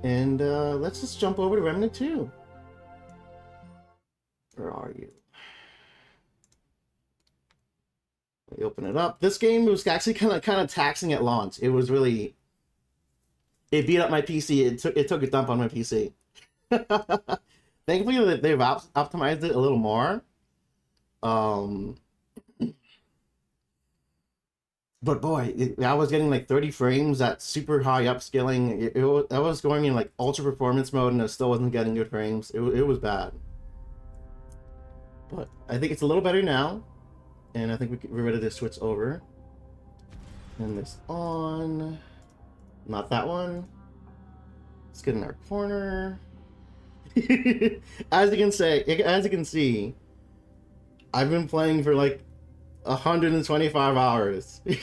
And let's just jump over to Remnant 2. Where are you? Let me open it up. This game was actually kind of taxing at launch. It was really, it beat up my PC. It took a dump on my PC. Thankfully, they've optimized it a little more. But boy, I was getting like 30 frames at super high upscaling. I was going in like ultra performance mode and I still wasn't getting good frames. It was bad. But I think it's a little better now. And I think we're ready to switch over. And this on. Not that one. Let's get in our corner. As you can see, I've been playing for like 125 hours. And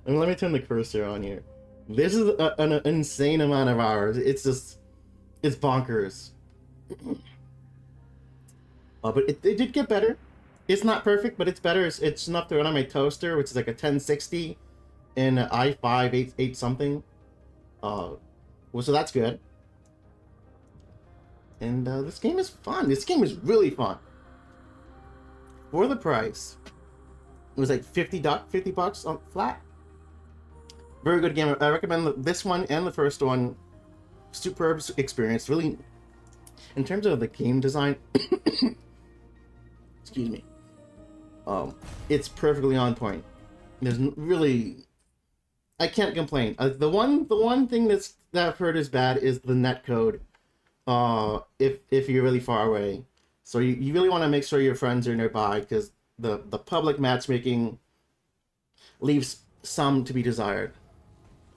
let me turn the cursor on here. This is an insane amount of hours. It's bonkers. But it did get better. It's not perfect, but it's better. It's enough to run on my toaster, which is like a 1060 and an i5 8 something. Well, so that's good. And this game is fun. This game is really fun. For the price, it was like 50 bucks on flat. Very good game. I recommend this one and the first one. Superb experience. Really, in terms of the game design, excuse me. It's perfectly on point. There's really, I can't complain. The one thing that I've heard is bad is the netcode. If you're really far away. So you really want to make sure your friends are nearby because the public matchmaking leaves some to be desired.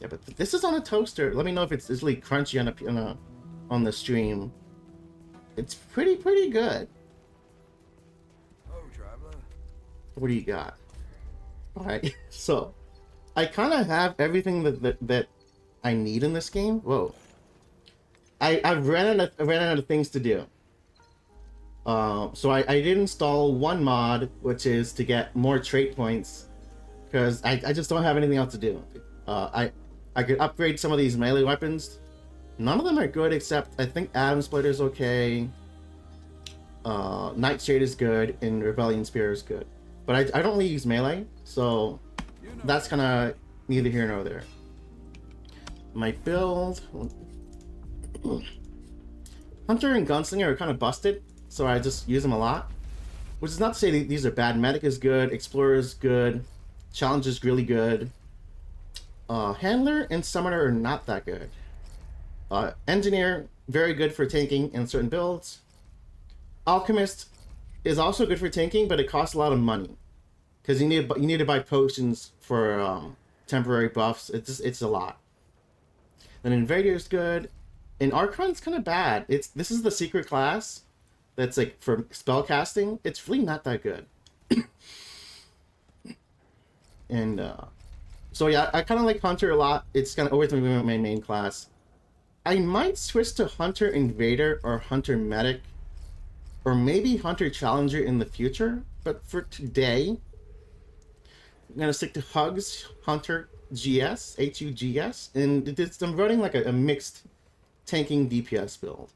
Yeah, but this is on a toaster. Let me know if it's really crunchy on the stream. It's pretty good. Oh, traveler. What do you got? All right, so I kind of have everything that I need in this game. Whoa, I ran out of things to do. So I did install one mod, which is to get more trait points, because I just don't have anything else to do. I could upgrade some of these melee weapons. None of them are good except I think Atom Splitter is okay. Nightshade is good, and Rebellion Spear is good. But I don't really use melee, so that's kind of neither here nor there. My build... Hunter and Gunslinger are kind of busted, so I just use them a lot. Which is not to say these are bad. Medic is good, Explorer is good, Challenge is really good. Handler and Summoner are not that good. Engineer, very good for tanking in certain builds. Alchemist is also good for tanking, but it costs a lot of money. Because you need to buy potions for temporary buffs. It's a lot. Then Invader is good. And Archon's kind of bad. This is the secret class that's like for spell casting. It's really not that good. And so yeah, I kind of like Hunter a lot. It's kind of always been my main class. I might switch to Hunter Invader or Hunter Medic, or maybe Hunter Challenger in the future. But for today, I'm gonna stick to Hugs Hunter GS, HUGS, and I'm running like a mixed tanking DPS build.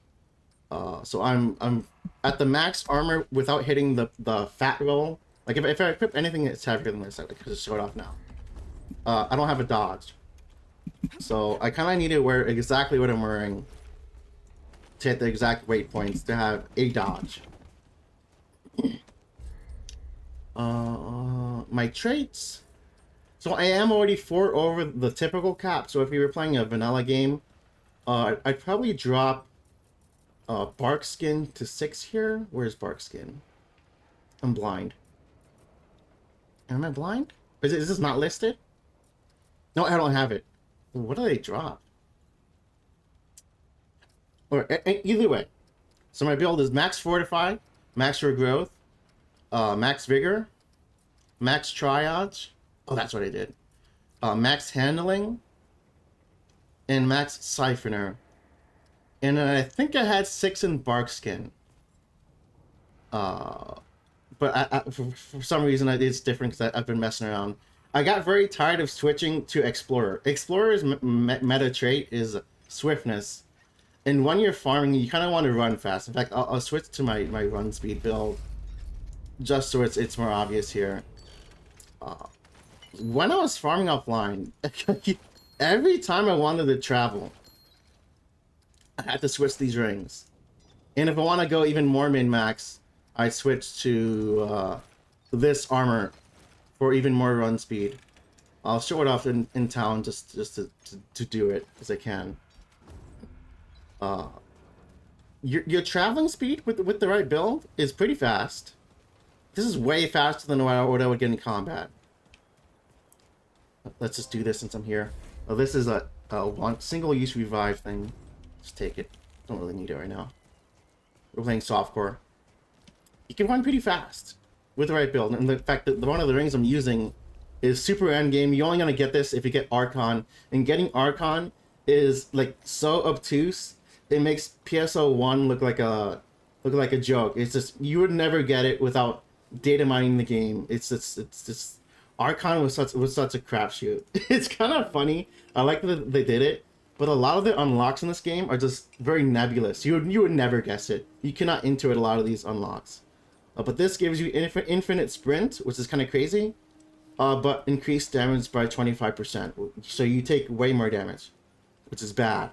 So I'm at the max armor without hitting the fat roll. Like if I equip anything that's heavier than this, I could just show it off now. I don't have a dodge, so I kind of need to wear exactly what I'm wearing to hit the exact weight points to have a dodge. My traits. So I am already 4 over the typical cap. So if you were playing a vanilla game, I'd probably drop Bark Skin to 6 here. Where's Bark Skin? I'm blind. Am I blind? Is this not listed? No, I don't have it. What do they drop? Or either way. So my build is max Fortify, max Regrowth, max Vigor, max Triage. Oh, that's what I did. Max Handling, and max Siphoner. And I think I had 6 in Barkskin. But for some reason it's different because I've been messing around. I got very tired of switching to Explorer. Explorer's meta trait is swiftness. And when you're farming, you kind of want to run fast. In fact, I'll switch to my run speed build just so it's more obvious here. When I was farming offline, every time I wanted to travel, I had to switch these rings. And if I want to go even more min-max, I switch to this armor for even more run speed. I'll show it off in town just to do it as I can. Your traveling speed with the right build is pretty fast. This is way faster than what I would get in combat. Let's just do this since I'm here. Oh, this is a one single-use revive thing. Just take it. Don't really need it right now. We're playing softcore. You can run pretty fast with the right build, and the fact that one of the rings I'm using is super endgame. You're only gonna get this if you get Archon, and getting Archon is like so obtuse. It makes PSO1 look like a joke. It's just you would never get it without data mining the game. It's just Archon was such a crapshoot. It's kind of funny. I like that they did it, but a lot of the unlocks in this game are just very nebulous. You would never guess it. You cannot intuit a lot of these unlocks. But this gives you infinite sprint, which is kind of crazy, but increased damage by 25%. So you take way more damage, which is bad.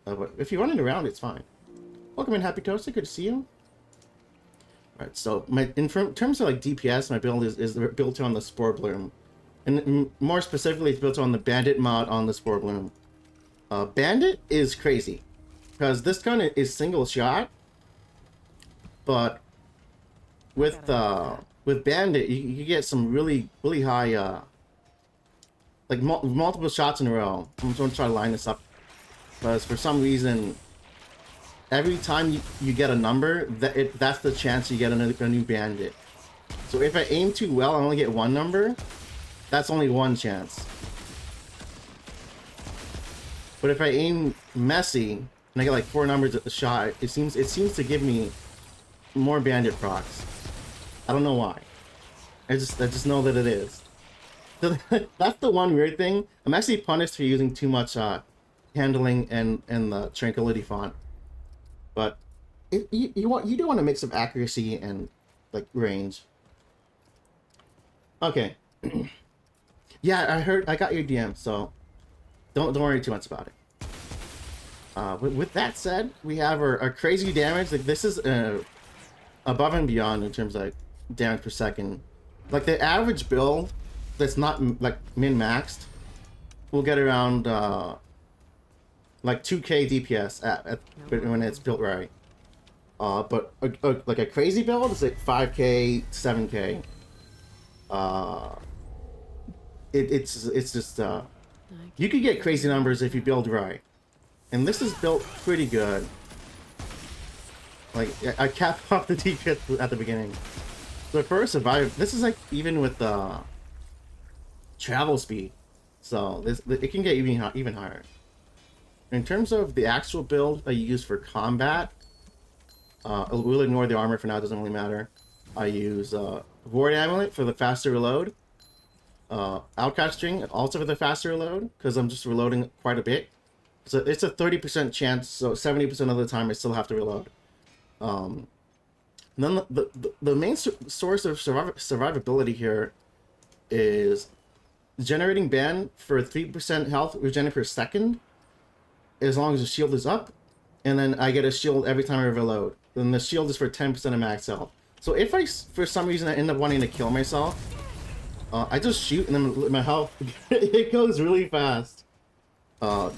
But if you're running around, it's fine. Welcome in, Happy Toaster. Good to see you. Alright, so in terms of like DPS, my build is built on the Spore Bloom. And more specifically, it's built on the Bandit mod on the Spore Bloom. Bandit is crazy, because this gun is single shot, but with Bandit, you get some really high, like multiple shots in a row. I'm going to try to line this up, because for some reason, every time you get a number, that's the chance you get a new Bandit. So if I aim too well, I only get one number. That's only one chance. But if I aim messy and I get like 4 numbers at the shot, it seems to give me more Bandit procs. I don't know why. I just know that it is. So that's the one weird thing. I'm actually punished for using too much handling and the Tranquility font. But you do want to mix of accuracy and like range. Okay. Yeah, I got your DM, so don't worry too much about it. With that said, we have our crazy damage. Like this is above and beyond in terms of like damage per second. Like the average build that's not like min-maxed will get around like 2k DPS when it's built right. But like a crazy build is like 5k, 7k. It's just you could get crazy numbers if you build right, and this is built pretty good. Like I capped off the DPS at the beginning. So for a survive, this is like even with the travel speed, so it can get even higher. In terms of the actual build I use for combat, we'll ignore the armor for now. It doesn't really matter. I use Void Amulet for the faster reload. Outcast String also for the faster reload, because I'm just reloading quite a bit. So it's a 30% chance, so 70% of the time I still have to reload. Then the main source of survivability here is generating ban for 3% health regen per second, as long as the shield is up, and then I get a shield every time I reload. Then the shield is for 10% of max health. So if I, for some reason, I end up wanting to kill myself, I just shoot and then my health, it goes really fast.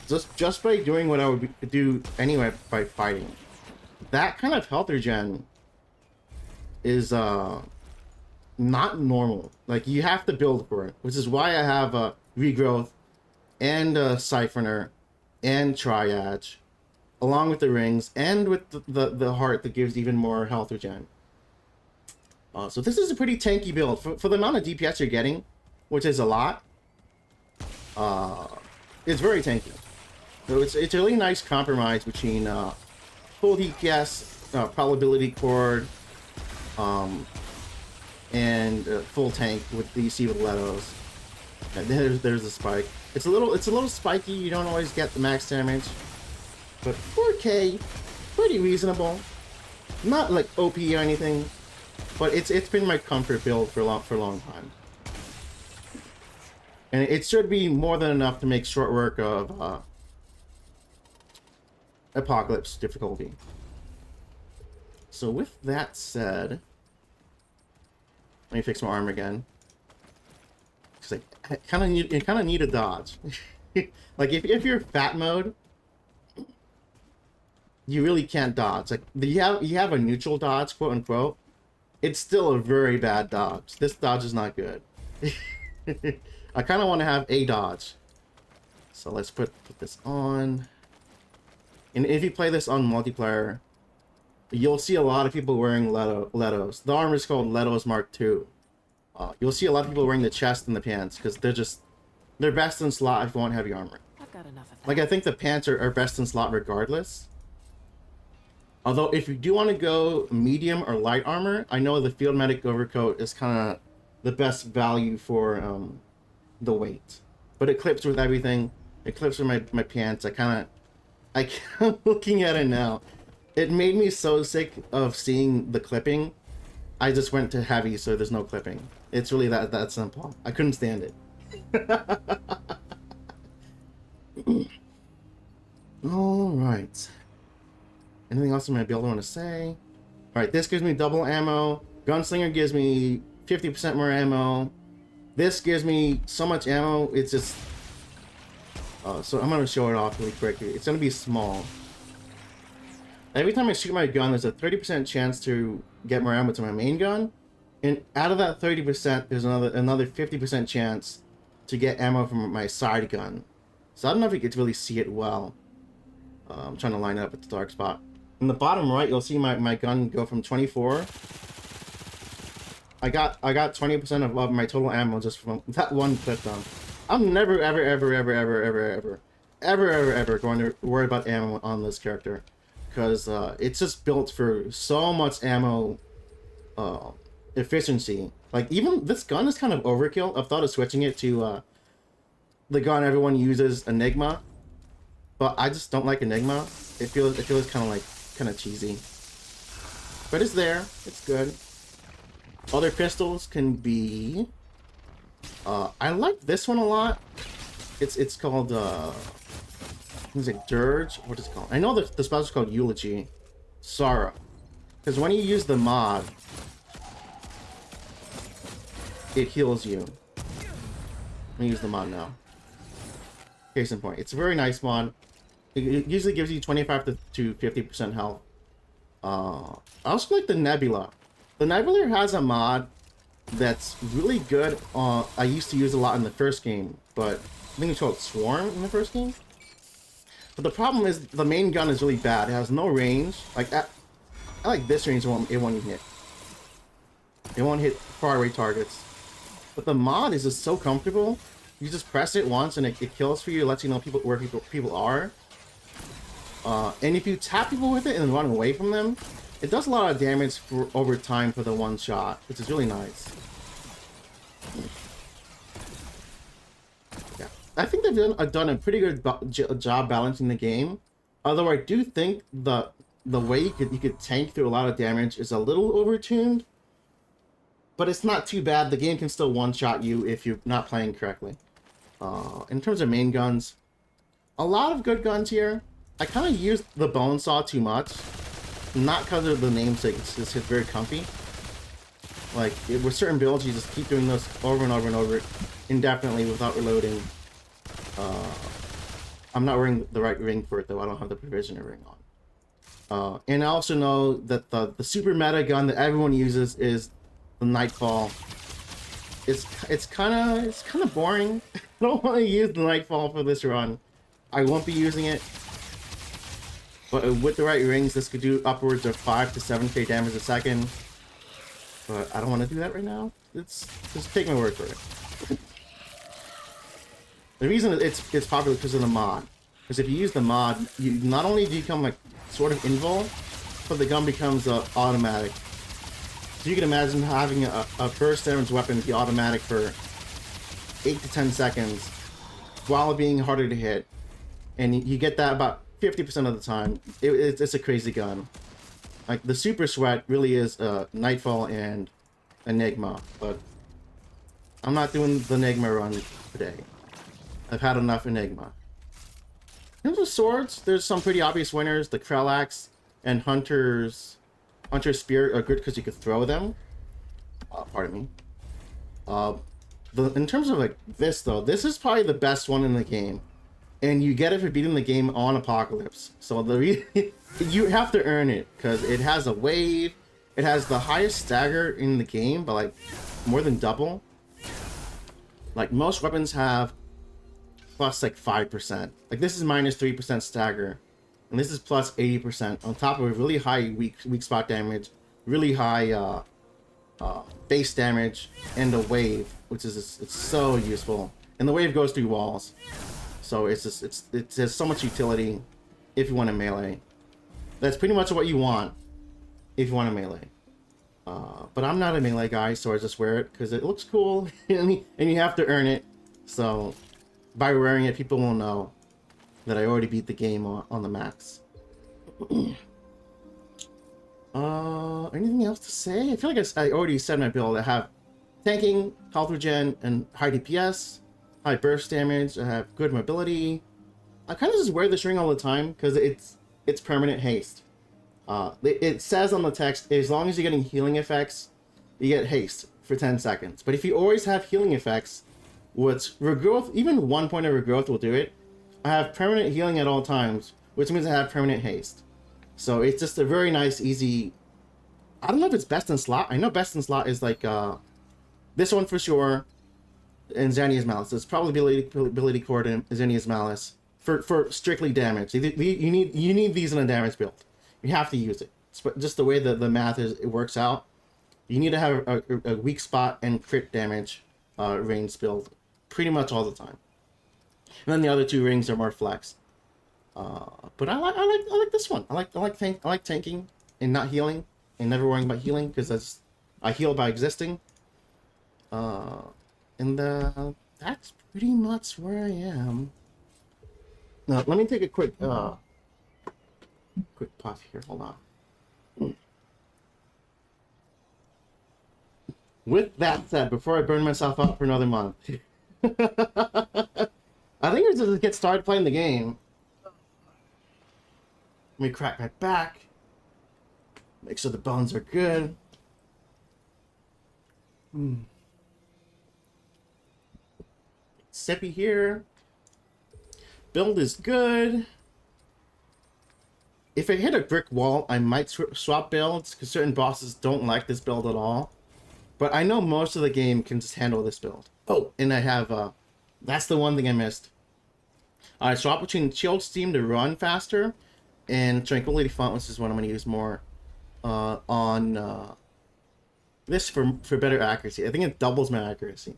Just by doing what I would do anyway by fighting. That kind of health regen is not normal. Like, you have to build for it, which is why I have a regrowth and a siphoner and triage, along with the rings and with the heart that gives even more health regen. So this is a pretty tanky build for the amount of DPS you're getting, which is a lot. It's very tanky. So it's a really nice compromise between full DPS, probability cord, and full tank with the Sivolettos. And there's a spike. It's a little spiky. You don't always get the max damage, but 4K, pretty reasonable. Not like OP or anything, but it's been my comfort build for a long time. And it should be more than enough to make short work of Apocalypse difficulty. So with that said, let me fix my armor again. Cause I kind of need a dodge. Like if you're fat mode, you really can't dodge. Like you have a neutral dodge, quote unquote. It's still a very bad dodge. This dodge is not good. I kind of want to have a dodge. So let's put this on. And if you play this on multiplayer, you'll see a lot of people wearing Leto's. The armor is called Leto's Mark II. You'll see a lot of people wearing the chest and the pants because they're best in slot if you want heavy armor. I've got enough of that. Like I think the pants are best in slot regardless. Although if you do want to go medium or light armor, I know the Field Medic overcoat is kind of the best value for the weight. But it clips with everything. It clips with my pants. I'm looking at it now. It made me so sick of seeing the clipping. I just went to heavy, so there's no clipping. It's really that simple. I couldn't stand it. All right. Anything else in my build I want to say? All right, this gives me double ammo. Gunslinger gives me 50% more ammo. This gives me so much ammo. It's just. So I'm gonna show it off really quickly. It's gonna be small. Every time I shoot my gun, there's a 30% chance to get more ammo to my main gun, and out of that 30%, there's another 50% chance to get ammo from my side gun. So I don't know if you could really see it well. I'm trying to line it up at the dark spot. In the bottom right, you'll see my gun go from 24. I got 20% of my total ammo just from that one clip down. I'm never ever going to worry about ammo on this character, because it's just built for so much ammo efficiency. Like even this gun is kind of overkill. I've thought of switching it to the gun everyone uses, Enigma, but I just don't like Enigma. It feels kind of cheesy, but it's there. It's good. Other pistols can be. I like this one a lot. It's called is it Dirge? What is it called? I know the spell is called Eulogy, Sorrow, because when you use the mod, it heals you. Let me use the mod now. Case in point, it's a very nice mod. It usually gives you 25 to 50% health. I also like the Nebula. The Nebula has a mod that's really good. I used to use a lot in the first game, but I think it's called Swarm in the first game. But the problem is the main gun is really bad. It has no range. Like I like this range, it won't even hit. It won't hit far away targets. But the mod is just so comfortable. You just press it once and it kills for you. It lets you know where people are. And if you tap people with it and run away from them, it does a lot of damage over time for the one shot, which is really nice. Yeah, I think they've done a pretty good job balancing the game. Although I do think the way you could tank through a lot of damage is a little overtuned, but it's not too bad. The game can still one-shot you if you're not playing correctly. In terms of main guns, a lot of good guns here. I kind of use the bone saw too much. Not because of the namesake, it's just very comfy. Like, with certain builds, you just keep doing this over and over and over indefinitely without reloading. I'm not wearing the right ring for it, though. I don't have the provisioner ring on. And I also know that the super meta gun that everyone uses is the Nightfall. It's kind of boring. I don't want to use the Nightfall for this run. I won't be using it. But with the right rings, this could do upwards of 5 to 7k damage a second. But I don't want to do that right now. Just take my word for it. The reason it's popular because of the mod. Because if you use the mod, you not only do you become like sort of invul, but the gun becomes automatic. So you can imagine having a burst damage weapon be automatic for 8 to 10 seconds while being harder to hit. And you get that about 50% of the time. It's a crazy gun. Like, the Super Sweat really is Nightfall and Enigma, but I'm not doing the Enigma run today. I've had enough Enigma. In terms of swords, there's some pretty obvious winners. The Krellax and Hunter's Spear are good because you could throw them. Pardon me. In terms of like this though, this is probably the best one in the game, and you get it for beating the game on Apocalypse. So you have to earn it because it has a wave. It has the highest stagger in the game, but like more than double. Like most weapons have plus like 5%. Like this is minus 3% stagger, and this is plus 80% on top of a really high weak spot damage, really high base damage, and a wave, which is it's so useful. And the wave goes through walls, so it has so much utility if you want to melee. That's pretty much what you want if you want to melee. But I'm not a melee guy, so I just wear it because it looks cool, and you have to earn it. So by wearing it, people will know that I already beat the game on the max. Anything else to say? I feel like I already said my build. I have tanking, health regen, and high DPS, high burst damage. I have good mobility. I kind of just wear this ring all the time because it's permanent haste. It says on the text, as long as you're getting healing effects, you get haste for 10 seconds. But if you always have healing effects, which regrowth, even 1 point of regrowth will do it, I have permanent healing at all times, which means I have permanent haste. So it's just a very nice, easy... I don't know if it's best in slot. I know best in slot is like this one for sure, and Xania's Malice. It's probably ability cord and Xania's Malice for strictly damage. You need these in a damage build. You have to use it. It's just the way that the math it works out. You need to have a weak spot and crit damage range build pretty much all the time. And then the other two rings are more flex. But I like this one. I like tanking and not healing and never worrying about healing because I heal by existing. And that's pretty much where I am. Now let me take a quick pause here. Hold on. With that said, before I burn myself out for another month, I think we're just get started playing the game. Let me crack my back. Make sure the bones are good. Sippy here. Build is good. If I hit a brick wall, I might swap builds because certain bosses don't like this build at all. But I know most of the game can just handle this build. Oh, and I have, that's the one thing I missed. I swap between Chilled Steam to run faster and Tranquility Font, which is what I'm going to use more on this for better accuracy. I think it doubles my accuracy.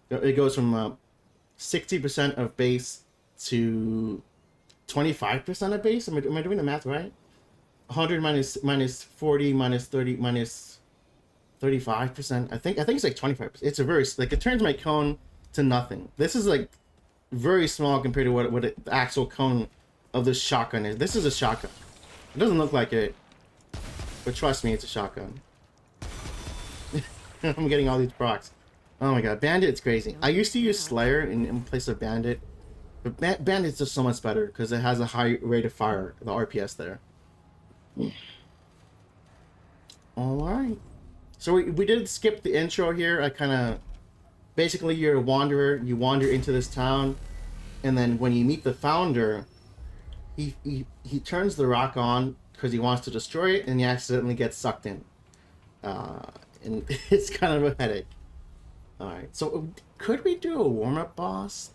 It goes from 60% of base to 25% of base. Am I doing the math right? 100 minus 40 minus 30 minus 35%. I think it's like 25%. It's a very like it turns my cone to nothing. This is like very small compared to what the actual cone of this shotgun is. This is a shotgun. It doesn't look like it, but trust me, it's a shotgun. I'm getting all these procs. Oh my god, Bandit's crazy. I used to use Slayer in place of Bandit, but Bandit's just so much better because it has a high rate of fire, the RPS there. Alright. So we did skip the intro here. I kind of... Basically, you're a wanderer. You wander into this town, and then when you meet the founder, he turns the rock on because he wants to destroy it, and he accidentally gets sucked in. And it's kind of a headache. Alright, so could we do a warm-up boss?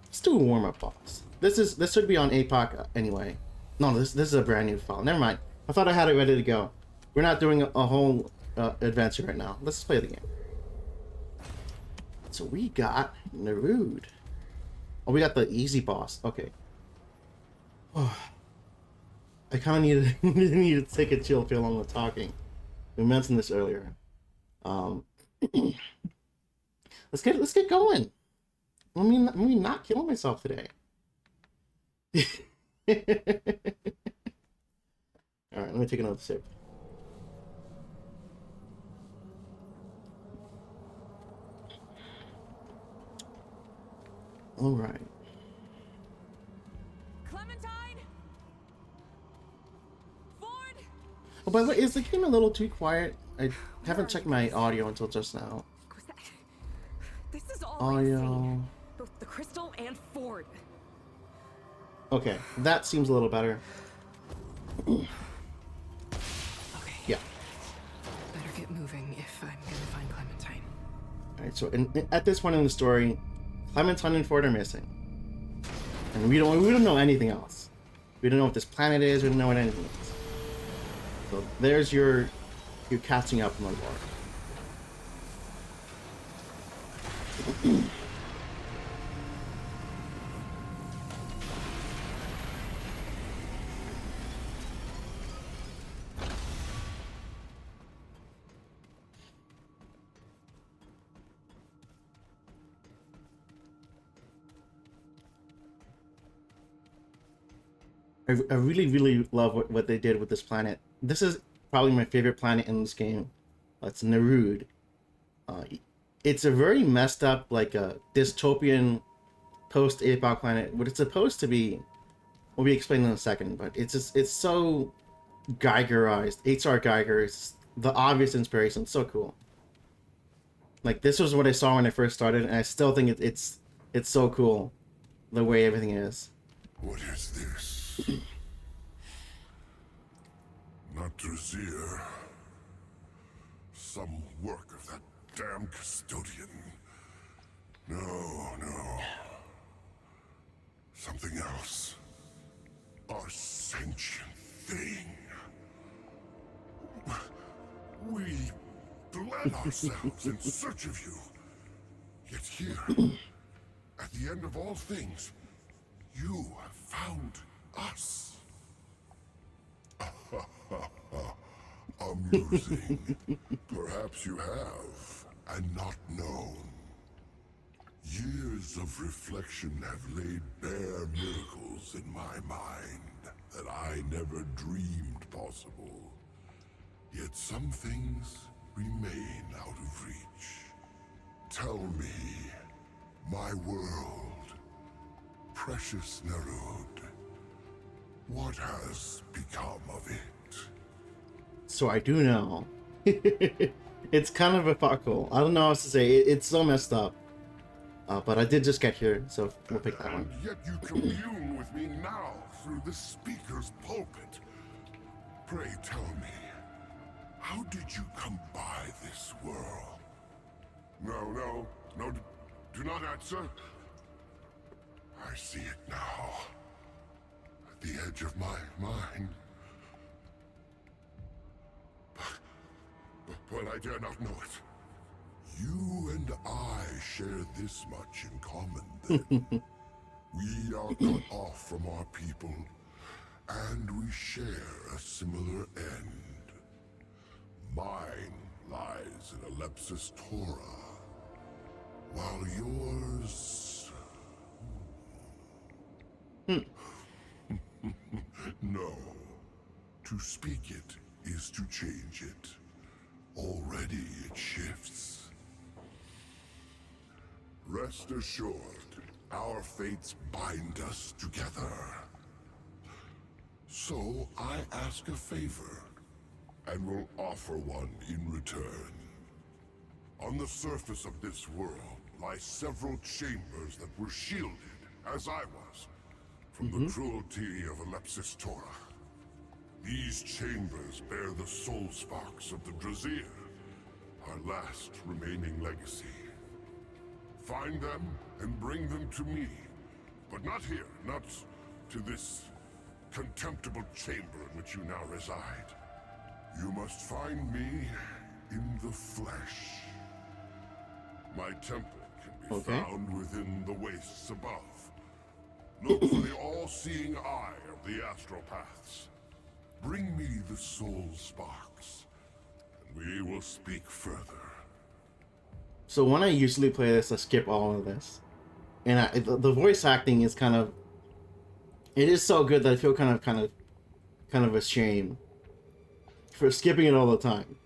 Let's do a warm-up boss. This should be on APOC anyway. No, this is a brand new file. Never mind. I thought I had it ready to go. We're not doing a whole adventure right now. Let's play the game. So we got Nerud. Oh, we got the easy boss. Okay. Oh, I kind of needed to take a chill pill on the talking. We mentioned this earlier. Let's get going. Let me not kill myself today. All right, let me take another sip. All right. Clementine? Ford? Oh, by the way, is the game a little too quiet? I haven't checked my audio until just now. Was that... This is all I Audio. see. Both the crystal and Ford. Okay, that seems a little better. Okay. Yeah. Better get moving if I'm gonna find Clementine. All right. So, at this point in the story, Clementine and Ford are missing, and we don't know anything else. We don't know what this planet is. We don't know what anything is. So there's your catching up on the lore. I really love what they did with this planet. This is probably my favorite planet in this game. It's Nerud. It's a very messed up, like a dystopian post-apoc planet. What it's supposed to be will be explained in a second, but it's so Geigerized. H.R. Geiger is the obvious inspiration. It's so cool. Like, this was what I saw when I first started, and I still think it's so cool the way everything is. What is this? Not Drasier. Some work of that damn custodian. No. Something else. A sentient thing. We bled ourselves in search of you. Yet here, at the end of all things, you have found us. Amusing. Perhaps you have, and not known. Years of reflection have laid bare miracles in my mind that I never dreamed possible. Yet some things remain out of reach. Tell me, my world, precious Nerud, what has become of it? So I do know. It's kind of a fuckle. I don't know how else to say. It's so messed up. But I did just get here, so we'll pick that one. And yet you commune with me now through the speaker's pulpit. Pray tell me, how did you come by this world? No, do not answer. I see it now. At the edge of my mind. But I dare not know it. You and I share this much in common, then. We are cut off from our people, and we share a similar end. Mine lies in Alepsis Torah, while yours... No. To speak it is to change it. Already it shifts. Rest assured, our fates bind us together. So I ask a favor, and will offer one in return. On the surface of this world lie several chambers that were shielded, as I was, from the cruelty of Alepsis Torah. These chambers bear the soul sparks of the Drasier, our last remaining legacy. Find them and bring them to me. But not here, not to this contemptible chamber in which you now reside. You must find me in the flesh. My temple can be found within the wastes above. Look for the all-seeing eye of the astral paths. Bring me the soul sparks, and we will speak further. So when I usually play this, I skip all of this, and the voice acting is kind of, it is so good that I feel kind of ashamed for skipping it all the time.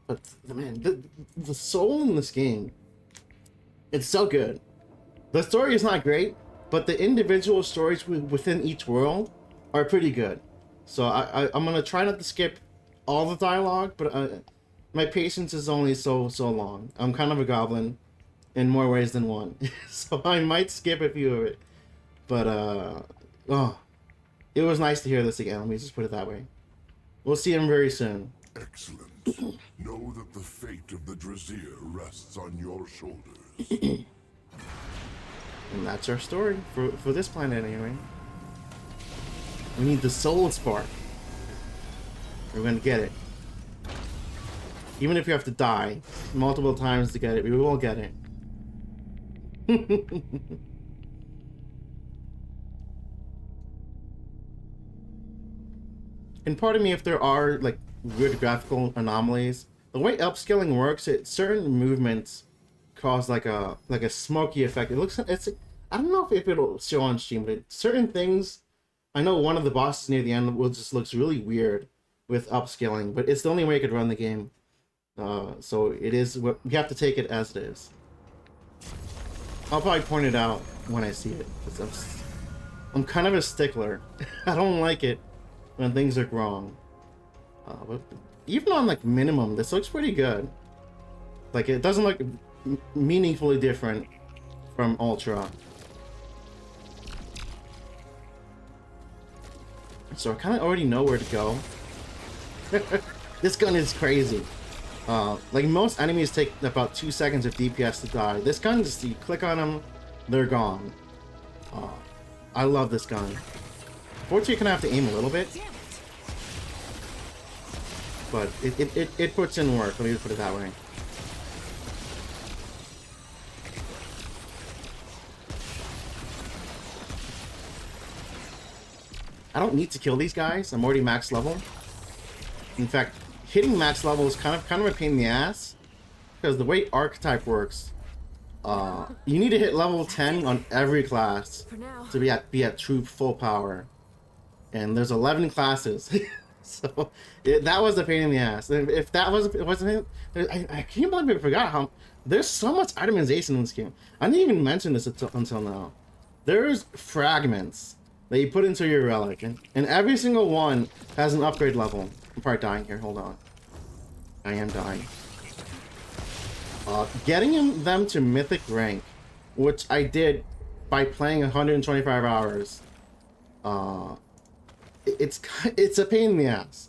But man, the soul in this game, it's so good. The story is not great, but the individual stories within each world are pretty good. So I'm gonna try not to skip all the dialogue, but my patience is only so long. I'm kind of a goblin in more ways than one, so I might skip a few of it. But oh, it was nice to hear this again. Let me just put it that way. We'll see him very soon. Excellent. Know that the fate of the Drazier rests on your shoulders. And that's our story for this planet anyway. We need the soul spark. We're gonna get it. Even if we have to die multiple times to get it, we will get it. And pardon me if there are like weird graphical anomalies. The way upscaling works, certain movements cause like a smoky effect. It looks, I don't know if it'll show on stream, but certain things, I know one of the bosses near the end will just looks really weird with upscaling, but it's the only way I could run the game. So it is, you have to take it as it is. I'll probably point it out when I see it, because I'm kind of a stickler. I don't like it when things are wrong. But even on like minimum, this looks pretty good. Like it doesn't look meaningfully different from Ultra. So I kind of already know where to go. This gun is crazy. Like most enemies take about 2 seconds of DPS to die. This gun, just you click on them, they're gone. I love this gun. Fortunately, you kind of have to aim a little bit, but it puts in work. Let me just put it that way. I don't need to kill these guys. I'm already max level. In fact, hitting max level is kind of a pain in the ass, because the way archetype works, you need to hit level 10 on every class to be at true full power. And there's 11 classes, so that was a pain in the ass. If that wasn't it, I can't believe I forgot how there's so much itemization in this game. I didn't even mention this until now. There's fragments that you put into your relic, and every single one has an upgrade level. I'm probably dying here. Hold on. I am dying. Getting them to mythic rank, which I did by playing 125 hours. It's a pain in the ass.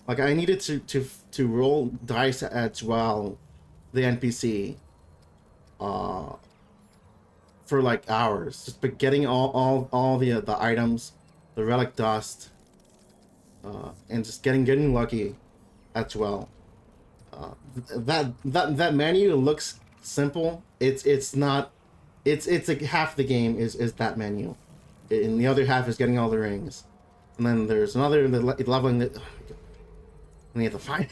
Like I needed to roll dice as well, the NPC, for like hours, just but getting all the items, the relic dust, and just getting lucky as well. That menu looks simple. It's not. It's like half the game is that menu, and the other half is getting all the rings. And then there's another leveling that, and you have to find.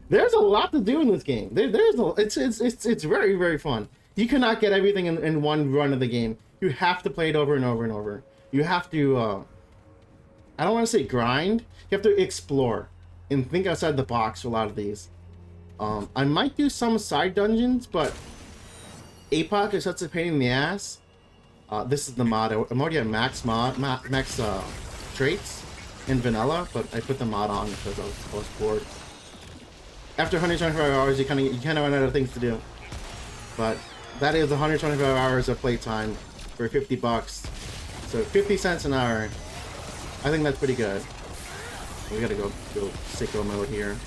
There's a lot to do in this game. It's very, very fun. You cannot get everything in one run of the game. You have to play it over and over and over. You have to, I don't want to say grind. You have to explore and think outside the box for a lot of these. I might do some side dungeons, but APOC is such a pain in the ass. This is the mod. I'm already at max traits in vanilla, but I put the mod on because I was bored. After 125 hours, you kind of run out of things to do. But that is 125 hours of playtime for 50 bucks. So 50 cents an hour. I think that's pretty good. We gotta go sicko mode here.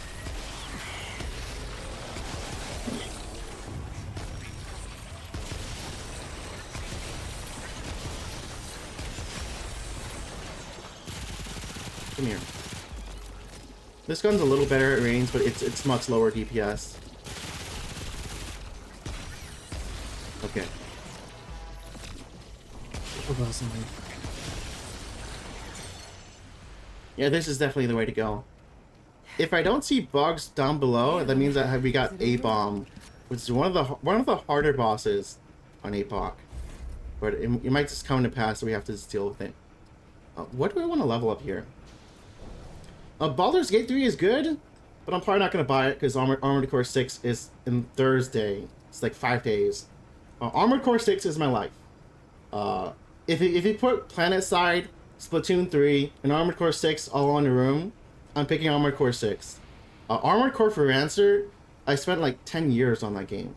Come here. This gun's a little better at range, but it's much lower DPS. Okay. Yeah, this is definitely the way to go. if I don't see bugs down below, that means that we got A-bomb, which is one of the harder bosses on APOC. But it might just come to pass, so we have to just deal with it. What do I want to level up here? Baldur's Gate 3 is good, but I'm probably not going to buy it because Armored Core 6 is in Thursday. It's like 5 days. Armored Core 6 is my life. If you put PlanetSide, Splatoon 3, and Armored Core 6 all in a room, I'm picking Armored Core 6. Armored Core for Rancer, I spent like 10 years on that game.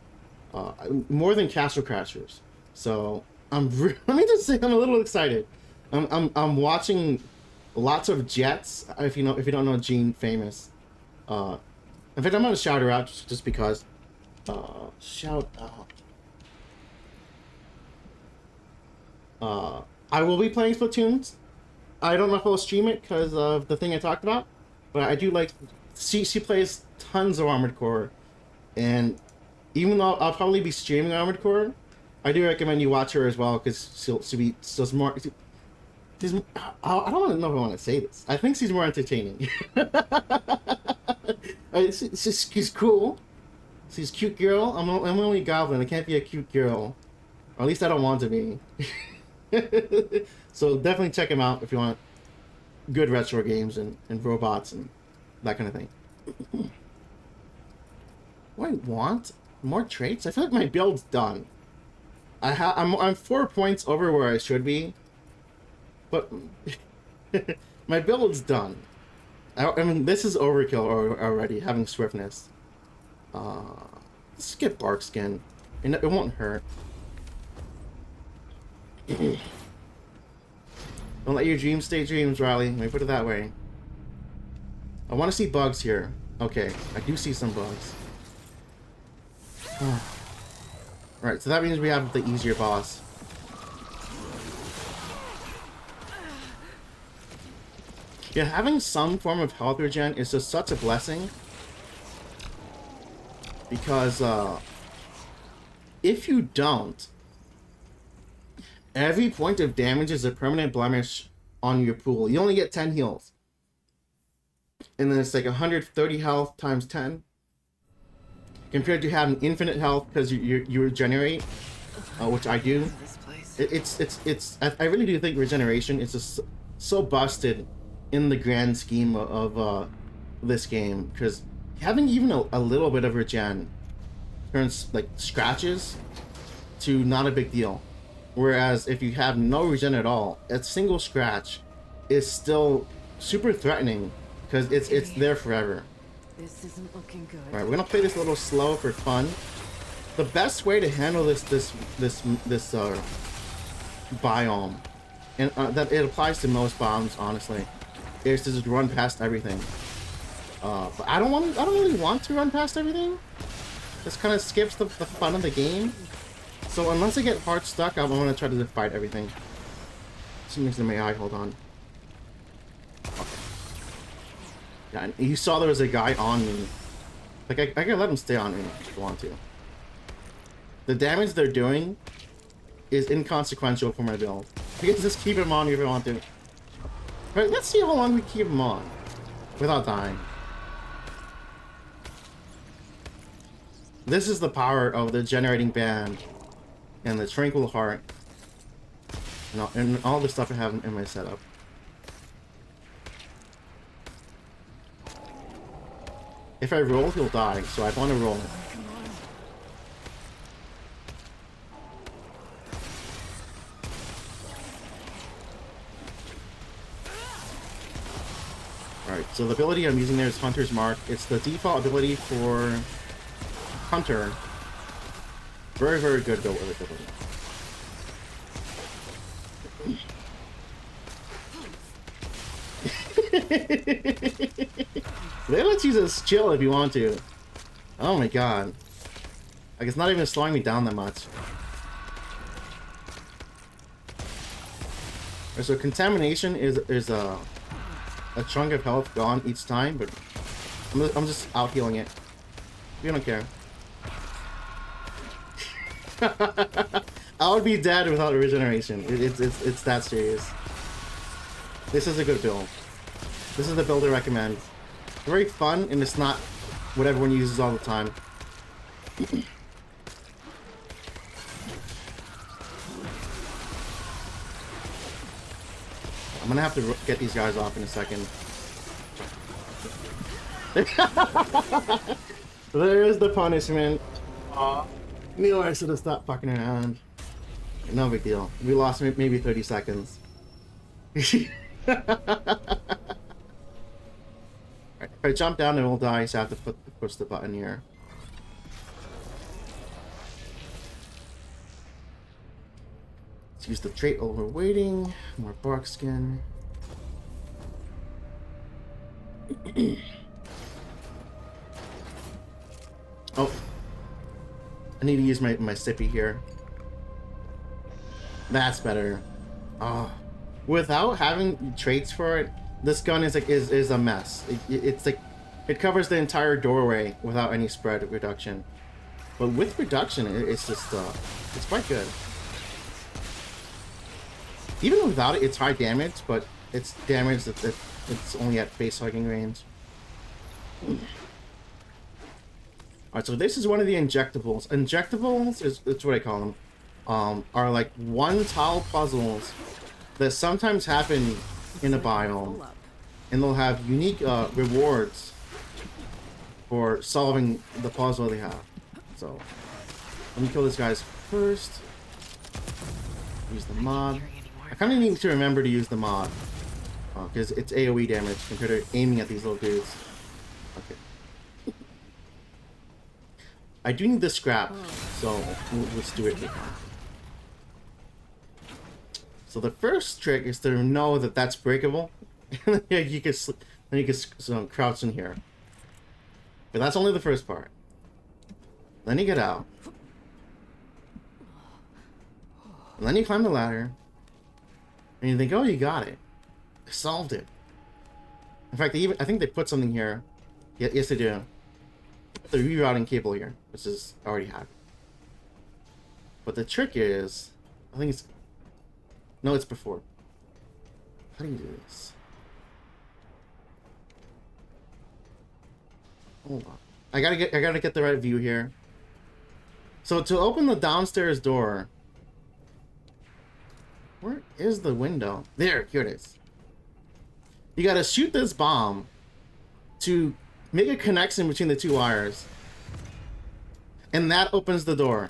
More than Castle Crashers. So, let me just say I'm a little excited. I'm watching lots of Jets, if you don't know Gene Famous. In fact, I'm gonna shout her out just because. Shout out. I will be playing Splatoon. I don't know if I'll stream it because of the thing I talked about, but I do like. She plays tons of Armored Core, and even though I'll probably be streaming Armored Core, I do recommend you watch her as well because she's more. I don't know if I want to say this. I think she's more entertaining. She's cool. She's a cute girl. I'm only a goblin. I can't be a cute girl. Or at least I don't want to be. So definitely check him out if you want good retro games and robots and that kind of thing. What do I want? More traits? I feel like my build's done. I'm 4 points over where I should be. But my build's done. I mean, this is overkill already, having swiftness. Let's get bark skin. It won't hurt. Don't let your dreams stay dreams, Riley. Let me put it that way. I want to see bugs here. Okay, I do see some bugs. Alright, so that means we have the easier boss. Yeah, having some form of health regen is just such a blessing. Because, if you don't, every point of damage is a permanent blemish on your pool. You only get 10 heals. And then it's like 130 health times 10. Compared to having infinite health because you regenerate, which I do. I really do think regeneration is just so busted in the grand scheme of this game, because having even a little bit of regen turns like scratches to not a big deal, whereas if you have no regen at all, a single scratch is still super threatening because it's there forever. This isn't looking good. All right, we're gonna play this a little slow for fun. The best way to handle this biome, and that it applies to most bombs, honestly, is to just run past everything. But I don't really want to run past everything. This kind of skips the fun of the game. So unless I get hard stuck, I'm gonna try to fight everything. Something's in my eye. Hold on. Okay. Yeah, and you saw there was a guy on me. Like I can let him stay on me if I want to. The damage they're doing is inconsequential for my build. I can just keep him on if I want to. Right, let's see how long we keep him on without dying. This is the power of the generating band and the tranquil heart and all the stuff I have in my setup. If I roll, he'll die, so I want to roll. Alright, so the ability I'm using there is Hunter's Mark. It's the default ability for Hunter. Very, very good ability. They let you just chill if you want to. Oh my god. Like, it's not even slowing me down that much. Right, so contamination is a chunk of health gone each time, but I'm just out healing it. We don't care. I would be dead without regeneration. It's that serious. This is a good build. This is the build I recommend. very fun, and it's not what everyone uses all the time. I'm gonna have to get these guys off in a second. There's the punishment. Knew I should have stopped fucking around. No big deal. We lost maybe 30 seconds. Alright, if I jump down, it will die, so I have to push the button here. Let's use the trait while we're waiting. More bark skin. Oh. I need to use my sippy here. That's better. Oh. Without having traits for it, this gun is like is a mess. It's like it covers the entire doorway without any spread reduction. But with reduction, it's just it's quite good. Even without it, it's high damage, but it's damage that it's only at face hugging range. Alright, so this is one of the injectables. Injectables it's what I call them. Are like one-tile puzzles that sometimes happen in a biome, and they'll have unique rewards for solving the puzzle they have. So let me kill these guys first. Use the mod. I kind of need to remember to use the mod because it's AoE damage compared to aiming at these little dudes. Okay. I do need the scrap, so let's do it. So the first trick is to know that that's breakable. Yeah, you can crouch in here. But that's only the first part. Then you get out. And then you climb the ladder. And you think, oh, you got it. I solved it. In fact, I think they put something here. Yes, they do. The rerouting cable here, which is already have. But the trick is, I think it's, no, it's before. How do you do this? Hold on. I gotta get the right view here. So to open the downstairs door, where is the window? There, here it is. You gotta shoot this bomb to make a connection between the two wires. And that opens the door.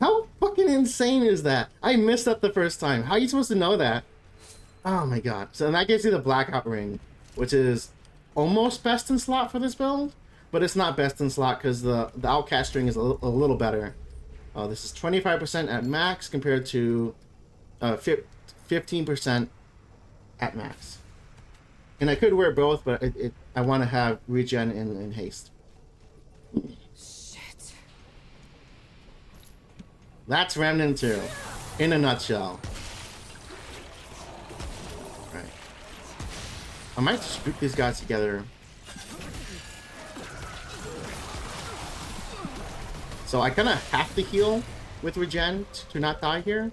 How fucking insane is that? I missed that the first time. How are you supposed to know that? Oh my god. So that gives you the blackout ring, which is almost best in slot for this build, but it's not best in slot because the outcast string is a little better. This is 25% at max compared to 15% at max. And I could wear both, but I want to have regen and haste. Shit. That's Remnant 2, in a nutshell. Right. I might just group these guys together. So I kind of have to heal with regen to not die here.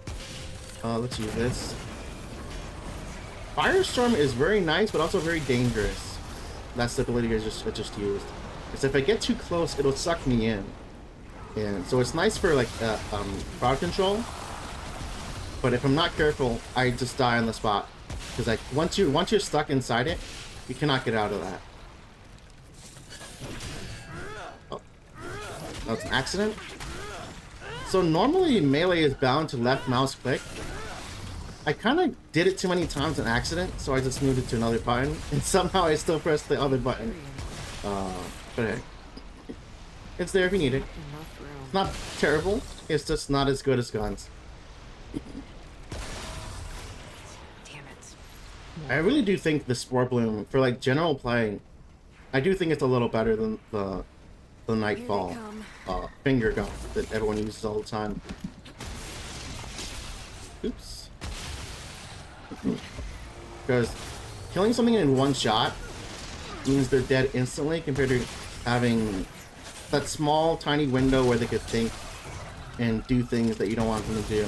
Let's use this. Firestorm is very nice, but also very dangerous. That's the ability I just used. Because if I get too close, it'll suck me in. And so it's nice for like crowd control. But if I'm not careful, I just die on the spot. Because like once you're stuck inside it, you cannot get out of that. Oh, that's an accident. So normally melee is bound to left mouse click. I kind of did it too many times on accident, so I just moved it to another button, and somehow I still pressed the other button. But hey, it's there if you need it. It's not terrible, it's just not as good as guns. Damn it. I really do think the Spore Bloom, for like general play, I do think it's a little better than the Nightfall finger gun that everyone uses all the time. Oops. Because killing something in one shot means they're dead instantly compared to having that small tiny window where they could think and do things that you don't want them to do.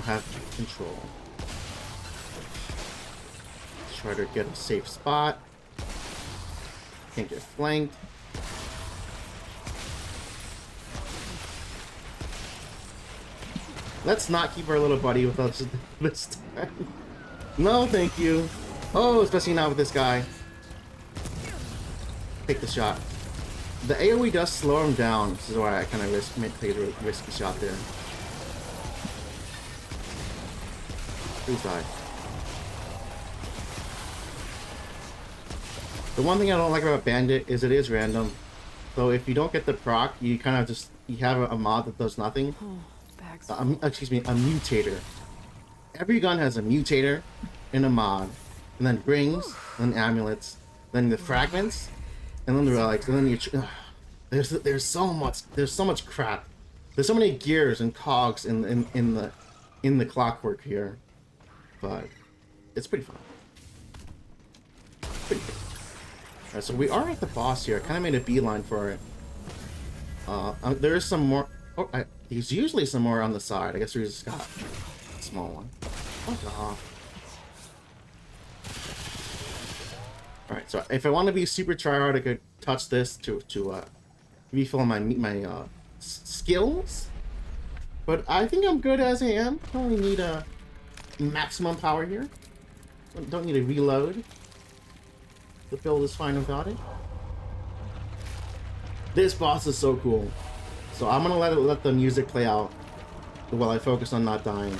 have control. Let's try to get a safe spot. Can't get flanked. Let's not keep our little buddy with us this time. No, thank you. Oh, especially not with this guy. Take the shot. The AoE does slow him down. This is why I kind of take a risky shot there. Please die. The one thing I don't like about Bandit is it is random. So if you don't get the proc, you kind of just you have a mod that does nothing. Excuse me, a mutator. Every gun has a mutator and a mod, and then rings, then amulets, then the fragments, and then the relics, and then you. There's so much crap. There's so many gears and cogs in the clockwork here, but it's pretty fun. Pretty good. Alright, so we are at the boss here. I kind of made a beeline for it. There is some more. Oh, there's usually some more on the side. I guess we just got a small one. Fuck off. Alright, so if I want to be super tryhard, I could touch this to refill my skills. But I think I'm good as I am. Don't really need a maximum power here. Don't need to reload. The build is fine without it. This boss is so cool. So I'm gonna let the music play out while I focus on not dying.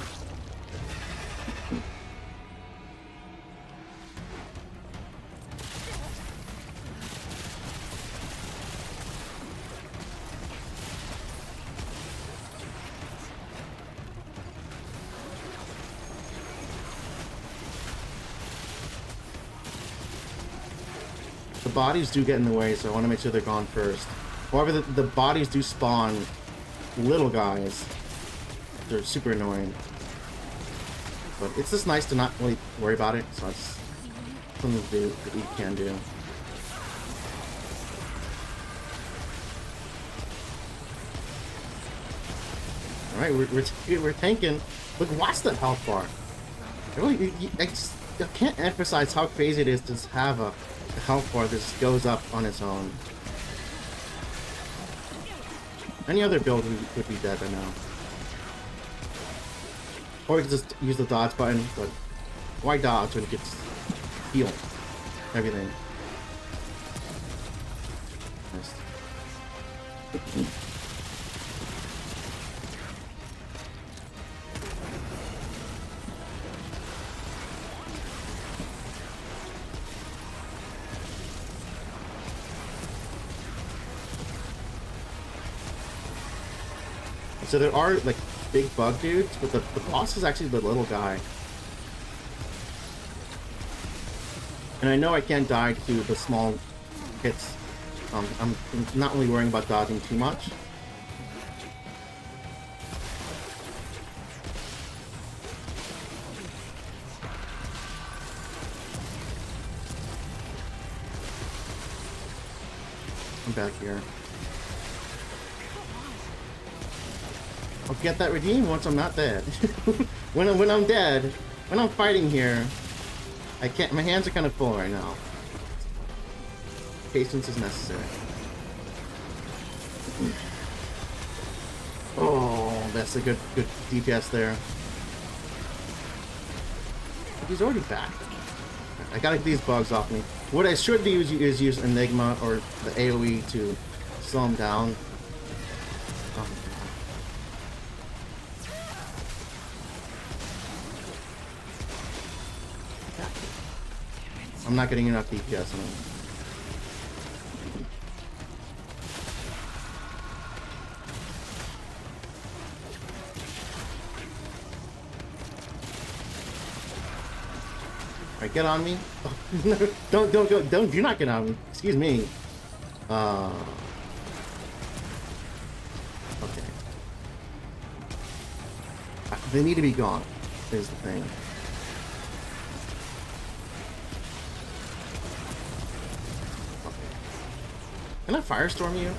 The bodies do get in the way, so I want to make sure they're gone first. However, the bodies do spawn little guys. They're super annoying. But it's just nice to not really worry about it, so it's something to do that you can do. Alright, we're tanking. Look, watch the health bar. I can't emphasize how crazy it is to just have a health bar that just goes up on its own. Any other build would be dead by now. Or you could just use the dodge button, but why dodge when it gets healed? Everything. Nice. So there are like big bug dudes, but the boss is actually the little guy. And I know I can't die to the small hits. I'm not really worrying about dodging too much. I'm back here. I'll get that redeemed once I'm not dead. when I'm dead, when I'm fighting here, I can't. My hands are kind of full right now. Patience is necessary. Oh, that's a good DPS there. He's already back. I gotta get these bugs off me. What I should do is use Enigma or the AoE to slow him down. I'm not getting enough DPS on him. Alright, get on me. Oh, don't, do not get on me. Excuse me. Okay. They need to be gone, is the thing. Can I firestorm you?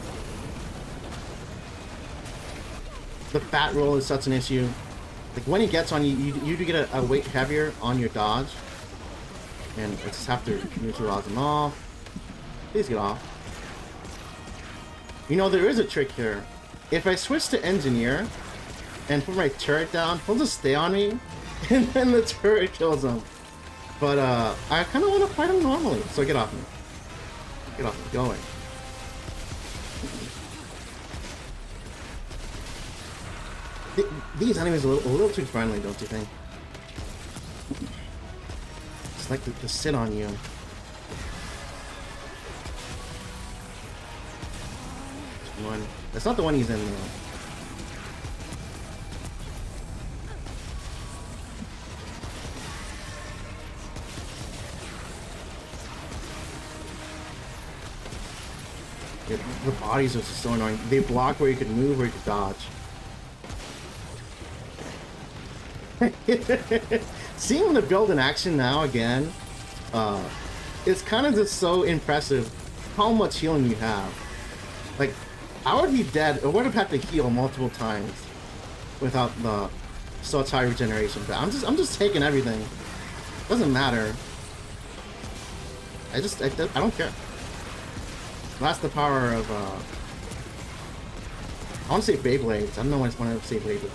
The fat roll is such an issue. Like when he gets on you, you do get a weight heavier on your dodge. And I just have to neutralize him off. Please get off. You know, there is a trick here. If I switch to engineer and put my turret down, he'll just stay on me. And then the turret kills him. But I kind of want to fight him normally. So get off me. Get off me. Go away. These enemies are a little too friendly, don't you think? It's like to sit on you. One. That's not the one he's in though. Yeah, the bodies are just so annoying. They block where you could move or you could dodge. Seeing the build in action now again, it's kind of just so impressive how much healing you have. Like, I would be dead. I would have had to heal multiple times without the such high regeneration. But I'm just taking everything. Doesn't matter. I don't care. That's the power of I want to say Beyblades. I don't know why I want to say Beyblades.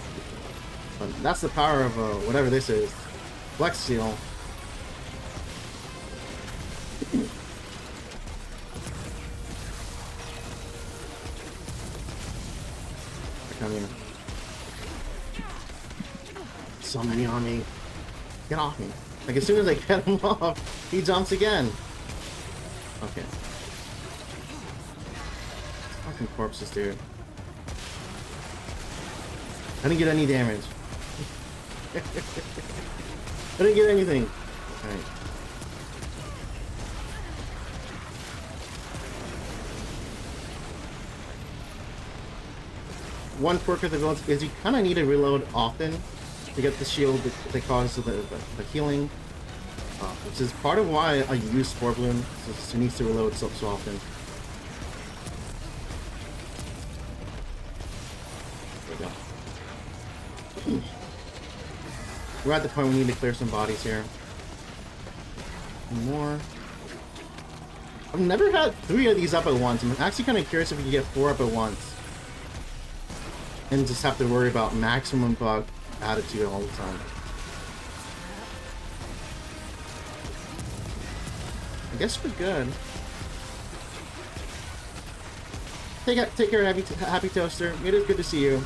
But that's the power of whatever this is. Flex Seal. Come here. So many on me. Get off me. Like as soon as I get him off, he jumps again. Okay. Fucking corpses, dude. I didn't get any damage. I didn't get anything. Alright. One quirk of the build is you kind of need to reload often to get the shield that causes the healing, which is part of why I use Spore Bloom, so it needs to reload so often. There we go. We're at the point we need to clear some bodies here. More. I've never had 3 of these up at once. I'm actually kind of curious if we can get 4 up at once. And just have to worry about maximum bug attitude all the time. I guess we're good. Take care, Happy Toaster. It is good to see you.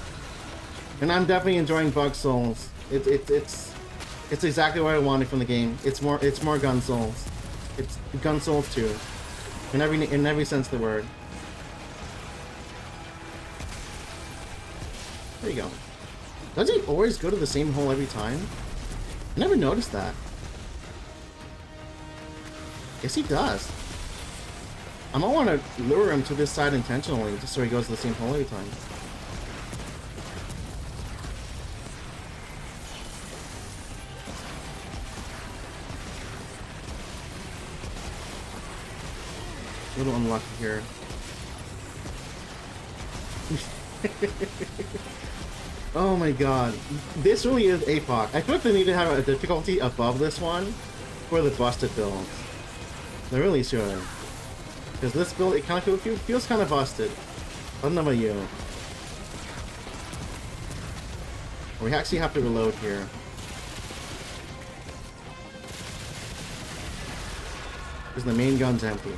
And I'm definitely enjoying Bug Souls. It's exactly what I wanted from the game. It's more Gun Souls. It's Gun Souls 2. In every sense of the word. There you go. Does he always go to the same hole every time? I never noticed that. Yes, he does. I might want to lure him to this side intentionally, just so he goes to the same hole every time. A little unlucky here. Oh my god. This really is APOC. I feel like they need to have a difficulty above this one for the busted builds. They really should. Because this build, it kind of feels kind of busted. I don't know about you. We actually have to reload here. Because the main gun's empty.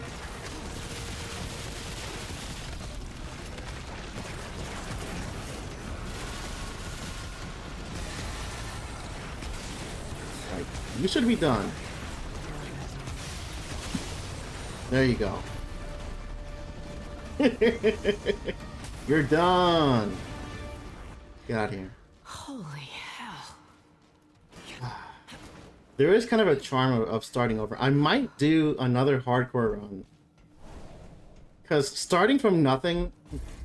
You should be done. There you go. You're done. Get out of here. Holy hell. There is kind of a charm of starting over. I might do another hardcore run. Because starting from nothing,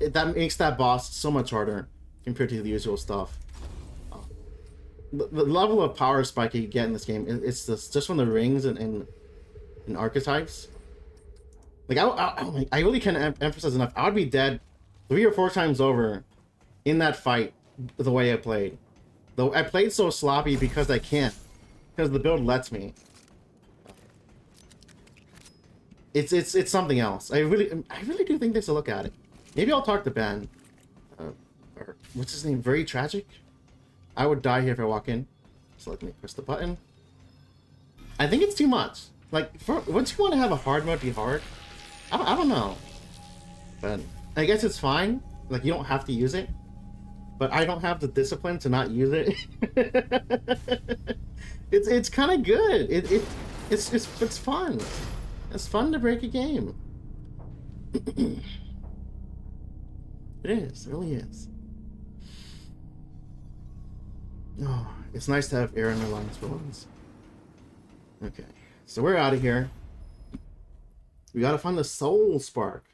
that makes that boss so much harder compared to the usual stuff. The level of power spike you get in this game, it's just from the rings and archetypes. Like, I really can't emphasize enough. I would be dead 3 or 4 times over in that fight the way I played. Though I played so sloppy because I can't. Because the build lets me. It's something else. I really do think there's a look at it. Maybe I'll talk to Ben. Or what's his name? Very Tragic? I would die here if I walk in. So let me press the button. I think it's too much. Like, once you want to have a hard mode be hard, I don't know. But I guess it's fine. Like, you don't have to use it. But I don't have the discipline to not use it. it's kind of good. It's fun. It's fun to break a game. It is. It really is. Oh, it's nice to have air in the lungs for once. Okay, so we're out of here. We gotta find the soul spark.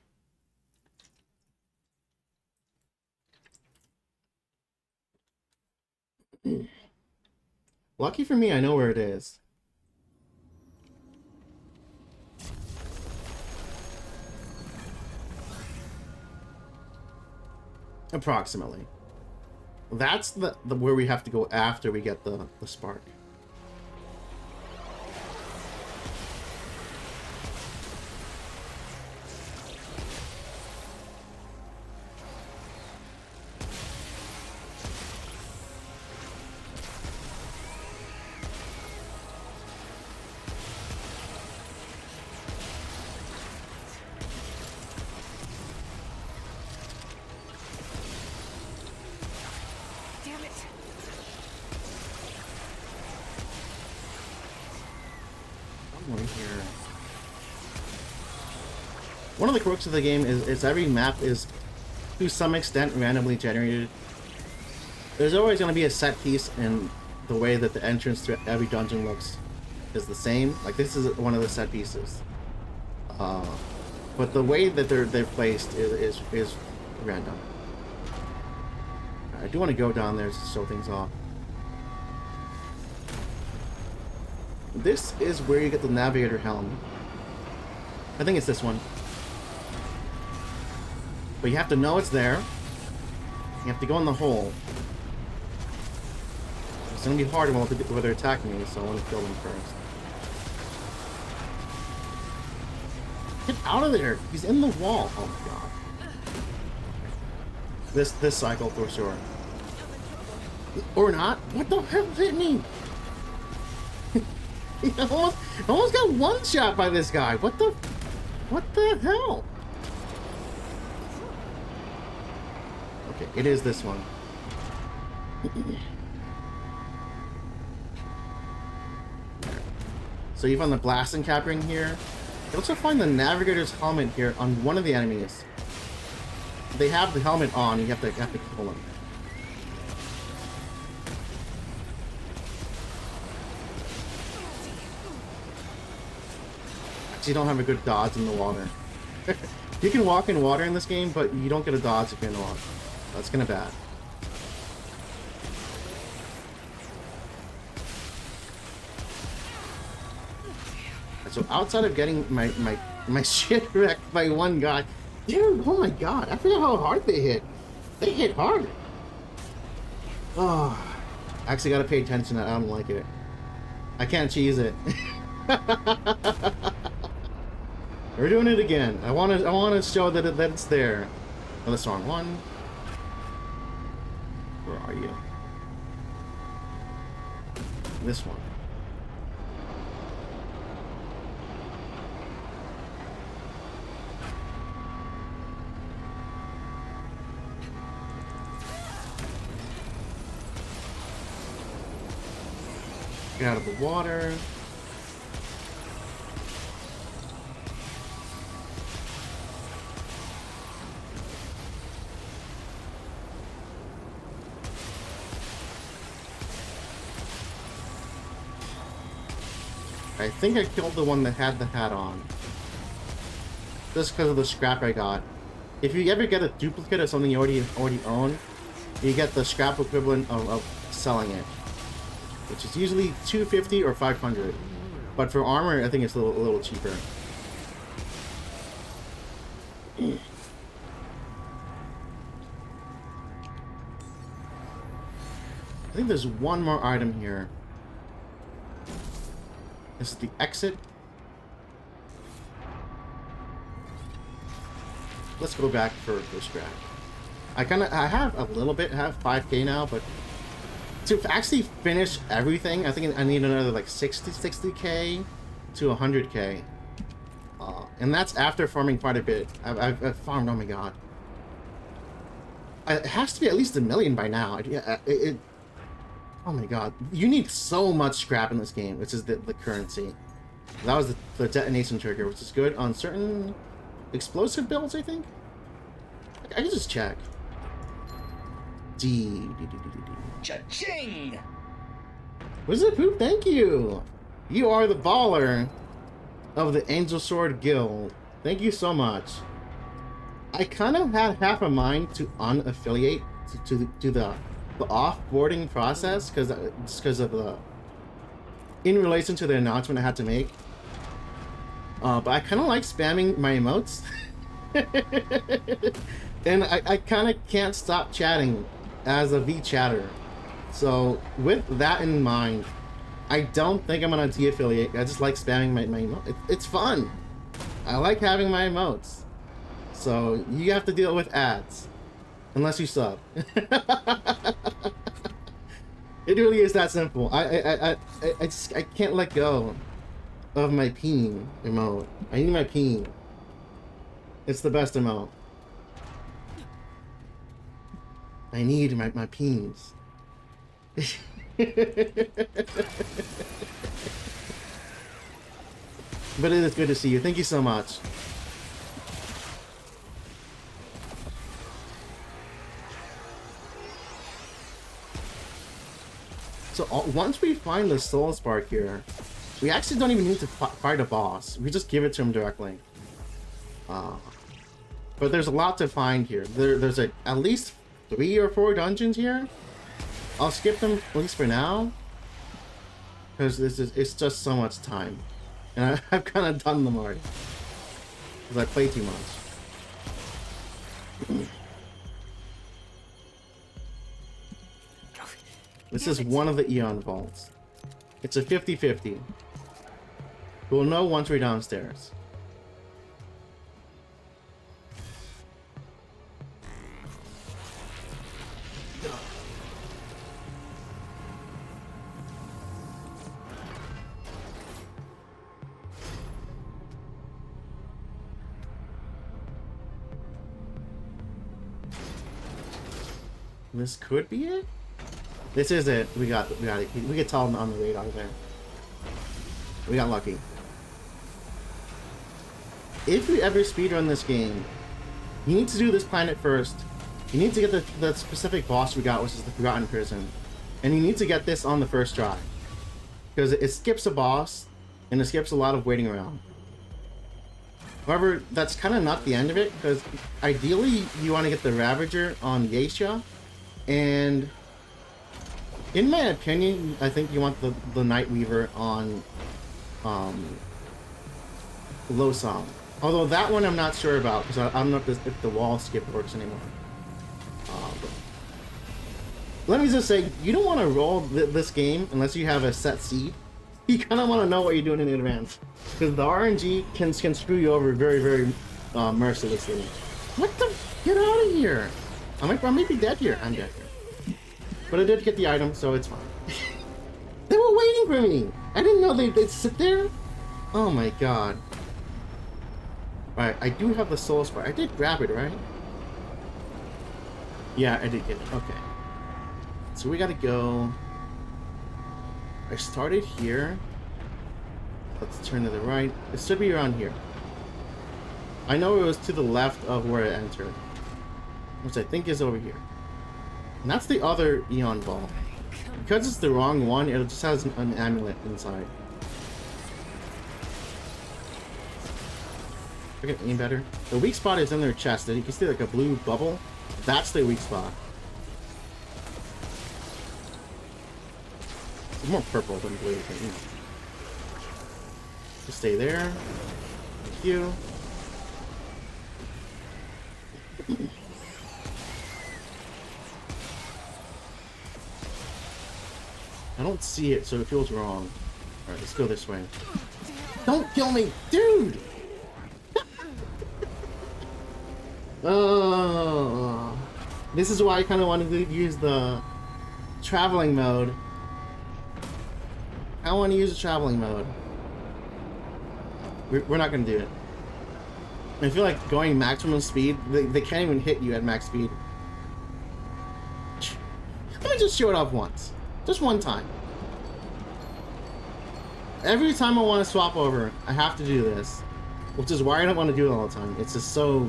Lucky for me, I know where it is. Approximately. That's the where we have to go after we get the spark. One of the quirks of the game is every map is, to some extent, randomly generated. There's always going to be a set piece, and the way that the entrance to every dungeon looks is the same. Like, this is one of the set pieces. But the way that they're placed is random. I do want to go down there to show things off. This is where you get the navigator helm. I think it's this one. But you have to know it's there. You have to go in the hole. It's gonna be hard while they're attacking me, so I want to kill them first. Get out of there! He's in the wall. Oh my god. This cycle for sure. Or not? What the hell hit me? He almost got one shot by this guy. What the hell? Okay, it is this one. So you find the blasting cap ring here. You also find the navigator's helmet here on one of the enemies. They have the helmet on. You have to kill them. You don't have a good dodge in the water. You can walk in water in this game, but you don't get a dodge if you're in the water. That's kind of bad. So outside of getting my shit wrecked by one guy, dude, oh my god, I forgot how hard they hit. They hit hard. Oh, I actually gotta pay attention. I don't like it. I can't cheese it. We're doing it again. I want to show that it's there. Oh, that's the wrong one. Where are you? This one. Get out of the water. I think I killed the one that had the hat on. Just because of the scrap I got. If you ever get a duplicate of something you already own, you get the scrap equivalent of selling it. Which is usually $250 or $500. But for armor, I think it's a little cheaper. think there's one more item here. This is the exit. Let's go back for scrap. I have a little bit, I have 5k now, but to actually finish everything, I think I need another like 60k to 100k. And that's after farming quite a bit. I've farmed, oh my god. It has to be at least 1 million by now. Oh my god. You need so much scrap in this game, which is the currency. That was the detonation trigger, which is good on certain explosive builds, I think. I can just check. Cha-ching! Wizard Poop, thank you! You are the baller of the Angel Sword Guild. Thank you so much. I kind of had half a mind to unaffiliate to the offboarding process because of the in relation to the announcement I had to make. But I kind of like spamming my emotes. And I kind of can't stop chatting as a V-chatter. So with that in mind, I don't think I'm gonna de-affiliate. I just like spamming my emotes. It's fun. I like having my emotes. So you have to deal with ads. Unless you sub. It really is that simple. I can't let go of my peen emote. I need my peen. It's the best emote. I need my peens. But it is good to see you. Thank you so much. So once we find the soul spark here, we actually don't even need to fight a boss. We just give it to him directly. But there's a lot to find here. There's at least 3 or 4 dungeons here. I'll skip them at least for now, because it's just so much time, and I've kind of done them already because I play too much. This is one of the Eon vaults. It's a 50-50. We'll know once we're downstairs. This could be it. This is it. We got it. We could tell on the radar there. We got lucky. If you ever speedrun this game, you need to do this planet first. You need to get the specific boss we got, which is the Forgotten Prison, and you need to get this on the first try, because it skips a boss and it skips a lot of waiting around. However, that's kind of not the end of it, because ideally you want to get the Ravager on Geisha. And in my opinion, I think you want the Night Weaver on Losong. Although that one I'm not sure about, because I don't know if the wall skip works anymore. Let me just say, you don't want to roll this game unless you have a set seed. You kind of want to know what you're doing in advance, because the RNG can screw you over very, very mercilessly. What the? Get out of here! I might be dead here. I'm dead here. But I did get the item, so it's fine. They were waiting for me! I didn't know they'd sit there. Oh my god. Alright, I do have the soul spark. I did grab it, right? Yeah, I did get it. Okay. So we gotta go. I started here. Let's turn to the right. It should be around here. I know it was to the left of where I entered, which I think is over here. And that's the other Eon Ball. Because it's the wrong one, it just has an amulet inside. I can aim better. The weak spot is in their chest. You can see like a blue bubble. That's the weak spot. It's more purple than blue, but you know. Just stay there. Thank you. don't see it, so it feels wrong. Alright, let's go this way. Don't kill me, dude! This is why I kind of wanted to use the traveling mode. I want to use the traveling mode. We're not going to do it. I feel like going maximum speed, they can't even hit you at max speed. Let me just show it off once. Just one time. Every time I want to swap over, I have to do this. Which is why I don't want to do it all the time. It's just so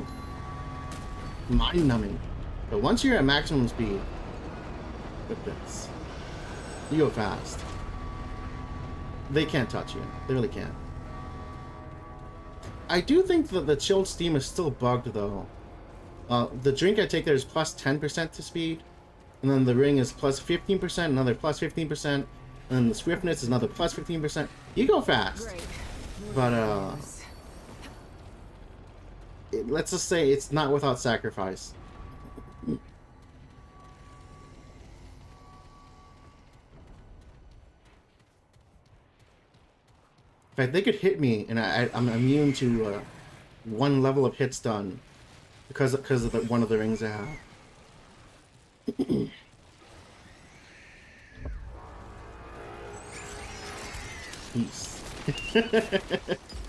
mind-numbing. But once you're at maximum speed, with this, you go fast. They can't touch you. They really can't. I do think that the chilled steam is still bugged, though. The drink I take there is plus 10% to speed. And then the ring is plus 15%, another plus 15%. And then the swiftness is another plus 15%. You go fast. Great. But, let's just say it's not without sacrifice. In fact, they could hit me, and I'm immune to one level of hits done because of one of the rings I have. Peace.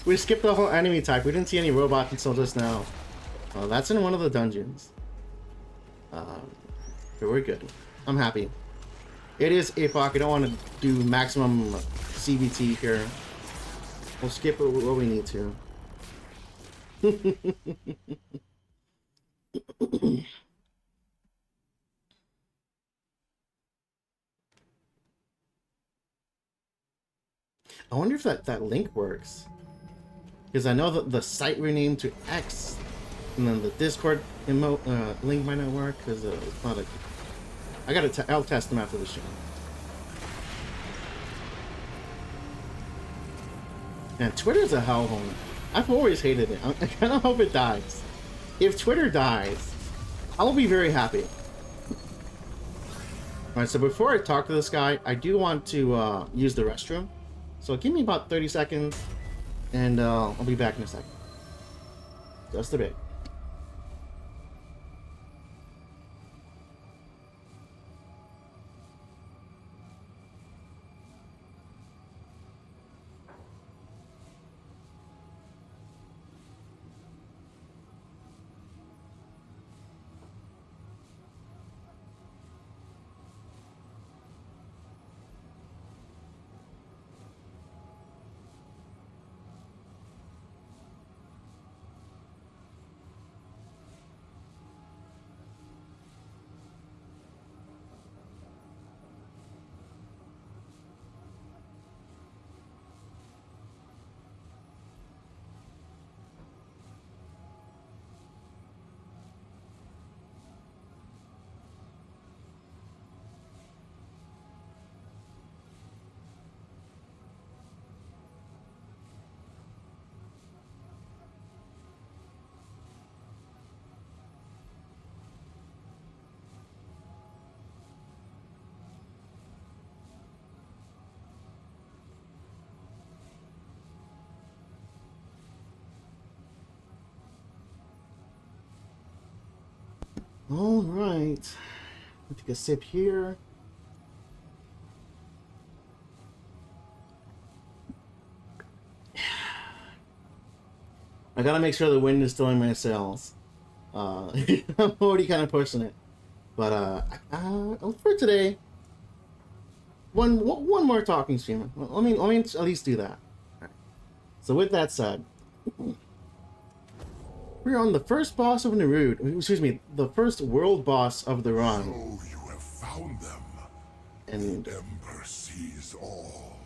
We skipped the whole enemy type. We didn't see any robots until just now. That's in one of the dungeons. But we're good. I'm happy. It is APOC. I don't want to do maximum CVT here. We'll skip what we need to. I wonder if that link works. Because I know that the site renamed to X, and then the Discord link might not work because it's not a. I'll test them after the show. And Twitter's a hellhole. I've always hated it. I kind of hope it dies. If Twitter dies, I'll be very happy. Alright, so before I talk to this guy, I do want to use the restroom. So give me about 30 seconds, and I'll be back in a second. Just a bit. All right. I'll take a sip here. I gotta make sure the wind is still in my sails. I'm already kind of pushing it, but for today, one more talking stream. Let me at least do that. Right. So with that said. We're on the first boss of Nerud. Excuse me, the first world boss of the run. So you have found them. And The Emperor sees all.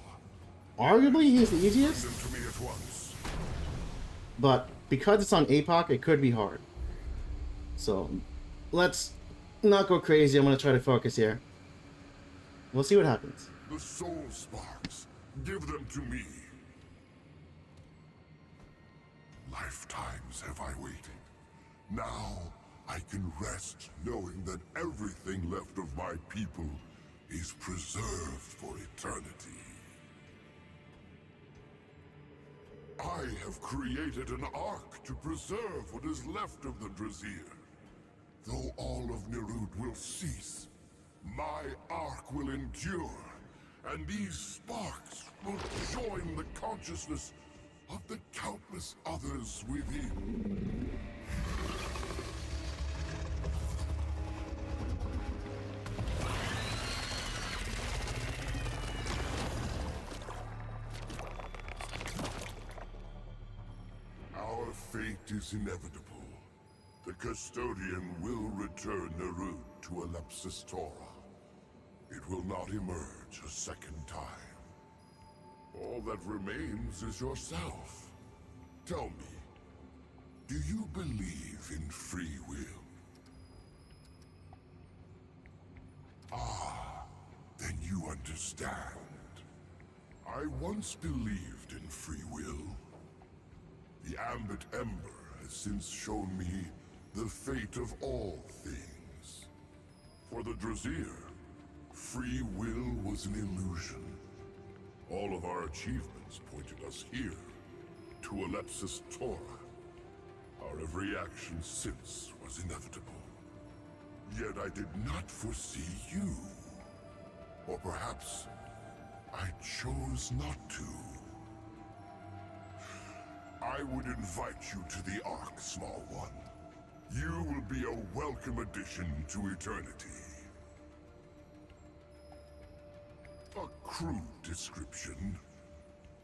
arguably he's the easiest, Send them to me at once. but because it's on APOC, it could be hard. So let's not go crazy. I'm gonna try to focus here. We'll see what happens. The soul sparks. Give them to me. Lifetimes have I waited. Now I can rest knowing that everything left of my people is preserved for eternity. I have created an ark to preserve what is left of the Drazir. Though all of Nirud will cease, my ark will endure, and these sparks will join the consciousness of the countless others within. Our fate is inevitable. The Custodian will return Nirud to Elepsis Torah. It will not emerge a second time. All that remains is yourself. Tell me, do you believe in free will? Ah, then you understand. I once believed in free will. The Ambit Ember has since shown me the fate of all things. For the Drazir, free will was an illusion. All of our achievements pointed us here, to Elepsis Torah. Our every action since was inevitable. Yet I did not foresee you. Or perhaps I chose not to. I would invite you to the Ark, small one. You will be a welcome addition to eternity. A crude description.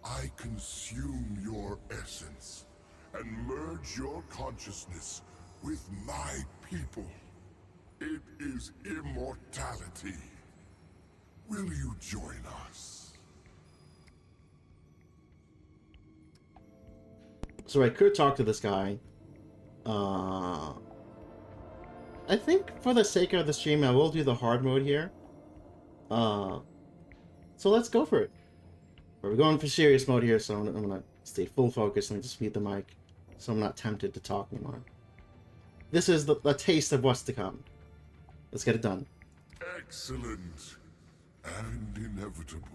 I consume your essence and merge your consciousness with my people. It is immortality. Will you join us? So I could talk to this guy. I think for the sake of the stream, I will do the hard mode here. So let's go for it. We're going for serious mode here, so I'm gonna stay full focus and just mute the mic, so I'm not tempted to talk anymore. This is the taste of what's to come. Let's get it done. Excellent and inevitable.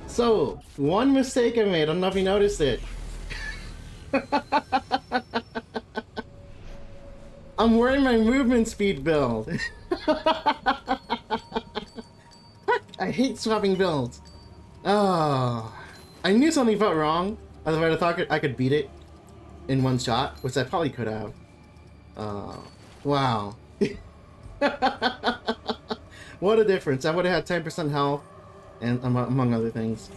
So, one mistake I made, I don't know if you noticed it. I'm wearing my movement speed build. I hate swapping builds. Oh, I knew something felt wrong. Otherwise, I thought I could beat it in one shot, which I probably could have. Wow. What a difference. I would have had 10% health, and among other things.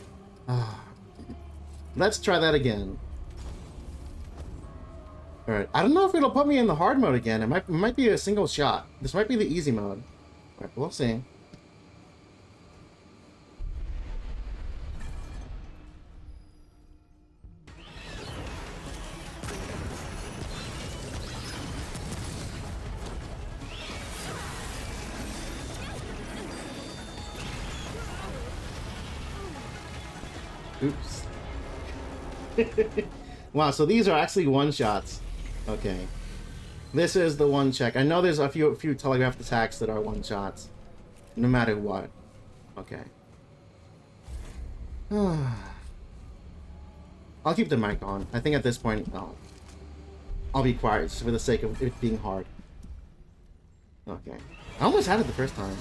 Let's try that again. Alright, I don't know if it'll put me in the hard mode again. It might be a single shot. This might be the easy mode. Alright, we'll see. Oops. Wow, so these are actually one-shots. Okay. This is the one check. I know there's a few telegraphed attacks that are one-shots. No matter what. Okay. I'll keep the mic on. I think at this point, I'll be quiet just for the sake of it being hard. Okay. I almost had it the first time.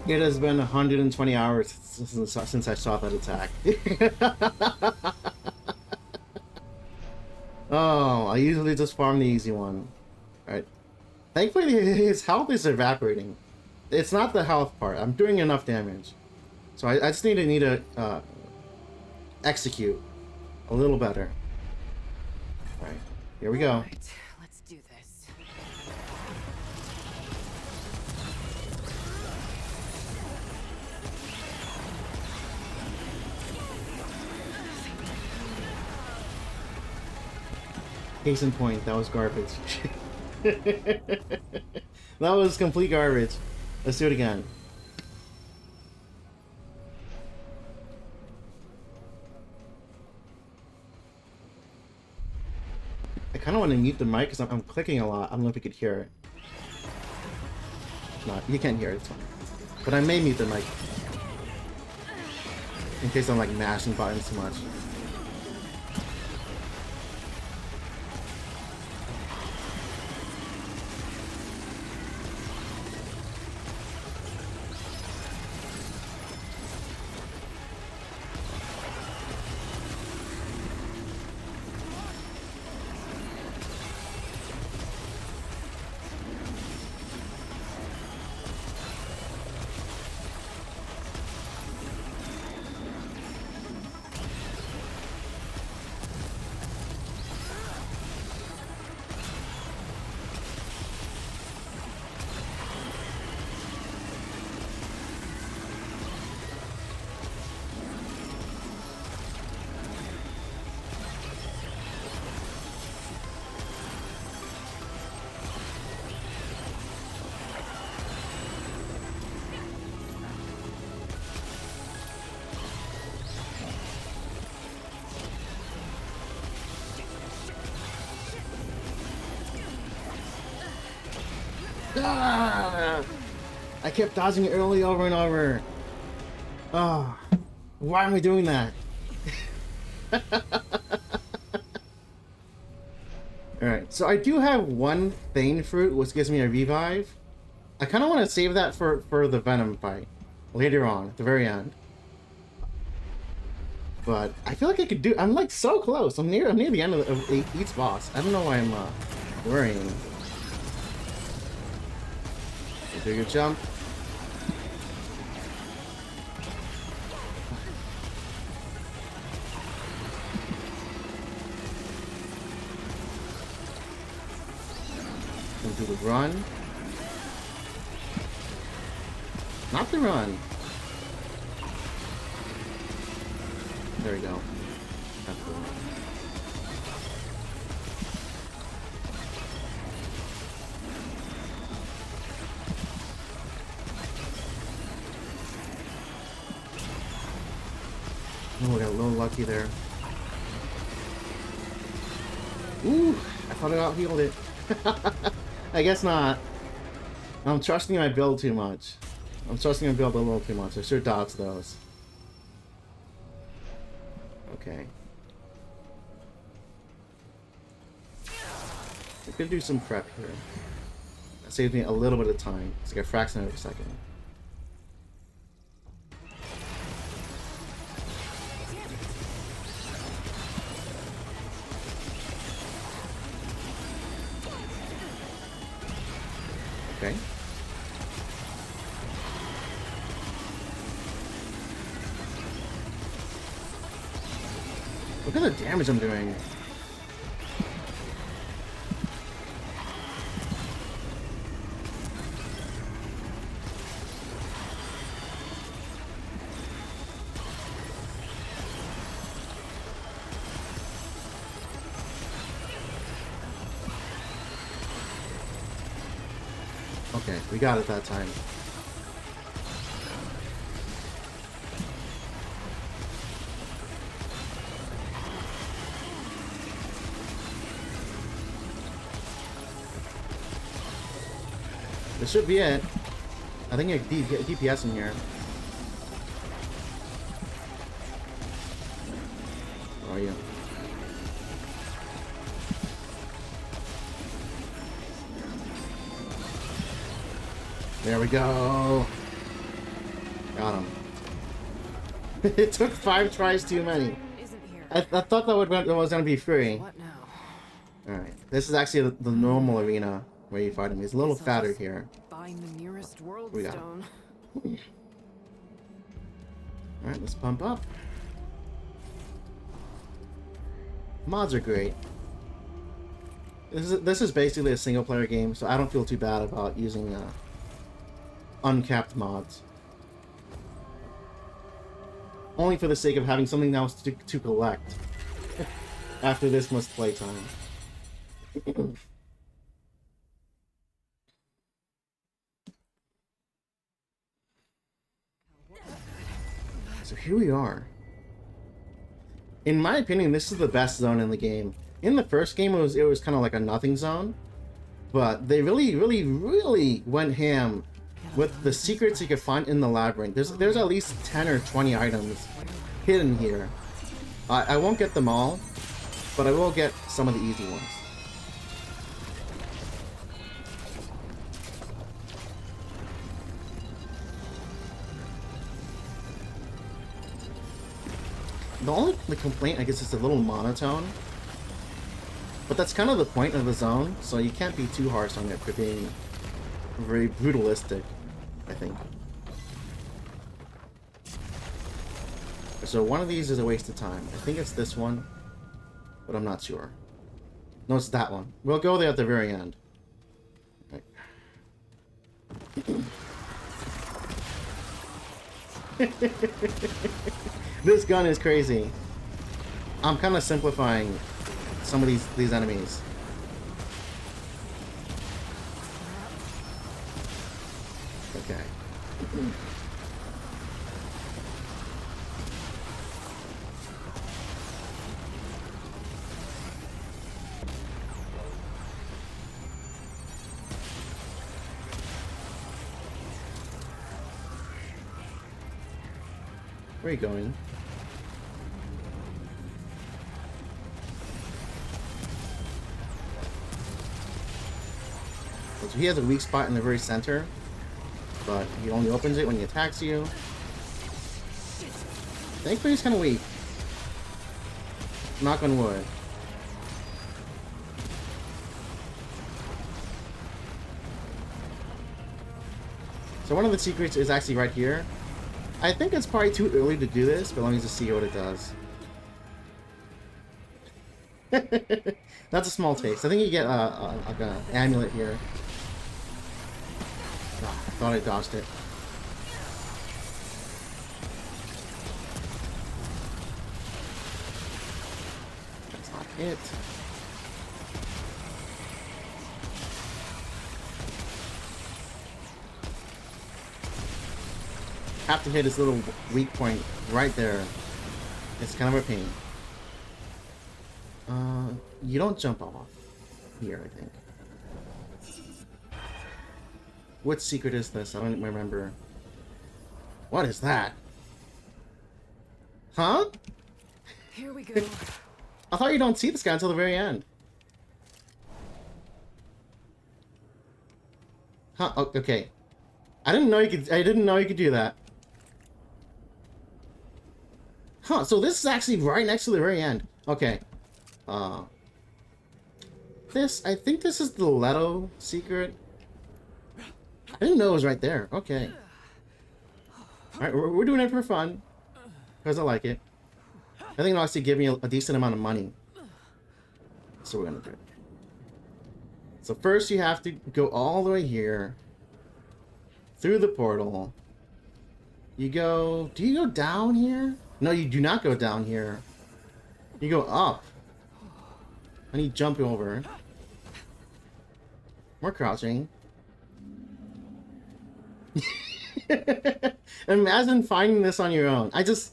It has been 120 hours since I saw that attack. Oh, I usually just farm the easy one. Alright. Thankfully, his health is evaporating. It's not the health part. I'm doing enough damage. So I just need to execute a little better. Alright, here we go. Right, let's do this. Case in point, that was garbage. That was complete garbage. Let's do it again. I kind of want to mute the mic because I'm clicking a lot. I don't know if you could hear it. No, you can't hear it. It's fine. But I may mute the mic in case I'm like mashing buttons too much. Ah! I kept dodging early over and over. Oh, why am I doing that? Alright, so I do have one Thane fruit, which gives me a revive. I kind of want to save that for the Venom fight later on, at the very end. But I feel like I could do. I'm like so close. I'm near the end of each boss. I don't know why I'm worrying. Do your jump. And do the run. Not the run. There we go. That's cool. Oh, we got a little lucky there. Ooh, I thought I out healed it. I guess not. I'm trusting my build too much. I'm trusting my build a little too much. I should dodge those. Okay. I could do some prep here. That saves me a little bit of time. It's like a fraction of a second. Okay. Look at the damage I'm doing. Okay, we got it that time. This should be it. I think I get DPS in here. Where are you? There we go. Got him. It took 5 tries too many. I thought that was gonna be free. What now? Alright, this is actually the normal arena where you fight him. He's a little fatter here. Find the nearest world We got stone. Alright, let's pump up. Mods are great. This is basically a single player game, so I don't feel too bad about using uncapped mods. Only for the sake of having something else to collect after this much playtime. So here we are. In my opinion, this is the best zone in the game. In the first game, it was kind of like a nothing zone, but they really went ham with the secrets you could find in the labyrinth. There's at least 10 or 20 items hidden here. I won't get them all, but I will get some of the easy ones. The only complaint, I guess, is a little monotone. But that's kind of the point of the zone, so you can't be too harsh on it for being very brutalistic, I think. So one of these is a waste of time. I think it's this one, but I'm not sure. No, it's that one. We'll go there at the very end. Right. This gun is crazy. I'm kind of simplifying some of these enemies. Okay. Where are you going? So he has a weak spot in the very center, but he only opens it when he attacks you. Thankfully, he's kind of weak. Knock on wood. So one of the secrets is actually right here. I think it's probably too early to do this, but let me just see what it does. That's a small taste. I think you get like an amulet here. Oh, I thought I dodged it. it. Have to hit his little weak point right there. It's kind of a pain. You don't jump off here, I think. What secret is this? I don't remember. What is that? Huh? Here we go. I thought you don't see this guy until the very end. Huh? Oh, okay. I didn't know you could. I didn't know you could do that. Huh? So this is actually right next to the very end. Okay. I think this is the Leto secret. I didn't know it was right there. Okay. Alright, we're doing it for fun. Because I like it. I think it'll actually give me a decent amount of money. So we're gonna do it. So first you have to go all the way here. Through the portal. You go... Do you go down here? No, you do not go down here. You go up. And you jump over. More crouching. Imagine finding this on your own. It's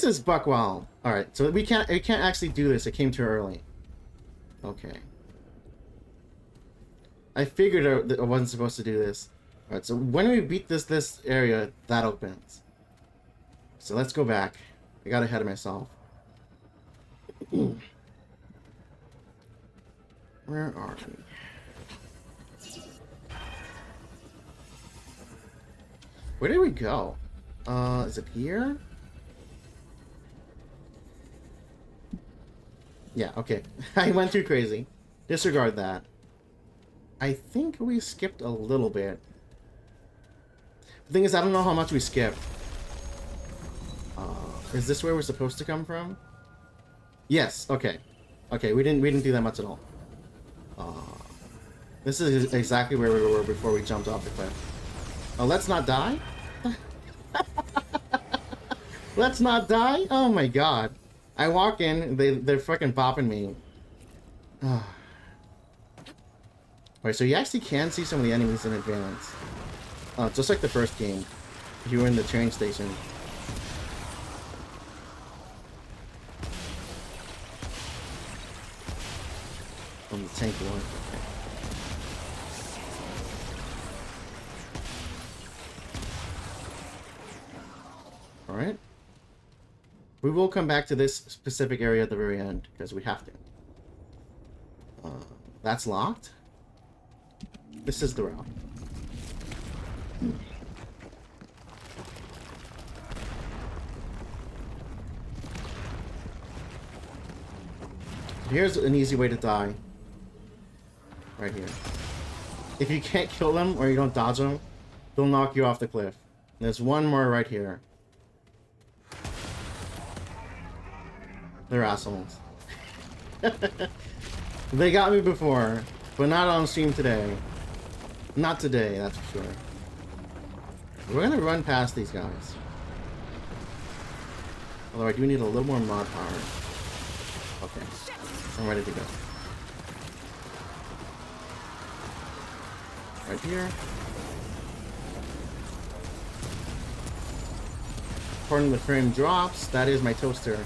just buck wild. Alright, so we can't actually do this. It came too early. Okay. I figured out that I wasn't supposed to do this. Alright, so when we beat this area, that opens. So let's go back. I got ahead of myself. Where are we? Where did we go? Is it here? Yeah, okay. I went too crazy. Disregard that. I think we skipped a little bit. The thing is, I don't know how much we skipped. Is this where we're supposed to come from? Yes, okay. Okay, we didn't do that much at all. This is exactly where we were before we jumped off the cliff. Oh, let's not die? Let's not die? Oh my god. I walk in, they're fucking bopping me. Alright, so you actually can see some of the enemies in advance. Just like the first game. If you were in the train station. From the tank one. Okay. Alright. We will come back to this specific area at the very end, because we have to. That's locked? This is the route. Here's an easy way to die. Right here. If you can't kill them, or you don't dodge them, they'll knock you off the cliff. And there's one more right here. They're assholes. They got me before, but not on stream today. Not today, that's for sure. We're gonna run past these guys. Although I do need a little more mod power. Okay, I'm ready to go. Right here. According to the frame drops, that is my toaster.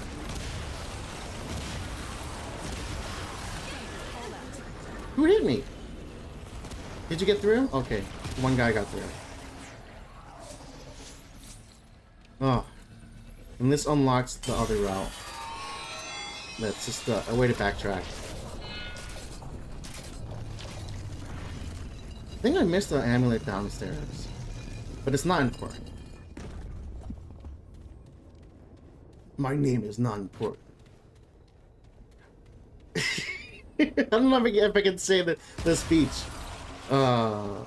Who hit me? Did you get through? Okay, one guy got through. Oh, and this unlocks the other route. That's just a way to backtrack. I think I missed the amulet downstairs, but it's not important. My name is not important. I don't know if I can say the speech. Not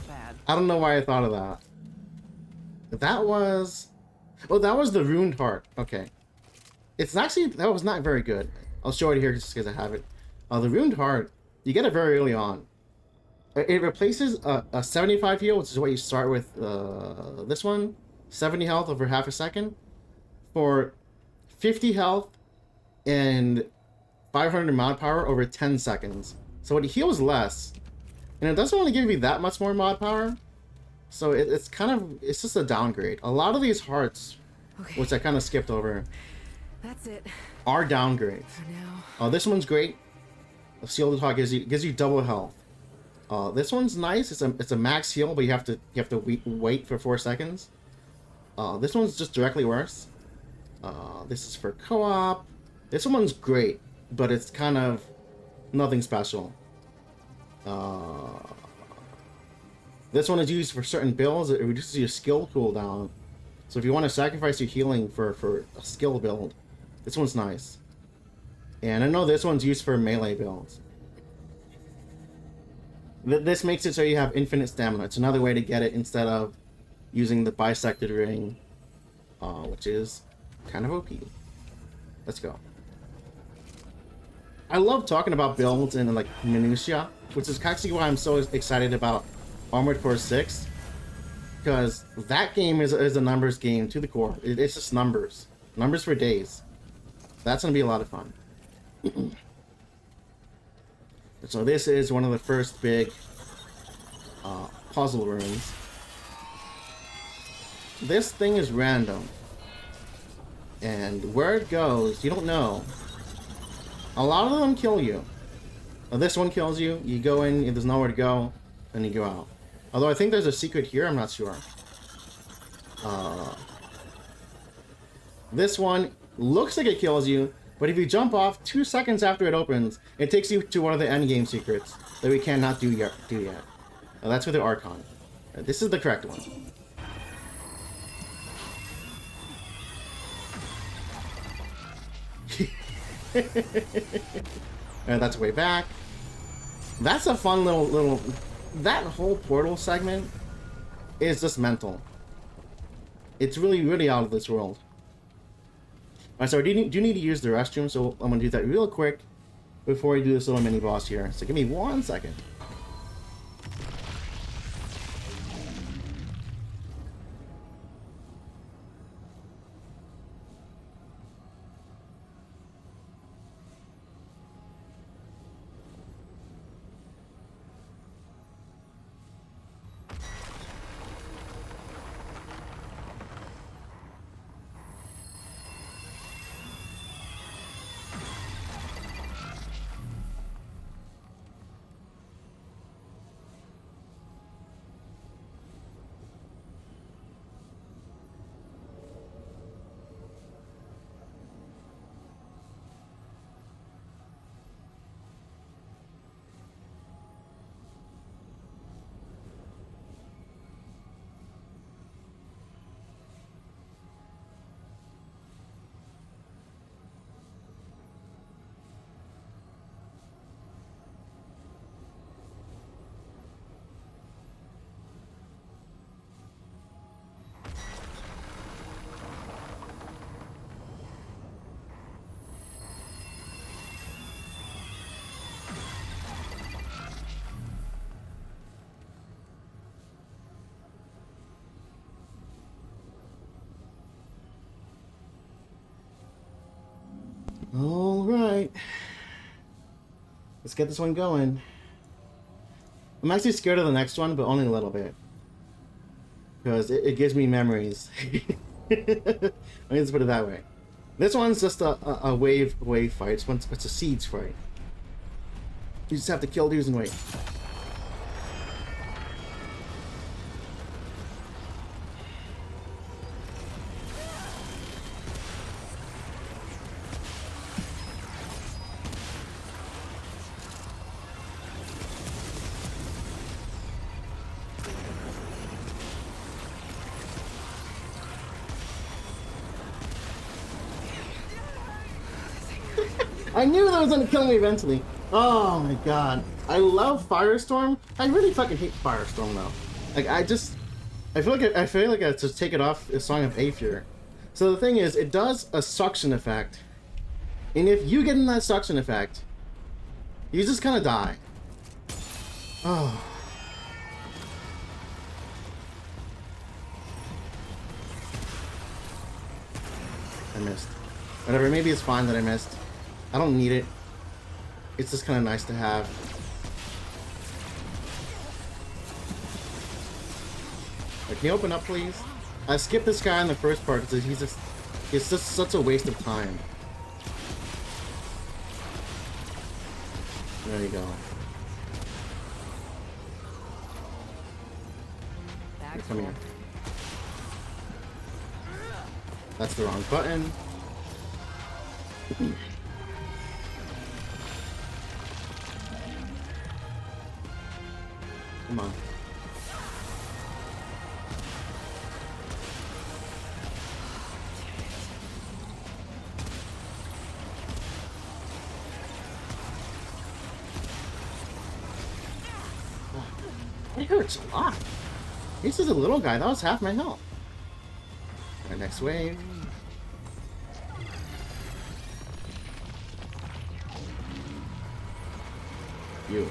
bad. I don't know why I thought of that. That was... Oh, that was the Ruined Heart. Okay. It's actually... That was not very good. I'll show it here just because I have it. The Ruined Heart, you get it very early on. It replaces a 75 heal, which is what you start with this one. 70 health over half a second. For 50 health and 500 mod power over 10 seconds. So it heals less. And it doesn't really give you that much more mod power. So it's kind of, it's just a downgrade. A lot of these hearts, Okay. which I kind of skipped over, That's it. are downgrades. For now. This one's great. Seal the Talk gives you double health. This one's nice. It's a max heal, but you have to wait for 4 seconds. This one's just directly worse. This is for co-op. This one's great, but it's kind of nothing special. This one is used for certain builds. It reduces your skill cooldown. So if you want to sacrifice your healing for a skill build, this one's nice. And I know this one's used for melee builds. This makes it so you have infinite stamina. It's another way to get it instead of using the bisected ring, which is kind of OP. Let's go. I love talking about builds and like minutia, which is actually why I'm so excited about Armored Core 6, because that game is a numbers game to the core. It's just numbers for days. That's gonna be a lot of fun. So this is one of the first big puzzle rooms. This thing is random, and where it goes, you don't know. A lot of them kill you. This one kills you. You go in, there's nowhere to go, and you go out. Although I think there's a secret here, I'm not sure. This one looks like it kills you, but if you jump off 2 seconds after it opens, it takes you to one of the endgame secrets that we cannot do yet. That's with the Archon. This is the correct one. And that's way back. That's a fun little. That whole portal segment is just mental. It's really out of this world. Alright, so I do need to use the restroom, so I'm gonna do that real quick before we do this little mini boss here. So give me 1 second. Alright. Let's get this one going. I'm actually scared of the next one, but only a little bit. Because it gives me memories. Let me just put it that way. This one's just a wave fight. It's a siege fight. You just have to kill dudes and wait. I knew that was gonna kill me eventually. Oh my god. I love Firestorm. I really fucking hate Firestorm though. Like I feel like I just take it off a Song of Aether. So the thing is, it does a suction effect. And if you get in that suction effect, you just kinda die. Oh. I missed. Whatever, maybe it's fine that I missed. I don't need it. it's just kind of nice to have. Like, can you open up, please? I skipped this guy in the first part because it's just such a waste of time. There you go. Here, come here. That's the wrong button. Come on. It hurts a lot. This is a little guy. That was half my health. Alright, next wave. You.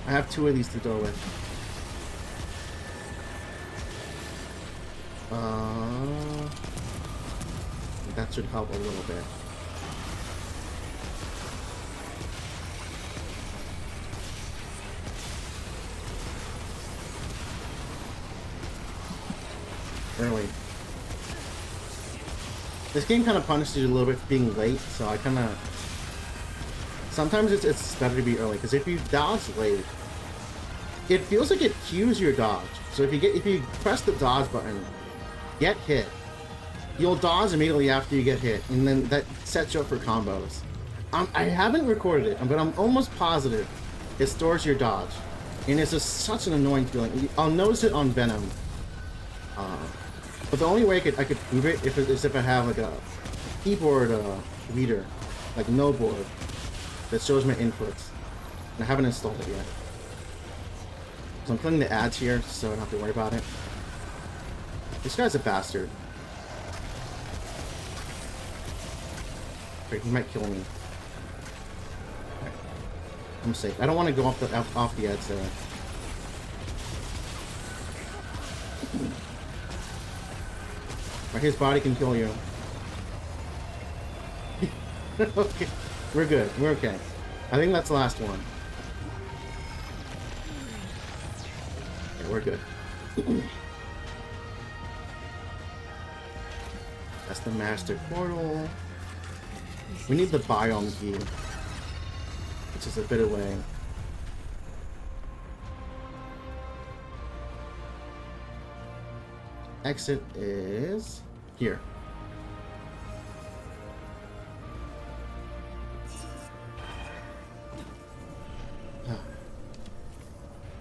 I have 2 of these to deal with. That should help a little bit. Early. This game kind of punishes you a little bit for being late, so I kind of... Sometimes it's better to be early, because if you dodge late, it feels like it cues your dodge. So if you press the dodge button, get hit, you'll dodge immediately after you get hit, and then that sets you up for combos. I haven't recorded it, but I'm almost positive it stores your dodge, and it's just such an annoying feeling. I'll notice it on Venom. But the only way I could prove it is if I have like a keyboard reader, like no board, that shows my inputs. And I haven't installed it yet. So I'm putting the ads here so I don't have to worry about it. This guy's a bastard. Wait, he might kill me. Okay. I'm safe. I don't want to go off the edge there. His body can kill you. Okay. We're good. We're okay. I think that's the last one. Okay, we're good. That's the master portal. We need the biome key, which is a bit away. Exit is here.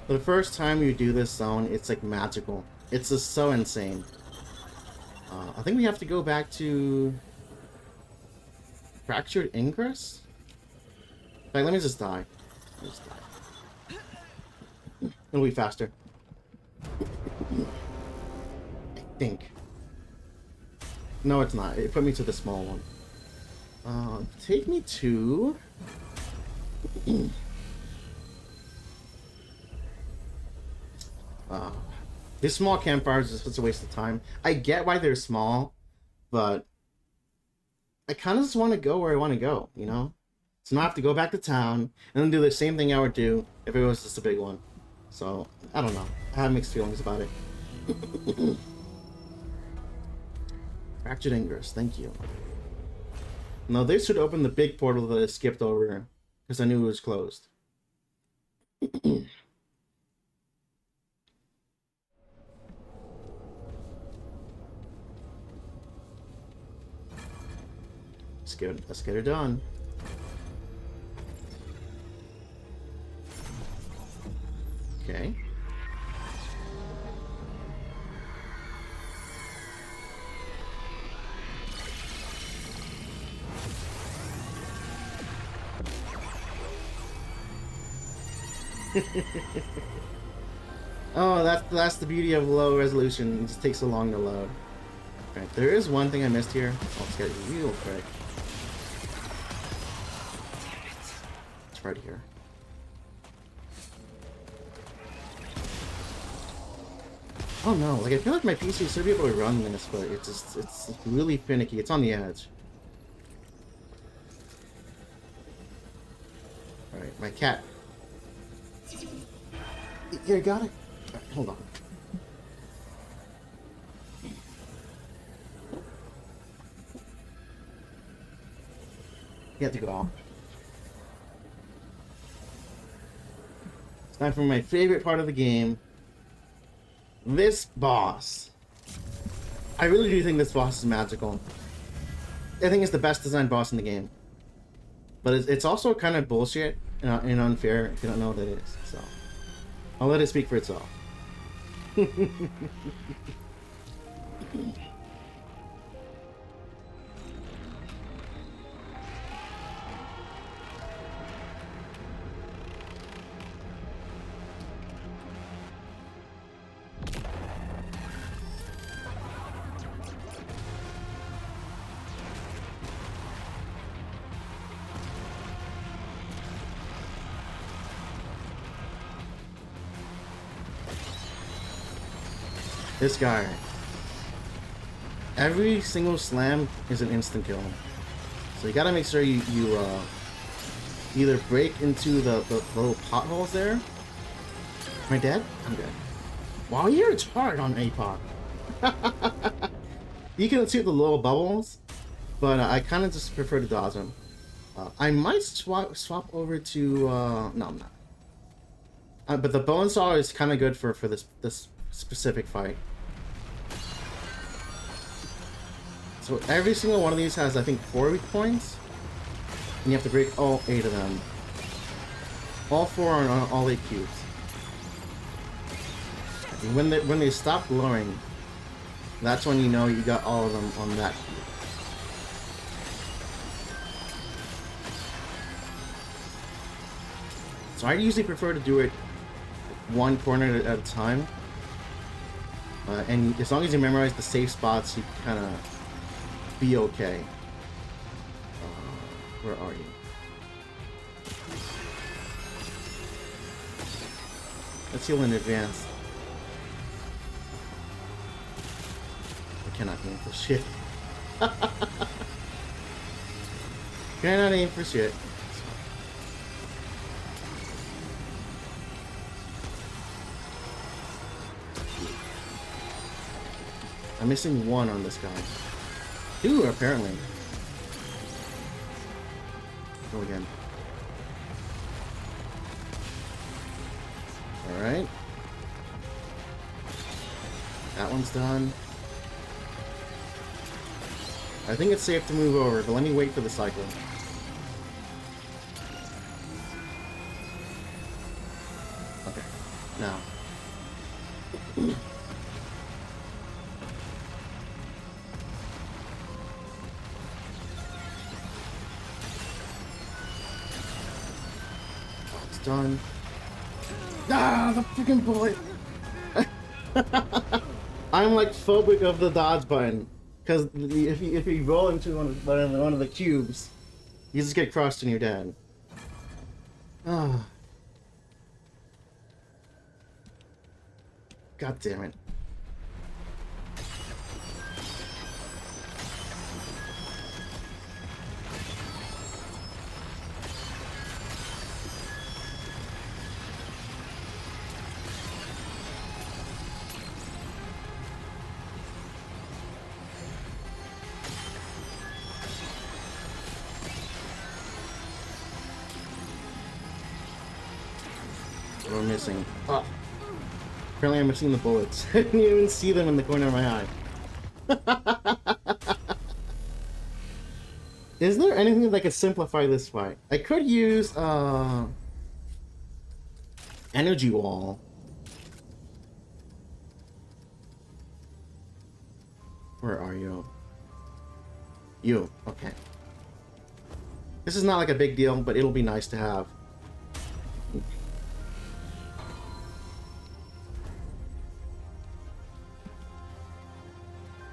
For the first time you do this zone, it's like magical. It's just so insane. I think we have to go back to Fractured Ingress? Like, let me just die. It'll be faster. I think. No, it's not. It put me to the small one. Take me to... These small campfires is just a waste of time. I get why they're small, but I kind of just want to go where I want to go, you know? So now I have to go back to town and then do the same thing I would do if it was just a big one. So, I don't know. I have mixed feelings about it. Fractured Ingress, thank you. Now this should open the big portal that I skipped over because I knew it was closed. Let's get her done. Okay. Oh, that's the beauty of low resolution. It just takes so long to load. Right, there is one thing I missed here. Let's get it real quick. It's right here. Oh no, like I feel like my PC should be able to run this, but it's really finicky. It's on the edge. My cat. Here, got it. Right, hold on. You have to go out. It's time for my favorite part of the game. This boss. I really do think this boss is magical. I think it's the best designed boss in the game. But it's also kind of bullshit and unfair if you don't know what it is. So I'll let it speak for itself. This guy. Every single slam is an instant kill. So you gotta make sure you either break into the little potholes there. Am I dead? I'm dead. Wow, you're hard on APOC. You can shoot the little bubbles, but I kind of just prefer to dodge them. I might swap over to no, I'm not. But the bone saw is kind of good for this specific fight. So every single one of these has, I think, 4 weak points, and you have to break all 8 of them. All 4 are on all 8 cubes. And when they stop glowing, that's when you know you got all of them on that cube. So I usually prefer to do it one corner at a time. And as long as you memorize the safe spots, you kind of be okay. Where are you? Let's heal in advance. I cannot aim for shit. Cannot aim for shit. I'm missing 1 on this guy. 2, apparently. Go again. Alright. That one's done. I think it's safe to move over, but let me wait for the cycle. Okay. Now. Done. Ah, the freaking bullet! I'm like phobic of the dodge button, because if you roll into one of the cubes, you just get crushed and you're dead. Ah. God damn it. We're missing. Oh. Apparently I'm missing the bullets. I didn't even see them in the corner of my eye. Is there anything that could simplify this fight? I could use energy wall. Where are you? You, okay. This is not like a big deal, but it'll be nice to have.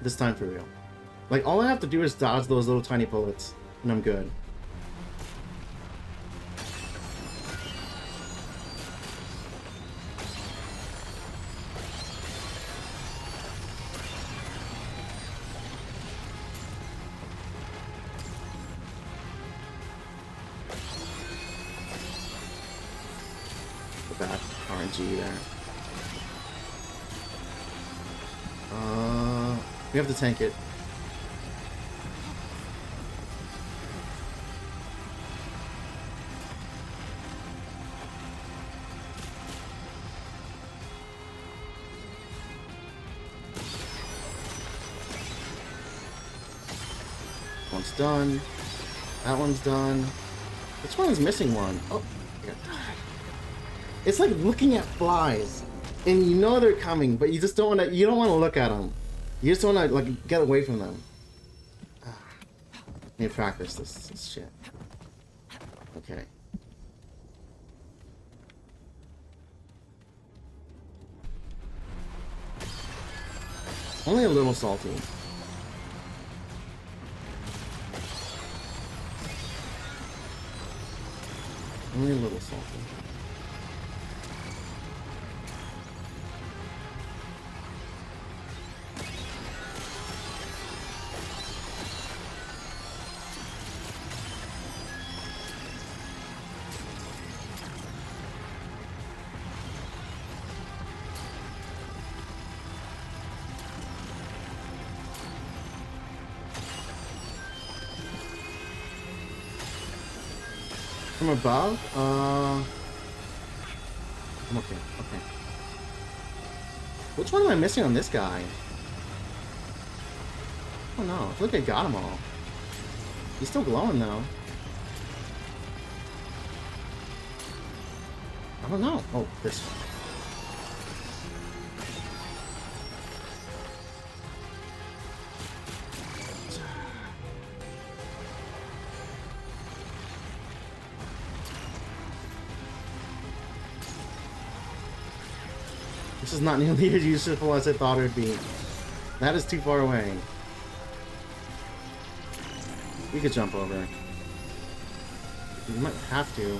This time for real. Like, all I have to do is dodge those little tiny bullets, and I'm good. G there. We have to tank it. One's done. That one's done. Which one is missing one? Oh, yeah. It's like looking at flies, and you know they're coming, but you just don't want to. You don't want to look at them. You just want to like get away from them. Need to practice this shit. Okay. Only a little salty. Only a little salty. From above? I'm okay. Okay. Which one am I missing on this guy? Oh no, I feel like I got them all. He's still glowing though. I don't know. Oh, this one. This is not nearly as useful as I thought it would be. That is too far away. We could jump over. We might have to.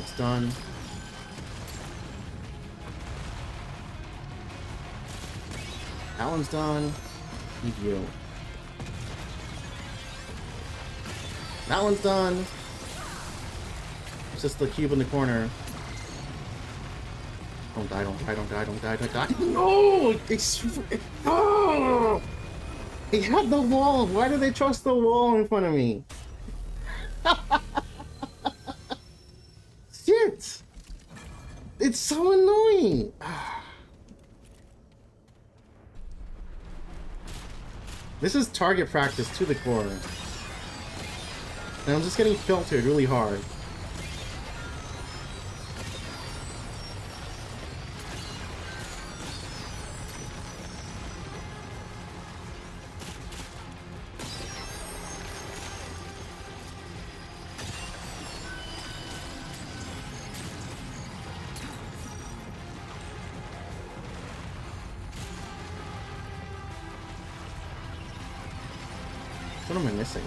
It's done. That one's done. Leave you. That one's done. It's just the cube in the corner. Don't die, don't die, don't die, don't die, don't die. No! Oh! They had the wall. Why do they trust the wall in front of me? Shit! It's so annoying! This is target practice to the core. And I'm just getting filtered really hard. What am I missing?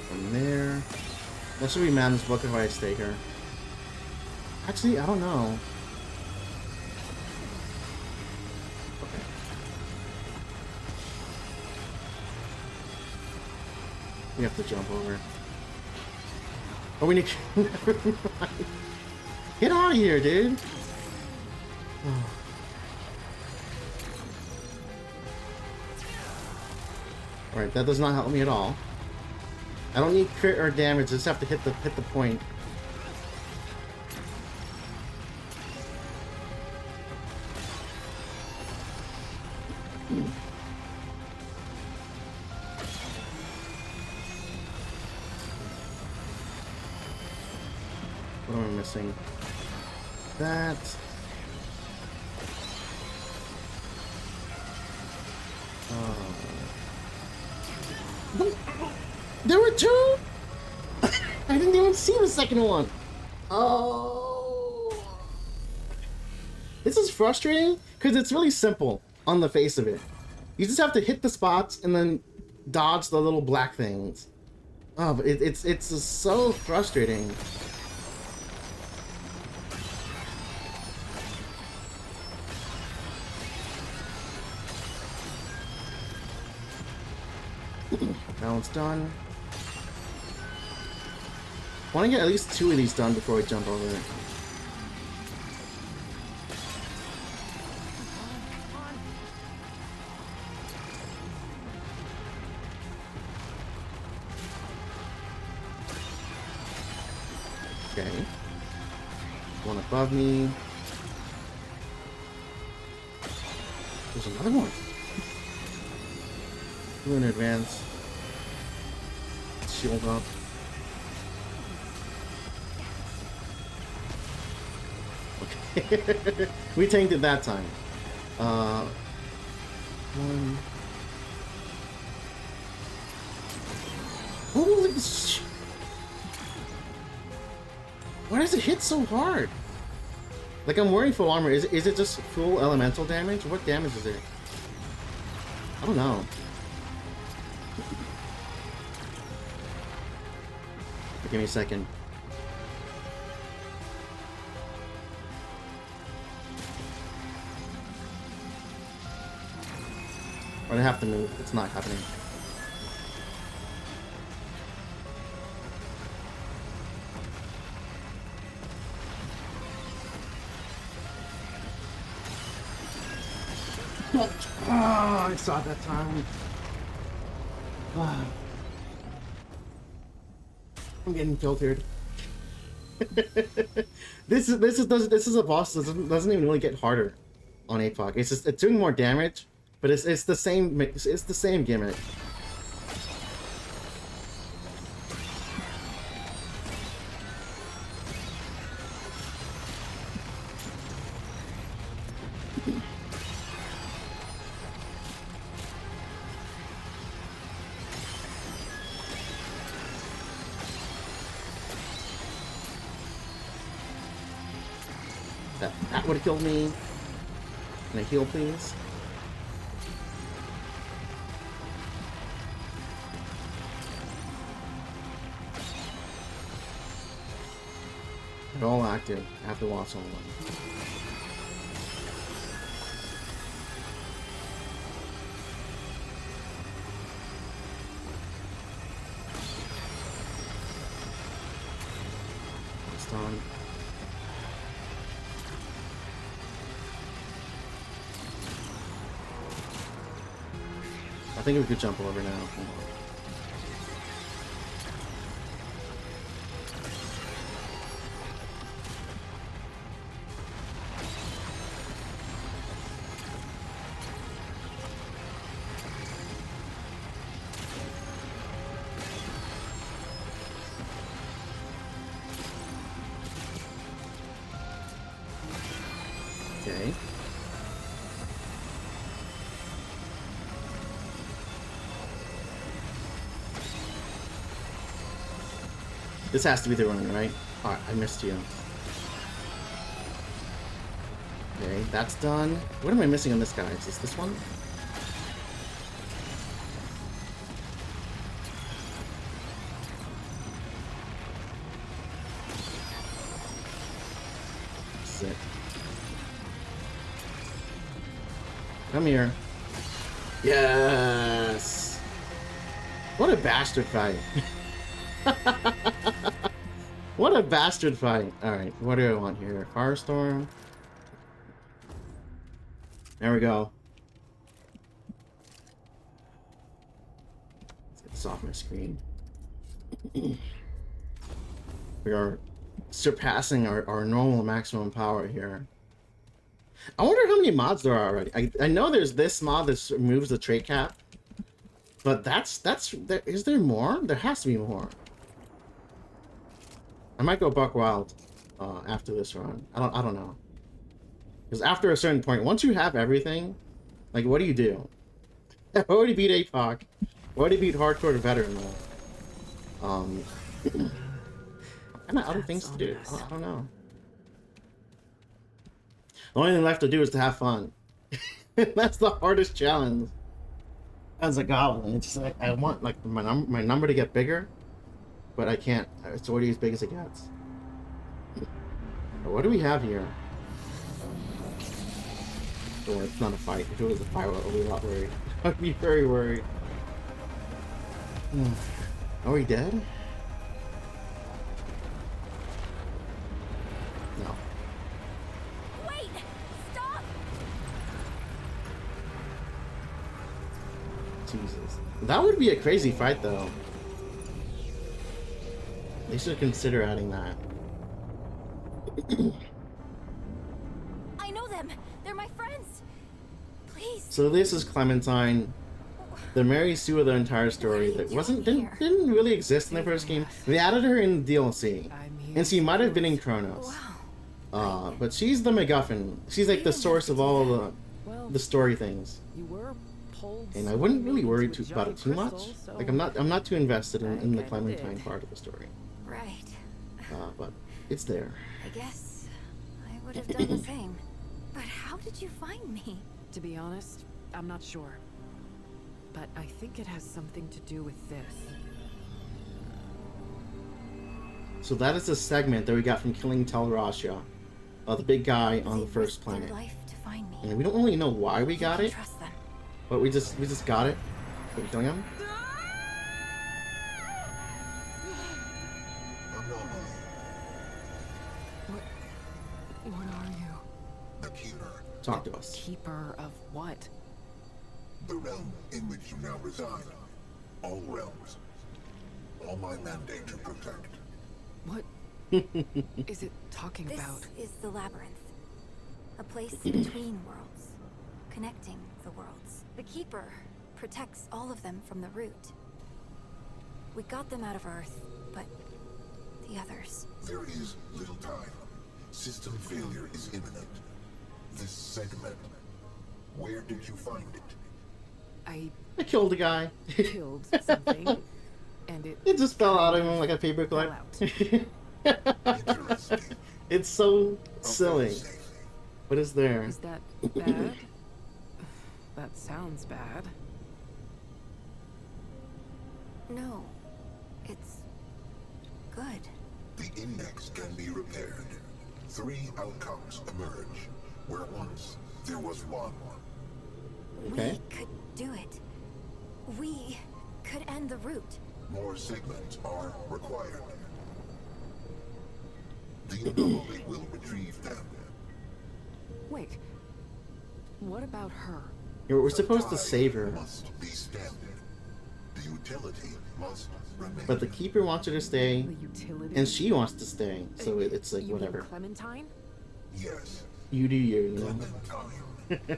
From there. That should be Madden's book if I stay here. Actually, I don't know. Okay. We have to jump over. Oh, we need to... Get out of here, dude! Alright, that does not help me at all. I don't need crit or damage, I just have to hit the point. What am I missing? That. There were two? I didn't even see the second one. Oh. This is frustrating because it's really simple on the face of it. You just have to hit the spots and then dodge the little black things. Oh, but it's just so frustrating. That one's done. I want to get at least 2 of these done before I jump over it. Okay. One above me. There's another one. 2 in advance. Shield up. Okay. We tanked it that time. One. Holy shit. Why does it hit so hard? Like, I'm wearing full armor. Is it just full elemental damage? What damage is it? I don't know. Give me a second. Or I have to move. It's not happening. Oh, I saw it that time. I'm getting filtered. This is a boss that doesn't even really get harder on APOC. It's doing more damage, but it's the same gimmick. That would have killed me. Can I heal, please? They're all active. I have to watch all of them. It's on. I think we could jump over now. Okay. This has to be the run, right? Alright, I missed you. Okay, that's done. What am I missing on this guy? Is this one? Sick. Come here. Yes! What a bastard fight. What a bastard fight. Alright, what do I want here? Firestorm. There we go. Let's get this off my screen. We are surpassing our normal maximum power here. I wonder how many mods there are already. I know there's this mod that removes the trait cap. But is there more? There has to be more. I might go buck wild after this run. I don't know. Because after a certain point, once you have everything, like, what do you do? I already beat APOC. I already beat hardcore to veteran mode. And other things to do. I don't know. The only thing left to do is to have fun. That's the hardest challenge. as a goblin. It's just like I want like my number to get bigger, but I can't. It's already as big as it gets. What do we have here? Oh, it's not a fight. If it was a fight, I'd be a lot worried. I'd be very worried. Are we dead? No. Wait! Stop! Jesus. That would be a crazy fight, though. They should consider adding that. I know them! They're my friends! Please! So this is Clementine, the Mary Sue of the entire story that didn't really exist in the first game. They added her in DLC, and she might have been in Chronos. But she's the MacGuffin. She's like the source of all the story things. And I wouldn't really worry about it too much. Like I'm not too invested in the Clementine part of the story. Right. But it's there. I guess I would have done the same. But how did you find me? To be honest, I'm not sure. But I think it has something to do with this. So that is the segment that we got from killing Tel Rasha, the big guy on the They first risked their planet. life to find me. And we don't really know why we got it, Trust them. but we just got it. Are we killing him? What are you? The Keeper, Talk to us. Keeper of what? the realm in which you now reside. All realms. All my mandate to protect. What is it talking This about? is the labyrinth. A place between worlds. Connecting the worlds. The Keeper protects all of them from the root. We got them out of Earth, but the others. There is little time. System failure is imminent. This segment. Where did you find it? I I killed a guy. killed something, and It just fell out of him like a paperclip. Interesting. It's so Okay, silly. safe. What is there? Is that bad? That sounds bad. No. It's good. The index can be repaired. 3 outcomes emerge, where once there was one. Okay. We could do it. We could end the root. More segments are required. The anomaly will retrieve them. Wait. What about her? We're supposed to The save her, tide must be stemmed. The utility must remain. but the Keeper wants her to stay, The utility? and she wants to stay. So it's like You mean whatever. Clementine? Yes, You do you, you know. Clementine.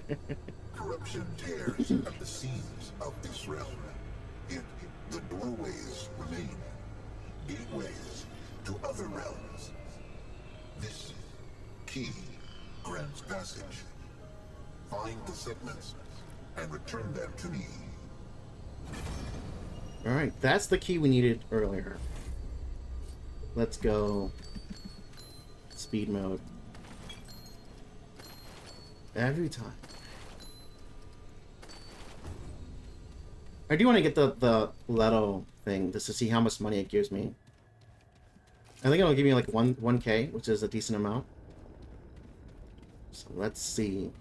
Corruption tears at the seams of this realm. Yet the doorways remain. Gateways to other realms. This key grants passage. Find the segments and return them to me. Alright, that's the key we needed earlier. Let's go. Speed mode. Every time. I do want to get the Leto thing just to see how much money it gives me. I think it'll give me like 1K, which is a decent amount. So let's see.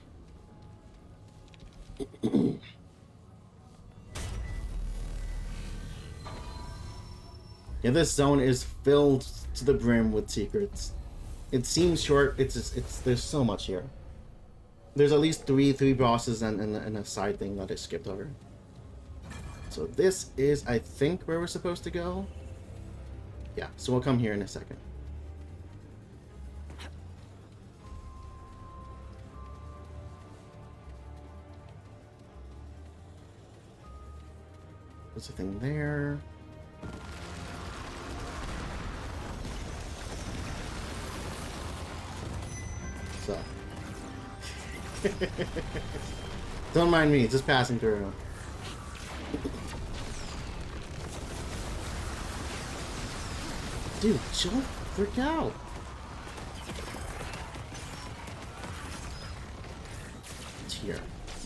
Yeah, this zone is filled to the brim with secrets. It seems short. It's there's so much here. There's at least three bosses and a side thing that I skipped over. So this is, I think, where we're supposed to go. Yeah, so we'll come here in a second. There's a thing there. So. Don't mind me, just passing through. Dude, chill the frick out. It's here.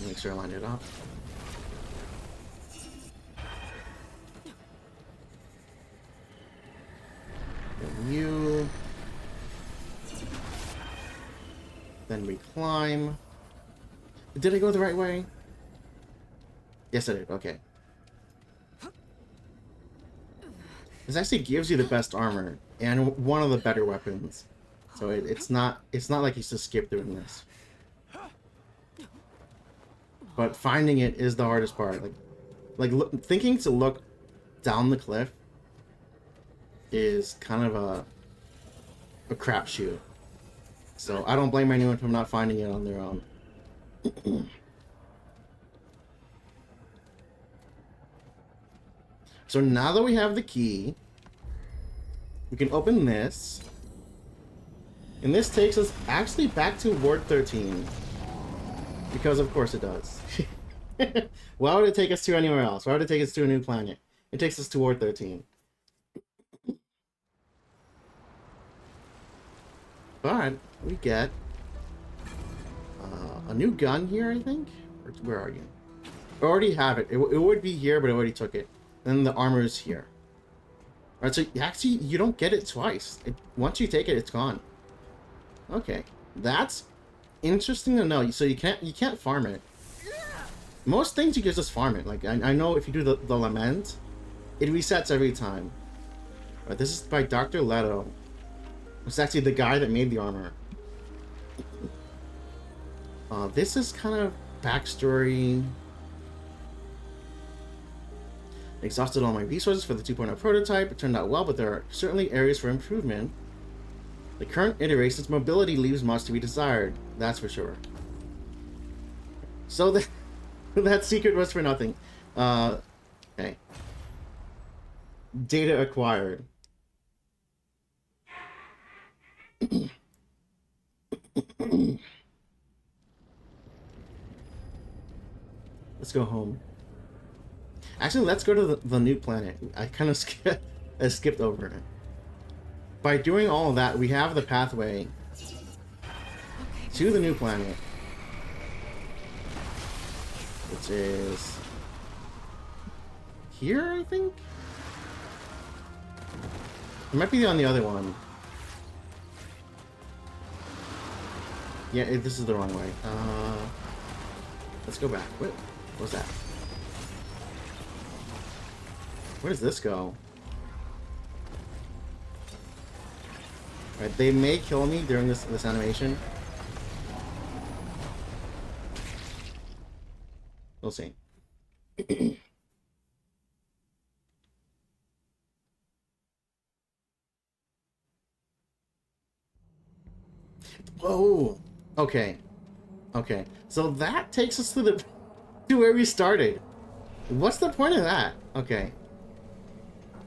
Make sure I line it up. Then we climb. Did I go the right way? Yes, I did. Okay. This actually gives you the best armor and one of the better weapons. So it's not like you just skip doing this. But finding it is the hardest part. Thinking to look down the cliff is kind of a crapshoot. So I don't blame anyone for not finding it on their own. So now that we have the key, we can open this. And this takes us actually back to Ward 13. Because of course it does. Why would it take us to anywhere else? Why would it take us to a new planet? It takes us to Ward 13. But we get a new gun here, I think? Where are you? I already have it. It would be here, but I already took it. Then the armor is here. Alright, so actually you don't get it twice. Once you take it, it's gone. Okay. That's interesting to know. So you can't farm it. Most things you can just farm it. Like I know if you do the lament, it resets every time. Right, this is by Dr. Leto. It's actually the guy that made the armor. This is kind of backstory. Exhausted all my resources for the 2.0 prototype. It turned out well, but there are certainly areas for improvement. The current iteration's mobility leaves much to be desired. That's for sure. So that secret was for nothing. Okay. Data acquired. Let's go home. Actually, let's go to the new planet. I kind of skipped over it. By doing all of that, we have the pathway to the new planet. Which is here, I think? It might be on the other one. Yeah, this is the wrong way. Let's go back. What was that? Where does this go? Right, they may kill me during this animation. We'll see. Whoa. Okay. Okay. So that takes us to where we started. What's the point of that? Okay.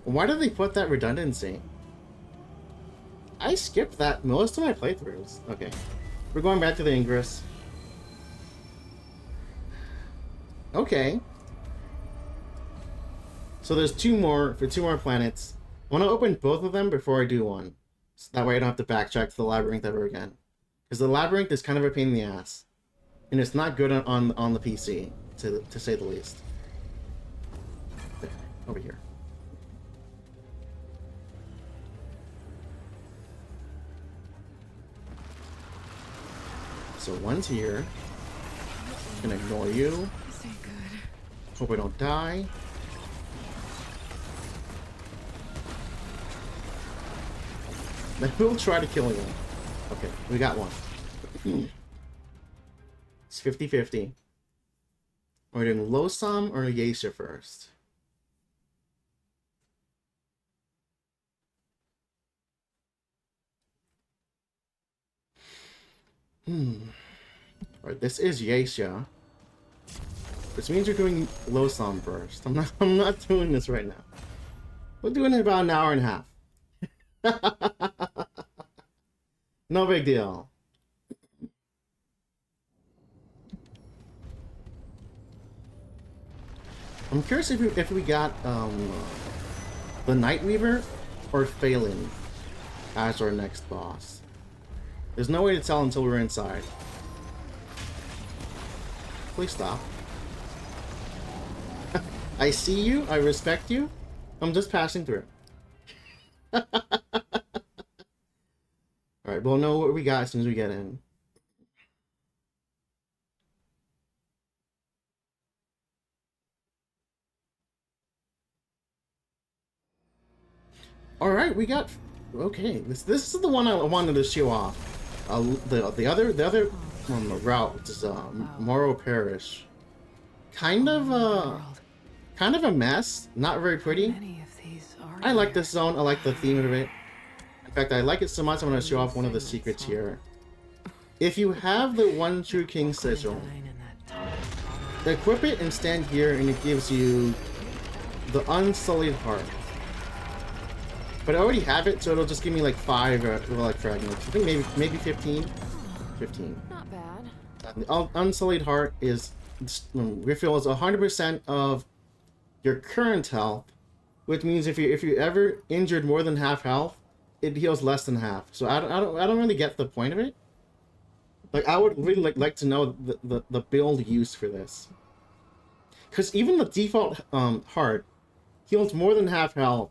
Why did they put that redundancy? I skipped that most of my playthroughs. Okay. We're going back to the Ingress. Okay. So there's two more planets. I want to open both of them before I do one. So that way I don't have to backtrack to the labyrinth ever again. Because the labyrinth is kind of a pain in the ass. And it's not good on the PC, to say the least. There, over here. So one's here. I'm gonna ignore you. This ain't good. Hope I don't die. Then we'll try to kill you. Okay, we got one. It's 50-50. We're doing Losam or Geisha first. Alright, this is Geisha. Which means you're doing Losam first. I'm not doing this right now. We're doing it about an hour and a half. No big deal. I'm curious if we got the Nightweaver or Phelan as our next boss. There's no way to tell until we're inside. Please stop. I see you, I respect you. I'm just passing through. Alright, we'll know what we got as soon as we get in. All right, we got. Okay, this is the one I wanted to show off. The other on the route is Morrow Parish. Kind of kind of a mess. Not very pretty. Many of these are I like there? this zone. I like the theme of it. In fact, I like it so much I'm going to show off one of the secrets here. If you have the One True King Sigil, equip it and stand here and it gives you the Unsullied Heart. But I already have it, so it'll just give me like 5 like fragments. I think maybe 15. 15. Not bad. The Unsullied Heart is refills 100% of your current health, which means if you ever injured more than half health, it heals less than half. So I don't really get the point of it. Like I would really like to know the build use for this, because even the default heart heals more than half health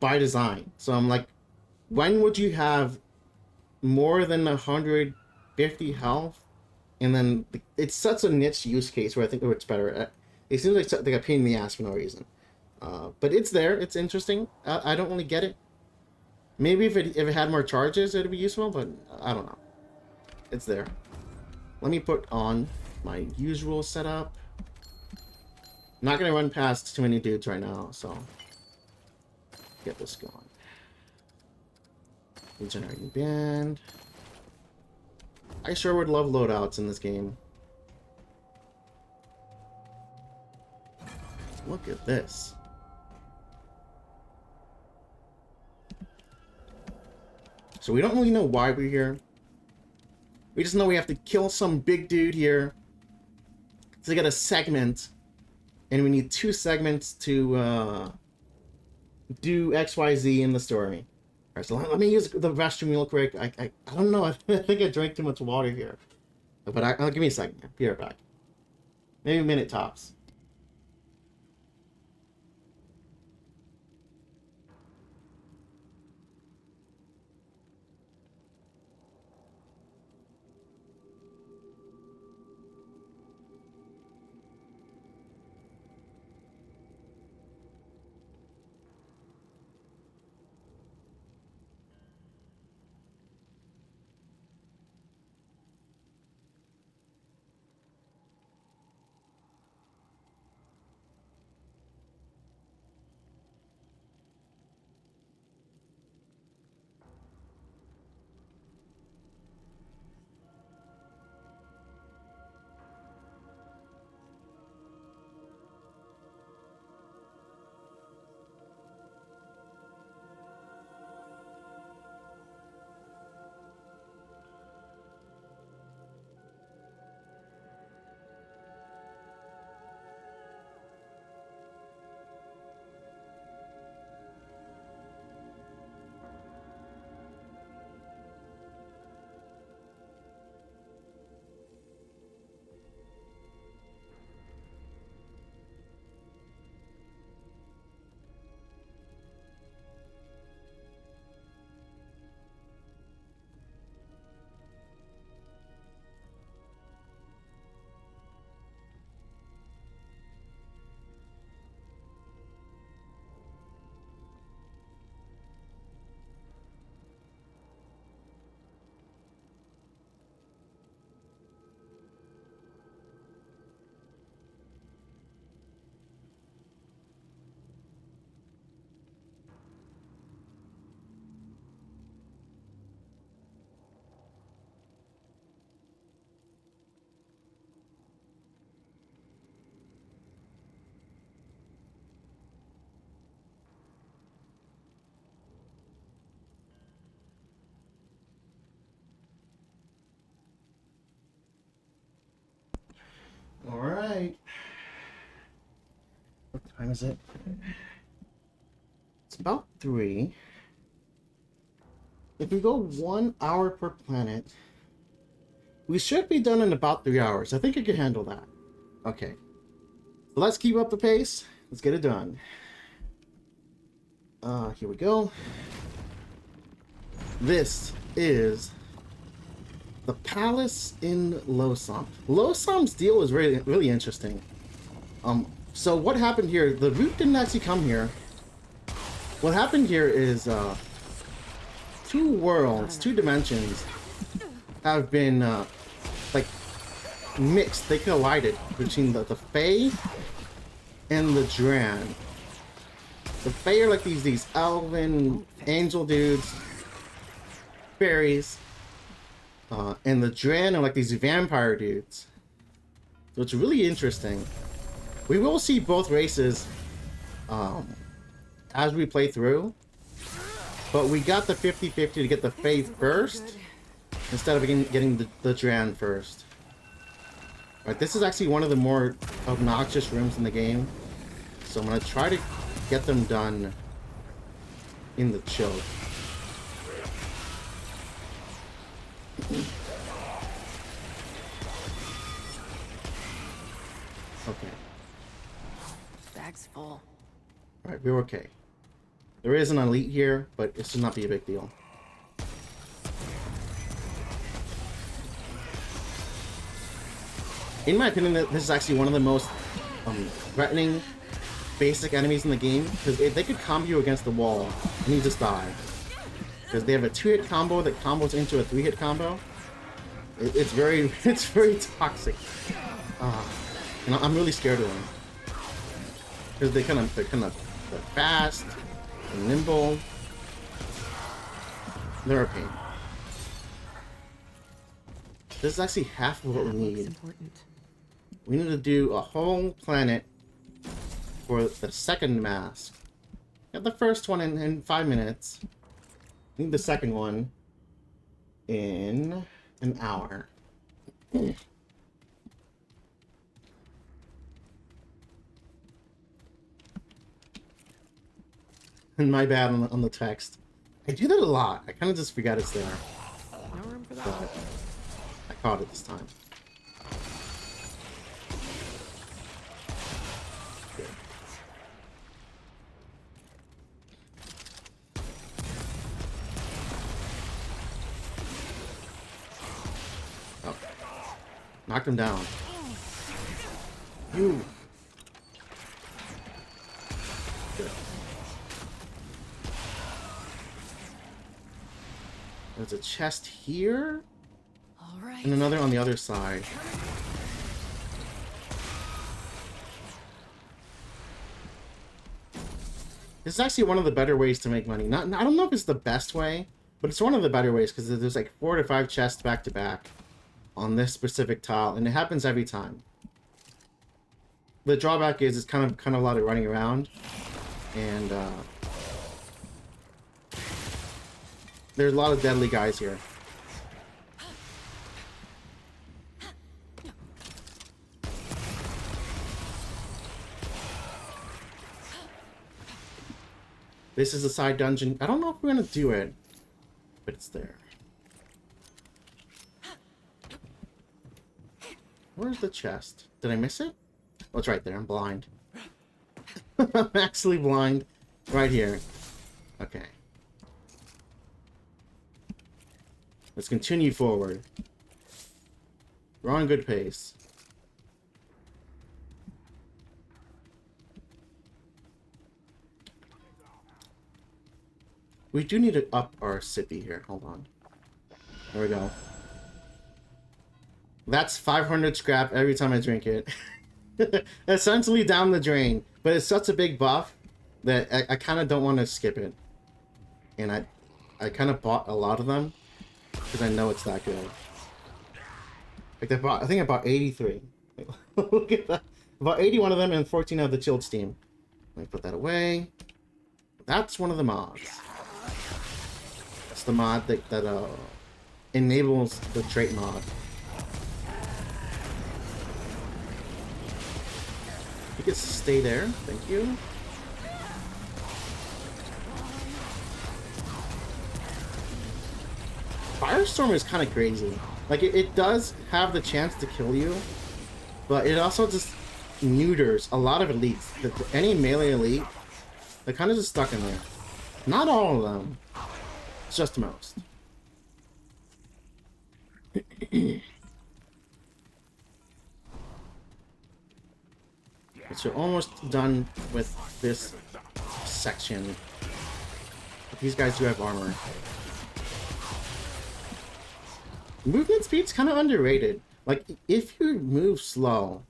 by design. So I'm like, when would you have more than 150 health? And then it's such a niche use case where I think it's better. It seems like a pain in the ass for no reason. But it's there. It's interesting. I don't really get it. Maybe if it had more charges, it'd be useful, but I don't know. It's there. Let me put on my usual setup. Not gonna run past too many dudes right now, so get this going. Regenerating band. I sure would love loadouts in this game. Look at this. So we don't really know why we're here. We just know we have to kill some big dude here to get a segment. And we need 2 segments to do XYZ in the story. Alright, so let me use the restroom real quick. I don't know. I think I drank too much water here. But I'll give me a second. Be right back. Maybe a minute tops. Alright. What time is it? It's about 3. If we go 1 hour per planet, we should be done in about 3 hours. I think I can handle that. Okay. So let's keep up the pace. Let's get it done. Here we go. This is the palace in Losam. Losam's deal is really interesting. So what happened here? The root didn't actually come here. What happened here is two worlds, two dimensions have been like mixed. They collided between the Fae and the Dran. The Fae are like these elven angel dudes, fairies, and the Dran are like these vampire dudes. So it's really interesting. We will see both races as we play through, but we got the 50-50 to get the Fae first instead of getting the Dran first. Alright, this is actually one of the more obnoxious rooms in the game, so I'm going to try to get them done in the chill. Okay. Bag's full. Alright, we're okay. There is an elite here, but it should not be a big deal. In my opinion, this is actually one of the most threatening basic enemies in the game, because they could combo you against the wall and you just die. Because they have a 2-hit combo that combos into a 3-hit combo. It's very toxic. And I'm really scared of them. Because they're fast, and nimble. They're a pain. This is actually half of what we need. Important. We need to do a whole planet for the second mask. Got the first one in 5 minutes. Need the second one in an hour. And my bad on the text. I do that a lot. I kind of just forget it's there. No room for that. But I caught it this time. Good. Oh. Knocked him down. You. Good. There's a chest here, All right. and another on the other side. This is actually one of the better ways to make money. I don't know if it's the best way, but it's one of the better ways, because there's like 4 to 5 chests back to back on this specific tile, and it happens every time. The drawback is it's kind of a lot of running around, and there's a lot of deadly guys here. This is a side dungeon. I don't know if we're gonna do it, but it's there. Where's the chest? Did I miss it? Oh, it's right there. I'm blind. I'm actually blind. Right here. Okay. Let's continue forward. We're on good pace. We do need to up our sippy here. Hold on. There we go. That's 500 scrap every time I drink it. Essentially down the drain. But it's such a big buff that I kind of don't want to skip it. And I kind of bought a lot of them because I know it's that good. Like I think I bought 83. Look at that. About 81 of them and 14 of the chilled steam. Let me put that away. That's one of the mods. That's the mod that enables the trait mod. You can stay there. Thank you. Firestorm is kind of crazy. Like, it does have the chance to kill you, but it also just neuters a lot of elites. Any melee elite, they're kind of just stuck in there. Not all of them. It's just most. So almost done with this section. But these guys do have armor. Movement speed's kind of underrated. Like, if you move slow,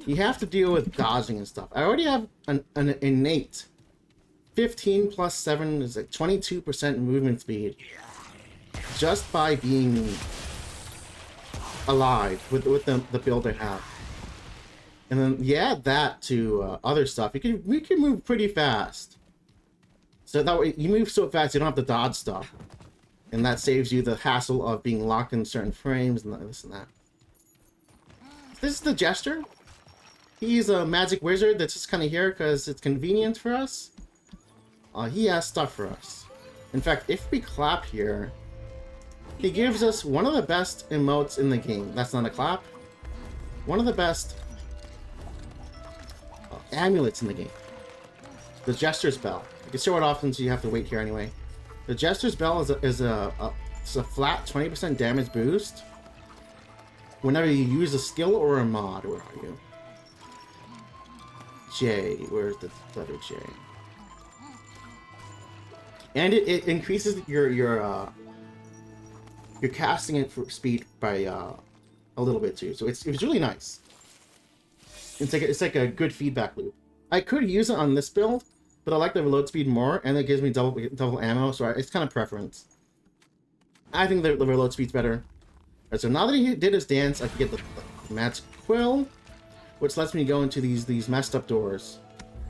you have to deal with dodging and stuff. I already have an innate 15 plus 7 is like 22% movement speed just by being alive with the build I have. And then you add that to other stuff, we can move pretty fast. So that way you move so fast you don't have to dodge stuff. And that saves you the hassle of being locked in certain frames and this and that. This is the Jester. He's a magic wizard that's just kind of here because it's convenient for us. He has stuff for us. In fact, if we clap here, he gives us one of the best emotes in the game. That's not a clap. One of the best amulets in the game. The Jester's Bell. You can show it off since you have to wait here anyway. The Jester's Bell is a flat 20% damage boost whenever you use a skill or a mod. Where are you? J. Where's the letter J? And it increases your casting it for speed by a little bit too. So it's really nice. It's like a good feedback loop. I could use it on this build, but I like the reload speed more, and it gives me double ammo. So it's kind of preference. I think the reload speed's better. Alright, so now that he did his dance, I can get the magic quill, which lets me go into these messed up doors.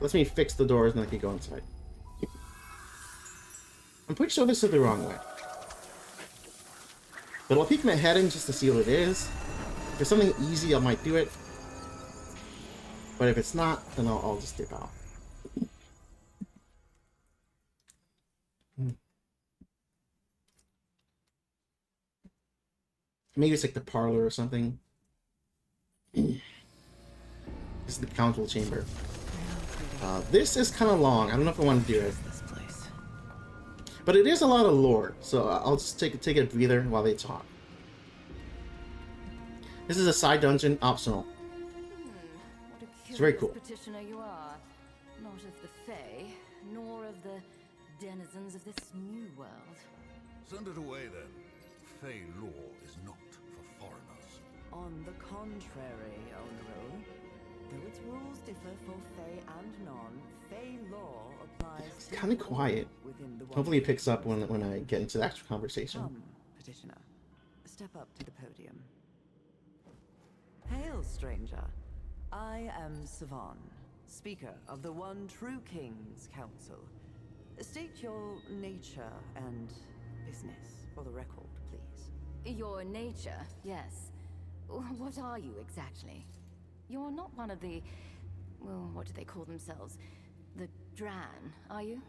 Lets me fix the doors, and I can go inside. I'm pretty sure this is the wrong way. But I'll peek my head in just to see what it is. If it's something easy, I might do it. But if it's not, then I'll just dip out. Maybe it's like the parlor or something. This is the council chamber. This is kind of long. I don't know if I want to do it. But it is a lot of lore, so I'll just take a breather while they talk. This is a side dungeon, optional. It's very cool. Petitioner you are, not of the Fae, nor of the denizens of this new world. Send it away then. Fae law is not for foreigners. On the contrary, Oneroon, though its rules differ for Fae and non, Fae law applies. It's kind of quiet. Hopefully, it picks up when I get into the actual conversation. Come, petitioner. Step up to the podium. Hail, stranger. I am Savan, speaker of the One True King's Council. State your nature and business for the record, please. Your nature, yes. What are you exactly? You're not one of the... well, what do they call themselves? The Dran, are you?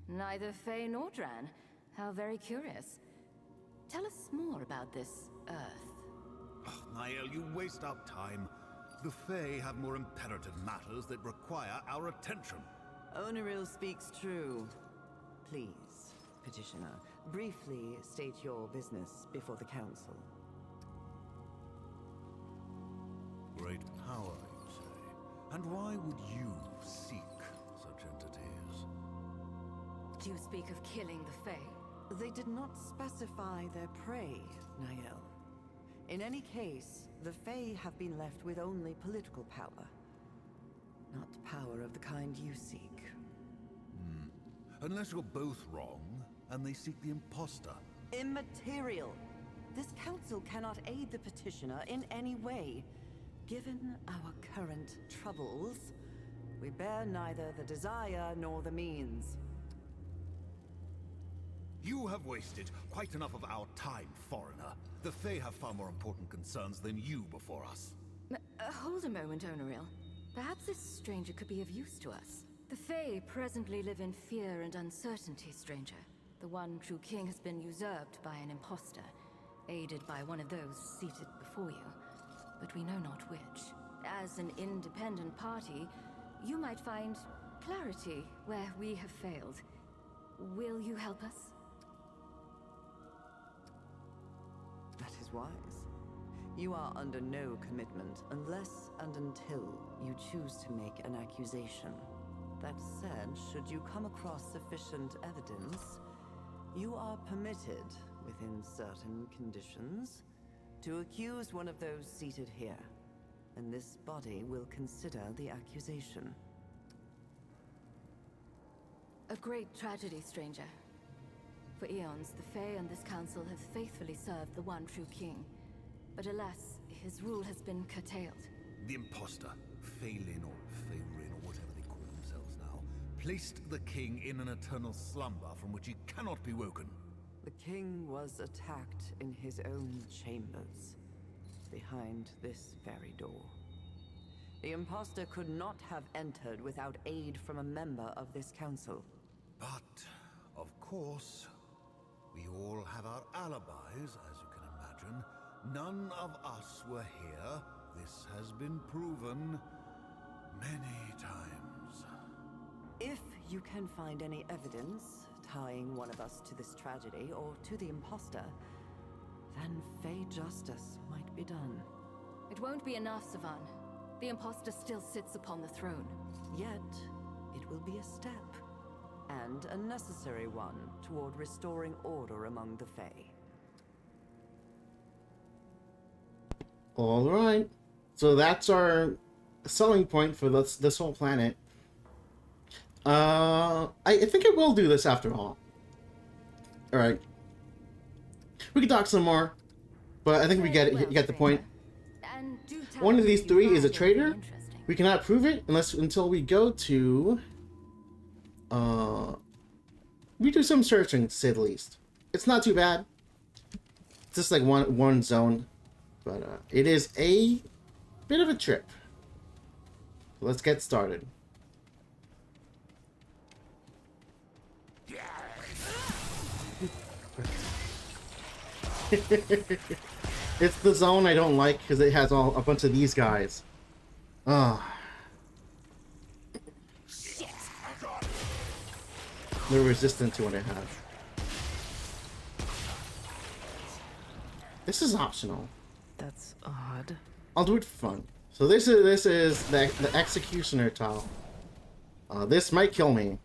Neither Fae nor Dran. How very curious. Tell us more about this Earth. Oh, Niall, you waste our time. The Fae have more imperative matters that require our attention. Oneril speaks true. Please, petitioner, briefly state your business before the council. Great power, you say? And why would you seek such entities? Do you speak of killing the Fae? They did not specify their prey, Niall. In any case, the Fae have been left with only political power. Not power of the kind you seek. Unless you're both wrong, and they seek the imposter. Immaterial. This council cannot aid the petitioner in any way. Given our current troubles, we bear neither the desire nor the means. You have wasted quite enough of our time, foreigner. The Fae have far more important concerns than you before us. Hold a moment, Oneril. Perhaps this stranger could be of use to us. The Fae presently live in fear and uncertainty, stranger. The One True King has been usurped by an imposter, aided by one of those seated before you. But we know not which. As an independent party, you might find clarity where we have failed. Will you help us? That is wise. You are under no commitment unless and until you choose to make an accusation. That said, should you come across sufficient evidence, you are permitted, within certain conditions, to accuse one of those seated here, and this body will consider the accusation. A great tragedy, stranger. For eons, the Fae and this council have faithfully served the one true king. But alas, his rule has been curtailed. The imposter, Phelan or Phelan or whatever they call themselves now, placed the king in an eternal slumber from which he cannot be woken. The king was attacked in his own chambers, behind this very door. The imposter could not have entered without aid from a member of this council. But, of course, we all have our alibis, as you can imagine. None of us were here. This has been proven many times. If you can find any evidence tying one of us to this tragedy or to the imposter, then Fae justice might be done. It won't be enough, Savan. The imposter still sits upon the throne. Yet, it will be a step, and a necessary one, toward restoring order among the Fae. All right, so that's our selling point for this whole planet. I think I will do this after all. All right, we can talk some more, but I think we get it. You get the point. One of these three is a traitor. We cannot prove it until we go to. We do some searching, to say the least. It's not too bad. It's just like one zone. But it is a bit of a trip. Let's get started. It's the zone I don't like because it has a bunch of these guys. They're resistant to what I have. This is optional. That's odd. I'll do it for fun. So this is the executioner tile. This might kill me.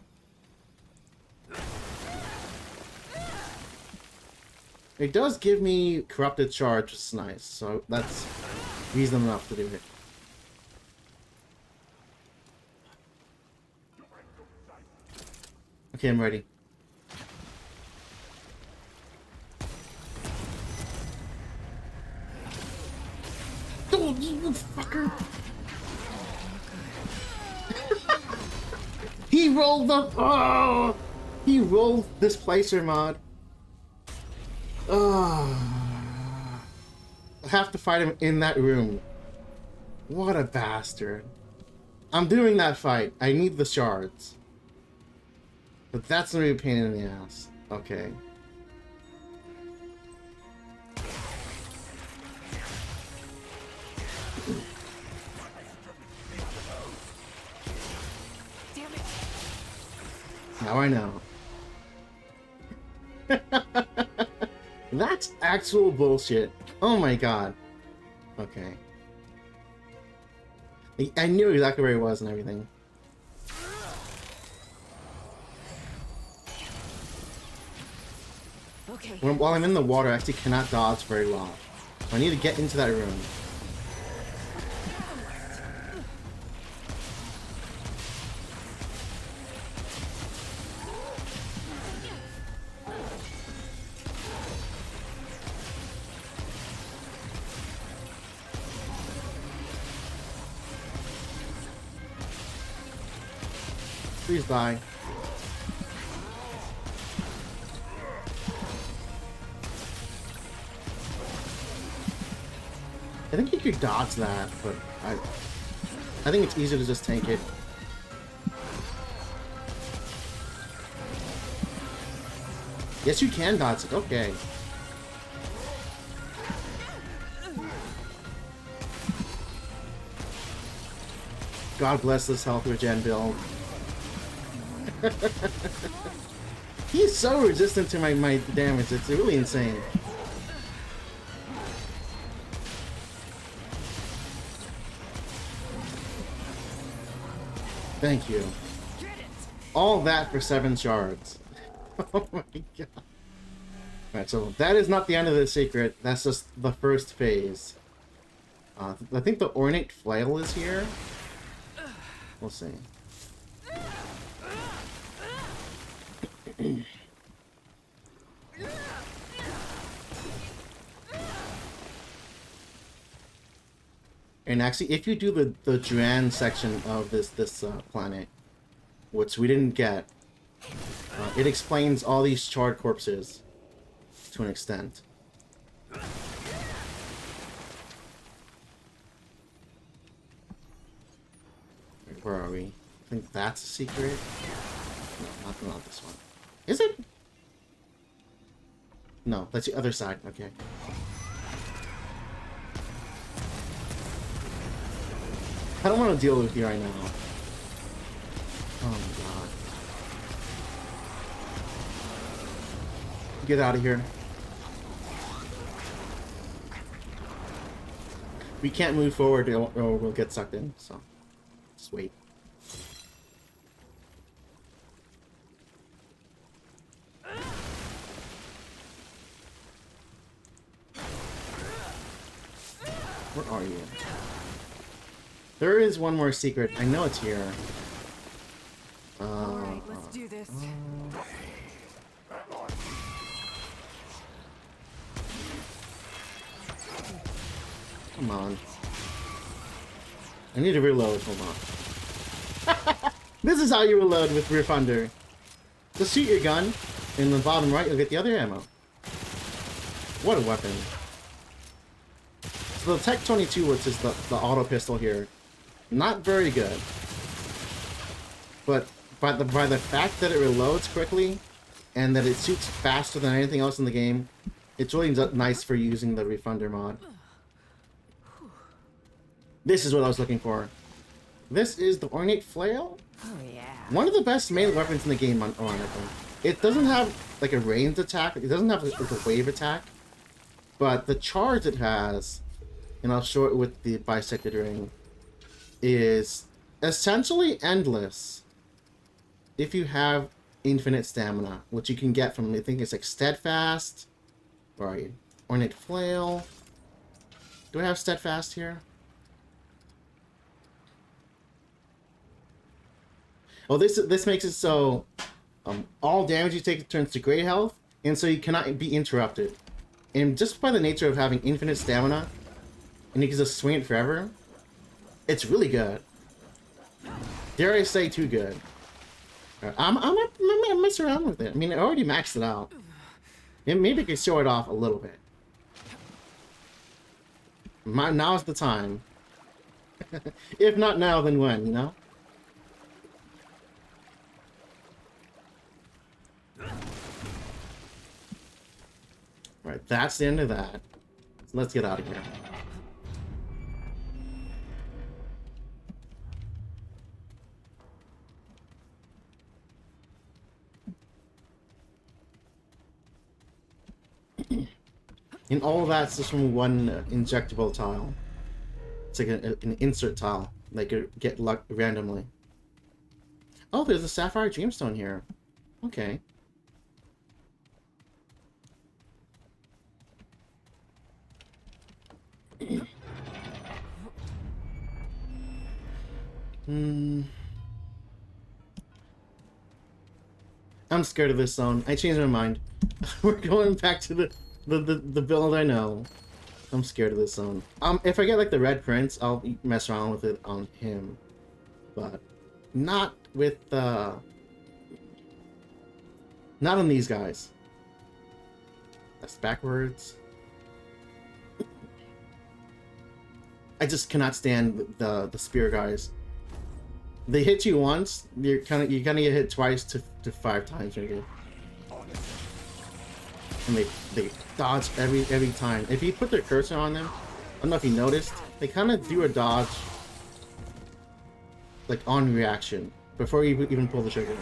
It does give me corrupted charge, which is nice. So that's reason enough to do it. Okay, I'm ready. Oh, you fucker! He rolled the. Oh! He rolled Displacer mod. Oh. I have to fight him in that room. What a bastard. I'm doing that fight. I need the shards. But that's gonna be a pain in the ass. Okay. Now I know. That's actual bullshit. Oh my god. Okay. I knew exactly where he was and everything. Okay. While I'm in the water, I actually cannot dodge very well. So I need to get into that room. Please die. I think you could dodge that, but I think it's easier to just tank it. Yes, you can dodge it. Okay. God bless this health regen build. He's so resistant to my damage, it's really insane. Thank you. All that for 7 shards. Oh my god. Alright, so that is not the end of the secret. That's just the first phase. I think the ornate flail is here. We'll see. And actually, if you do the Juan section of this planet, which we didn't get, it explains all these charred corpses to an extent. Where are we? I think that's a secret. No, not this one. Is it? No, that's the other side. Okay. I don't want to deal with you right now. Oh my god. Get out of here. We can't move forward or we'll get sucked in, so just wait. Where are you? There is one more secret. I know it's here. Alright, let's do this. Come on. I need to reload. Hold on. This is how you reload with Rear Thunder. Just shoot your gun. In the bottom right, you'll get the other ammo. What a weapon. So the Tech 22, which is the auto pistol here, not very good. But by the fact that it reloads quickly and that it shoots faster than anything else in the game, it's really nice for using the Refunder mod. This is what I was looking for. This is the Ornate Flail. Oh yeah. One of the best melee weapons in the game, ironically. It doesn't have like a ranged attack. It doesn't have like a wave attack. But the charge it has, and I'll show it with the bisected ring, is essentially endless if you have infinite stamina, which you can get from, I think it's like Steadfast. Where are you? Ornate Flail. Do I have Steadfast here? Oh, this makes it so all damage you take turns to great health, and so you cannot be interrupted. And just by the nature of having infinite stamina, and you can just swing it forever, it's really good. Dare I say, too good. I'm gonna mess around with it. I mean, I already maxed it out. And maybe I can show it off a little bit. Now's the time. If not now, then when, you know? Right, that's the end of that. So let's get out of here. And all of that's just from one injectable tile. It's like an insert tile. Like you get luck randomly. Oh, there's a Sapphire Dreamstone here. Okay. I'm scared of this zone. I changed my mind. We're going back to the build I know. I'm scared of this zone. If I get like the Red Prince, I'll mess around with it on him, but not with not on these guys. That's backwards. I just cannot stand the spear guys. They hit you once, you're gonna get hit twice to 5 times maybe. And they dodge every time. If you put their cursor on them, I don't know if you noticed, they kind of do a dodge like on reaction before you even pull the trigger.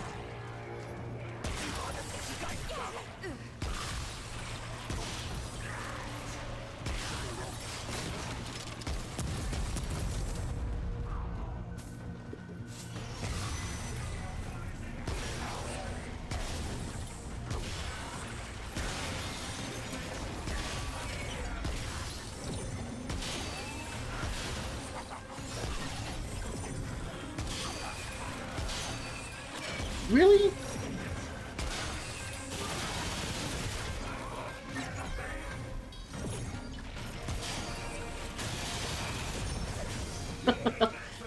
Really?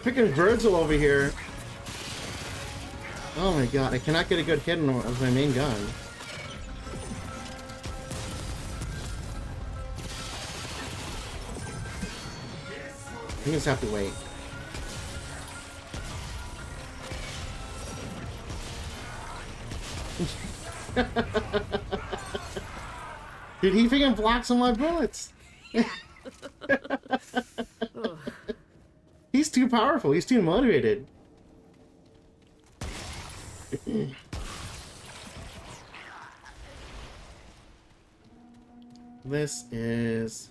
Freaking Virgil over here. Oh my god, I cannot get a good hit on of my main gun. I just have to wait. Dude, he freaking blocks all my bullets. He's too powerful. He's too motivated. This is...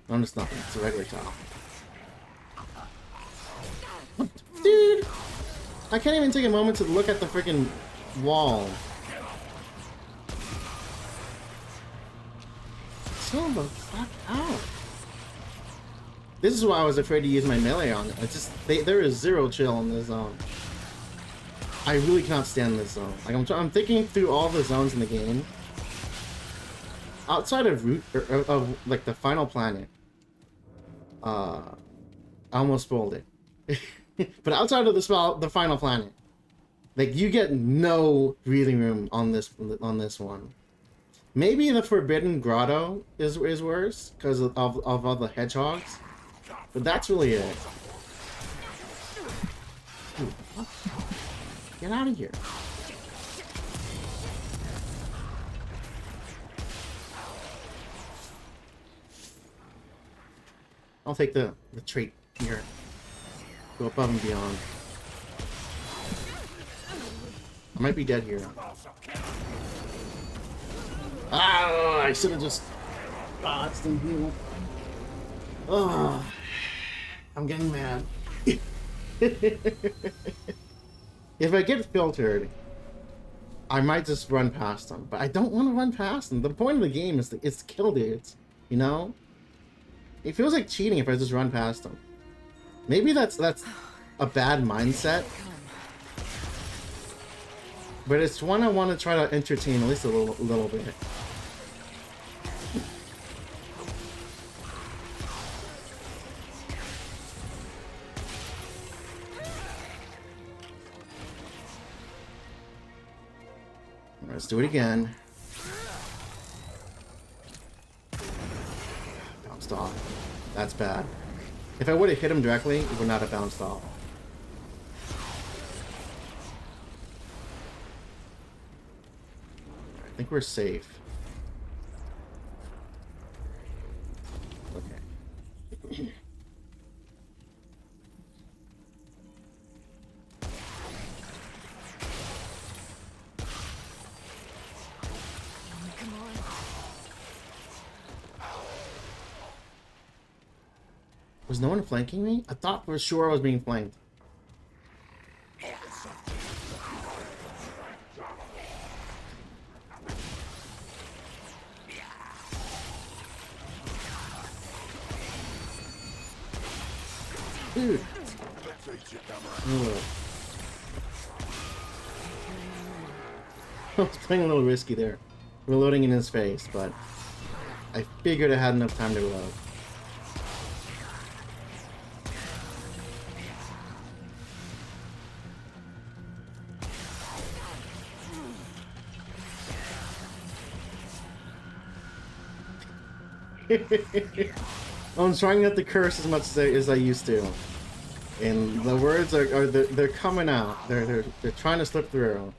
No, it's nothing. It's a regular tile. Dude! I can't even take a moment to look at the freaking wall. Chill the fuck out. This is why I was afraid to use my melee on it. It's just there is zero chill in this zone. I really cannot stand this zone. Like I'm thinking through all the zones in the game. Outside of root of like the final planet, I almost spoiled it. But outside of the final planet, like you get no breathing room on this one. Maybe the Forbidden Grotto is worse because of all the hedgehogs, but that's really it. Dude, what? Get out of here! I'll take the trait here. Go above and beyond. I might be dead here. Ah, I should have just... Ah, it's the heal. Oh, I'm getting mad. If I get filtered, I might just run past them. But I don't want to run past them. The point of the game is to kill dudes, you know? It feels like cheating if I just run past them. Maybe that's a bad mindset. But it's one I want to try to entertain at least a little bit. Let's do it again. Bounced off. That's bad. If I would have hit him directly, it would not have bounced off. I think we're safe. Okay. Was no one flanking me? I thought for sure I was being flanked. Dude. I was playing a little risky there. Reloading in his face, but I figured I had enough time to reload. I'm trying not to curse as much as I used to, and the words they're coming out. They're trying to slip through.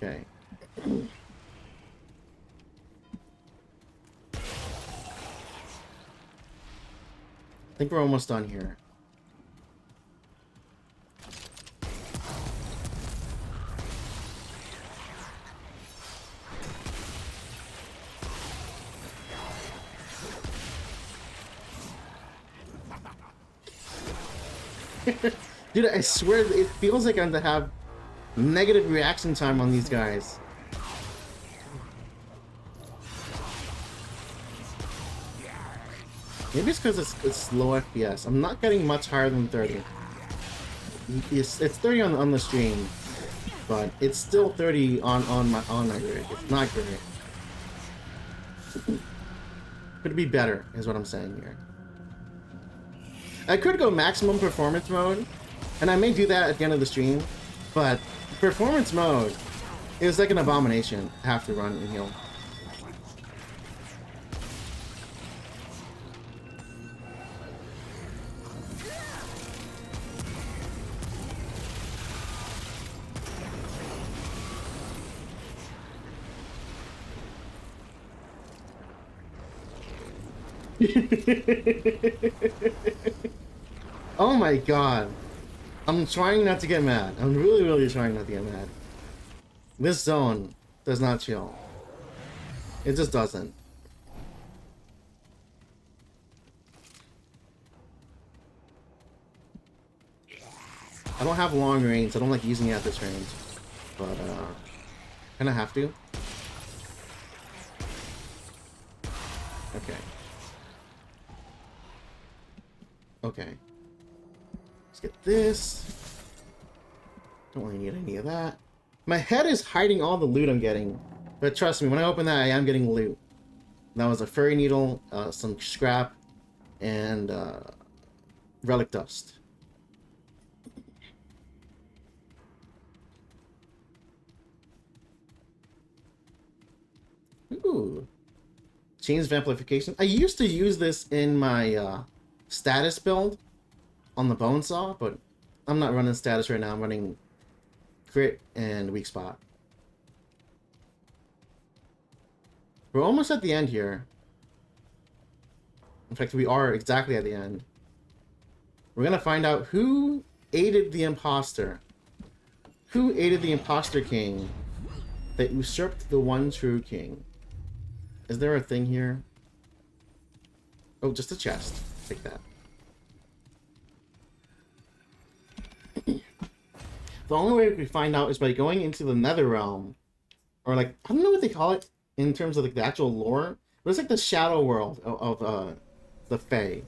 Okay. I think we're almost done here. Dude, I swear it feels like I'm to have negative reaction time on these guys. Maybe it's because it's low FPS. I'm not getting much higher than 30. It's 30 on the stream, but it's still 30 on my rig. It's not great. Could be better, is what I'm saying here. I could go maximum performance mode, and I may do that at the end of the stream, but performance mode is like an abomination to have to run and heal. Oh my god. I'm trying not to get mad. I'm really trying not to get mad. This zone does not chill. It just doesn't. I don't have long range. I don't like using it at this range. But, kinda have to. Okay. Okay. Let's get this. Don't really need any of that. My head is hiding all the loot I'm getting. But trust me, when I open that, I am getting loot. That was a fairy needle, some scrap, and relic dust. Ooh. Chains of amplification. I used to use this in my status build on the bone saw, but I'm not running status right now. I'm running crit and weak spot. We're almost at the end here. In fact, we are exactly at the end. We're gonna find out who aided the imposter. Who aided the imposter king that usurped the one true king? Is there a thing here? Oh, just a chest. Take that. The only way we can find out is by going into the nether realm. Or like, I don't know what they call it in terms of like the actual lore. But it's like the shadow world of the Fae. In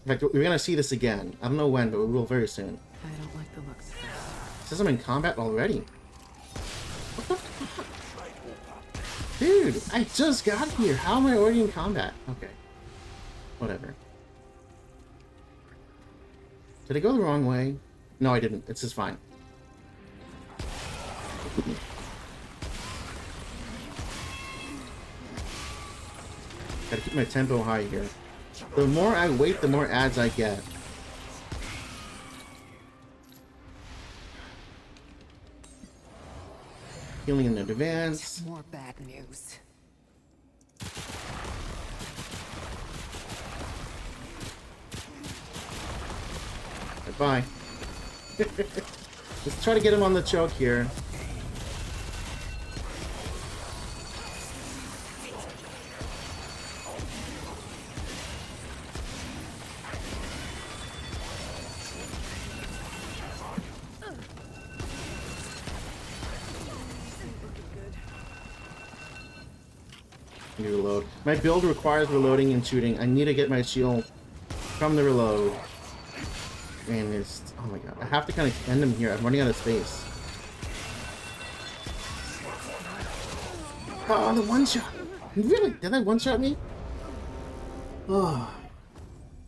fact, we're gonna see this again. I don't know when, but we will very soon. I don't like the looks of this. It says I'm in combat already. What the fuck? Dude, I just got here. How am I already in combat? Okay. Whatever. Did I go the wrong way? No, I didn't. It's just fine. Gotta keep my tempo high here. The more I wait, the more ads I get. Healing in advance. More bad news. Bye. Let's try to get him on the choke here. Reload. My build requires reloading and shooting. I need to get my shield from the reload. And it's... oh my god. I have to kind of end him here. I'm running out of space. Oh, the one-shot! Really? Did that one-shot me? Oh.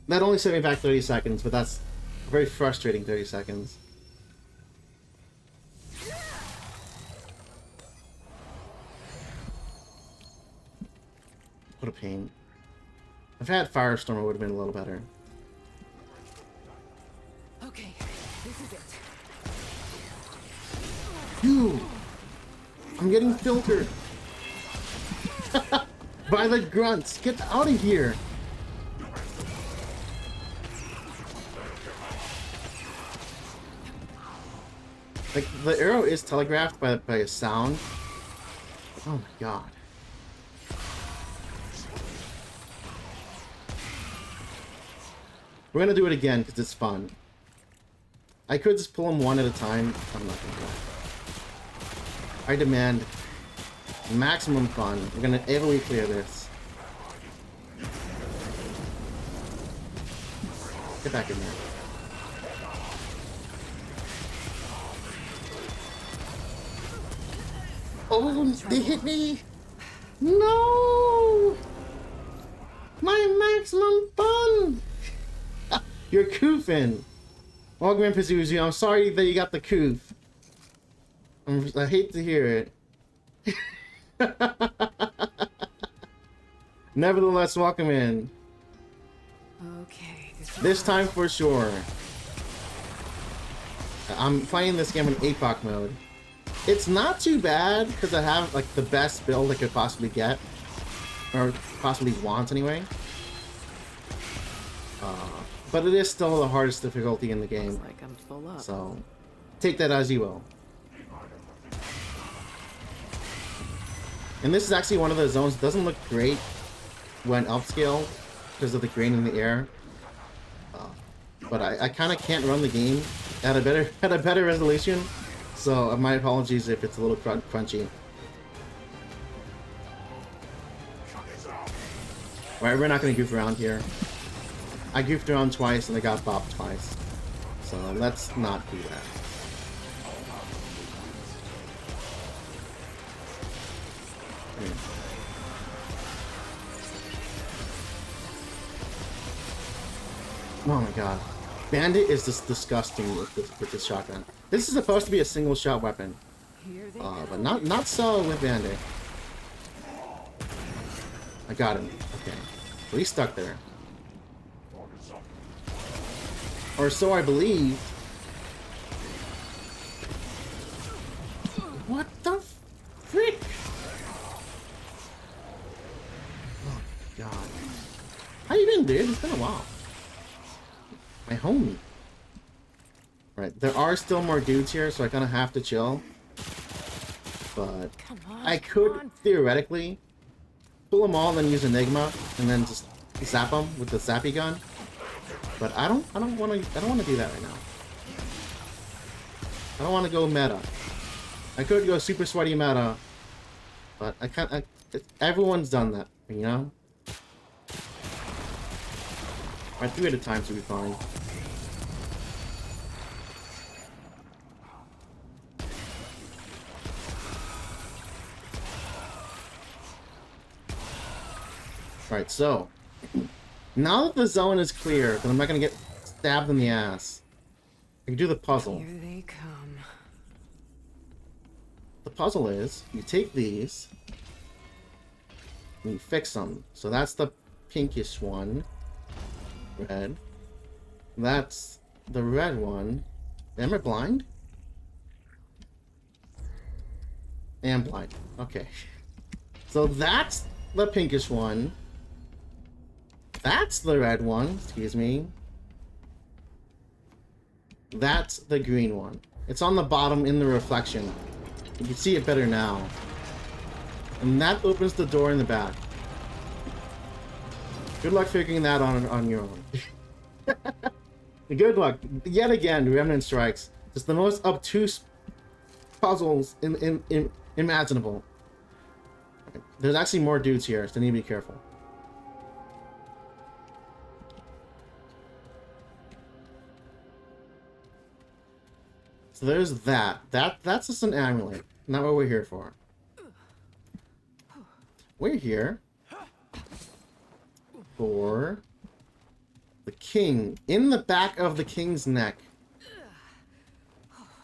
That only set me back 30 seconds, but that's a very frustrating 30 seconds. What a pain. If I had Firestorm, it would have been a little better. Okay, this is it. Dude! I'm getting filtered! By the grunts! Get out of here! Like, the arrow is telegraphed by a sound. Oh my god. We're gonna do it again because it's fun. I could just pull them one at a time. I'm not gonna do it. I demand maximum fun. We're gonna AoE clear this. Get back in there. Oh, they hit me! No! My maximum fun! You're koofing! Augment Pazuzu, I'm sorry that you got the coof. I hate to hear it. Nevertheless, welcome in. Okay. This time for sure. I'm playing this game in APOC mode. It's not too bad because I have like the best build I could possibly get, or possibly want anyway. But it is still the hardest difficulty in the game. Looks like I'm full up. So take that as you will. And this is actually one of the zones that doesn't look great when upscaled because of the grain in the air. But I kind of can't run the game at a better resolution. So my apologies if it's a little crunchy. Alright, we're not going to goof around here. I goofed around twice and I got bopped twice. So let's not do that. Oh my god. Bandit is just disgusting with this shotgun. This is supposed to be a single shot weapon. But not so with Bandit. I got him. Okay. So he's stuck there. Or so I believe. What the frick? Oh god. How you been, dude? It's been a while. My homie. Right, there are still more dudes here, so I kind of have to chill. But I could theoretically pull them all and then use Enigma and then just zap them with the zappy gun. But I don't want to do that right now. I don't want to go meta. I could go super sweaty meta, but I can't. Everyone's done that, you know. Alright, 3 at a time should be fine. Alright, so now that the zone is clear, then I'm not gonna get stabbed in the ass. I can do the puzzle. Here they come. The puzzle is you take these and you fix them. So that's the pinkish one. Red. That's the red one. Am I blind? I am blind. Okay. So that's the pinkish one. That's the red one. Excuse me. That's the green one. It's on the bottom in the reflection. You can see it better now. And that opens the door in the back. Good luck figuring that on your own. Good luck. Yet again, Remnant strikes. It's the most obtuse puzzles imaginable. There's actually more dudes here, so you need to be careful. So there's that. That's just an amulet. Not what we're here for. We're here for the king. In the back of the king's neck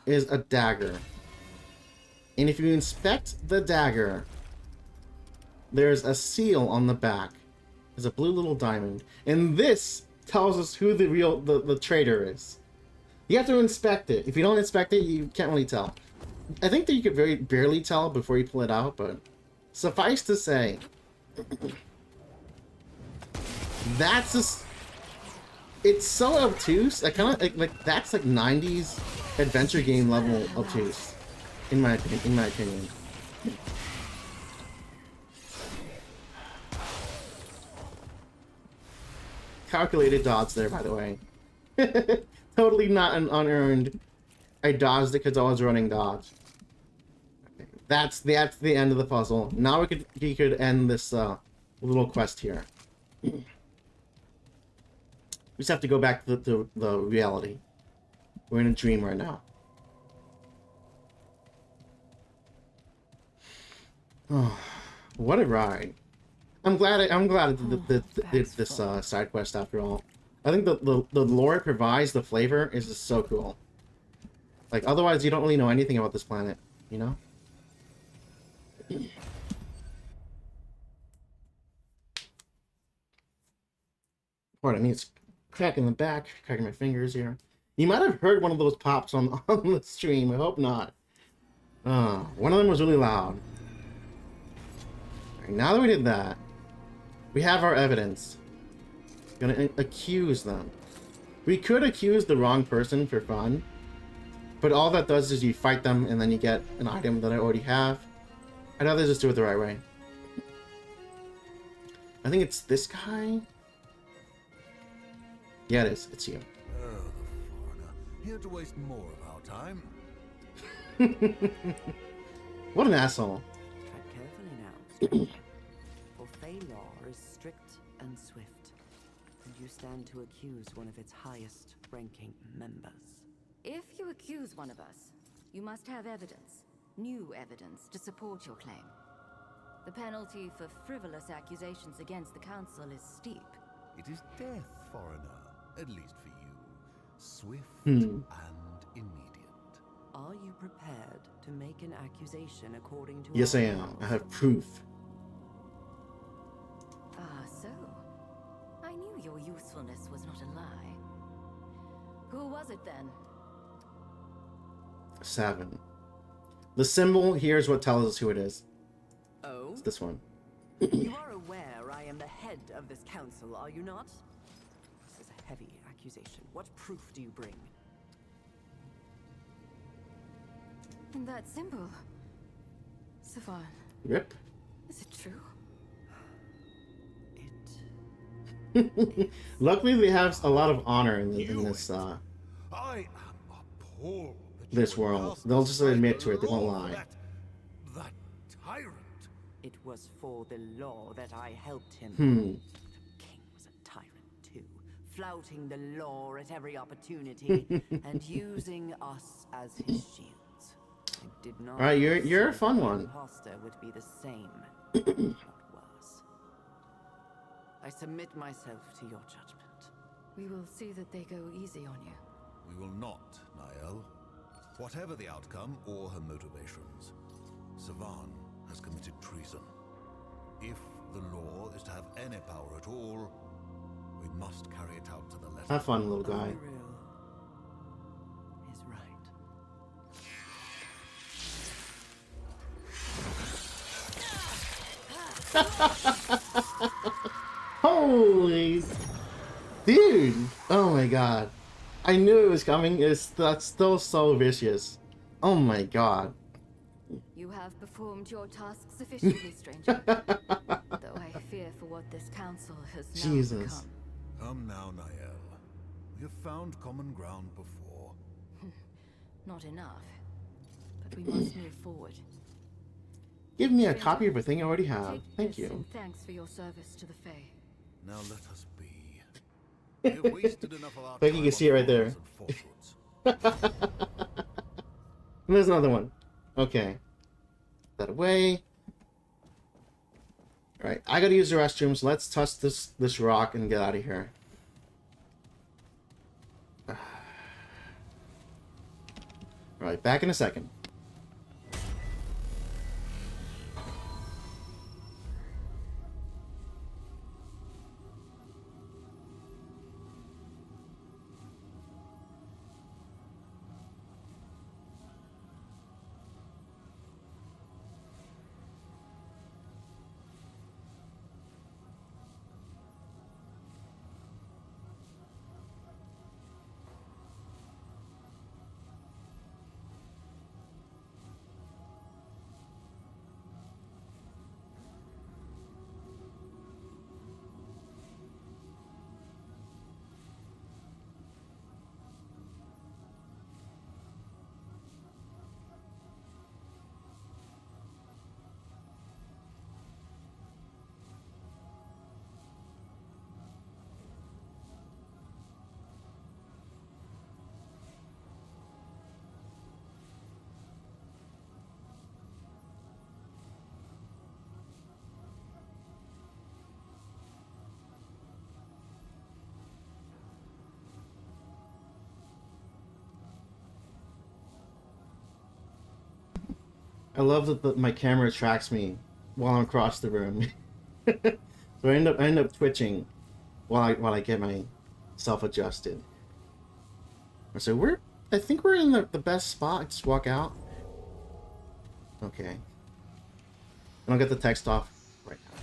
is a dagger. And if you inspect the dagger, there's a seal on the back. There's a blue little diamond. And this tells us who the traitor is. You have to inspect it. If you don't inspect it, you can't really tell. I think that you could very barely tell before you pull it out, but suffice to say, that's just, it's so obtuse. I kind of like that's like 90s adventure game level obtuse, in my opinion. Calculated dodge there, by the way. Totally not an unearned. I dodged it because I was running dodge. Okay. That's the end of the puzzle. Now we could end this little quest here. We just have to go back to the reality. We're in a dream right now. Oh, what a ride! I'm glad I did this side quest after all. I think the lore it provides, the flavor, is just so cool. Like, otherwise you don't really know anything about this planet, you know? Pardon me, it's cracking the back, cracking my fingers here. You might have heard one of those pops on the stream. I hope not. One of them was really loud. Right, now that we did that, we have our evidence. Gonna accuse them. We could accuse the wrong person for fun, but all that does is you fight them and then you get an item that I already have. I'd rather just do it the right way. I think it's this guy. Yeah, it is. It's you. Oh, the foreigner. Here to waste more of our time. What an asshole. Tread carefully now, stranger. For Fey law is strict and swift, and you stand to accuse one of its highest-ranking members. If you accuse one of us, you must have evidence. New evidence to support your claim. The penalty for frivolous accusations against the Council is steep. It is death, foreigner. At least for you. Swift Hmm. and immediate. Are you prepared to make an accusation according to Yes, our I am. laws? I have proof. Ah, so. I knew your usefulness was not a lie. Who was it then? 7. The symbol here is what tells us who it is. Oh? It's this one. You are aware I am the head of this council, are you not? This is a heavy accusation. What proof do you bring? And that symbol. Savon, Rip. is it true? It... Luckily, they have a lot of honor in this I am appalled that this you would world. cast They'll just aside admit the to it. They won't law for lie. That tyrant. It was for the law that I helped him. Hmm. The king was a tyrant too, flouting the law at every opportunity and using us as his shields. I did not. All right, you're a foresee fun that the one. imposter would be the same, if not worse. I submit myself to your judgment. We will see that they go easy on you. We will not, Niall. Whatever the outcome or her motivations, Savon has committed treason. If the law is to have any power at all, we must carry it out to the letter. Have fun, little guy. Unreal is right. Holy dude! Oh my god! I knew it was coming. That's still so vicious. Oh my god! You have performed your task sufficiently, stranger. Though I fear for what this council has now Jesus. become. Come now, Niall. We have found common ground before. Not enough. But we must move forward. Give me a copy of a thing I already have. Take Thank this you. in thanks for your service to the Fae. Now let us be. We have wasted enough of our think you time can see it on right there. frauds and falsehoods. And there's another one. Okay. Put that away. Alright, I gotta use the restrooms. Let's touch this rock and get out of here. Alright, back in a second. I love that my camera tracks me while I'm across the room. So I end up twitching while I get myself adjusted. So I think we're in the best spot. Just walk out. Okay. I don't get the text off right now.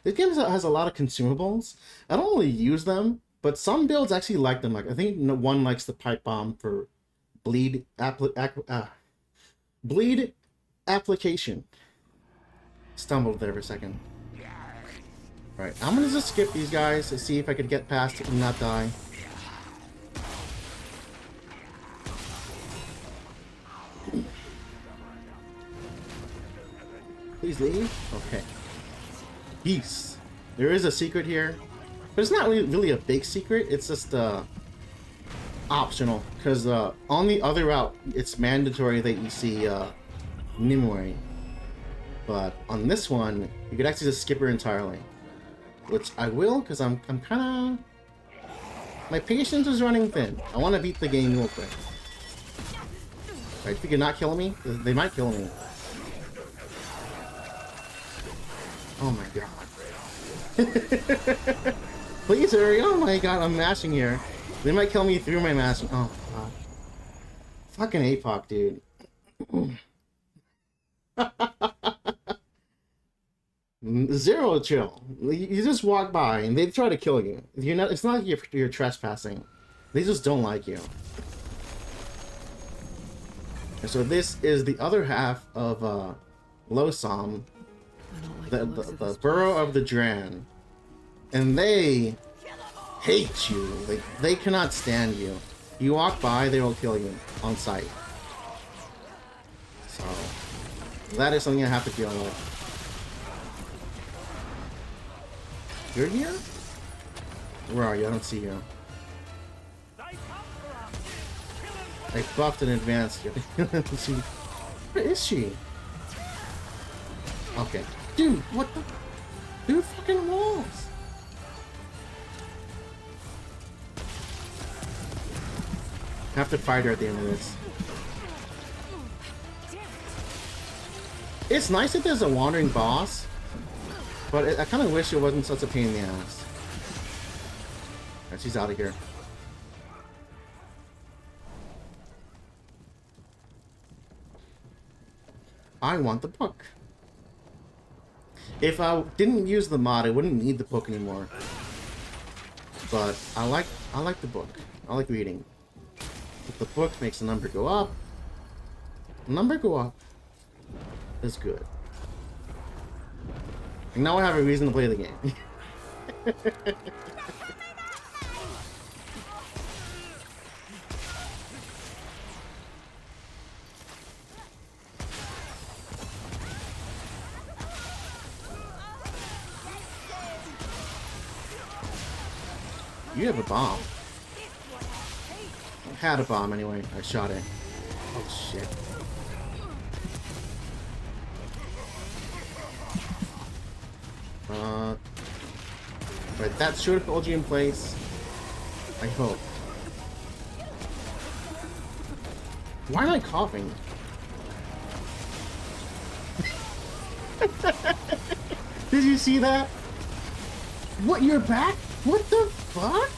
This game has a lot of consumables. I don't really use them, but some builds actually like them. Like I think one likes the pipe bomb for bleed application. Stumbled there for a second. Right, I'm gonna just skip these guys to see if I could get past it and not die. Please leave. Okay. Peace. There is a secret here, but it's not really a big secret. It's just optional, because on the other route, it's mandatory that you see Nimue. But on this one, you could actually just skip her entirely. Which I will, because I'm kind of... My patience is running thin. I want to beat the game real quick. Right, if you could not kill me, they might kill me. Oh my god. Please hurry. Oh my god, I'm mashing here. They might kill me through my mashing. Oh god. Fucking APOC, dude. Zero chill. You just walk by and they try to kill you. You're not. It's not like you're trespassing. They just don't like you. And so this is the other half of Losam, the Borough of the Dran, and they hate you. They cannot stand you. You walk by, they will kill you on sight. So that is something I have to deal with. You're here? Where are you? I don't see you. I buffed in advance. Where is she? Okay. Dude, what the? Dude, fucking walls! I have to fight her at the end of this. It's nice that there's a wandering boss, but I kind of wish it wasn't such a pain in the ass. Alright, she's out of here. I want the book. If I didn't use the mod, I wouldn't need the book anymore. But I like the book. I like reading. But the book makes the number go up. The number go up is good. And now I have a reason to play the game. You have a bomb. I had a bomb anyway. I shot it. Oh shit. Right, that should hold you in place. I hope. Why am I coughing? Did you see that? What, you're back? What the fuck?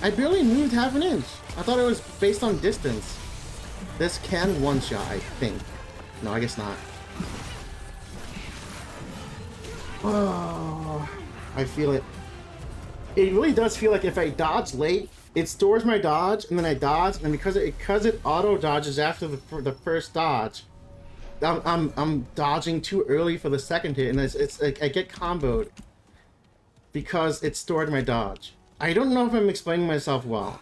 I barely moved half an inch. I thought it was based on distance. This can one-shot, I think. No, I guess not. Oh, I feel it. It really does feel like if I dodge late, it stores my dodge, and then I dodge, and because it auto dodges after the first dodge, I'm dodging too early for the second hit, and it's like I get comboed because it stored my dodge. I don't know if I'm explaining myself well,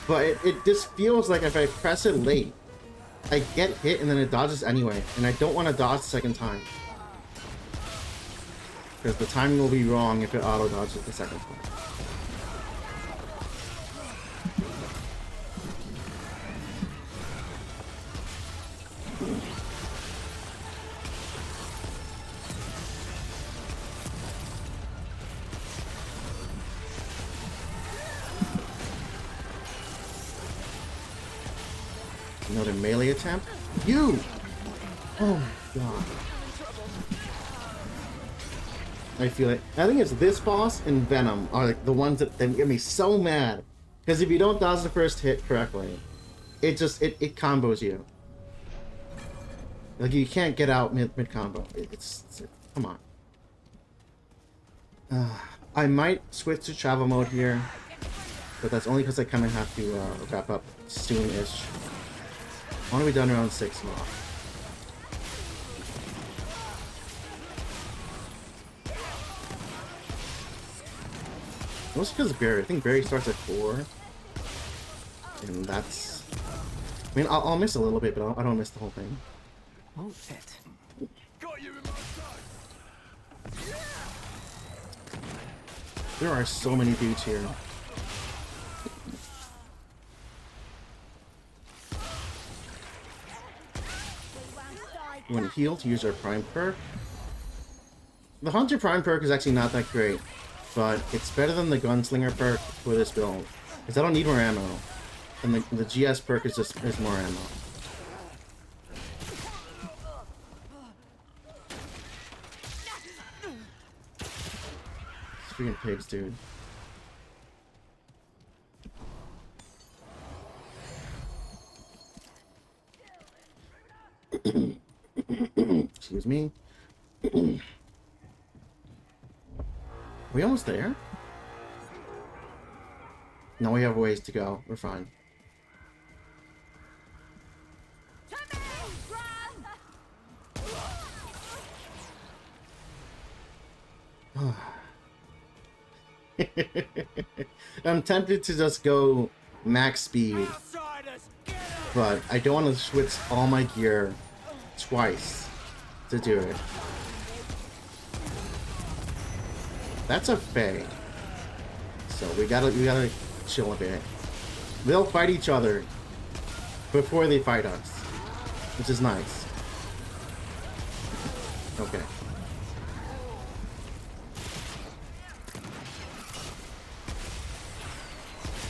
but it just feels like if I press it late, I get hit and then it dodges anyway, and I don't want to dodge the second time because the timing will be wrong if it auto dodges the second time. Another melee attempt. You! Oh my god. I feel it. I think it's this boss and Venom are like the ones that get me so mad. Because if you don't dodge the first hit correctly, it just, it combos you. Like, you can't get out mid-combo. Come on. I might switch to travel mode here, but that's only because I kind of have to wrap up soon-ish. I want to be done around 6 now. Mostly because of Barry. I think Barry starts at 4. And that's... I mean, I'll miss a little bit, but I don't miss the whole thing. Won't fit. Got you in my sight. There are so many dudes here. When healed, use our Prime perk. The Hunter Prime perk is actually not that great, but it's better than the Gunslinger perk for this build, because I don't need more ammo, and the GS perk is more ammo. Freaking pigs, dude. Excuse me. Are we almost there? No, we have a ways to go. We're fine. I'm tempted to just go max speed, but I don't want to switch all my gear twice to do it. That's a Fae, so we gotta chill a bit. They'll fight each other before they fight us, which is nice. Okay.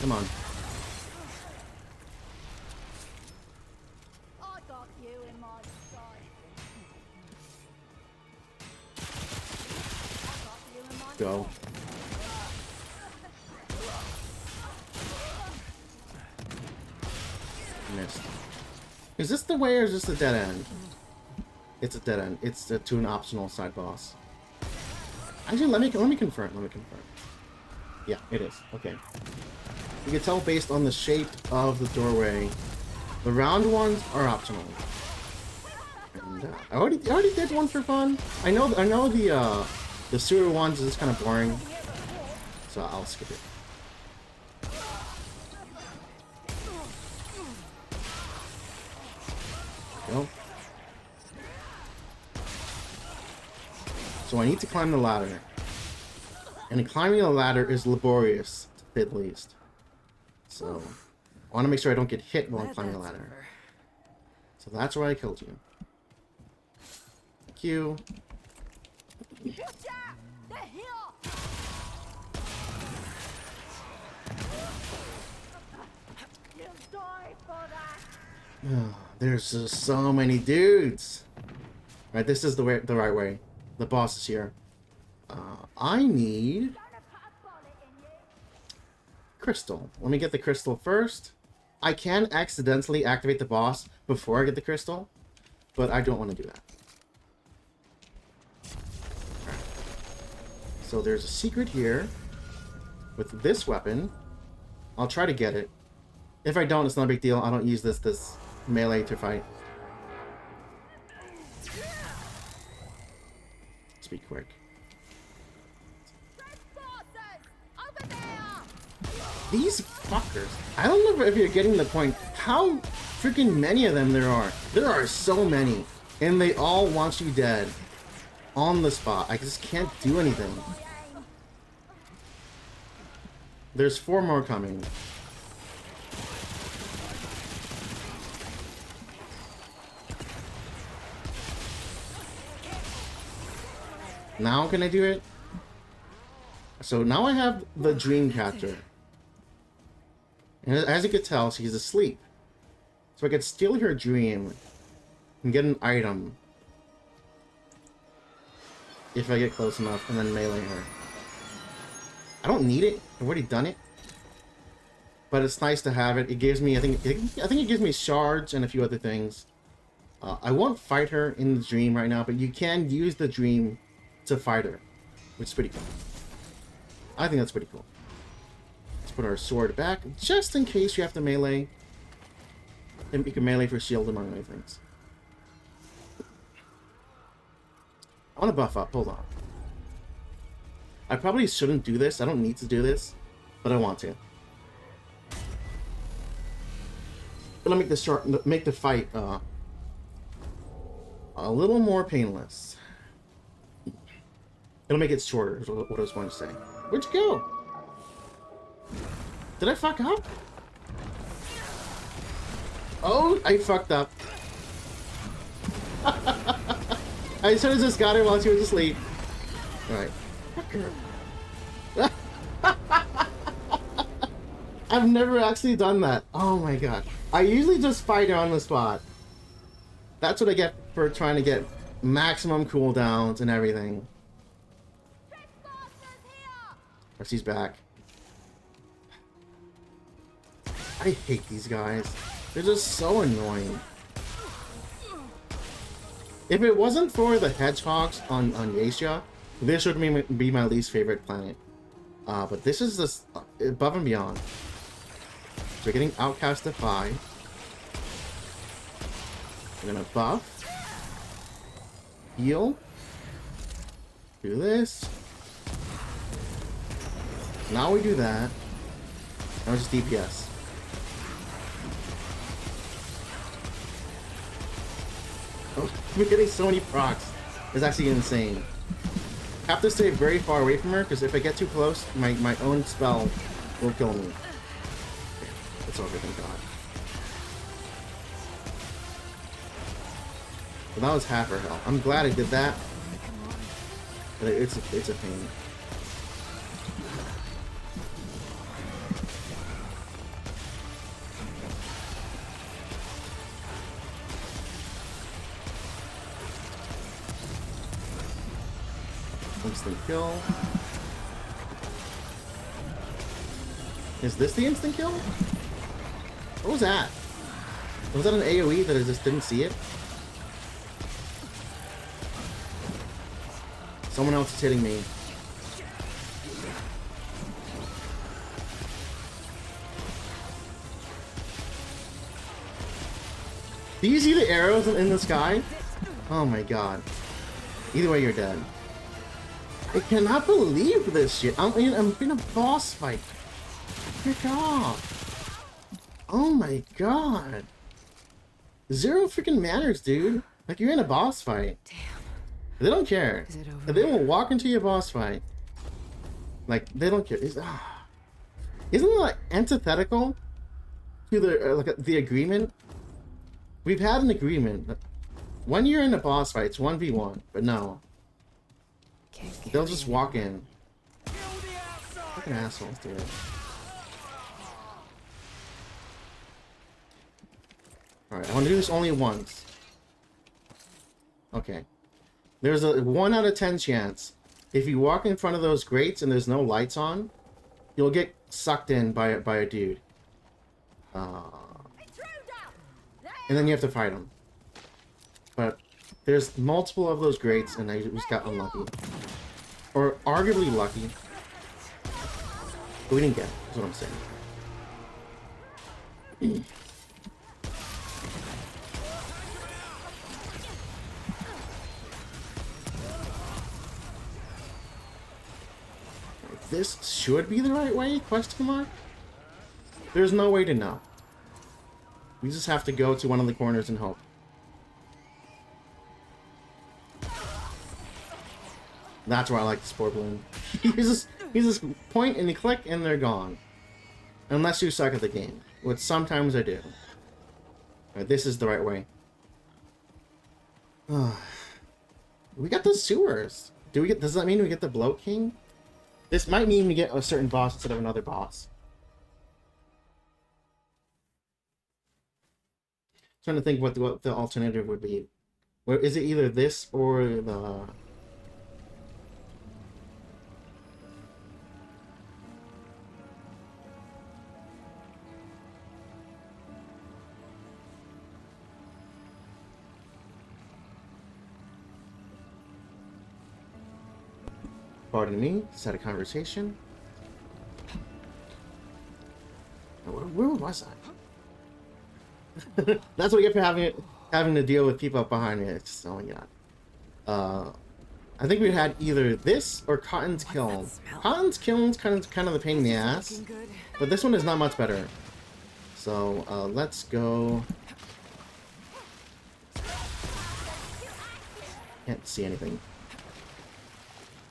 Come on. I got you in my sight. I got you in my Go. Missed. Is this the way or is this a dead end? It's a dead end. It's to an optional side boss. Actually, let me confirm. Let me confirm. Yeah, it is. Okay. You can tell based on the shape of the doorway, the round ones are optional. And I already did one for fun. I know the sewer ones is just kind of boring, so I'll skip it. Go. So I need to climb the ladder, and climbing the ladder is laborious, to say the least. So I want to make sure I don't get hit while I'm climbing the ladder. So that's why I killed you. Thank you. There's just so many dudes. Right, this is the right way. The boss is here. I need crystal. Let me get the crystal first. I can accidentally activate the boss before I get the crystal, but I don't want to do that. Right. So there's a secret here with this weapon. I'll try to get it. If I don't, it's not a big deal. I don't use this melee to fight. Let's be quick. These fuckers. I don't know if you're getting the point. How freaking many of them there are. There are so many. And they all want you dead. On the spot. I just can't do anything. There's 4 more coming. Now can I do it? So now I have the dream catcher. And as you can tell, she's asleep. So I could steal her dream and get an item if I get close enough, and then melee her. I don't need it. I've already done it. But it's nice to have it. It gives me, I think it gives me shards and a few other things. I won't fight her in the dream right now, but you can use the dream to fight her, which is pretty cool. I think that's pretty cool. Let's put our sword back, just in case you have to melee. Then you can melee for shield, among other things. I want to buff up. Hold on. I probably shouldn't do this. I don't need to do this, but I want to. It'll make the short, make the fight a little more painless. It'll make it shorter, is what I was going to say. Where'd you go? Did I fuck up? Oh, I fucked up. I should have just got her while she was asleep. Alright. I've never actually done that. Oh my god. I usually just fight her on the spot. That's what I get for trying to get maximum cooldowns and everything. Oh, she's back. I hate these guys. They're just so annoying. If it wasn't for the hedgehogs on Yasia, this would be my least favorite planet. But this is just above and beyond. So we're getting outcast to 5. We're gonna buff. Heal. Do this. Now we do that. Now it's just DPS. Oh, we're getting so many procs. It's actually insane. I have to stay very far away from her, because if I get too close, my own spell will kill me. It's over, thank god. So that was half her health. I'm glad I did that. But it's a pain. Instant kill. Is this the instant kill? What was that? Was that an AoE that I just didn't see it? Someone else is hitting me. Do you see the arrows in the sky? Oh my god. Either way, you're dead. I cannot believe this shit. I'm in a boss fight. Pick off. Oh my god. Zero freaking manners, dude. Like, you're in a boss fight. Damn. They don't care. Is it over? They will walk into your boss fight. Like, they don't care. Isn't it like antithetical to the agreement? We've had an agreement. When you're in a boss fight, it's 1v1, but no. They'll just walk in. Fucking assholes, dude. Alright, I want to do this only once. Okay. There's a 1 out of 10 chance. If you walk in front of those grates and there's no lights on, you'll get sucked in by a dude. And then you have to fight him. But there's multiple of those grates and I just got unlucky. Or arguably lucky. But we didn't get it, is what I'm saying. This should be the right way? Question mark? There's no way to know. We just have to go to one of the corners and hope. That's why I like the Spore Balloon. you just point and you click and they're gone. Unless you suck at the game, which sometimes I do. Alright, this is the right way. We got the sewers. Does that mean we get the Bloat King? This might mean we get a certain boss instead of another boss. Trying to think what the alternative would be. Where is it either this or the... Pardon me, just had a conversation. Where was I? That's what you get for having to deal with people up behind me. It's just, oh my god. I think we had either this or Cotton's Kiln. Cotton's Kiln's kind of the pain in the ass, but this one is not much better. So let's go. Can't see anything.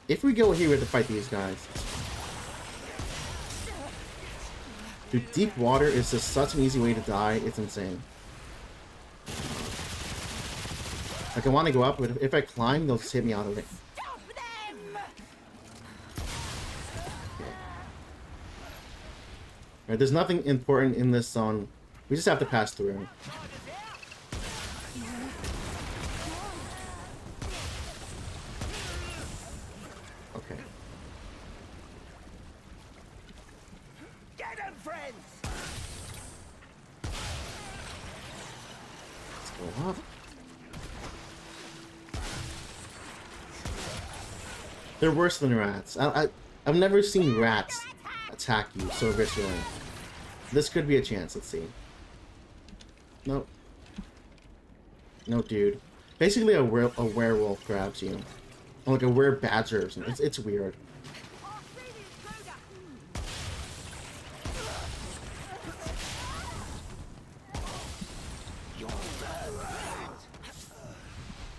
If we go here, we have to fight these guys. Dude, deep water is just such an easy way to die. It's insane. Like, I want to go up, but if I climb, they'll just hit me out of it. Alright, there's nothing important in this zone. We just have to pass through. Okay. Get him, friends! Let's go up. They're worse than rats. I've never seen rats attack you so viscerally. This could be a chance. Let's see. Nope. No, dude. Basically, a werewolf grabs you. Or like a were-badger or something. It's weird.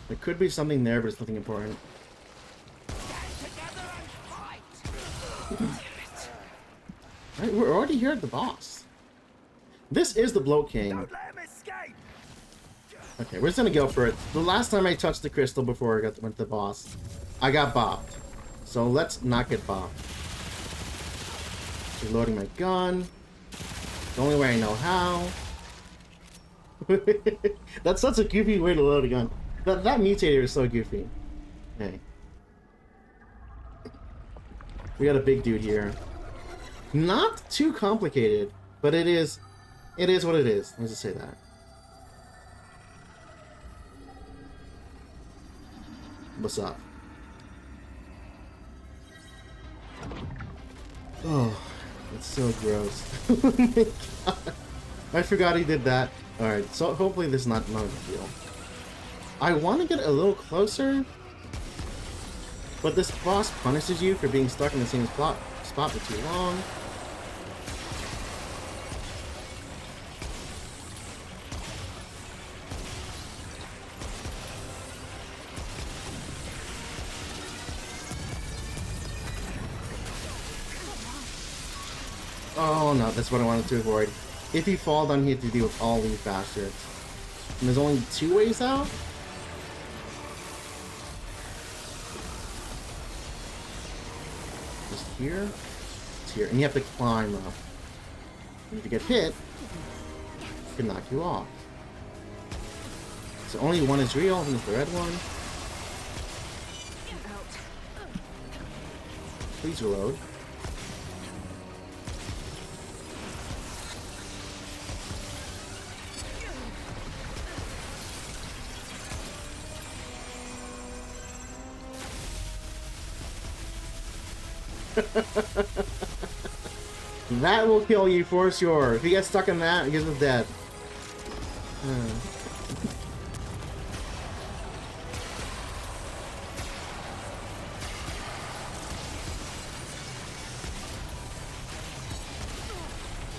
There could be something there, but it's nothing important. Right, we're already here at the boss. This is the Bloat King. Don't let him escape! Okay, we're just gonna go for it. The last time I touched the crystal before I went to the boss, I got bopped. So let's not get bopped. Reloading my gun. The only way I know how. That's such a goofy way to load a gun. That mutator is so goofy. Okay. We got a big dude here. Not too complicated, but it is what it is. Let's just say that. What's up? Oh, it's so gross. Oh my god. I forgot he did that. Alright, so hopefully this is not a big deal. I want to get a little closer, but this boss punishes you for being stuck in the same spot for too long. Oh no, that's what I wanted to avoid. If you fall down, you have to deal with all these bastards. And there's only 2 ways out? Just here? It's here. And you have to climb up. And if you get hit, it can knock you off. So only one is real, and it's the red one. Please reload. That will kill you for sure. If you get stuck in that, he gets dead.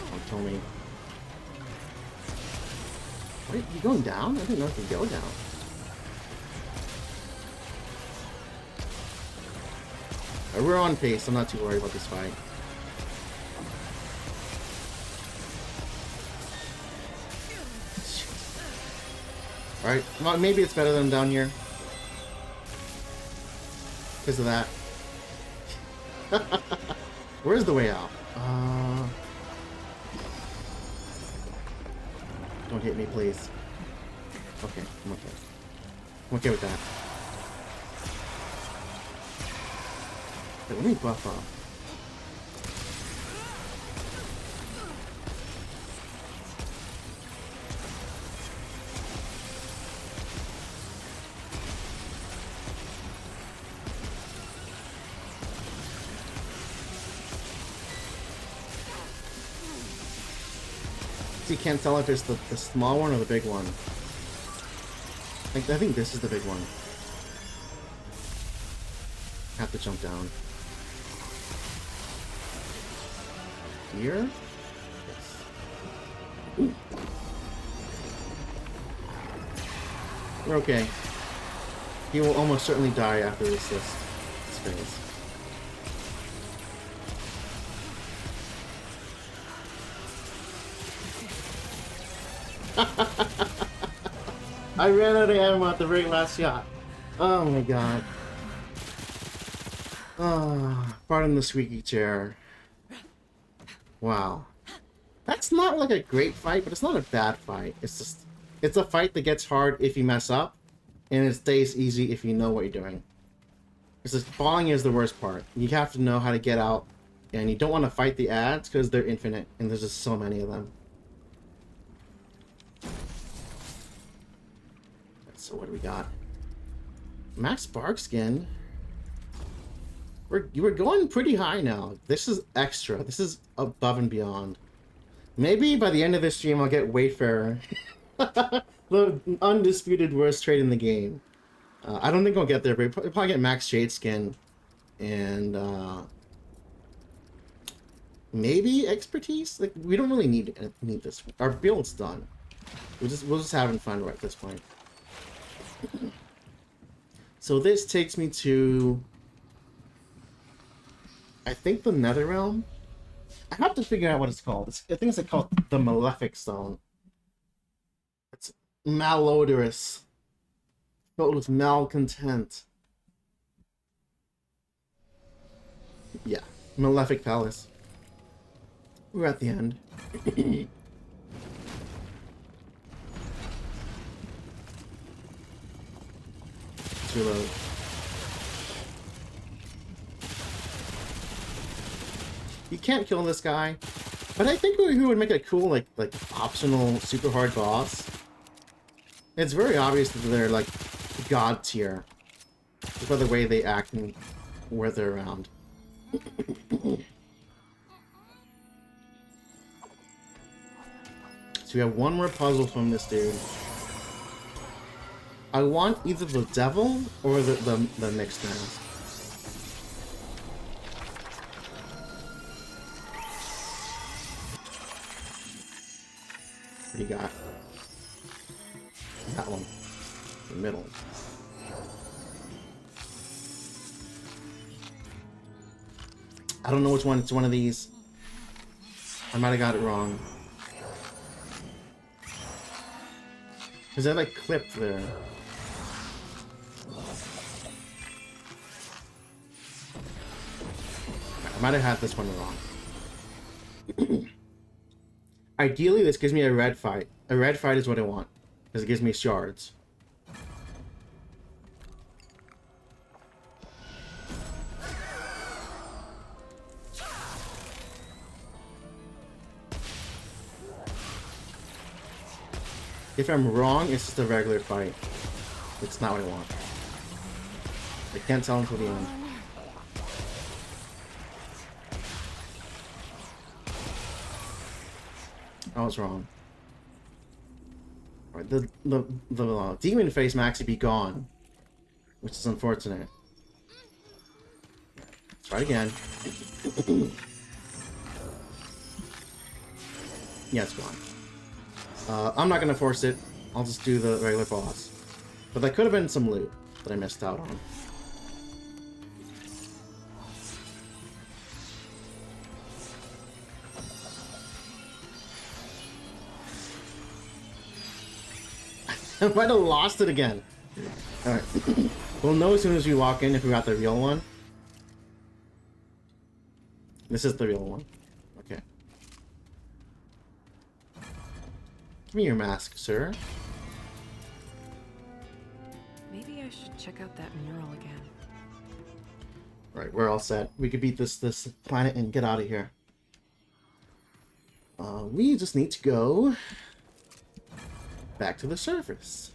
Don't tell me. Wait, you going down? I didn't know if you go down. We're on pace. I'm not too worried about this fight. Alright, well, maybe it's better than down here. Because of that. Where's the way out? Don't hit me, please. Okay, I'm okay. I'm okay with that. Okay, let me buff up. You can't tell if it's the small one or the big one. I think this is the big one. Have to jump down. Here? Yes. Ooh. We're okay. He will almost certainly die after this phase. I ran out of ammo at the very last shot. Oh my god. Oh, pardon the squeaky chair. Wow. That's not like a great fight, but it's not a bad fight. It's a fight that gets hard if you mess up, and it stays easy if you know what you're doing. Because falling is the worst part. You have to know how to get out, and you don't want to fight the ads because they're infinite, and there's just so many of them. So what do we got? Max Spark skin. We're going pretty high now. This is extra. This is above and beyond. Maybe by the end of this stream I'll get Wayfarer. The undisputed worst trade in the game. I don't think I'll get there, but I'll probably get Max Shade skin. And maybe expertise? Like, we don't really need this. Our build's done. We're just having fun right at this point. So this takes me to, I think, the Nether Realm. I have to figure out what it's called. I think it's called the Malefic Stone. It's malodorous, filled with malcontent. Yeah, Malefic Palace. We're at the end. Reload. You can't kill this guy, but I think who would make a cool like optional super hard boss. It's very obvious that they're like god tier, just by the way they act and where they're around. So we have one more puzzle from this dude. I want either the devil or the mixed mask. What do you got? That one. The middle. I don't know which one. It's one of these. I might have got it wrong. Is that like clipped there? I might have had this one wrong. Ideally, this gives me a red fight. A red fight is what I want, because it gives me shards. If I'm wrong, it's just a regular fight. It's not what I want. I can't tell until the end. I was wrong. Alright, the demon face may actually be gone, which is unfortunate. Let's try it again. Yeah, it's gone. I'm not gonna force it. I'll just do the regular boss. But that could have been some loot that I missed out on. I might have lost it again. Alright. We'll know as soon as we walk in if we got the real one. This is the real one. Okay. Give me your mask, sir. should check out that mural again. Right, we're all set. We could beat this planet and get out of here. We just need to go back to the surface.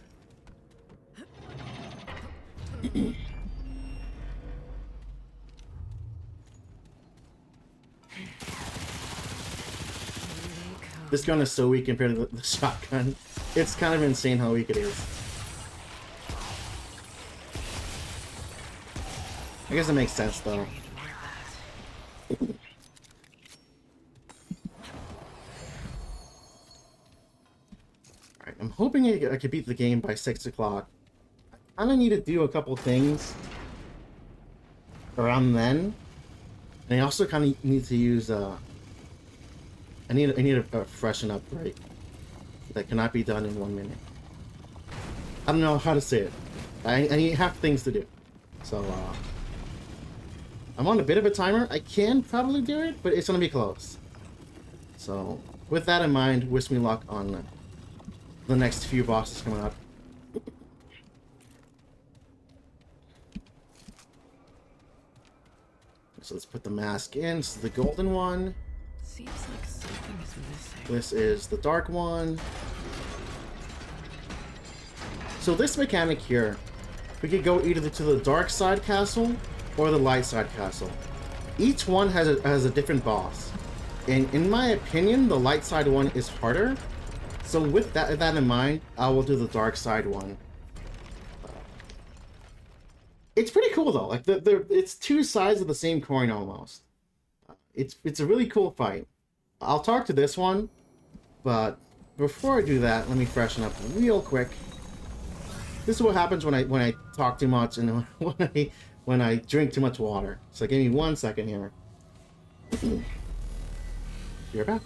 This gun is so weak compared to the shotgun. It's kind of insane how weak it is. I guess it makes sense though. Alright, I'm hoping I could beat the game by 6 o'clock. I kinda need to do a couple things around then. And I also kinda need to use I need to freshen up, right? That cannot be done in 1 minute. I don't know how to say it. I have things to do. So, I'm on a bit of a timer. I can probably do it, but it's gonna be close. So, with that in mind, wish me luck on the next few bosses coming up. So let's put the mask in. This is the golden one. Seems like something is missing. This is the dark one. So this mechanic here, we could go either to the dark side castle or the light side castle. Each one has a different boss. And in my opinion, the light side one is harder. So with that in mind, I will do the dark side one. It's pretty cool though. Like it's two sides of the same coin almost. It's a really cool fight. I'll talk to this one, but before I do that, let me freshen up real quick. This is what happens when I talk too much and when I drink too much water. So give me 1 second here. You're back.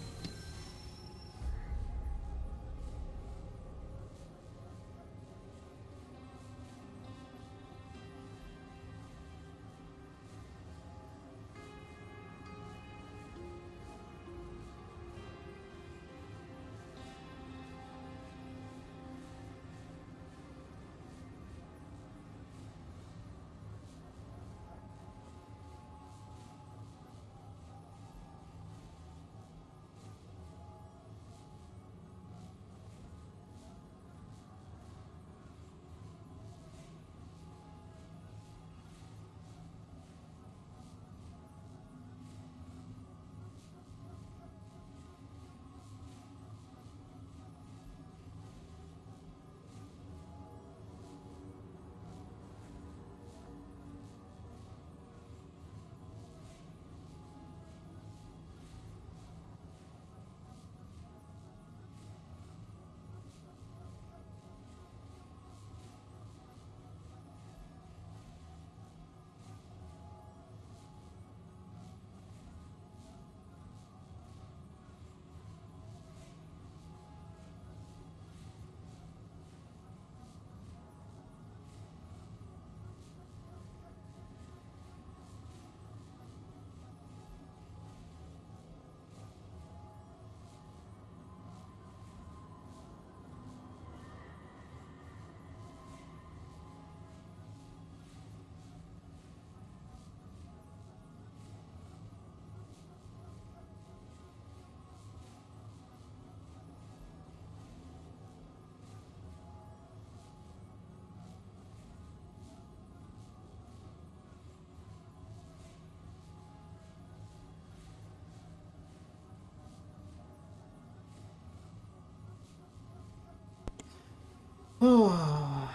Oh.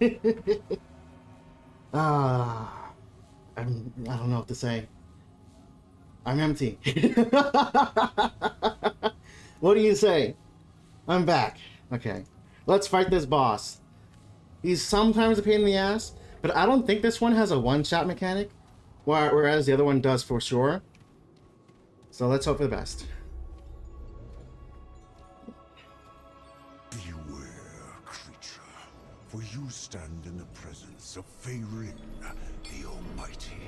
I don't know what to say. I'm empty. What do you say? I'm back. Okay. Let's fight this boss. He's sometimes a pain in the ass, but I don't think this one has a one-shot mechanic, whereas the other one does for sure. So let's hope for the best. For you stand in the presence of Feyrin, the Almighty.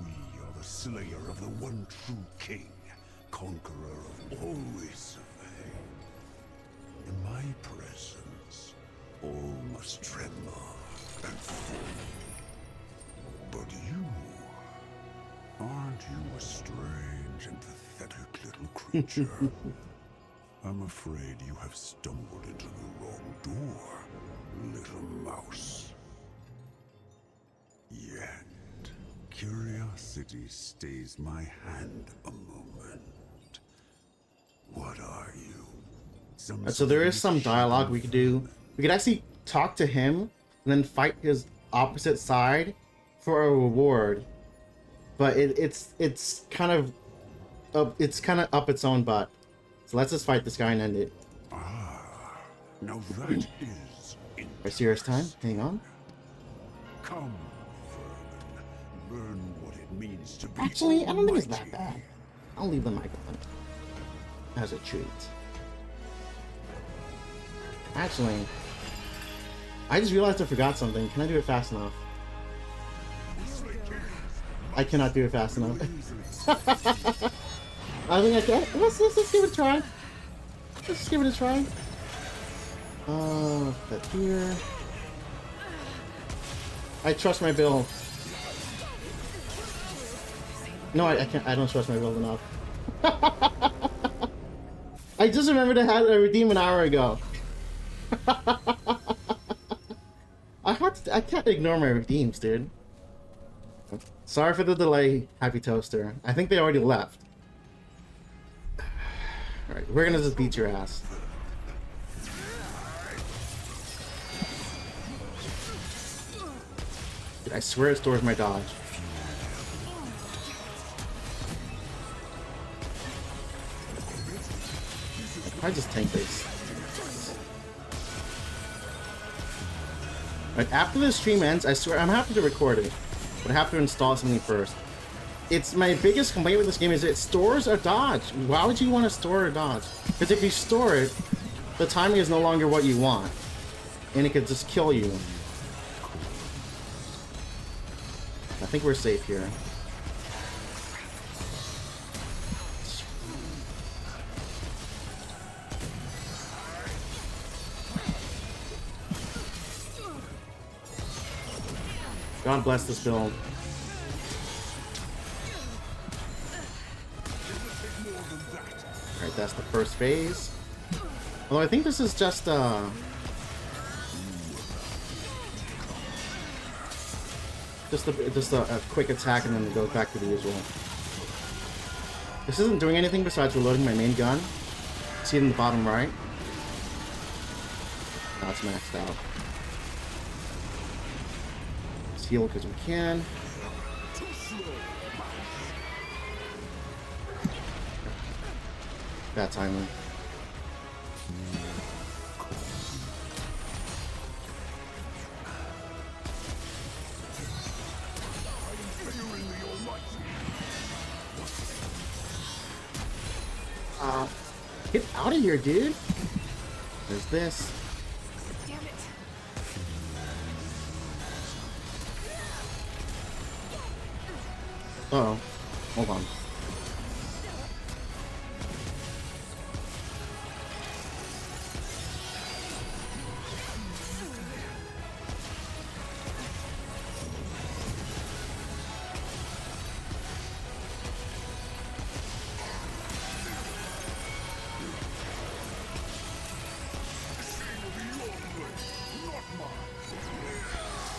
We are the slayer of the one true king, conqueror of all Issafe. In my presence, All must tremble and fall. But you, aren't you a strange and pathetic little creature? I'm afraid you have stumbled into the wrong door, little mouse. Yet, curiosity stays my hand a moment. What are you? So there is some dialogue we could do. We could actually talk to him and then fight his opposite side for a reward. But it's kind of up its own butt. So let's just fight this guy and end it. Now that is For serious time? Hang on. Come, Vermin. Learn what it means to be Actually, I don't think it's that almighty. bad. I'll leave the microphone as a treat. Actually, I just realized I forgot something. Can I do it fast enough? I cannot do it fast enough. I think I can. Let's give it a try. Let's just give it a try. That here. I trust my build. No, I can't. I don't trust my build enough. I just remembered I had a redeem an hour ago. I can't ignore my redeems, dude. Sorry for the delay, Happy Toaster. I think they already left. Alright, we're gonna just beat your ass. Dude, I swear it stores my dodge. I just tank this. Right, after the stream ends, I swear I'm happy to record it, but I have to install something first. It's my biggest complaint with this game is it stores a dodge. Why would you want to store a dodge? Because if you store it, the timing is no longer what you want, and it could just kill you. I think we're safe here. God bless this build. Alright, that's the first phase. Although I think this is just a quick attack and then it goes back to the usual. This isn't doing anything besides reloading my main gun. See it in the bottom right? Now it's maxed out. Let's heal because we can. Bad timing. Get out of here, dude. There's this. Damn it. Uh-oh. Hold on.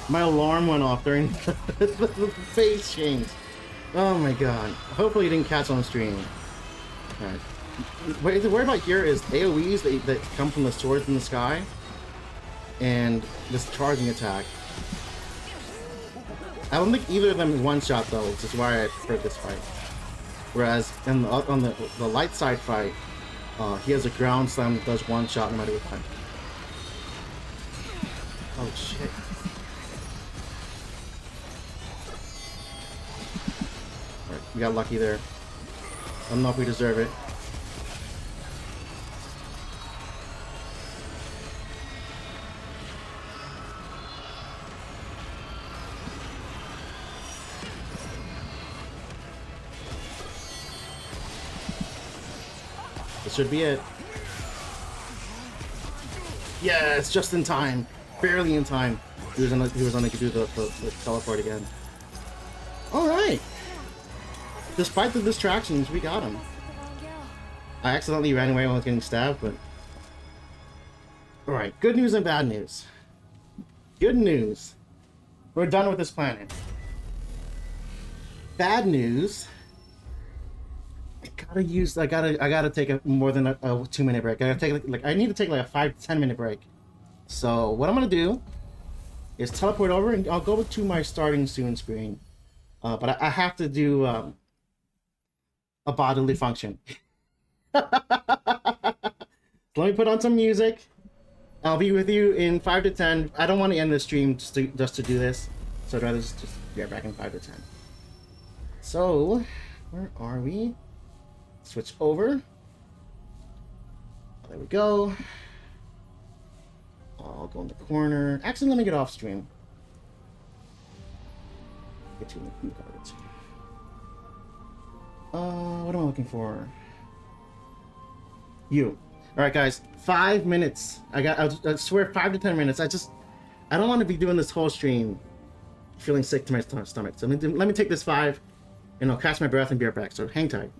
My alarm went off during the phase change. Oh my god. Hopefully you didn't catch on stream. Alright. What the worry about here is AoEs that come from the swords in the sky and this charging attack. I don't think either of them is one shot though, which is why I prefer this fight. Whereas on the light side fight, he has a ground slam that does one shot no matter what time. Oh shit. Alright, we got lucky there. I don't know if we deserve it. This should be it. Yeah, it's just in time. barely in time. He was unable to do the teleport again. All right. Despite the distractions, we got him. I accidentally ran away when I was getting stabbed, but... Alright, good news and bad news. Good news. We're done with this planet. Bad news. I gotta take a more than a 2-minute break. I gotta take I need to take like a 5 to 10 minute break. So what I'm gonna do is teleport over and I'll go to my starting soon screen. But I have to do a bodily function. Let me put on some music. I'll be with you in 5 to 10. I don't want to end the stream just to do this, so I'd rather just be right back in 5 to 10. So, where are we? Switch over. There we go. I'll go in the corner. Actually, let me get off stream. Get you in the garbage. What am I looking for? You. All right, guys. 5 minutes. I swear 5 to 10 minutes. I don't want to be doing this whole stream feeling sick to my stomach. So let me take this 5 and I'll catch my breath and be right back. So hang tight.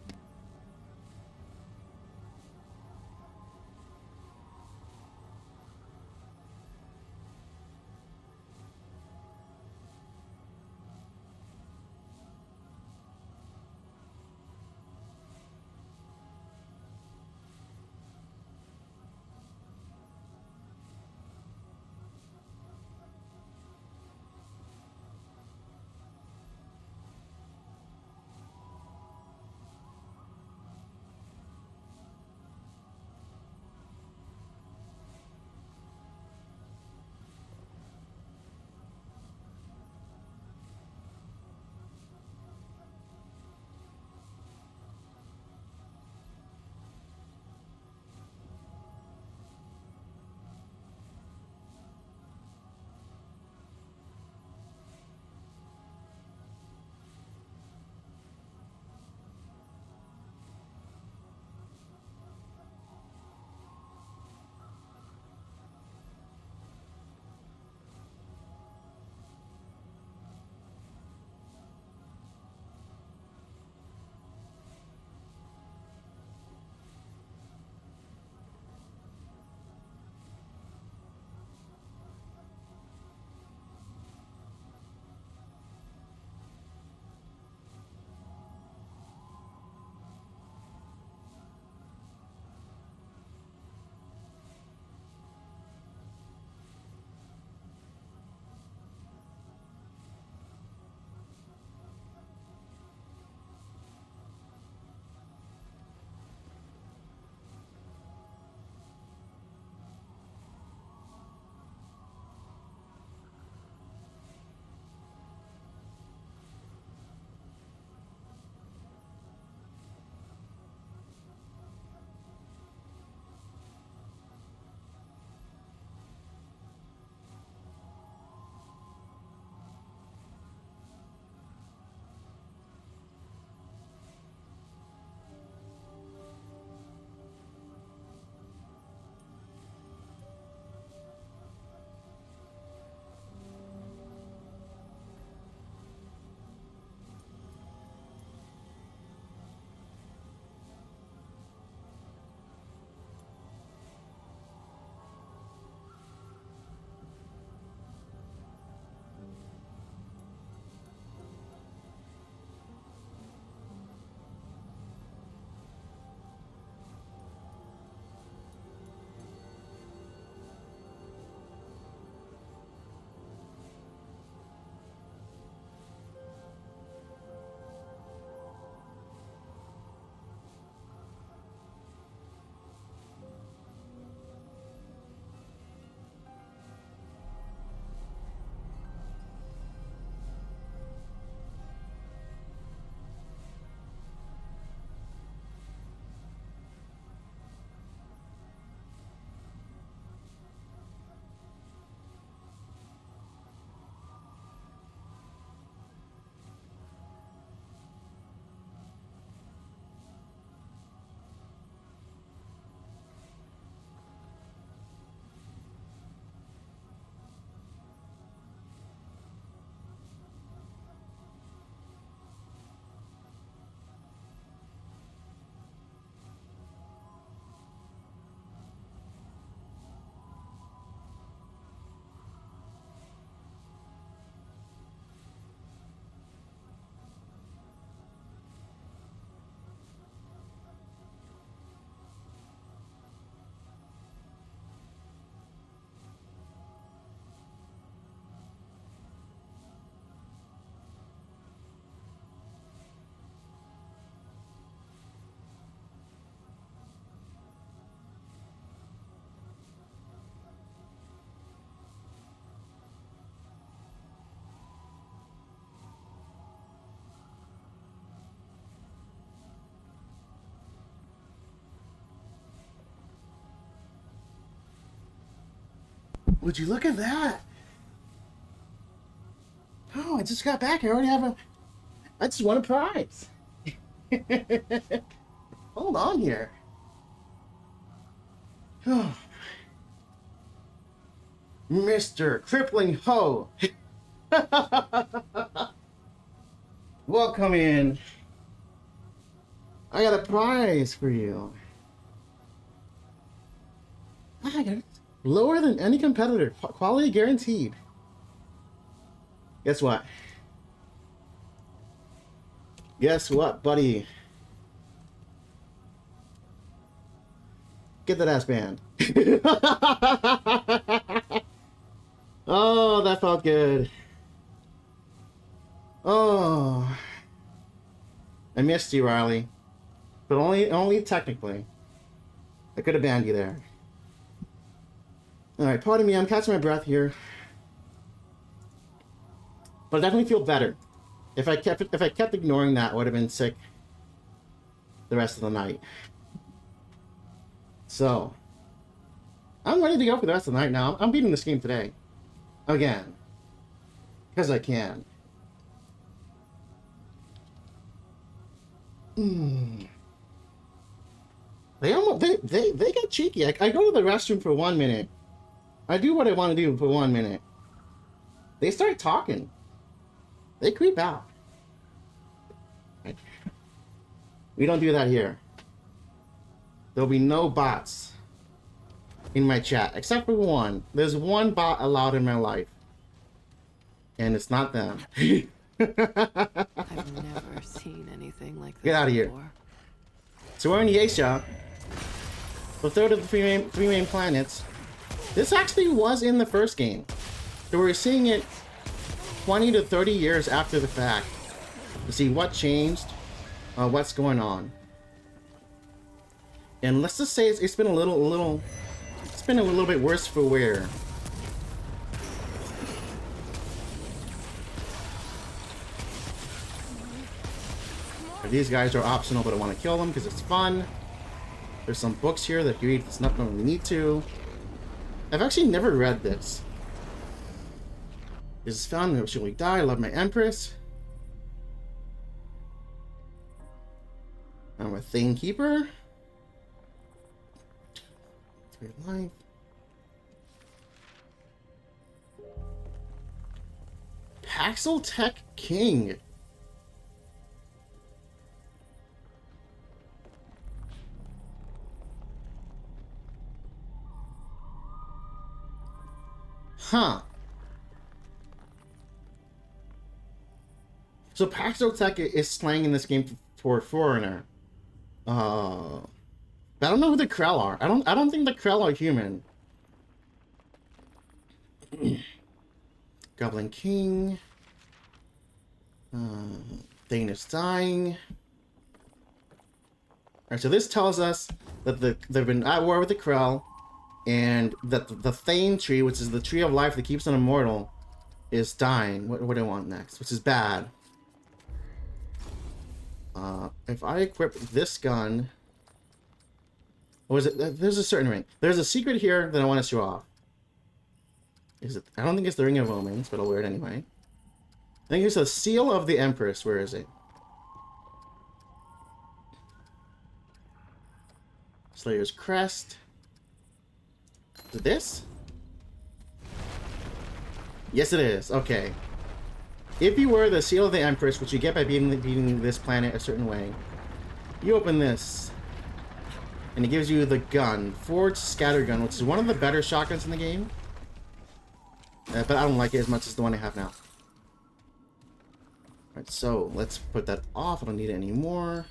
Would you look at that? Oh, I just got back. I already have a... I just won a prize. Hold on here. Mr. Crippling Ho. Welcome in. I got a prize for you. I got it. Lower than any competitor. Quality guaranteed. Guess what? Guess what, buddy? Get that ass banned. Oh, that felt good. Oh. I missed you, Riley. But only technically. I could have banned you there. Alright, pardon me, I'm catching my breath here. But I definitely feel better. If I kept ignoring that, I would have been sick the rest of the night. So I'm ready to go for the rest of the night now. I'm beating this game today. Again. Because I can. They get cheeky. I go to the restroom for 1 minute. I do what I want to do for 1 minute. They start talking. They creep out. We don't do that here. There'll be no bots in my chat, except for one. There's one bot allowed in my life. And it's not them. I've never seen anything like this. Get out of here. Before. So we're in Yesha, the third of the three main planets. This actually was in the first game. So we're seeing it 20 to 30 years after the fact to see what changed, what's going on. And let's just say it's been a little bit worse for wear. These guys are optional, but I want to kill them because it's fun. There's some books here that you read. It's not when we need to. I've actually never read this. This is fun. Never surely die. I love my Empress. I'm a Thane Keeper. Great life. Paxel Tech King. Huh. So Paxel Tech is slang in this game for foreigner. But I don't know who the Krell are. I don't think the Krell are human. Goblin King. Thane is dying. Alright, so this tells us that they've been at war with the Krell, and that the Thane tree, which is the tree of life that keeps them immortal, is dying. What do I want next? Which is bad. If I equip this gun... What is it? There's a certain ring. There's a secret here that I want to show off. Is it? I don't think it's the Ring of Omens, but I'll wear it anyway. I think it's the Seal of the Empress. Where is it? Slayer's Crest. Is it this? Yes, it is. Okay. If you wear the Seal of the Empress, which you get by beating this planet a certain way, you open this, and it gives you the gun, Forged Scatter Gun, which is one of the better shotguns in the game. But I don't like it as much as the one I have now. Alright, so let's put that off. I don't need it anymore.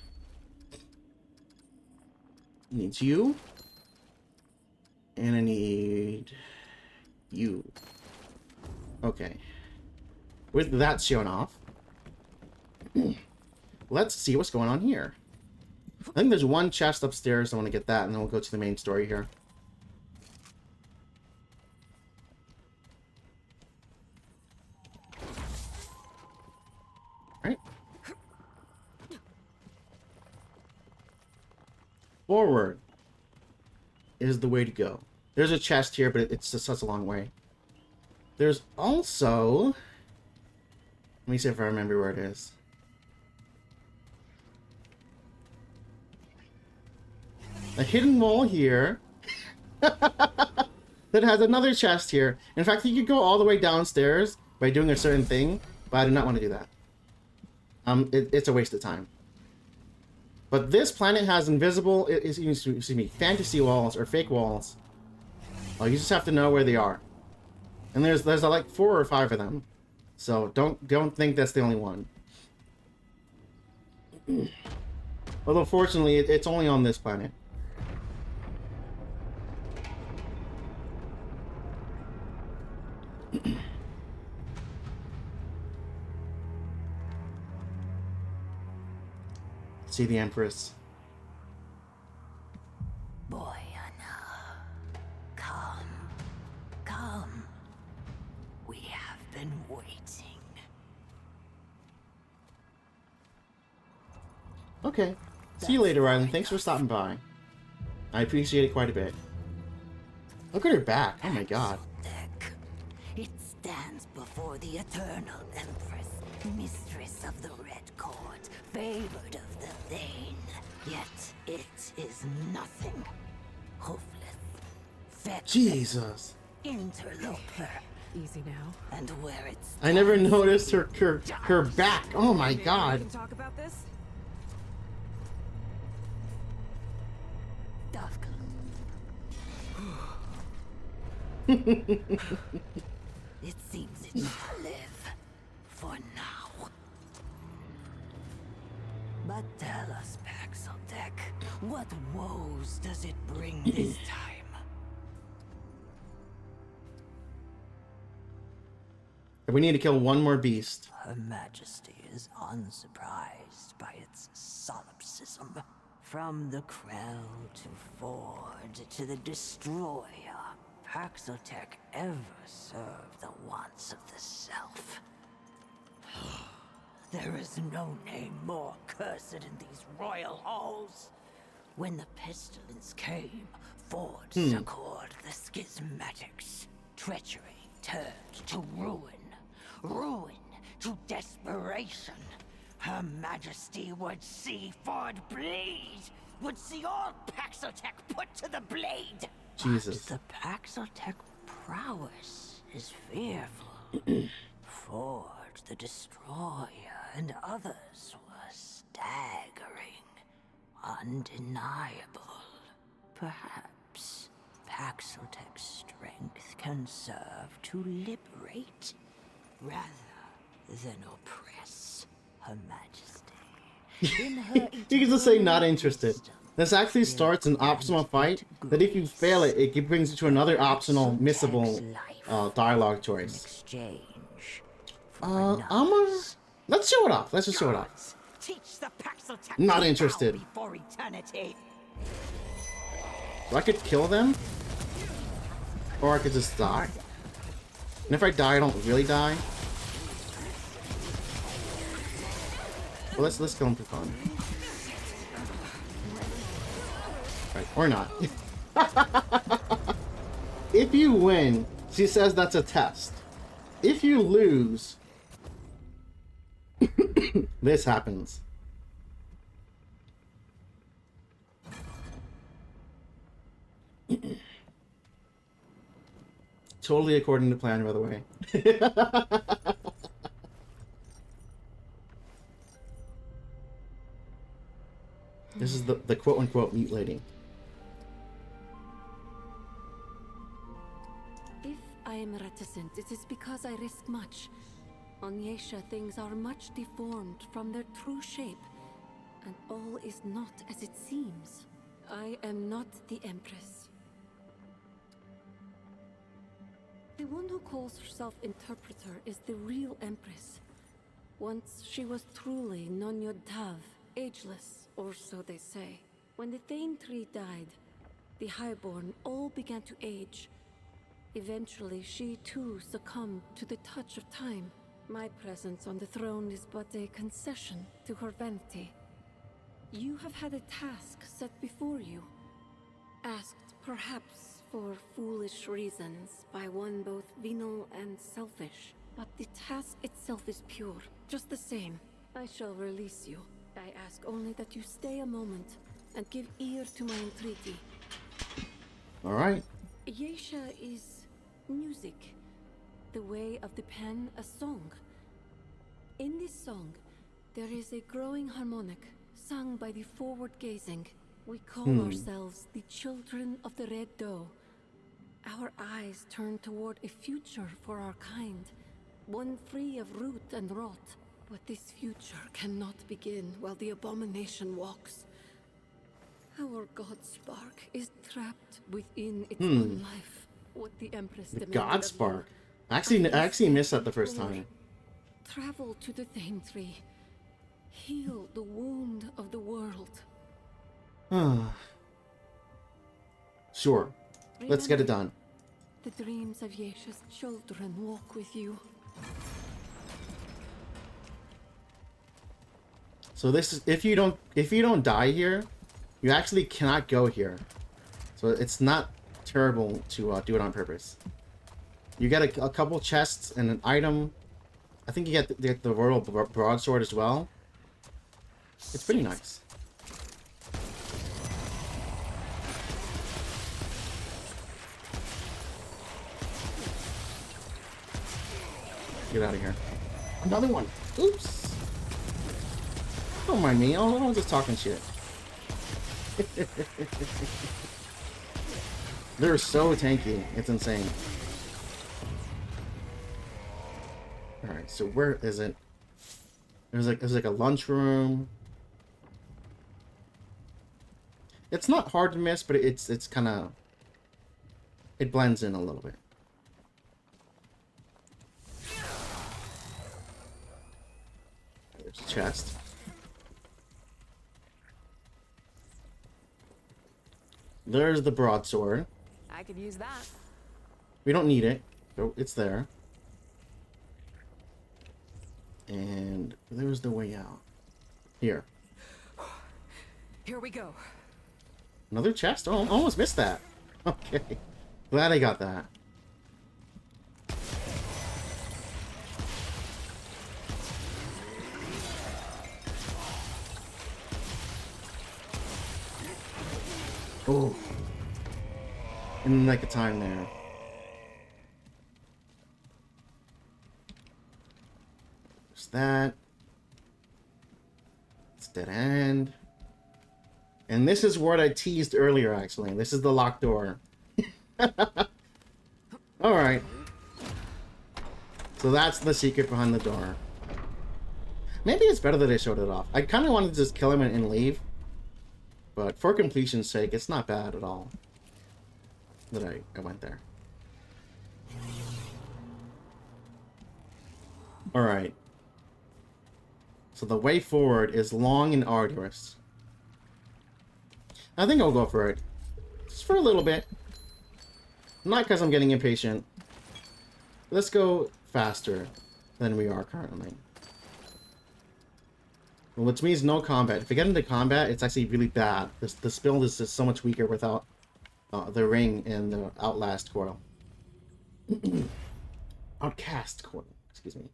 Needs you. And I need you. Okay. With that shown off, let's see what's going on here. I think there's one chest upstairs. I want to get that, and then we'll go to the main story here. Alright. Forward is the way to go. There's a chest here, but it's just such a long way. There's also... Let me see if I remember where it is. A hidden wall here. That has another chest here. In fact, you could go all the way downstairs by doing a certain thing, but I do not want to do that. It's a waste of time. But this planet has invisible, excuse me, fantasy walls or fake walls. You just have to know where they are. And there's like 4 or 5 of them. So don't think that's the only one. Although fortunately, it's only on this planet. See the Empress. Boy, Anna. Come. We have been waiting. Okay. See you later, Rylan. Thanks for stopping by. I appreciate it quite a bit. Look at her back. Oh my god. Deck. It stands before the eternal Empress, mistress of the Red Court, favored of the vain. Yet it is nothing. Hopeless. Feckless. Jesus. Interloper. Easy now. And where it's I never noticed her back. Oh my Maybe god. We can talk about this? Dusk. It seems it shall live. For now. But tell us, Paxeltech, what woes does it bring this time? We need to kill one more beast. Her Majesty is unsurprised by its solipsism. From the Krell to Ford to the Destroyer, Paxeltech ever served the wants of the self. There is no name more cursed in these royal halls. When the pestilence came, Ford succored the schismatics. Treachery turned to ruin. Ruin to desperation. Her Majesty would see Ford bleed. Would see all Paxeltech put to the blade. Jesus. But the Paxeltech prowess is fearful. Ford, the Destroyer, and others were staggering. Undeniable. Perhaps Paxeltech's strength can serve to liberate rather than oppress Her Majesty. In her You can just say not eternal interested. wisdom, This actually starts an optional fight that if you fail it, it brings you to another optional missable dialogue choice. exchange for Let's show it off. Let's just show it off. Teach the Paxeltech Not to bow interested. before eternity. I could kill them, or I could just die. And if I die, I don't really die. Well, let's kill him for fun. Right, or not. If you win, she says that's a test. If you lose, this happens. Totally according to plan, by the way. This is the quote-unquote meat lady. If I am reticent, it is because I risk much. On Yesha, things are much deformed from their true shape, and all is not as it seems. I am not the Empress. The one who calls herself Interpreter is the real Empress. Once she was truly Non-Yod Tav, ageless, or so they say. When the Thane Tree died, the Highborn all began to age. Eventually, she too succumbed to the touch of time. My presence on the throne is but a concession to her vanity. You have had a task set before you, asked perhaps for foolish reasons by one both venal and selfish. But the task itself is pure, just the same. I shall release you. I ask only that you stay a moment and give ear to my entreaty. All right. Geisha is music, the way of the pen a song. In this song, there is a growing harmonic, sung by the forward-gazing. We call ourselves the children of the Red Doe. Our eyes turn toward a future for our kind, one free of root and rot. But this future cannot begin while the abomination walks. Our god spark is trapped within its own life. What the Empress demanded God of you. spark. I actually missed that the first time. Travel to the Thane Tree. Heal the wound of the world. Sure. Let's get it done. The dreams of Yesha's children walk with you. So this is if you don't die here, you actually cannot go here. So it's not terrible to do it on purpose. You get a couple chests and an item. I think you get the royal broadsword as well. It's pretty nice. Get out of here. Another one. Oops. Don't mind me. I was just talking shit. They're so tanky. It's insane. Alright, so where is it? There's like a lunchroom. It's not hard to miss, but it's kind of... It blends in a little bit. There's a chest. There's the broadsword. I could use that. We don't need it. So it's there. And there's the way out. Here. Here we go. Another chest? Oh, I almost missed that. Okay. Glad I got that. Oh. In the nick of time there. There's that. It's dead end. And this is what I teased earlier, actually. This is the locked door. Alright. So that's the secret behind the door. Maybe it's better that I showed it off. I kind of wanted to just kill him and leave. But for completion's sake, it's not bad at all that I went there. Alright. So the way forward is long and arduous. I think I'll go for it. Just for a little bit. Not because I'm getting impatient. Let's go faster than we are currently. Which means no combat. If we get into combat, it's actually really bad. The build is just so much weaker without the ring and the outlast coil. Outcast coil, excuse me.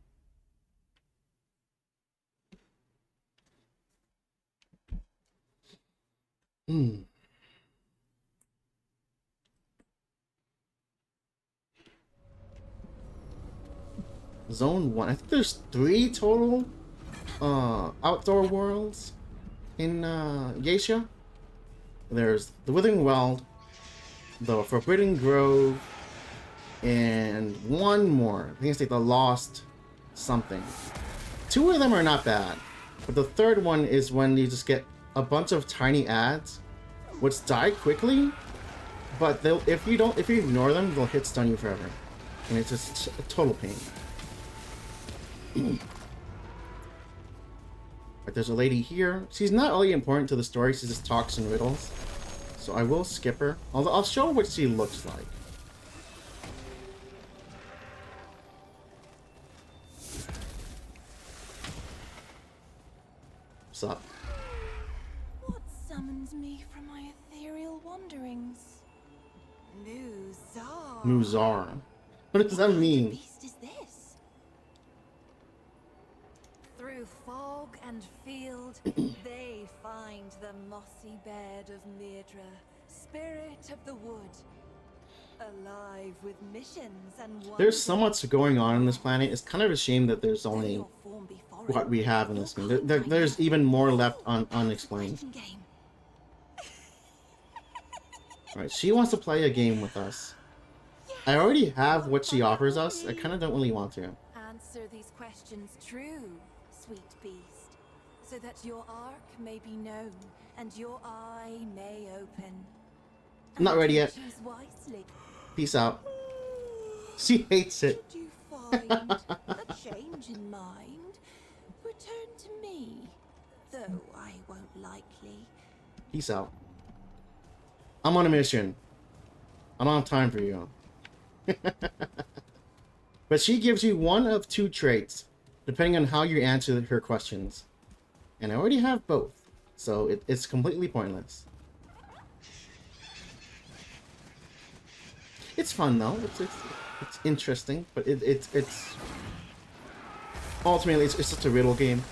Zone 1. I think there's 3 total outdoor worlds in Geisha. There's the Withering Weld, the Forbidden Grove, and one more. I think it's like the Lost something. 2 of them are not bad, but the third one is when you just get a bunch of tiny ads, which die quickly, but they'll if you ignore them, they'll hit stun you forever, and it's just a total pain. But there's a lady here. She's not really important to the story. She just talks in riddles, so I will skip her. I'll show what she looks like. What's up? What summons me from my ethereal wanderings? Muzar. Muzar. What does that What mean? beast is this? Through fog and field, they find the mossy bed of Mirdra, spirit of the wood, alive with missions and wonders. There's so much going on in this planet. It's kind of a shame that there's Though only your form be foreign, what we have in this your game. There's even more left unexplained. fighting game. Alright, she wants to play a game with us. I already have what she offers us. I kind of don't really want to. Answer these questions true, sweet beast, so that your arc may be known and your eye may open. I'm not ready yet. Choose wisely. Peace out. She hates it. Should you find a change in mind, return to me, though I won't likely. Peace out. I'm on a mission. I don't have time for you. But she gives you one of two traits, depending on how you answer her questions. And I already have both, so it's completely pointless. It's fun though. It's interesting, but it's ultimately it's just a riddle game.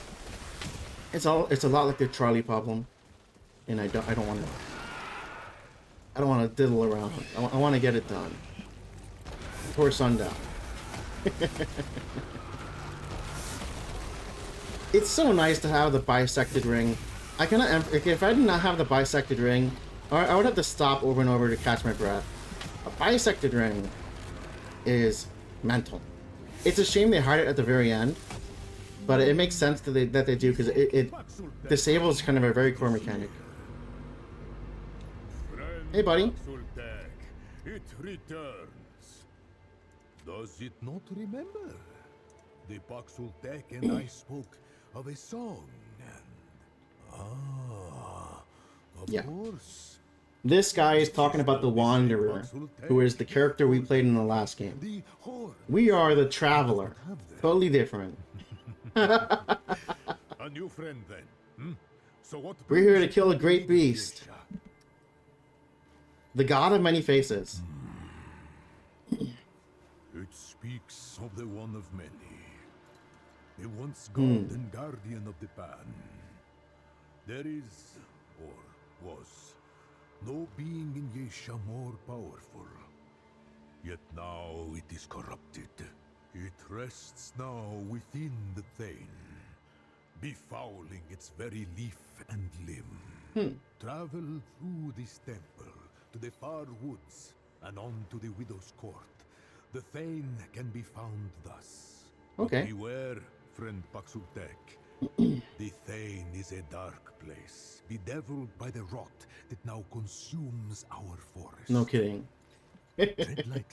It's a lot like the Charlie problem, and I don't want to diddle around. I want to get it done before sundown. It's so nice to have the bisected ring. I cannot. If I did not have the bisected ring, I would have to stop over and over to catch my breath. A bisected ring is mental. It's a shame they hide it at the very end, but it makes sense that they do, because it disables kind of a very core mechanic. Hey, buddy. It returns. Does it not remember? The Paxultek and I spoke of a song, and of course. This guy is talking about the Wanderer, who is the character we played in the last game. We are the Traveler. Totally different. A new friend then. So what? We're here to kill a great beast. The god of many faces. It speaks of the one of many. A once god and guardian of the pan. There is, or was, no being in Yesha more powerful. Yet now it is corrupted. It rests now within the Thane, befouling its very leaf and limb. Travel through this temple to the far woods and on to the Widow's Court. The Thane can be found thus. Okay. But beware, friend Paxultek. The Thane is a dark place, bedeviled by the rot that now consumes our forest. No kidding. Tread lightly.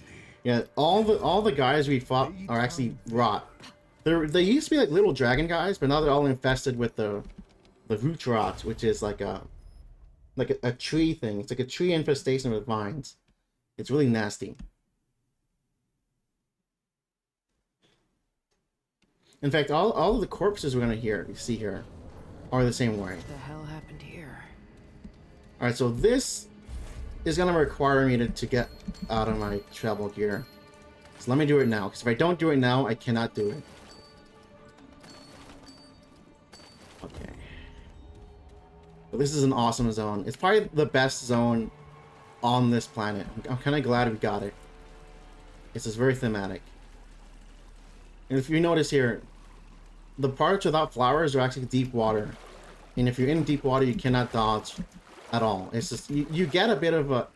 Yeah, all the guys we fought are actually rot. They used to be like little dragon guys, but now they're all infested with the root rot, which is like a tree thing. It's like a tree infestation with vines. It's really nasty. In fact, all of the corpses we're gonna see here are the same way. What the hell happened here? Alright, so this is gonna require me to get out of my travel gear. So let me do it now, because if I don't do it now, I cannot do it. Okay. But this is an awesome zone. It's probably the best zone on this planet. I'm kind of glad we got it. It's just very thematic. And if you notice here, the parts without flowers are actually deep water. And if you're in deep water, you cannot dodge at all. It's just, you get a bit of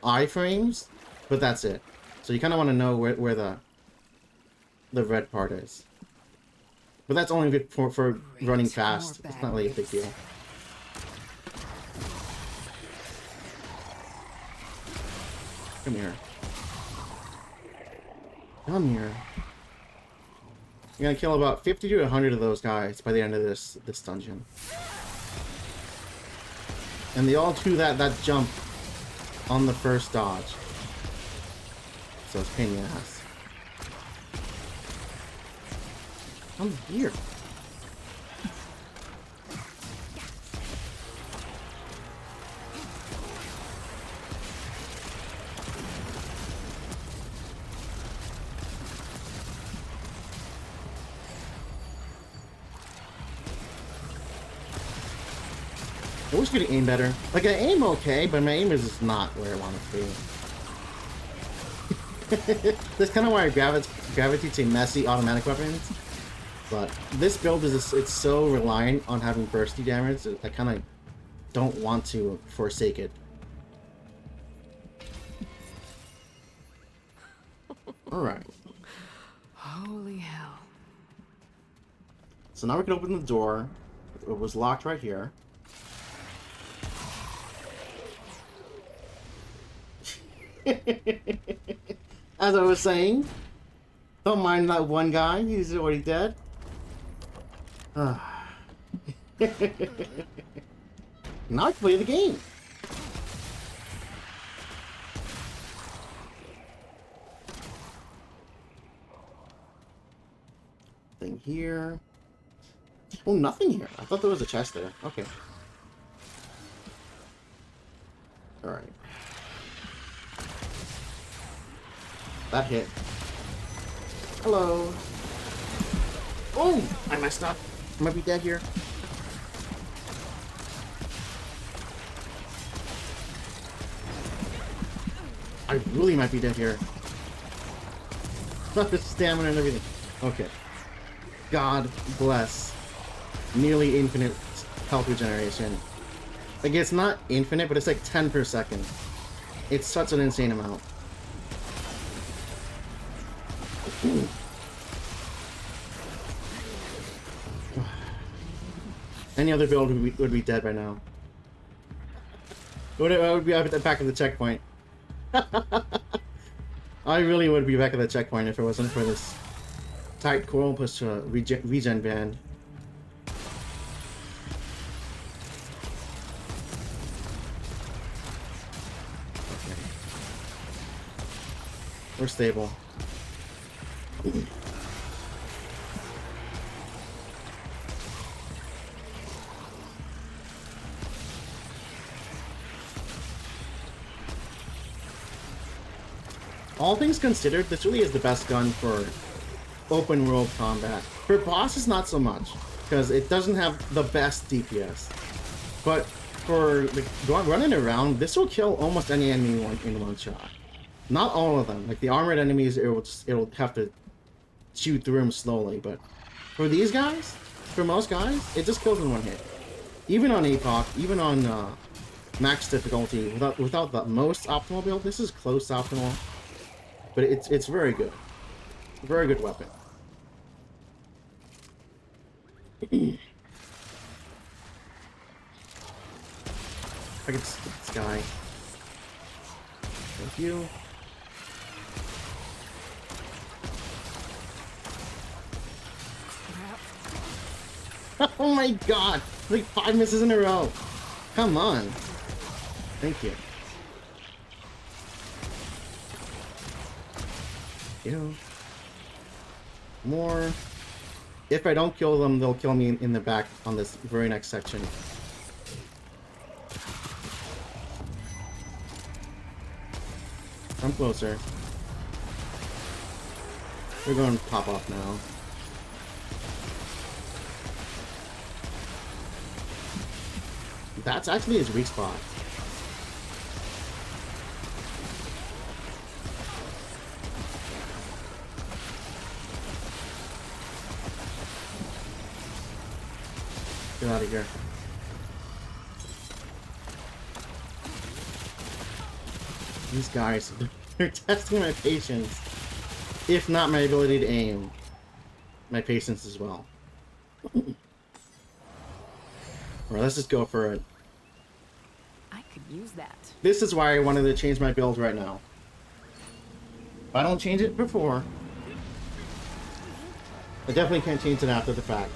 iframes, but that's it. So you kind of want to know where the red part is. But that's only good for running fast. It's not really a big deal. Come here. Come here. You're gonna kill about 50 to 100 of those guys by the end of this dungeon. And they all do that jump on the first dodge. So it's a pain in the ass. Come here. I wish I could aim better. Like, I aim okay, but my aim is just not where I want it to be. That's kind of why I gravitate to messy automatic weapons. But this build is just, it's so reliant on having bursty damage that I kind of don't want to forsake it. Alright. Holy hell. So now we can open the door. It was locked right here. As I was saying, don't mind that one guy, he's already dead. Now I can play the game. Thing here. Oh, nothing here. I thought there was a chest there. Okay. Alright. That hit. Hello. Oh! I messed up. I might be dead here. I really might be dead here. Not the stamina and everything. Okay. God bless. Nearly infinite health regeneration. Like, it's not infinite, but it's like 10 per second. It's such an insane amount. Any other build would be dead by now. I would be at the back of the checkpoint. I really would be back at the checkpoint if it wasn't for this tight coil plus regen band. Okay. We're stable. All things considered, this really is the best gun for open world combat. For bosses, not so much, because it doesn't have the best DPS. But for running around, this will kill almost any enemy in one shot. Not all of them. Like the armored enemies, it'll have to shoot through them slowly. But for these guys, for most guys, it just kills in one hit. Even on APOC, even on max difficulty, without the most optimal build, this is close to optimal. But it's very good. Very good weapon. I can skip this guy. Thank you. Oh my god! Like 5 misses in a row. Come on. Thank you. More. If I don't kill them, they'll kill me in the back on this very next section. I'm closer. We're going to pop off now. That's actually his weak spot. Get out of here. These guys, they're testing my patience. If not my ability to aim. My patience as well. Alright, let's just go for it. I could use that. This is why I wanted to change my build right now. If I don't change it before, I definitely can't change it after the fact.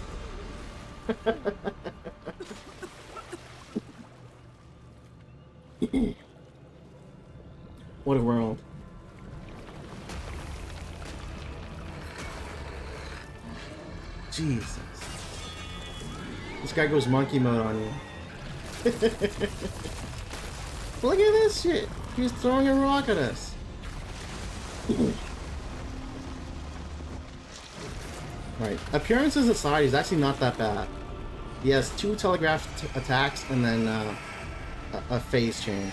What a world. Jesus. This guy goes monkey mode on you. Look at this shit. He's throwing a rock at us. Right. Appearances aside, he's actually not that bad. He has 2 telegraph attacks and then a phase change.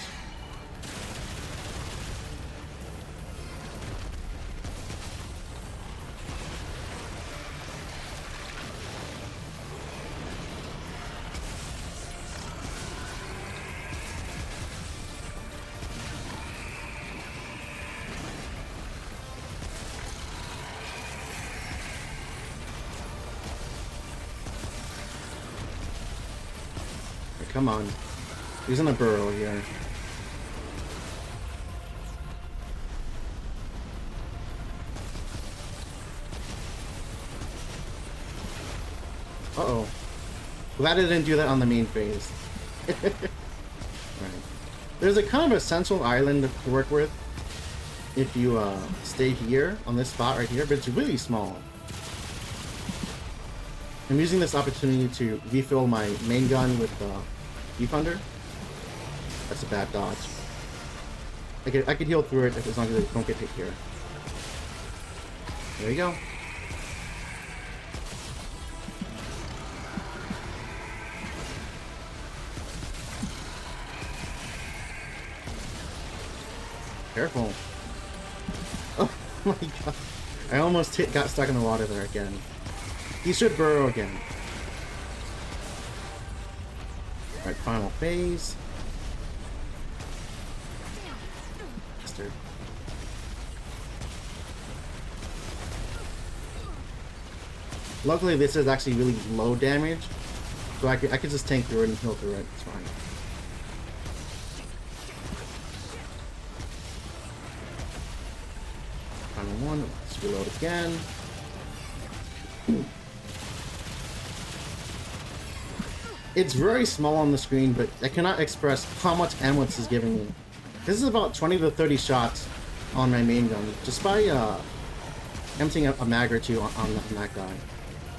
Come on. He's in a burrow here. Uh-oh. Glad I didn't do that on the main phase. Right. There's a kind of a central island to work with if you stay here on this spot right here, but it's really small. I'm using this opportunity to refill my main gun with Thunder. That's a bad dodge. I could heal through it as long as I don't get hit here. There you go. Careful. Oh my god. I almost got stuck in the water there again. He should burrow again. Alright, final phase. Bastard. Luckily, this is actually really low damage, so I could just tank through it and heal through it. It's fine. Final one. Let's reload again. It's very small on the screen, but I cannot express how much ammo this is giving me. This is about 20 to 30 shots on my main gun, just by emptying a mag or two on that guy.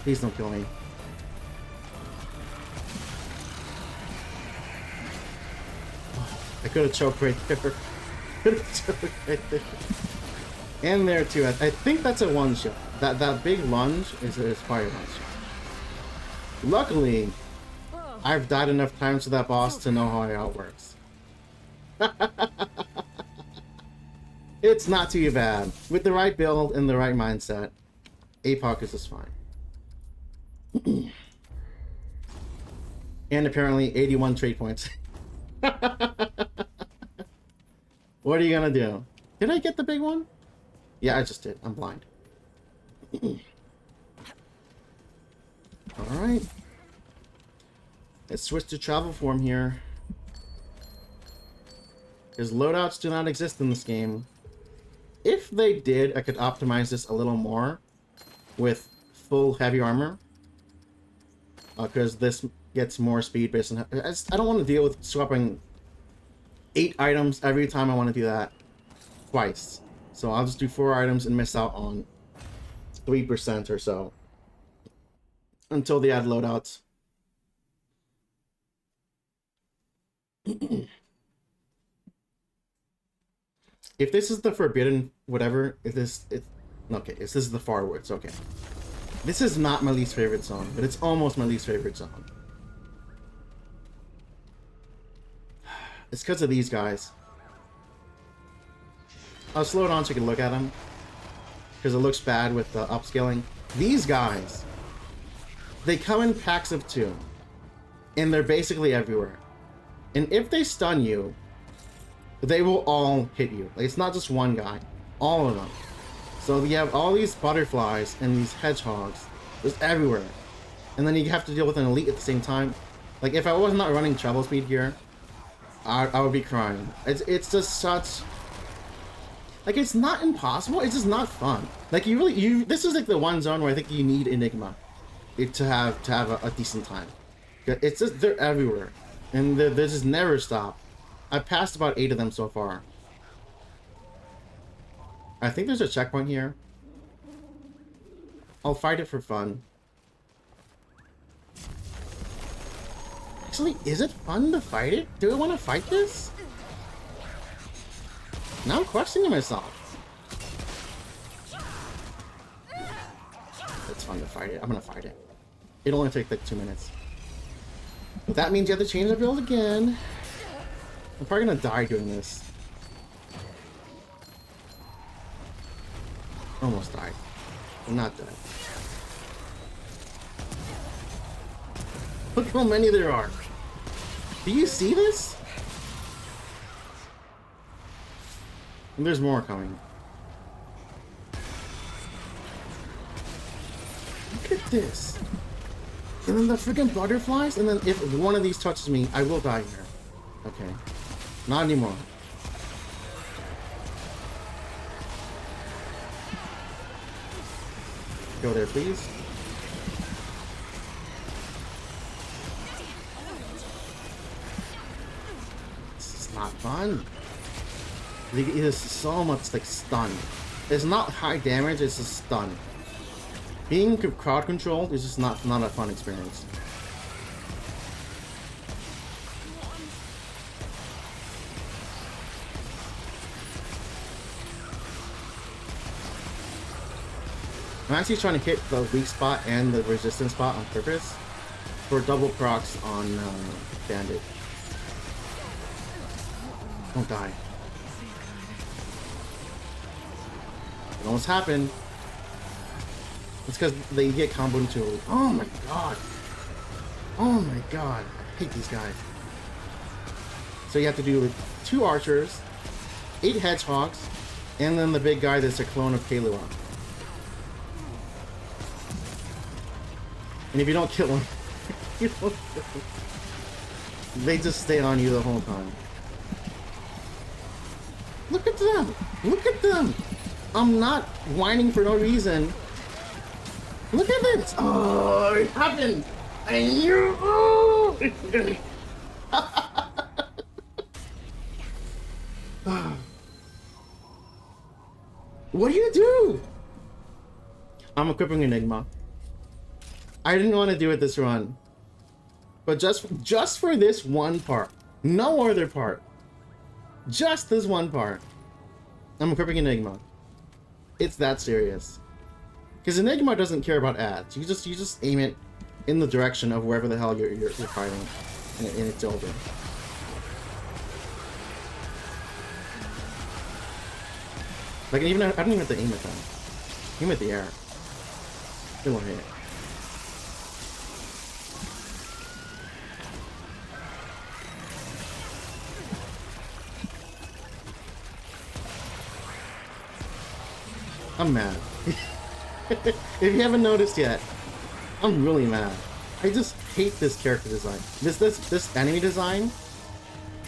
Please don't kill me. I could have choked right there. Could have choked right there. And there too. I think that's a one shot. That big lunge is fire lunge. Luckily, I've died enough times to that boss to know how it all works. It's not too bad. With the right build and the right mindset, APOC is just fine. And apparently 81 trade points. What are you gonna do? Did I get the big one? Yeah, I just did. I'm blind. Alright. Let's switch to travel form here. Because loadouts do not exist in this game. If they did, I could optimize this a little more with full heavy armor. Because this gets more speed based on... I don't want to deal with swapping 8 items every time I want to do that twice. So I'll just do 4 items and miss out on 3% or so. Until they add loadouts. If this is the forbidden whatever, okay, this is the far woods, okay. This is not my least favorite zone, but it's almost my least favorite zone. It's because of these guys. I'll slow it on so you can look at them, because it looks bad with the upscaling. These guys, they come in packs of 2, and they're basically everywhere. And if they stun you, they will all hit you. Like, it's not just one guy, all of them. So you have all these butterflies and these hedgehogs just everywhere. And then you have to deal with an elite at the same time. Like, if I was not running travel speed here, I would be crying. It's just such... Like, it's not impossible, it's just not fun. Like, this is like the one zone where I think you need Enigma to have a decent time. It's just, they're everywhere. And they just never stop. I've passed about 8 of them so far. I think there's a checkpoint here. I'll fight it for fun. Actually, is it fun to fight it? Do I want to fight this? Now I'm questioning myself. It's fun to fight it. I'm gonna fight it. It'll only take like 2 minutes. But that means you have to change the build again. I'm probably gonna die doing this. Almost died. I'm not dead. Look how many there are. Do you see this? And there's more coming. Look at this. And then the freaking butterflies, and then if one of these touches me, I will die here. Okay. Not anymore. Go there, please. This is not fun. It is so much like stun. It's not high damage, it's just stun. Being crowd controlled is just not a fun experience. I'm actually trying to hit the weak spot and the resistance spot on purpose for double procs on Bandit. Don't die. It almost happened. It's because they get comboed into it. Oh my god. Oh my god. I hate these guys. So you have to do 2 archers, 8 hedgehogs, and then the big guy that's a clone of Kahlua. And if you don't kill him, you don't kill him, they just stay on you the whole time. Look at them! Look at them! I'm not whining for no reason. Look at this! Oh, it happened! And you... Oh. What do you do? I'm equipping Enigma. I didn't want to do it this run, but just for this one part, no other part, just this one part, I'm equipping Enigma. It's that serious, because Enigma doesn't care about ads. You just aim it in the direction of wherever the hell you're fighting, and it's over. Like even I don't even have to aim at them. Aim at the air. They won't hit it. I'm mad. If you haven't noticed yet, I'm really mad. I just hate this character design. This enemy design,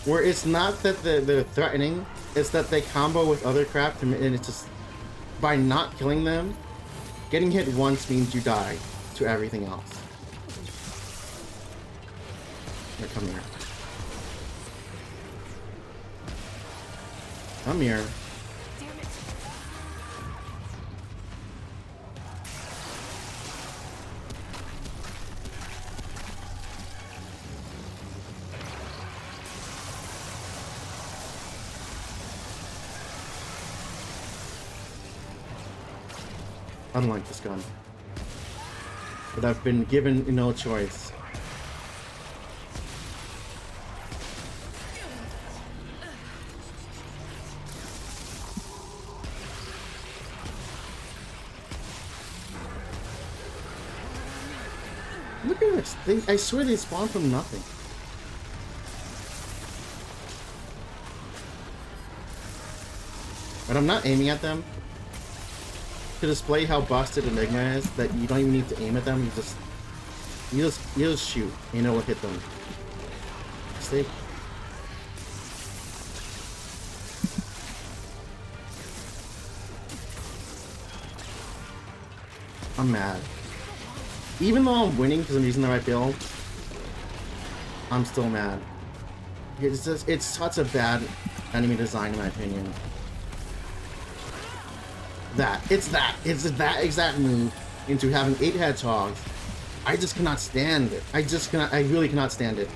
where it's not that they're threatening, it's that they combo with other crap, and it's just by not killing them, getting hit once means you die to everything else. Here, come here. Come here. I don't like this gun, but I've been given no choice. Look at this. I swear they spawn from nothing. But I'm not aiming at them to display how busted Enigma is, that you don't even need to aim at them, you just shoot, and it'll hit them. See? I'm mad. Even though I'm winning because I'm using the right build, I'm still mad. It's such a bad enemy design in my opinion. It's that exact move into having 8 hedgehogs. I just cannot stand it. I really cannot stand it.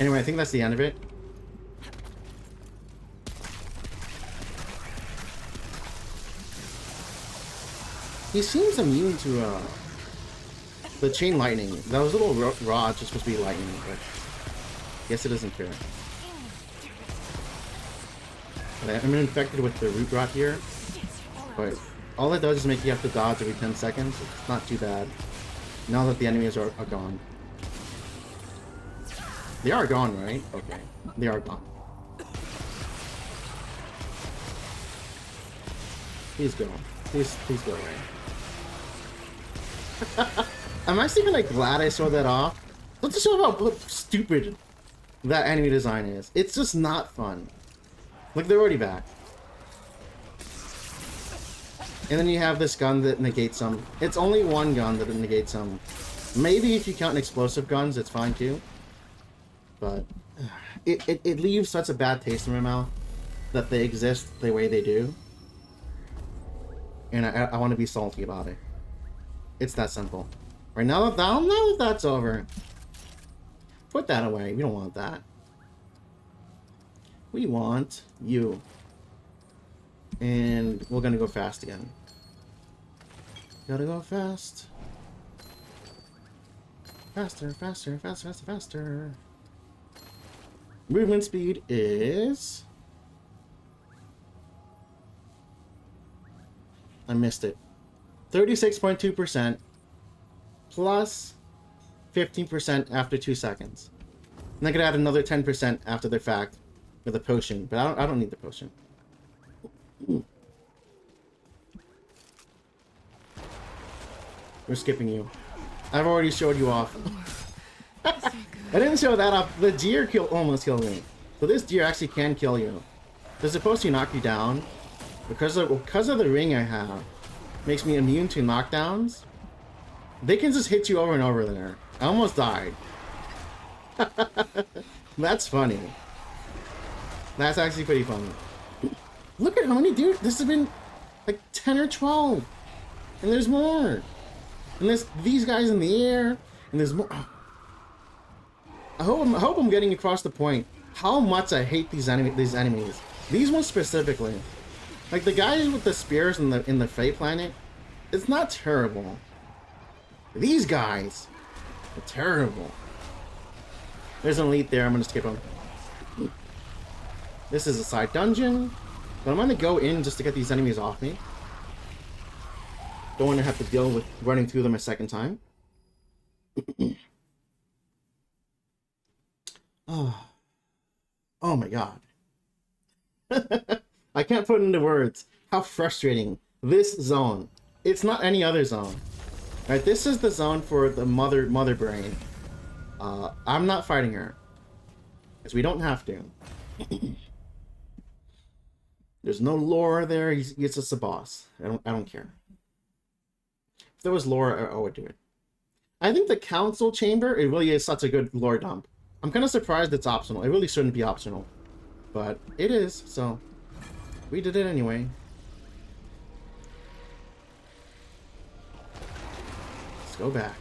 Anyway, I think that's the end of it. He seems immune to the chain lightning. Those little rods are supposed to be lightning, but I guess it doesn't care. I'm infected with the root rot here, but all it does is make you have to dodge every 10 seconds. It's not too bad. Now that the enemies are gone. They are gone, right? Okay. They are gone. Please go. Please go away. I'm actually kind of glad I saw that off. Let's just show how stupid that enemy design is. It's just not fun. Look, they're already back. And then you have this gun that negates them. It's only one gun that negates them. Maybe if you count explosive guns, it's fine too. But it leaves such a bad taste in my mouth that they exist the way they do. And I want to be salty about it. It's that simple. Right now that that's over, put that away. We don't want that. We want you. And we're gonna go fast again. Gotta go fast. Faster, faster, faster, faster, faster. Movement speed is... I missed it. 36.2% plus 15% after 2 seconds. And I could add another 10% after the fact with a potion, but I don't need the potion. We're skipping you. I've already showed you off. I didn't show that off. The deer almost killed me. So this deer actually can kill you. They're supposed to knock you down. Because of the ring I have, makes me immune to knockdowns. They can just hit you over and over there. I almost died. That's funny. That's actually pretty funny. Look at how many dudes. This has been like 10 or 12. And there's more. And there's these guys in the air. And there's more. I hope I'm getting across the point how much I hate these enemies. These ones specifically. Like the guys with the spears in the Fey planet, it's not terrible. These guys are terrible. There's an elite there. I'm gonna skip them. This is a side dungeon, but I'm gonna go in just to get these enemies off me. Don't want to have to deal with running through them a second time. Oh my god. I can't put into words how frustrating this zone. It's not any other zone. Right, this is the zone for the mother brain. I'm not fighting her. Because we don't have to. There's no lore there, he's just a boss. I don't care. If there was lore, I would do it. I think the council chamber, it really is such a good lore dump. I'm kind of surprised it's optional. It really shouldn't be optional. But it is, so... we did it anyway. Let's go back.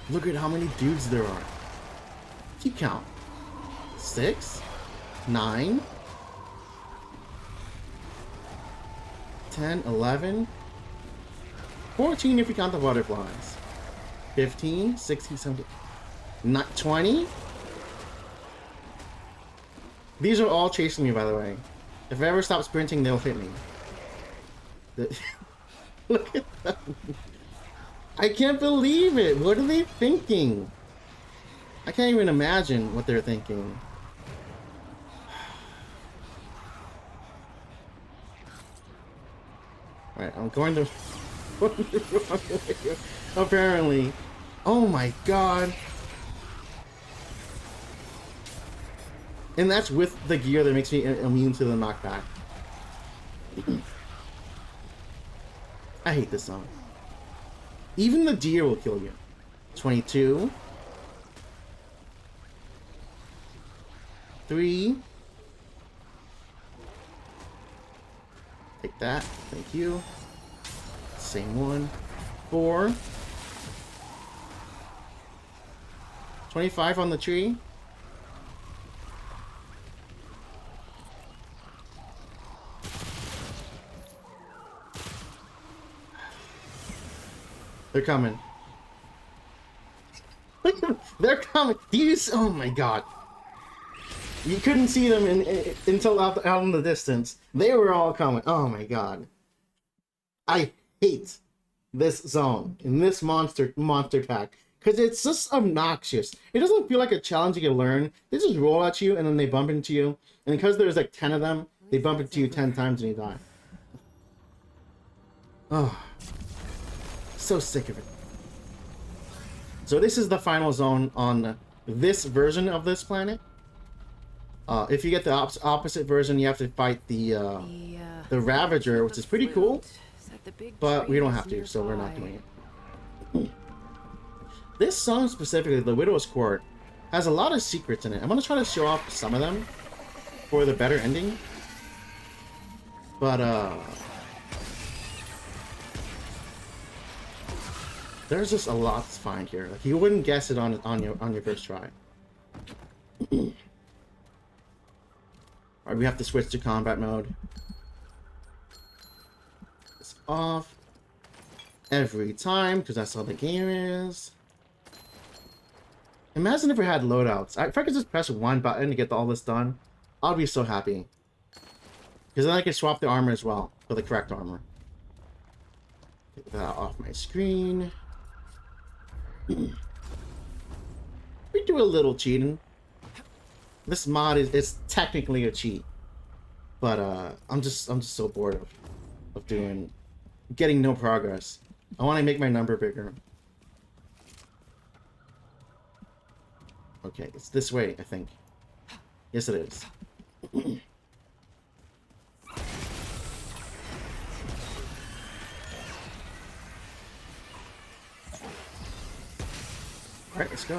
Look at how many dudes there are. Keep count. 6, 9, 10, 11, 14 if you count the butterflies. 15, 16, 17, not 20. These are all chasing me, by the way. If I ever stop sprinting, they'll hit me. Look at them. I can't believe it. What are they thinking? I can't even imagine what they're thinking. Alright, I'm going the wrong way, apparently. Oh my god. And that's with the gear that makes me immune to the knockback. I hate this song. Even the deer will kill you. 22. 3. Take that. Thank you. Same one. 4. 25 on the tree. They're coming. They're coming. These, oh my god. You couldn't see them until out in the distance. They were all coming. Oh my god. I hate this zone in this monster pack because it's just obnoxious. It doesn't feel like a challenge you can learn. They just roll at you and then they bump into you. And because there's like 10 of them, they bump into you 10 times and you die. Oh. So sick of it. So this is the final zone on this version of this planet. If you get the opposite version, you have to fight the Ravager, which is pretty cool. But we don't have to, so we're not doing it. This song specifically, the Widow's Court, has a lot of secrets in it. I'm going to try to show off some of them for the better ending. But, there's just a lot to find here. Like, you wouldn't guess it on your first try. Alright, we have to switch to combat mode. It's off every time because that's how the game is. Imagine if we had loadouts. If I could just press one button to get all this done, I'll be so happy. Because then I can swap the armor as well for the correct armor. Get that off my screen. We do a little cheating. This mod is technically a cheat, but I'm just so bored of getting no progress. I want to make my number bigger. Okay, it's this way, I think. Yes, it is. Alright, let's go.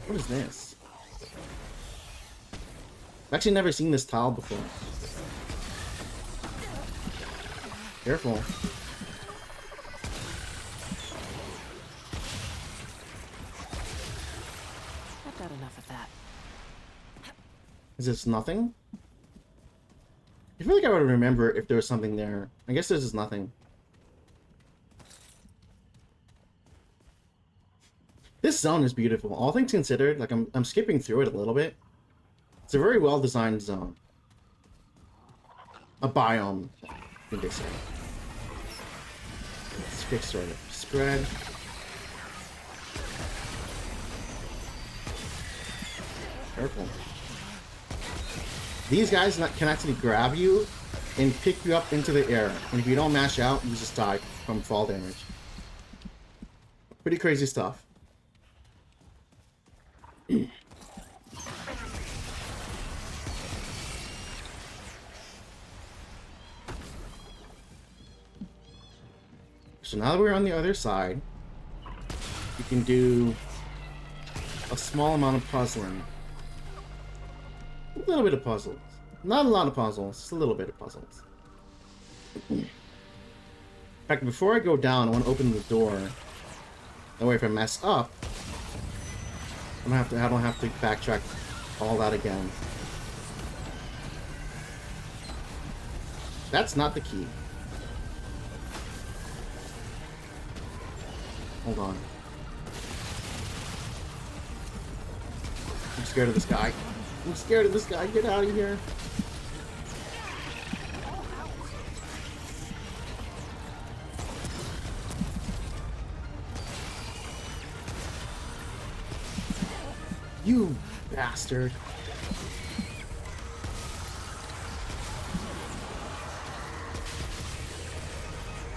What is this? I've actually never seen this tile before. Careful. I've got enough of that. Is this nothing? I feel like I would remember if there was something there. I guess there's just nothing. This zone is beautiful. All things considered, like I'm skipping through it a little bit. It's a very well designed zone. A biome, I think they say. Let's quick sort of spread. Careful. These guys can actually grab you and pick you up into the air. And if you don't mash out, you just die from fall damage. Pretty crazy stuff. So now that we're on the other side, you can do a small amount of puzzling. A little bit of puzzles. Not a lot of puzzles, just a little bit of puzzles. In fact, before I go down, I want to open the door. That way if I mess up, I don't have to backtrack all that again. That's not the key. Hold on. I'm scared of this guy. I'm scared of this guy. Get out of here. You bastard.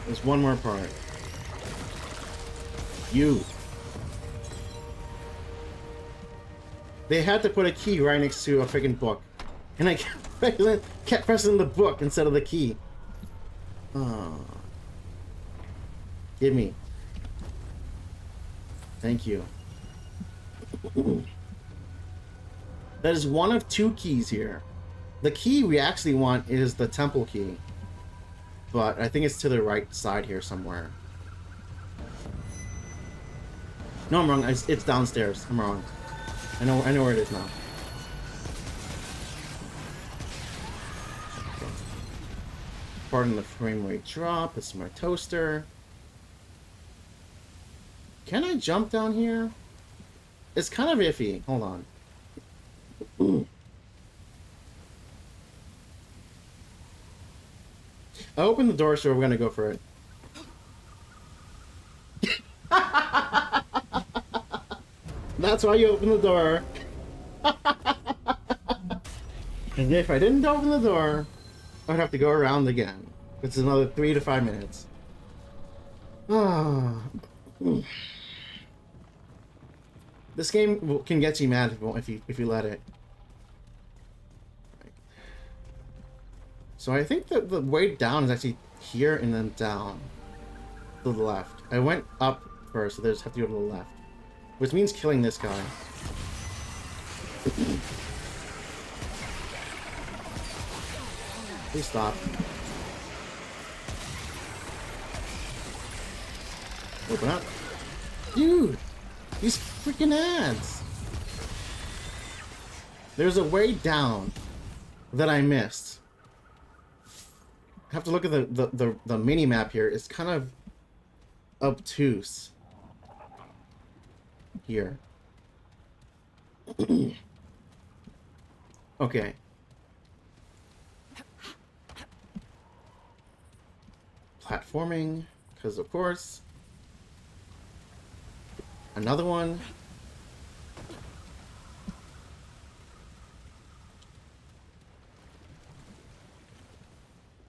There's one more part. You. They had to put a key right next to a freaking book. And I kept pressing the book instead of the key. Oh. Give me. Thank you. That is one of two keys here. The key we actually want is the temple key. But I think it's to the right side here somewhere. No, I'm wrong. It's downstairs. I'm wrong. I know where it is now. Okay. Pardon the frame rate drop. This is my toaster. Can I jump down here? It's kind of iffy. Hold on. I opened the door, so we're gonna go for it. That's why you open the door. And if I didn't open the door, I'd have to go around again. It's another 3 to 5 minutes. This game can get you mad if you let it. So I think that the way down is actually here and then down to the left. I went up first, so they just have to go to the left, which means killing this guy. Please stop. Open up. Dude! These freaking ads! There's a way down that I missed. I have to look at the mini-map here. It's kind of obtuse. Here. Okay. Platforming, because of course. Another one.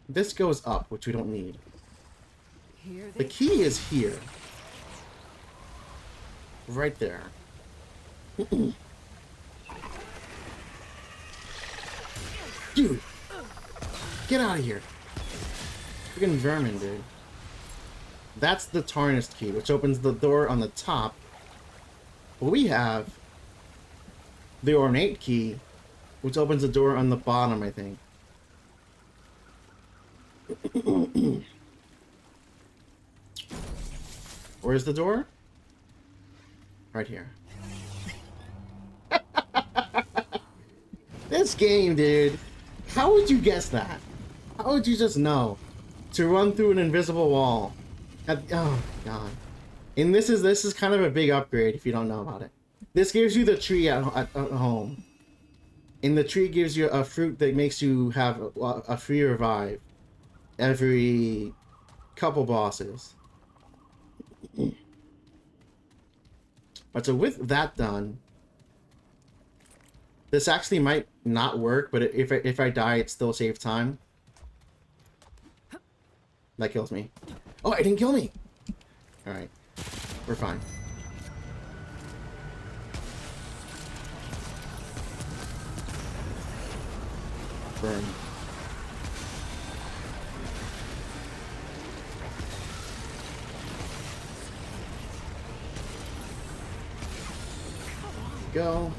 This goes up, which we don't need. The key is here. Right there. Dude! Get out of here. Freaking vermin, dude. That's the tarnished key, which opens the door on the top. But we have the ornate key, which opens the door on the bottom, I think. Where's the door? Right here. This game, dude. How would you guess that? How would you just know to run through an invisible wall? Oh god. And this is kind of a big upgrade if you don't know about it. This gives you the tree at home. And the tree gives you a fruit that makes you have a free revive every couple bosses. But so with that done, this actually might not work, but if I die, it still saves time. That kills me. Oh, it didn't kill me! Alright. We're fine. Burn. Go.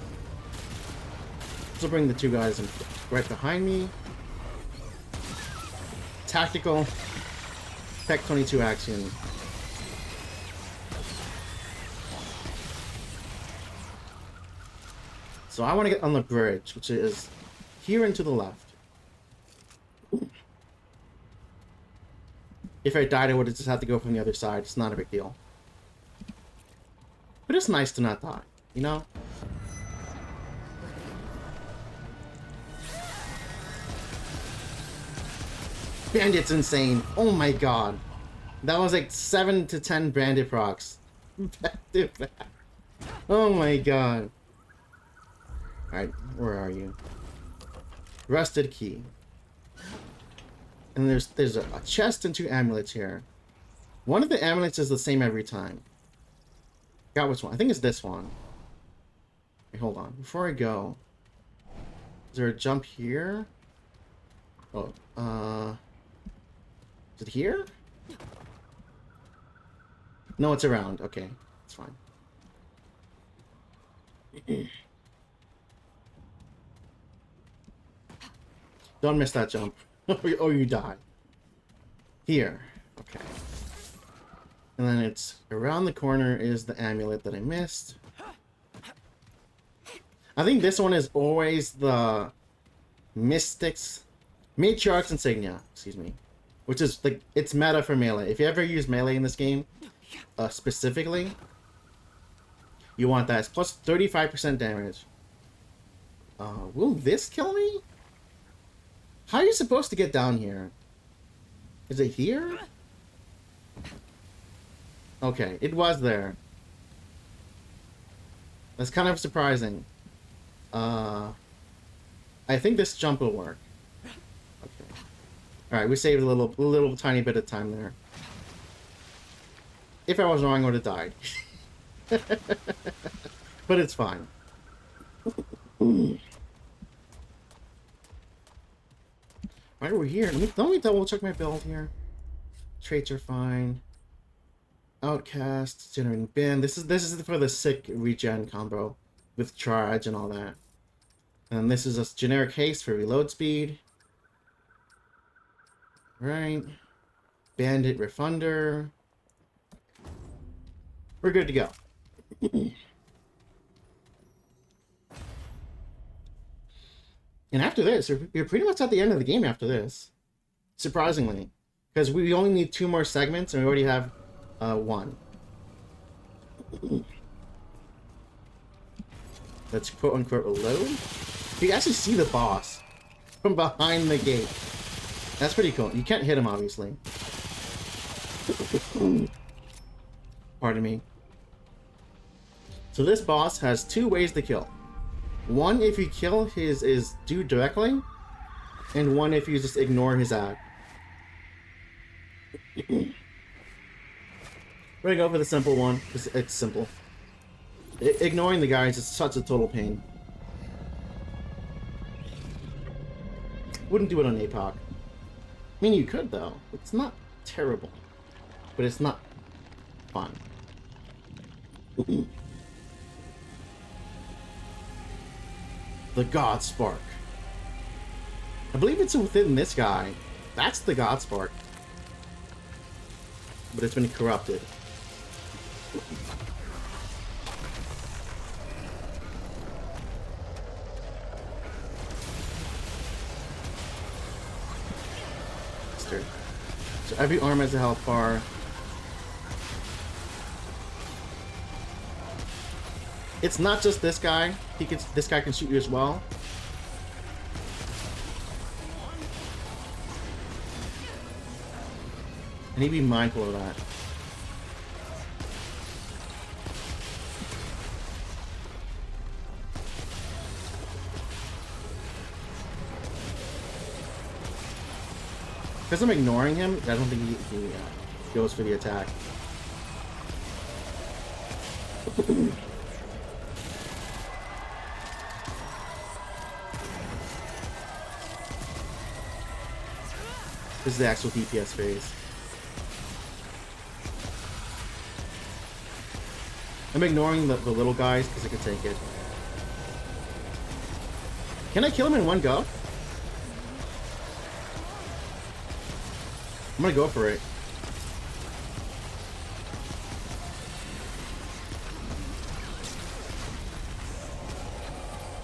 This will bring the two guys in right behind me. Tactical. Tech 22 action. So I want to get on the bridge, which is here and to the left. If I died, I would have just had to go from the other side. It's not a big deal. But it's nice to not die, you know? Bandit's insane. Oh my god. That was like 7 to 10 bandit procs. Back to back. Oh my god. Alright, where are you? Rusted key. And there's a chest and 2 amulets here. One of the amulets is the same every time. Got which one? I think it's this one. Wait, hold on. Before I go, is there a jump here? Oh, is it here? No, it's around. Okay, it's fine. Don't miss that jump. Or you die. Here. Okay. And then it's around the corner is the amulet that I missed. I think this one is always the Mystics, Matriarch's Insignia, excuse me. Which is, like, it's meta for melee. If you ever use melee in this game, specifically, you want that. It's plus 35% damage. Will this kill me? How are you supposed to get down here? Is it here? Okay, it was there. That's kind of surprising. I think this jump will work. Okay. Alright, we saved a little tiny bit of time there. If I was wrong, I would have died. But it's fine. Why are we here? Let me double check my build here. Traits are fine. Outcast, generating bin. This is for the sick regen combo with charge and all that. And this is a generic haste for reload speed. Right. Bandit refunder. We're good to go. And after this, you're pretty much at the end of the game after this. Surprisingly. Because we only need 2 more segments and we already have 1. Let's quote-unquote reload. You can actually see the boss from behind the gate. That's pretty cool. You can't hit him, obviously. Pardon me. So this boss has 2 ways to kill. One if you kill his dude directly, and one if you just ignore his ad. We're gonna go for the simple one, because it's simple. Ignoring the guys is such a total pain. Wouldn't do it on APOC. I mean, you could, though. It's not terrible. But it's not fun. The God Spark. I believe it's within this guy. That's the God Spark. But it's been corrupted. So every arm has a health bar. It's not just this guy. This guy can shoot you as well. I need to be mindful of that. Because I'm ignoring him, I don't think he goes for the attack. This is the actual DPS phase. I'm ignoring the little guys because I can take it. Can I kill him in one go? I'm gonna go for it.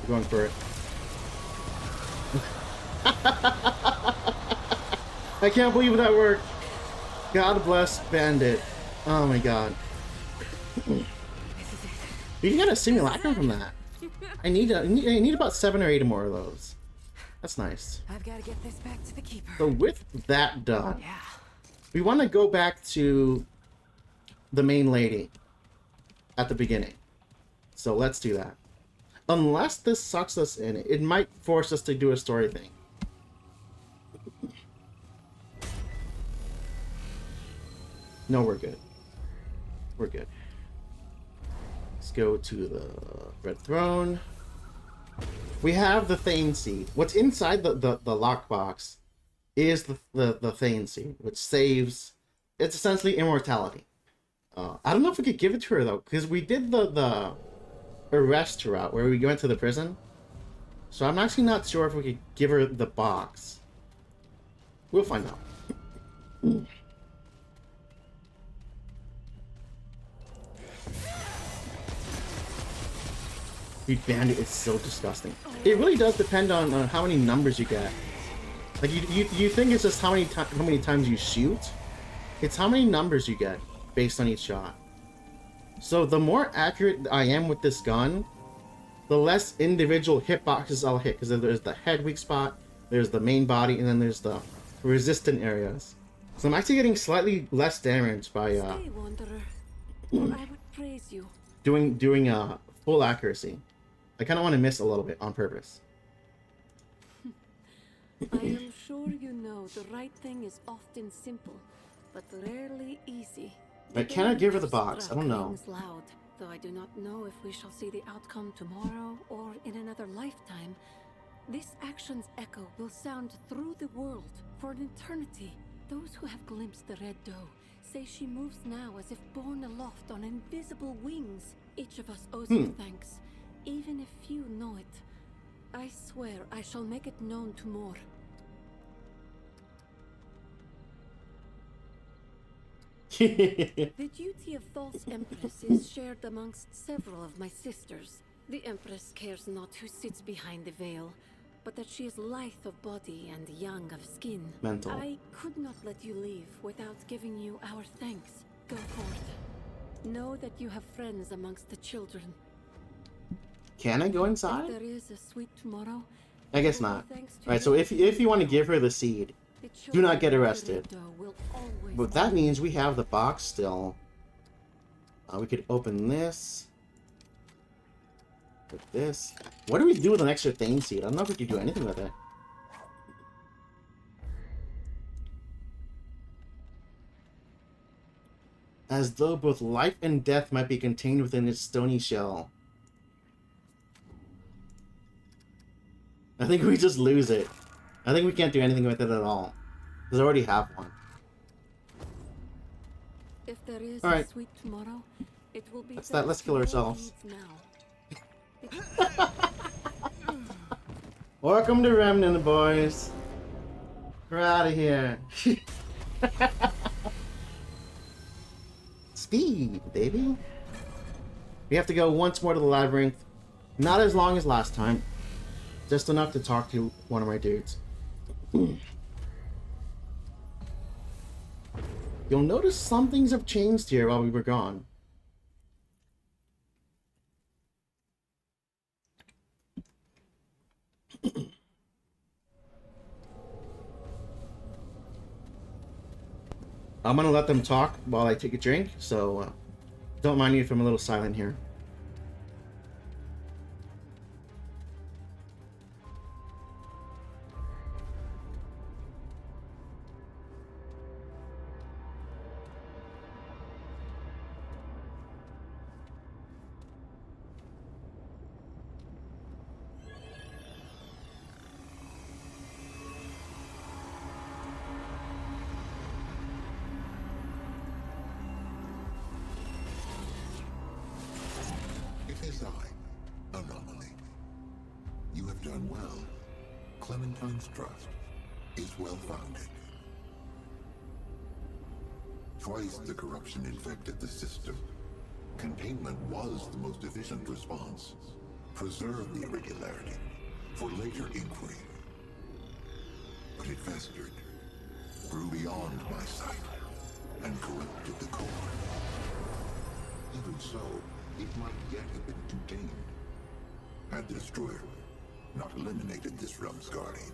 I'm going for it. I can't believe that worked. God bless Bandit. Oh my god. You can get a simulacrum from that. I need about 7 or 8 more of those. That's nice. I've got to get this back to the keeper. So with that done, Yeah. we want to go back to the main lady at the beginning. So let's do that. Unless this sucks us in, it might force us to do a story thing. No, we're good. We're good. Let's go to the Red Throne. We have the Thane Seed. What's inside the lockbox is the Thane Seed, which saves... It's essentially immortality. I don't know if we could give it to her, though, because we did the arrest route, where we went to the prison. So I'm actually not sure if we could give her the box. We'll find out. Dude, Bandit is so disgusting. It really does depend on how many numbers you get. Like you think it's just how many times you shoot? It's how many numbers you get based on each shot. So the more accurate I am with this gun, the less individual hitboxes I'll hit, because there's the head weak spot, there's the main body, and then there's the resistant areas. So I'm actually getting slightly less damage by Stay, wanderer, or I would praise you. doing full accuracy. I kind of want to miss a little bit on purpose. I am sure you know the right thing is often simple, but rarely easy. Like, can I give her the box? I don't know. Rings loud, though I do not know if we shall see the outcome tomorrow or in another lifetime. This action's echo will sound through the world for an eternity. Those who have glimpsed the Red Doe say she moves now as if borne aloft on invisible wings. Each of us owes you thanks, even if few know it. I swear I shall make it known to more. The duty of false empress is shared amongst several of my sisters. The empress cares not who sits behind the veil, but that she is lithe of body and young of skin. Mental. I could not let you leave without giving you our thanks. Go forth. Know that you have friends amongst the children. Can I go If inside? there is a sweet tomorrow, I guess will be not. thanks to Alright, so you. if you want to give her the seed, The do not children get of the arrested. Red Doe will always But that means we have the box still. We could open this. With this. What do we do with an extra thing seed? I don't know if we can do anything with it. As though both life and death might be contained within its stony shell. I think we just lose it. I think we can't do anything with it at all. Because I already have one. If there is All right. a sweet tomorrow, it will be That's that. Let's kill ourselves. Now. Welcome to Remnant, boys. We're out of here. Speed, baby. We have to go once more to the labyrinth. Not as long as last time. Just enough to talk to one of my dudes. You'll notice some things have changed here while we were gone. I'm gonna let them talk while I take a drink, so don't mind me if I'm a little silent here. It is I, Anomaly. You have done well. Clementine's trust is well founded. Twice the corruption infected the system. Containment was the most efficient response. Preserve the irregularity for later inquiry. But it festered, grew beyond my sight, and corrupted the core. Even so, it might yet have been contained. Had the destroyer not eliminated this realm's guardian,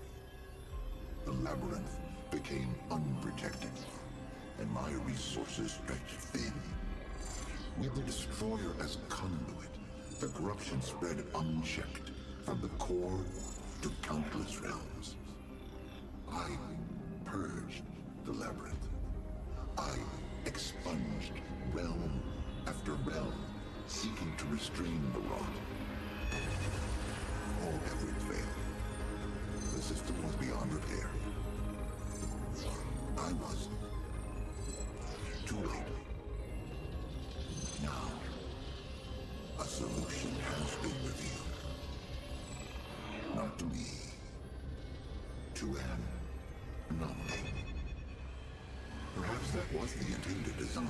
the labyrinth became unprotected, and my resources stretched thin. With the destroyer as conduit, the corruption spread unchecked from the core to countless realms. I purged the labyrinth. I expunged realm after realm, seeking to restrain the rot. All efforts failed. The system was beyond repair. I was too late. Now, a solution has been revealed. Not to me, to an anomaly. Perhaps that was the intended design.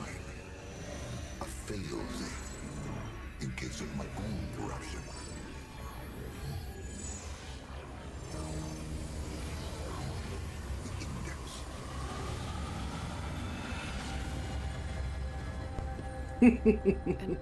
A fail-safe, in case of my own corruption. And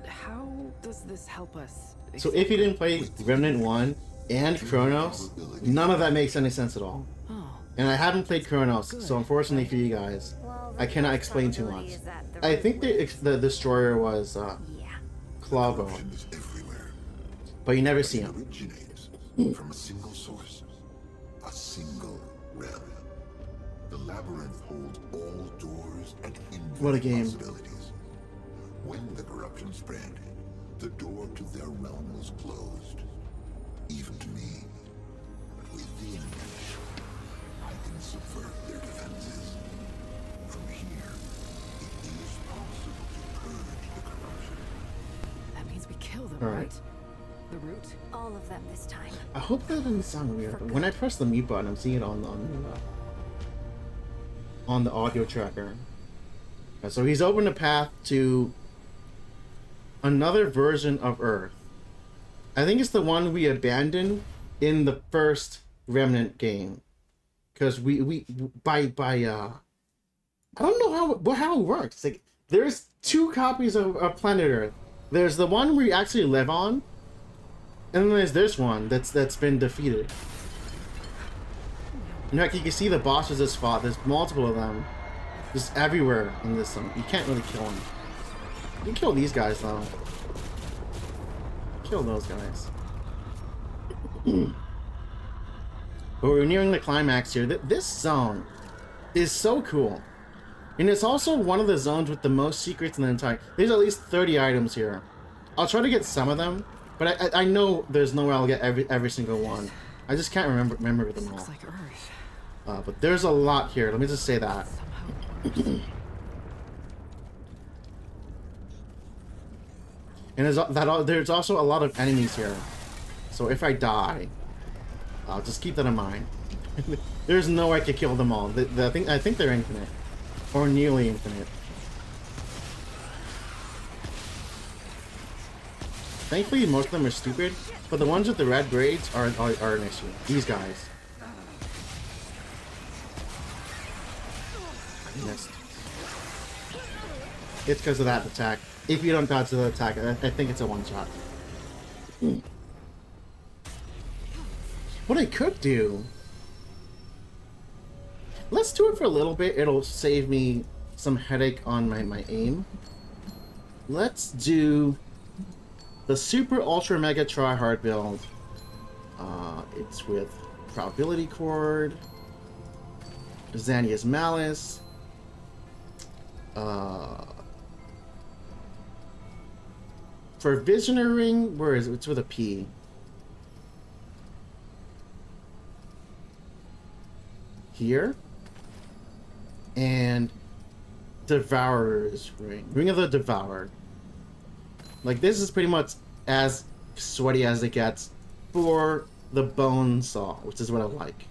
how does this help us? So if you didn't play Remnant 1 and Chronos, none of that makes any sense at all. Oh, And I haven't played Chronos, so unfortunately for you guys, I cannot explain too much. I think the destroyer was Clavo, Corruption is everywhere. but you never But see it him. originates from a single source, a single realm. The labyrinth holds all doors and What a infinite game. possibilities. When the corruption spread, the door to their realm was closed, even to me. But within, I can subvert their defenses. From here, it is possible to purge the corruption. that means we kill them, All right. right? The root? All of them this time. I hope that doesn't sound weird. But when I press the mute button, I'm seeing it on the audio tracker. So he's opened a path to another version of Earth. I think it's the one we abandoned in the first Remnant game, because we by I don't know how it works. It's like there's two copies of Planet Earth. There's the one we actually live on, and then there's this one that's been defeated. In fact, you can see the bosses this fought. There's multiple of them, just everywhere in this one. You can't really kill them. You can kill these guys though. Kill those guys. But we're nearing the climax here. This zone is so cool. And it's also one of the zones with the most secrets in the entire... There's at least 30 items here. I'll try to get some of them, but I know there's no way I'll get every single one. I just can't remember them all. Looks like Earth. But there's a lot here. Let me just say that. Somehow. And there's also a lot of enemies here. So if I die, I'll just keep that in mind. There's no way I could kill them all. I think they're infinite. Or nearly infinite. Thankfully, most of them are stupid, but the ones with the red braids are an issue. These guys. I missed. It's because of that attack. If you don't dodge the attack, I think it's a one-shot. What I could do... Let's do it for a little bit. It'll save me some headache on my aim. Let's do the Super Ultra Mega Tryhard build. It's with Probability Cord, Xania's Malice, for Visionary Ring, where is it? It's with a P. Here. And Devourer's Ring. Ring of the Devoured. Like, this is pretty much as sweaty as it gets for the Bone Saw, which is what I like.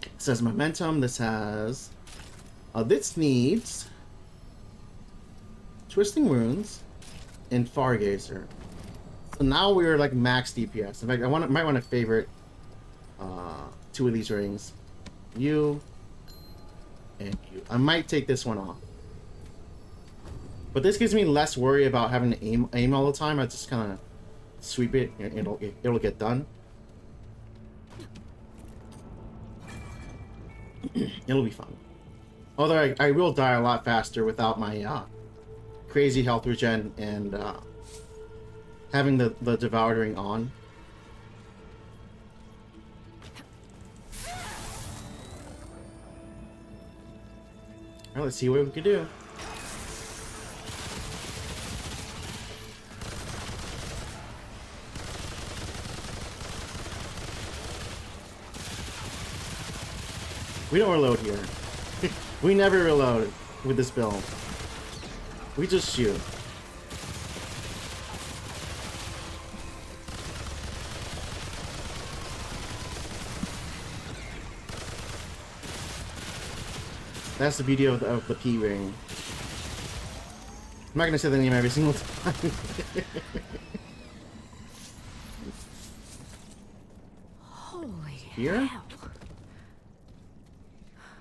It says Momentum. This has... this needs... Twisting Wounds and Fargazer. So now we're like max DPS. In fact, might want to favorite two of these rings. You and you. I might take this one off. But this gives me less worry about having to aim all the time. I just kind of sweep it and it'll get done. It'll be fun. Although I will die a lot faster without my crazy health regen and having the Devoured Ring on. Alright, let's see what we can do. We don't reload here. We never reload with this build. We just shoot. That's the beauty of the P ring. I'm not gonna say the name every single time. Holy Here? hell.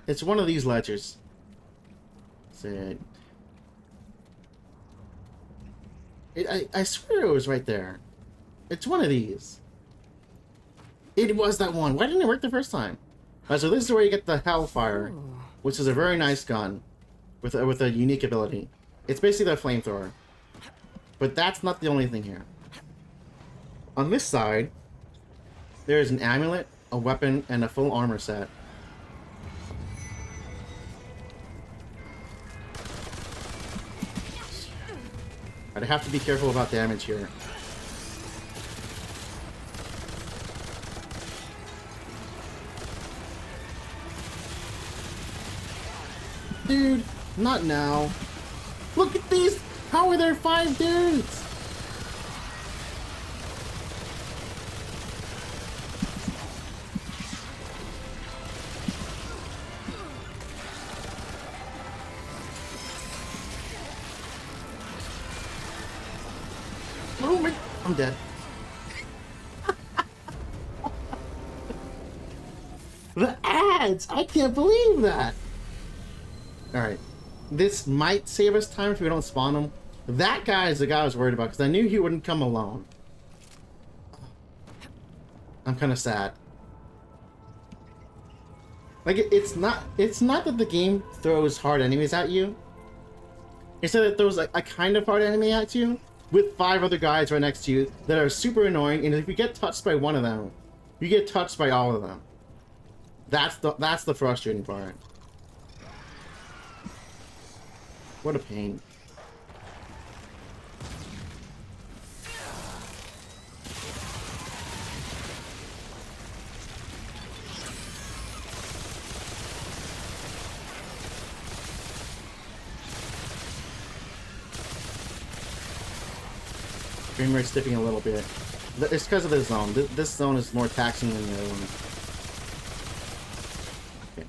It's one of these ledgers. That's it. I swear it was right there. It's one of these. It was that one. Why didn't it work the first time? Alright, so this is where you get the Hellfire, which is a very nice gun with a unique ability. It's basically a flamethrower. But that's not the only thing here. On this side, there is an amulet, a weapon, and a full armor set. I have to be careful about damage here. Dude, not now. Look at these! How are there 5 dudes? Oh my... I'm dead. The ads! I can't believe that! Alright. This might save us time if we don't spawn him. That guy is the guy I was worried about, because I knew he wouldn't come alone. I'm kind of sad. Like, it's not that the game throws hard enemies at you. It's that it throws like a kind of hard enemy at you, with 5 other guys right next to you that are super annoying, and if you get touched by one of them, you get touched by all of them. That's the frustrating part. What a pain. Frame rate's dipping a little bit. It's because of this zone. This zone is more taxing than the other one. Okay.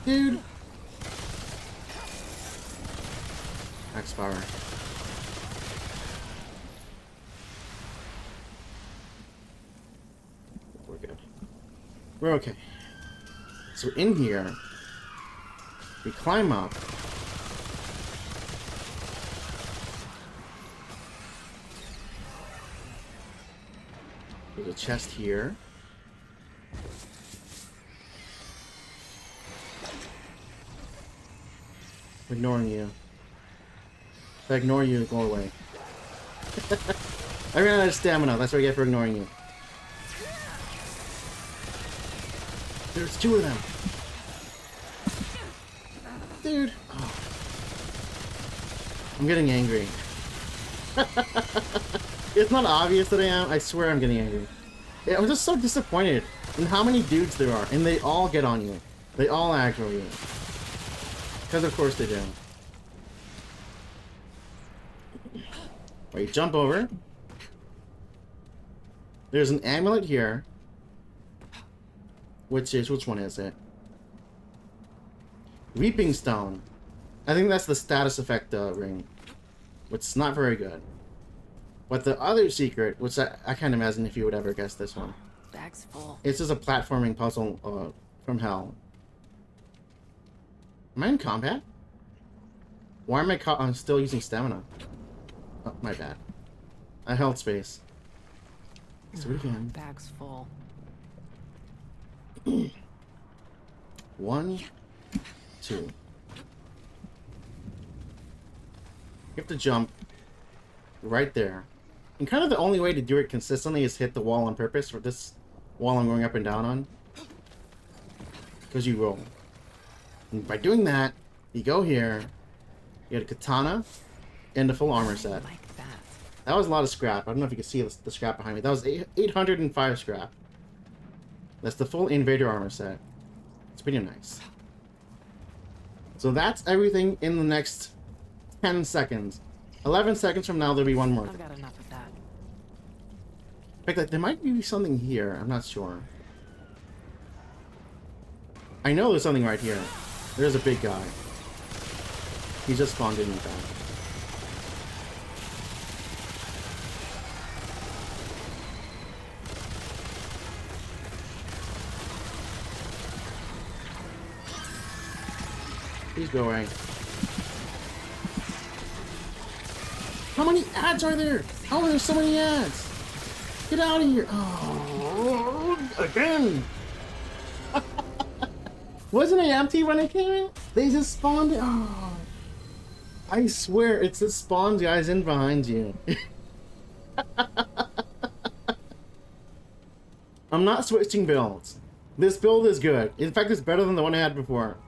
Dude! Max power. We're good. We're okay. So in here, we climb up. There's a chest here. I'm ignoring you. If I ignore you, go away. I ran out of stamina. That's what I get for ignoring you. There's 2 of them. Dude. Oh. I'm getting angry. It's not obvious that I am. I swear I'm getting angry. Yeah, I'm just so disappointed in how many dudes there are. And they all get on you. They all aggro you. Because of course they do. Wait, jump over. There's an amulet here. Which one is it? Weeping Stone. I think that's the status effect ring. Which is not very good. But the other secret, which I can't imagine if you would ever guess this one. Bag's full. It's just a platforming puzzle from hell. Am I in combat? Why am I'm still using stamina? Oh, my bad. I held space. Let's do it again. Bag's full. 1, 2. You have to jump right there. And kind of the only way to do it consistently is hit the wall on purpose, for this wall I'm going up and down on. Because you roll. And by doing that, you go here, you get a katana, and a full armor set. Like that. That was a lot of scrap. I don't know if you can see the scrap behind me. That was 805 scrap. That's the full invader armor set. It's pretty nice. So that's everything in the next 10 seconds. 11 seconds from now, there'll be one more. I've got enough of that. In fact, there might be something here. I'm not sure. I know there's something right here. There's a big guy. He just spawned in with that. Please go away. How many ads are there? How are there so many ads? Get out of here. Oh, again. Wasn't it empty when it came in? They just spawned it. Oh, I swear it's the spawn guys in behind you. I'm not switching builds. This build is good. In fact, it's better than the one I had before.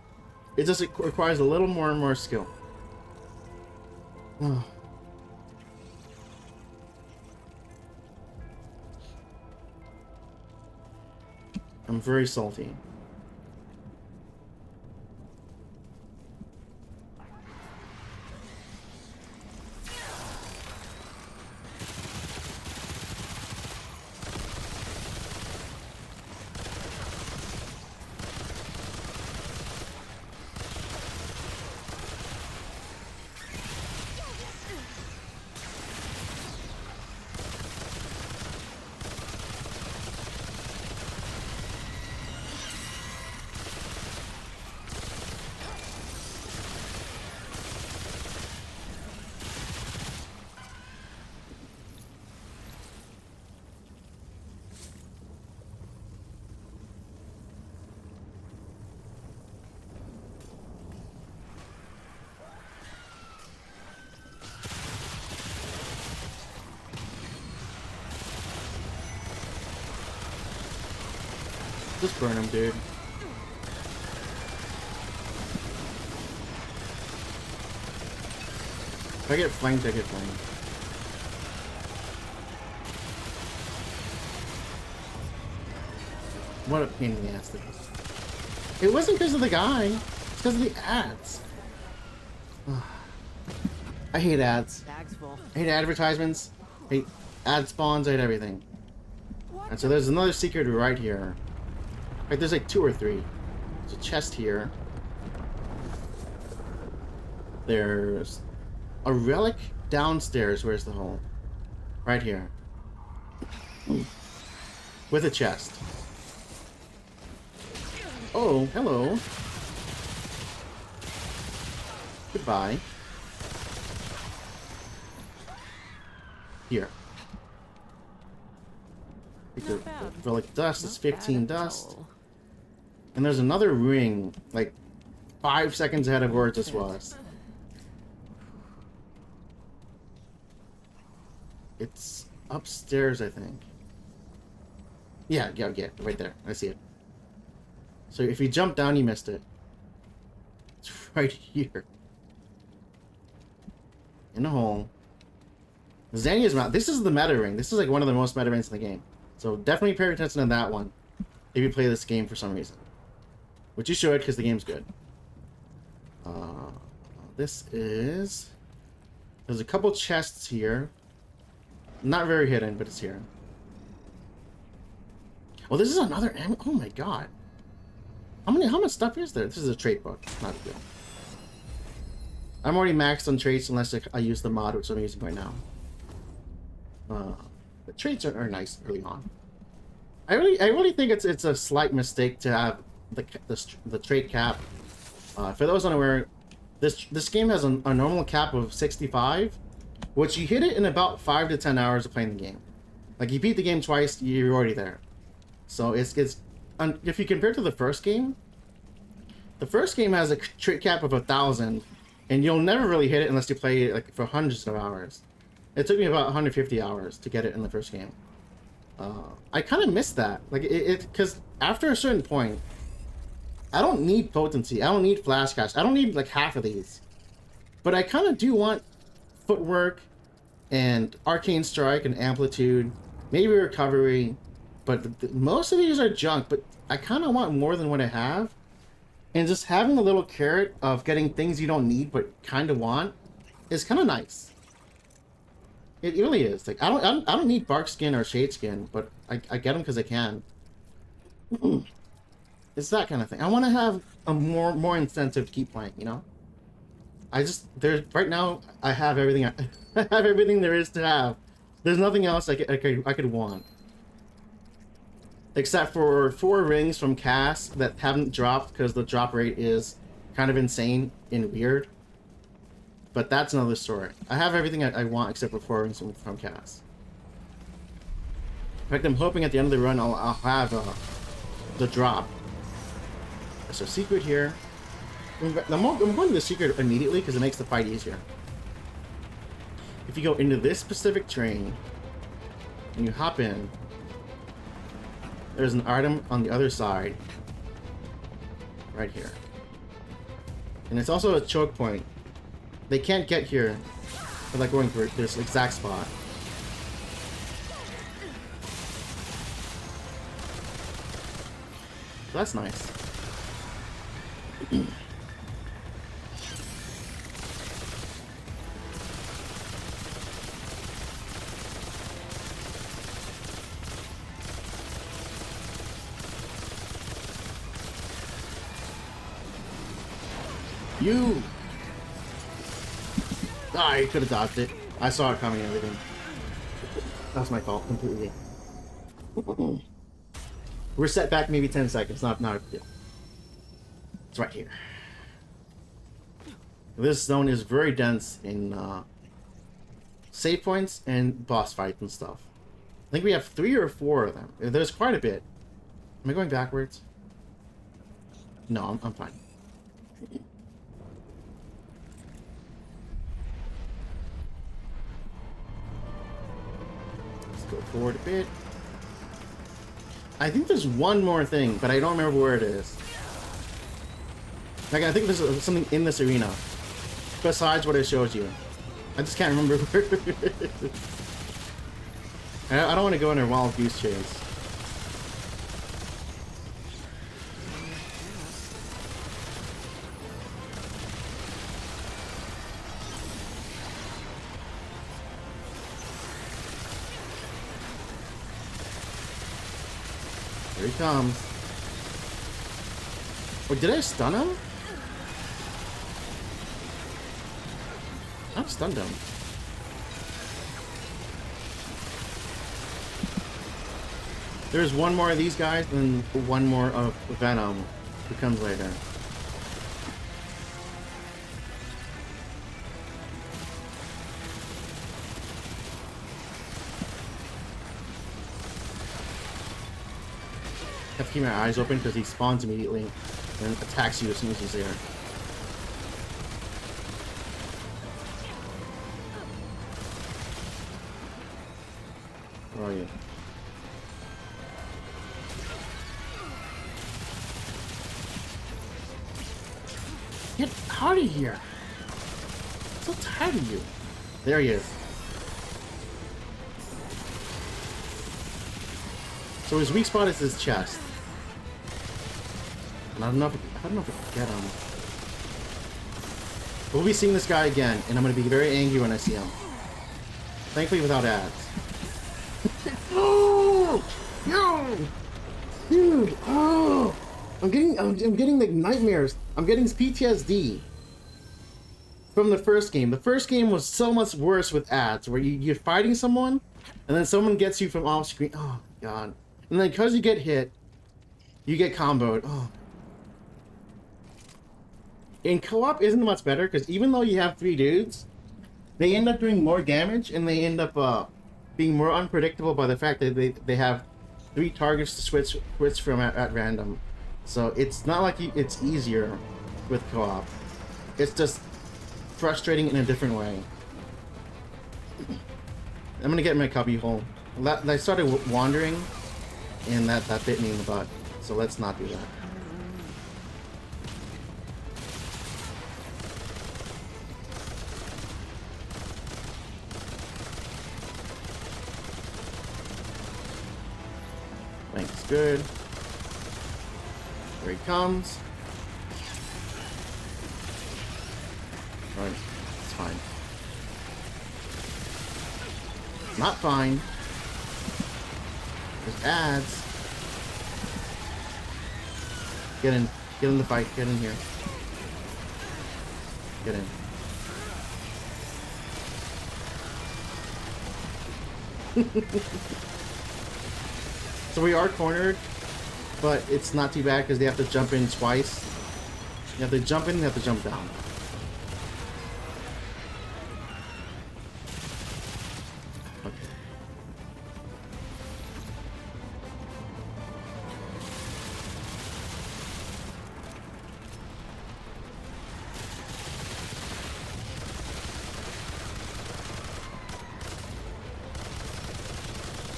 It just requires a little more and more skill. Oh. I'm very salty. Just burn him, dude. If I get flanked, I get flanked. What a pain in the ass this is. It wasn't because of the guy. It's because of the ads. I hate ads. Bag's full. I hate advertisements. I hate ad spawns. I hate everything. And so there's another secret right here. Like there's like 2 or 3. There's a chest here. There's a relic downstairs. Where's the hole? Right here. With a chest. Oh, hello. Goodbye. Here. The relic dust is 15 dust. And there's another ring, like 5 seconds ahead of where it just was. It's upstairs, I think. Yeah, right there. I see it. So if you jump down, you missed it. It's right here. In the hole. Xania's mount. This is the meta ring. This is like one of the most meta rings in the game. So definitely pay attention to that one if you play this game for some reason. Which you should, because the game's good. This is... There's a couple chests here. Not very hidden, but it's here. Well, this is another... Oh my god. How much stuff is there? This is a trait book. Not a deal. I'm already maxed on traits unless I use the mod, which I'm using right now. The traits are nice early on. I really think it's a slight mistake to have the trait cap. For those unaware, this game has a normal cap of 65, which you hit it in about 5 to 10 hours of playing the game. Like you beat the game twice, you're already there. So it's if you compare it to the first game has a trait cap of 1,000, and you'll never really hit it unless you play it like for hundreds of hours. It took me about 150 hours to get it in the first game. I kind of missed that, like because after a certain point, I don't need potency, I don't need flash cash, I don't need like half of these, but I kind of do want footwork and arcane strike and amplitude, maybe recovery, but most of these are junk. But I kind of want more than what I have, and just having a little carrot of getting things you don't need but kind of want is kind of nice. It really is. Like I don't need bark skin or shade skin, but I get them because I can. It's that kind of thing. I want to have a more incentive to keep playing. You know. Right now I have everything. I have everything there is to have. There's nothing else I could want. Except for 4 rings from Cass that haven't dropped because the drop rate is kind of insane and weird. But that's another story. I have everything I want except for forums from Cass. In fact, I'm hoping at the end of the run I'll have the drop. There's a secret here. I'm going to the secret immediately because it makes the fight easier. If you go into this specific train and you hop in, there's an item on the other side right here. And it's also a choke point. They can't get here without going through this exact spot. So that's nice. You! Ah, I could have dodged it. I saw it coming and everything. That's my fault completely. We're set back maybe 10 seconds, not a big deal. It's right here. This zone is very dense in save points and boss fights and stuff. I think we have 3 or 4 of them. There's quite a bit. Am I going backwards? No, I'm fine. Let's go forward a bit. I think there's one more thing, but I don't remember where it is. Like, I think there's something in this arena besides what I showed you. I just can't remember where it is. I don't want to go on a wild goose chase. Here he comes. Oh, did I stun him? I've stunned him. There's one more of these guys, and one more of Venom who comes later. I have to keep my eyes open because he spawns immediately and attacks you as soon as he's there. Where are you? Get out of here! I'm so tired of you. There he is. So his weak spot is his chest. And I don't know if I can get him. We'll be seeing this guy again, and I'm gonna be very angry when I see him. Thankfully without ads. Oh! No! Dude! Oh! I'm getting like nightmares. I'm getting PTSD from the first game. The first game was so much worse with ads, where you're fighting someone, and then someone gets you from off screen. Oh my god! And then because you get hit, you get comboed. Oh. In co-op isn't much better because even though you have 3 dudes, they end up doing more damage and they end up being more unpredictable by the fact that they have 3 targets to switch from at random. So it's not like it's easier with co-op. It's just frustrating in a different way. I'm gonna get in my cubby hole. I started wandering, and that bit me in the butt. So let's not do that. Thanks, good. Here he comes. Alright, it's fine. It's not fine. There's ads. Get in the fight, get in here. Get in. So we are cornered, but it's not too bad because they have to jump in twice You have to jump in, you have to jump down. Okay.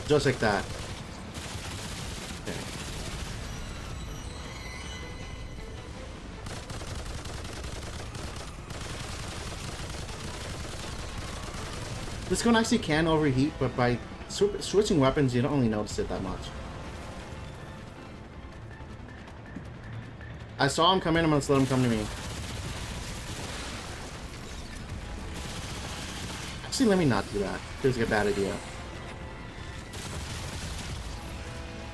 Just like that. Okay. This gun actually can overheat, but by switching weapons, you don't really notice it that much. I saw him come in, I'm gonna let him come to me. Actually, let me not do that. Feels like a bad idea.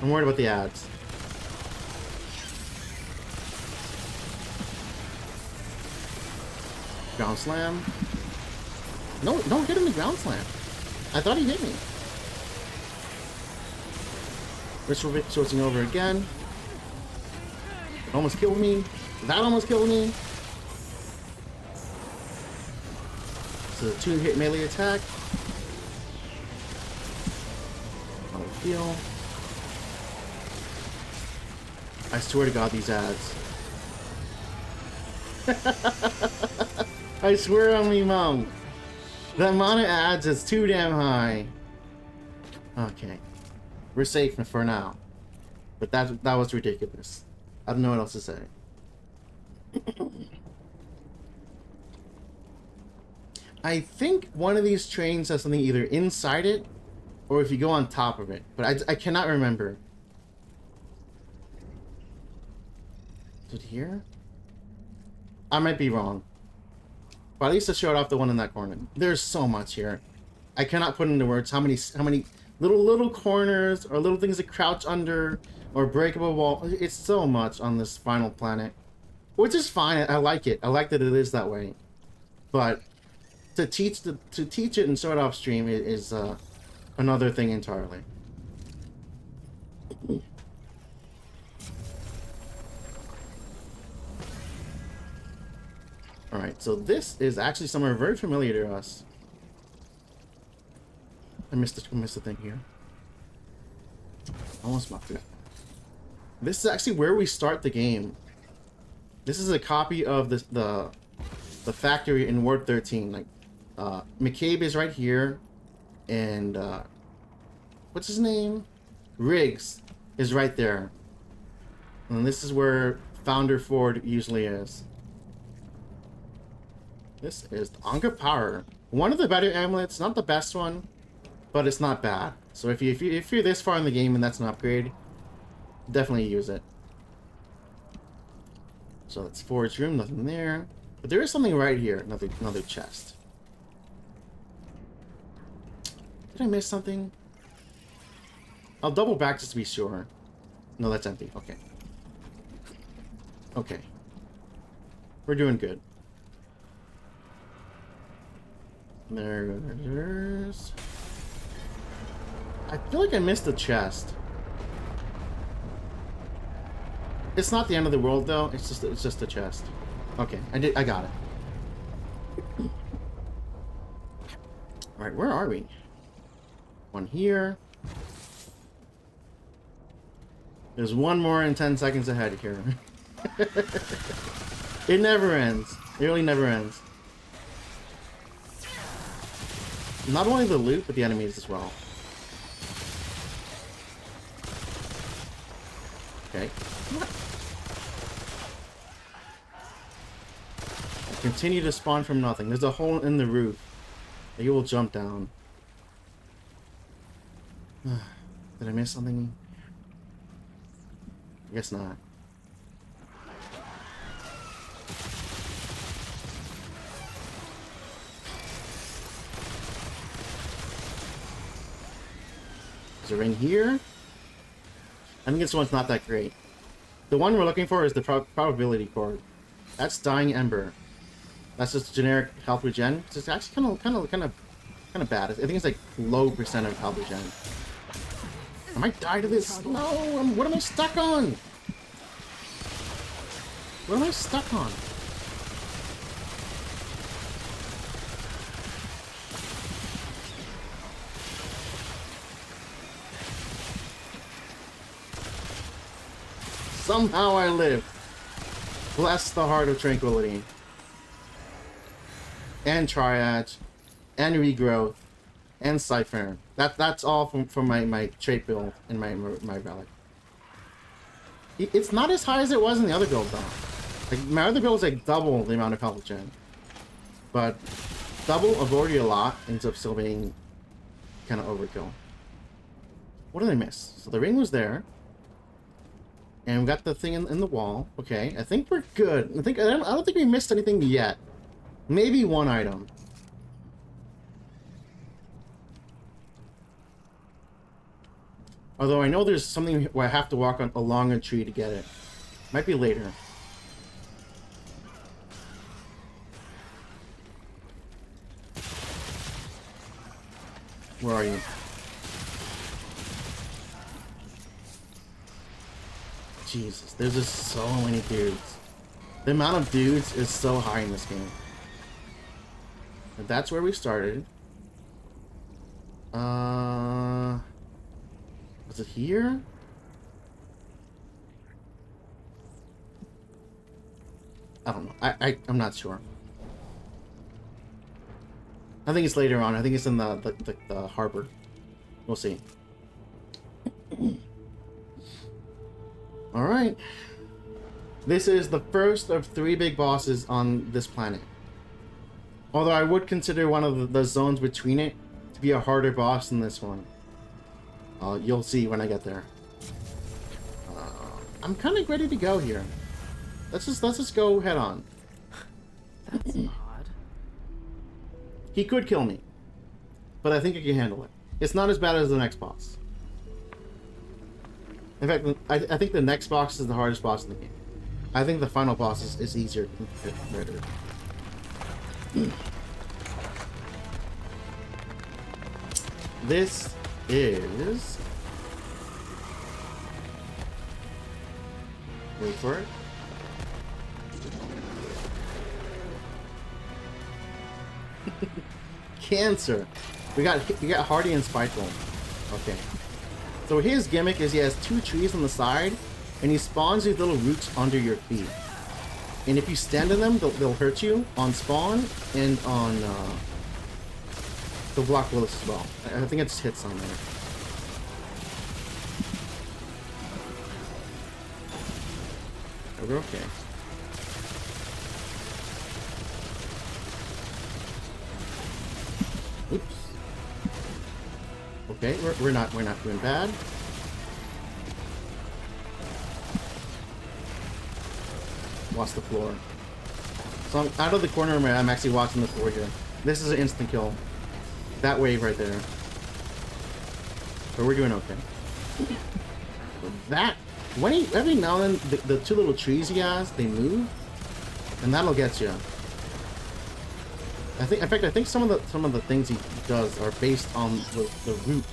I'm worried about the ads. Ground slam. No, don't hit him the ground slam. I thought he hit me. Ritual switching over again. It almost killed me. That almost killed me. So a 2-hit melee attack. I'll heal. I swear to God, these ads. I swear on me, Mom. The amount of ads is too damn high. Okay. We're safe for now. But that was ridiculous. I don't know what else to say. I think one of these trains has something either inside it or if you go on top of it. But I cannot remember. Is it here? I might be wrong. But at least I showed off the one in that corner. There's so much here. I cannot put into words how many little corners or little things to crouch under or breakable wall. It's so much on this final planet. Which is fine. I like it. I like that it is that way. But to teach it and show it off stream is another thing entirely. Alright, so this is actually somewhere very familiar to us. I missed the thing here. Almost muffed it. This is actually where we start the game. This is a copy of the factory in Ward 13. Like, McCabe is right here, and what's his name? Riggs is right there. And this is where Founder Ford usually is. This is the Ankh of Power. One of the better amulets, not the best one, but it's not bad. So if you're this far in the game and that's an upgrade, definitely use it. So that's Ford's room, nothing there. But there is something right here, another chest. Did I miss something? I'll double back just to be sure. No, that's empty. Okay. Okay. We're doing good. There's... I feel like I missed the chest. It's not the end of the world though. It's just a chest. Okay, I got it. All right, where are we? One here. There's one more in 10 seconds ahead here. It never ends. It really never ends. Not only the loot, but the enemies as well. Okay. Continue to spawn from nothing. There's a hole in the roof that you will jump down. Did I miss something? I guess not. Is there in here? I think this one's not that great. The one we're looking for is the probability cord. That's Dying Ember. That's just generic health regen. It's actually kind of bad. I think it's like low percent of health regen. I might die to this. No, what am I stuck on? What am I stuck on? Somehow I lived. Bless the heart of tranquility. And triage. And regrowth. And Cypher. That's all from my trait build and my relic. It's not as high as it was in the other build though. Like my other build is like double the amount of health gen. But double of already a lot ends up still being kind of overkill. What did I miss? So the ring was there. And we got the thing in the wall. Okay, I think we're good. I don't think we missed anything yet. Maybe one item. Although I know there's something where I have to walk along a tree to get it. Might be later. Where are you? Jesus, there's just so many dudes. The amount of dudes is so high in this game. And that's where we started. Was it here? I don't know. I'm not sure. I think it's later on. I think it's in the harbor. We'll see. Alright. This is the first of 3 big bosses on this planet. Although I would consider one of the zones between it to be a harder boss than this one. You'll see when I get there. I'm kind of ready to go here. Let's just go head on. That's odd. He could kill me, but I think I can handle it. It's not as bad as the next boss. In fact, I think the next boss is the hardest boss in the game. I think the final boss is easier to murder. This is... Wait for it. Cancer. We got Hardy and Spiteful. Okay. So his gimmick is he has 2 trees on the side, and he spawns these little roots under your feet. And if you stand in them, they'll hurt you on spawn and on they'll block bullets as well. I think it just hits on there. Oh, we're okay. Oops. Okay, we're not doing bad. Watch the floor. So I'm out of the corner of my eye, I'm actually watching the floor here. This is an instant kill. That wave right there. But we're doing okay. That every now and then the 2 little trees he has, they move, and that'll get you. In fact, I think some of the things he does are based on the root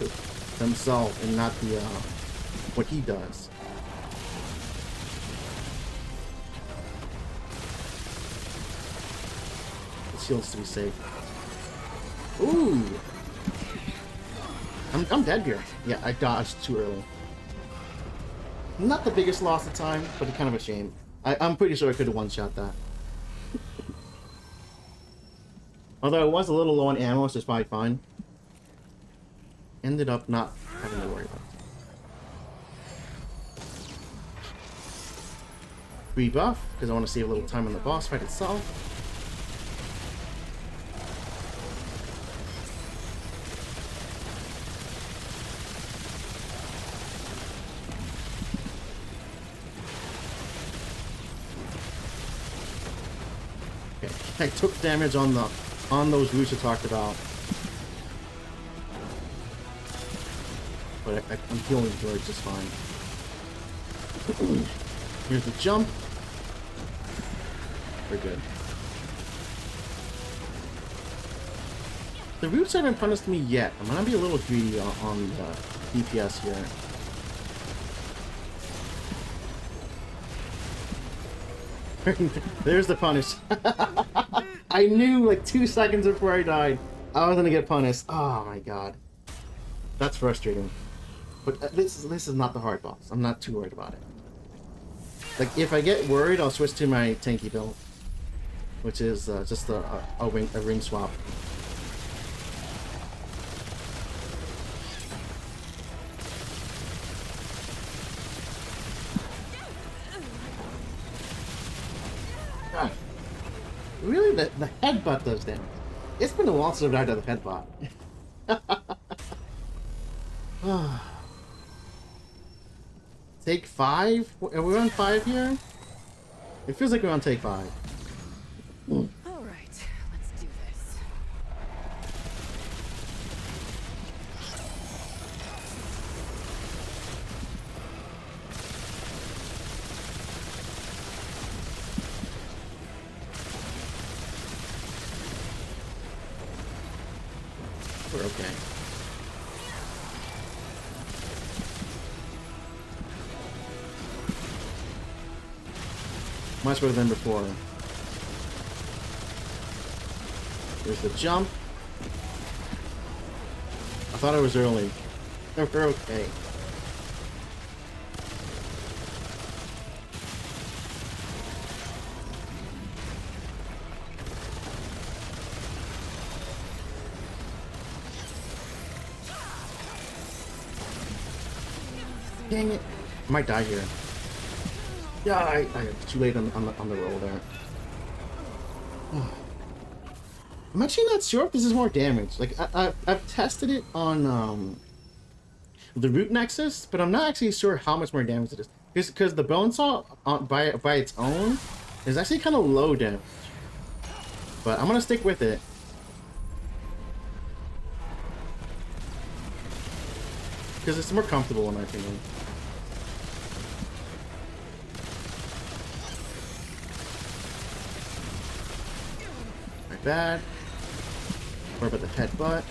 themselves and not the what he does. The shield's to be safe. Ooh, I'm dead here. Yeah, I dodged too early. Not the biggest loss of time, but kind of a shame. I'm pretty sure I could have one-shot that. Although I was a little low on ammo, so it's probably fine. Ended up not having to worry about it. Rebuff, because I want to save a little time on the boss fight itself. Okay, I took damage on those roots I talked about. But I'm healing George just fine. Here's the jump. We're good. The roots haven't punished me yet. I'm gonna be a little greedy on the DPS here. There's the punish. I knew like 2 seconds before I died I was gonna get punished. Oh my god. That's frustrating. But this is not the hard boss. I'm not too worried about it. Like, if I get worried, I'll switch to my tanky build, which is just a ring swap. God. Really, the headbutt does damage. It's been a while since I've died to the headbutt. Take 5? Are we on 5 here? It feels like we're on take 5. All right, let's do this. We're okay. Much better than before. There's the jump. I thought I was early. We're okay. Dang it. I might die here. Yeah, I too late on the roll there. I'm actually not sure if this is more damage. Like, I've tested it on the root nexus, but I'm not actually sure how much more damage it is. Because the bone saw by its own is actually kind of low damage. But I'm gonna stick with it. Because it's more comfortable in my opinion. Not bad. What about the headbutt?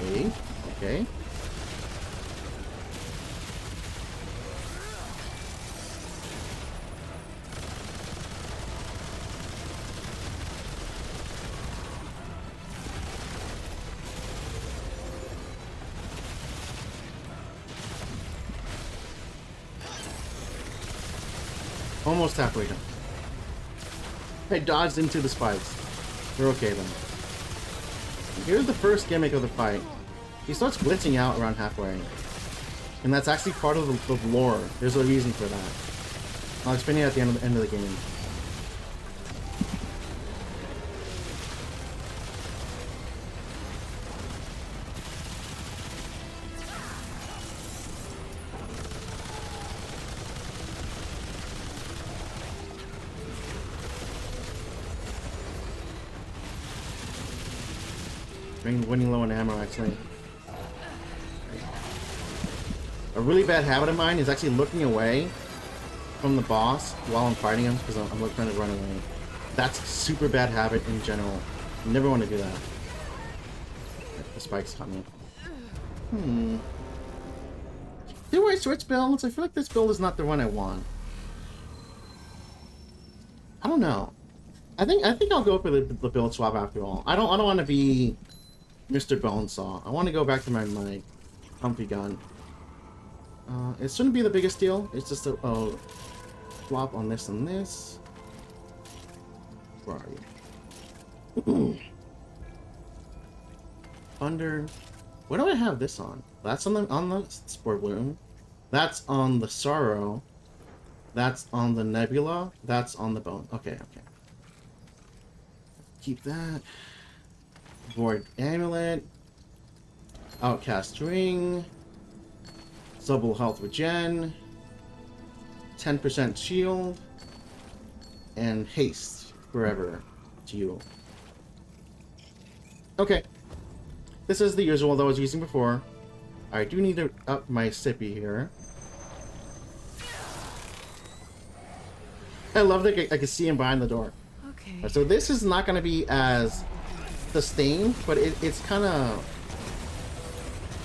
Okay. Okay. Almost halfway done. I dodged into the spikes. We're okay then. Here's the first gimmick of the fight. He starts blitzing out around halfway. And that's actually part of the lore. There's a reason for that. I'll explain it at the end of the game. Winning low on ammo, actually. A really bad habit of mine is actually looking away from the boss while I'm fighting him because I'm trying to run away. That's a super bad habit in general. You never want to do that. The spike's coming. Do I switch builds? I feel like this build is not the one I want. I don't know. I think I'll go for the build swap after all. I don't want to be Mr. Bonesaw. I want to go back to my comfy gun. It shouldn't be the biggest deal. It's just a swap on this and this. Where are you? Thunder. What do I have this on? That's on the Spore Bloom. That's on the Sorrow. That's on the Nebula. That's on the Bone. Okay, okay. Keep that. Void Amulet. Outcast Ring. Double health regen. 10% shield. And haste forever to you. Okay. This is the usual that I was using before. I do need to up my sippy here. I love that I can see him behind the door. Okay. So this is not going to be as sustained, but it's kind of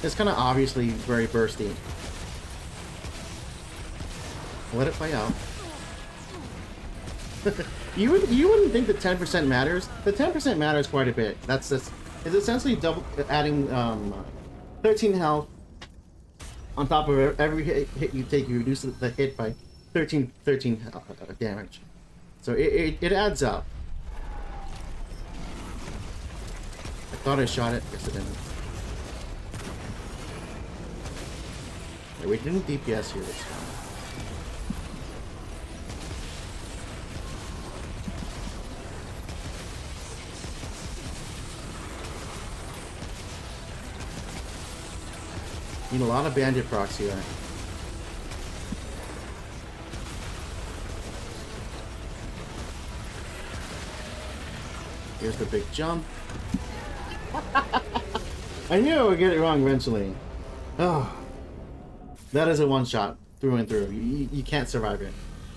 obviously very bursty. Let it play out. you wouldn't think that 10% matters. The 10% matters quite a bit. It's essentially double adding 13 health on top of every hit you take. You reduce the hit by 13 damage. So it adds up. I thought I shot it. Yes, I didn't. Yeah, we didn't DPS here. It's fine. Need a lot of bandit procs here. Here's the big jump. I knew I would get it wrong eventually. Oh, that is a one shot through and through. You can't survive it.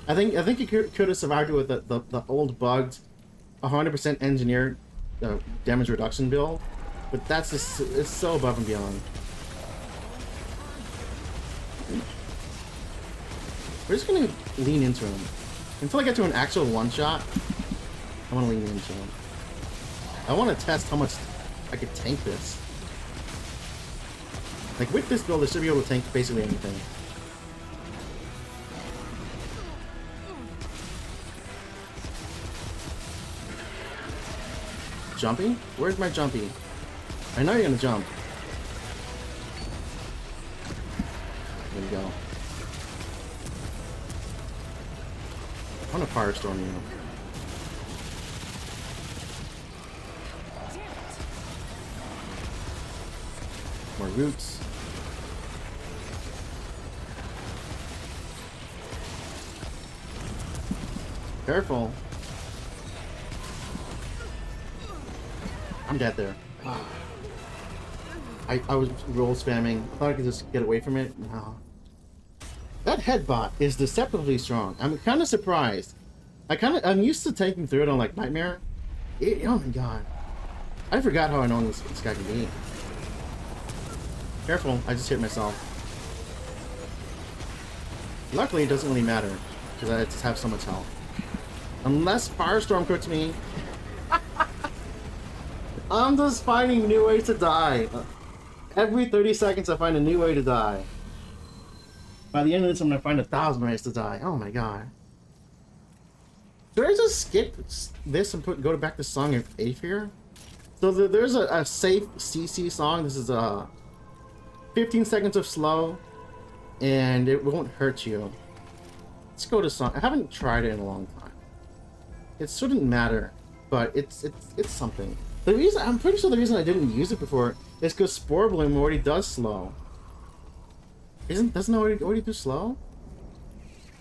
I think you could have survived it with the old bugged, 100% engineered damage reduction build, but that's just it's so above and beyond. We're just gonna lean into him until I get to an actual one shot. I want to lean into him. I want to test how much I could tank this. Like with this build, I should be able to tank basically anything. Jumping? Where's my jumpy? I know you're gonna jump. There you go. I want to firestorm you. More roots. Careful. I'm dead there. I was roll spamming. I thought I could just get away from it. No. That headbot is deceptively strong. I'm kind of surprised. I'm used to taking through it on like Nightmare. Oh my god. I forgot how annoying this guy can be. Careful, I just hit myself. Luckily, it doesn't really matter, because I just have so much health. Unless Firestorm cooks me. I'm just finding new ways to die. Every 30 seconds, I find a new way to die. By the end of this, I'm going to find 1,000 ways to die. Oh my god. Should I just skip this and go back to Song of Aether? So there's a safe CC song. This is 15 seconds of slow, and it won't hurt you. Let's go to song. I haven't tried it in a long time. It shouldn't matter, but it's something. I'm pretty sure the reason I didn't use it before is because Spore Bloom already does slow. Doesn't it already do slow?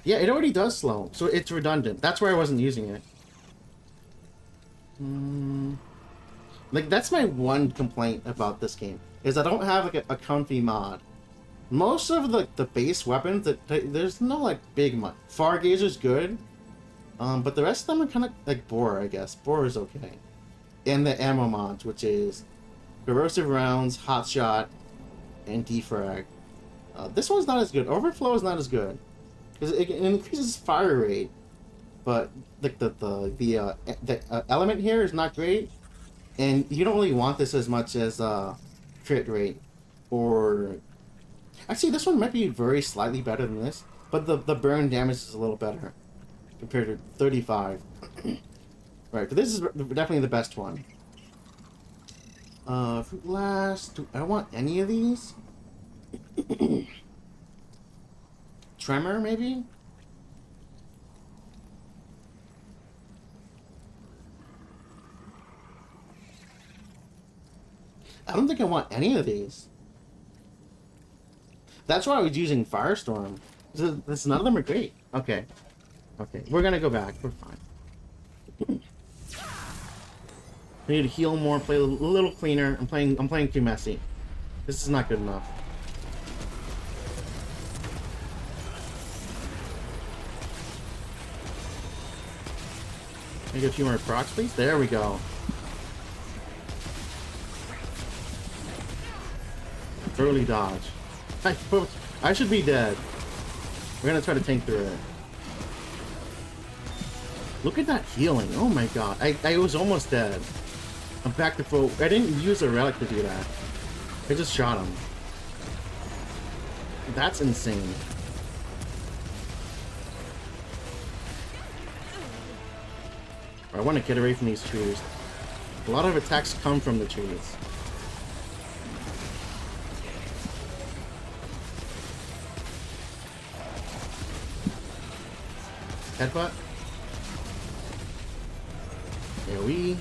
Yeah, it already does slow, so it's redundant. That's why I wasn't using it. Like, that's my one complaint about this game, is I don't have like a comfy mod. Most of the base weapons, there's no like big mod. Fargazer's good, but the rest of them are kind of like Boar, I guess. Boar is okay. And the ammo mods, which is Corrosive Rounds, Hot Shot, and Defrag. This one's not as good. Overflow is not as good, because it increases fire rate, but like the element here is not great, and you don't really want this as much as crit rate, or actually this one might be very slightly better than this, but the burn damage is a little better compared to 35. Right, but this is definitely the best one. Last, do I want any of these? Tremor, maybe? I don't think I want any of these. That's why I was using Firestorm. None of them are great. Okay. Okay, we're gonna go back. We're fine. I need to heal more, play a little cleaner. I'm playing too messy. This is not good enough. Can I get a few more procs, please? There we go. Early dodge. I should be dead. We're gonna try to tank through it. Look at that healing. Oh my god. I was almost dead. I'm back to full. I didn't use a relic to do that. I just shot him. That's insane. I want to get away from these trees. A lot of attacks come from the trees. Headbutt. AoE.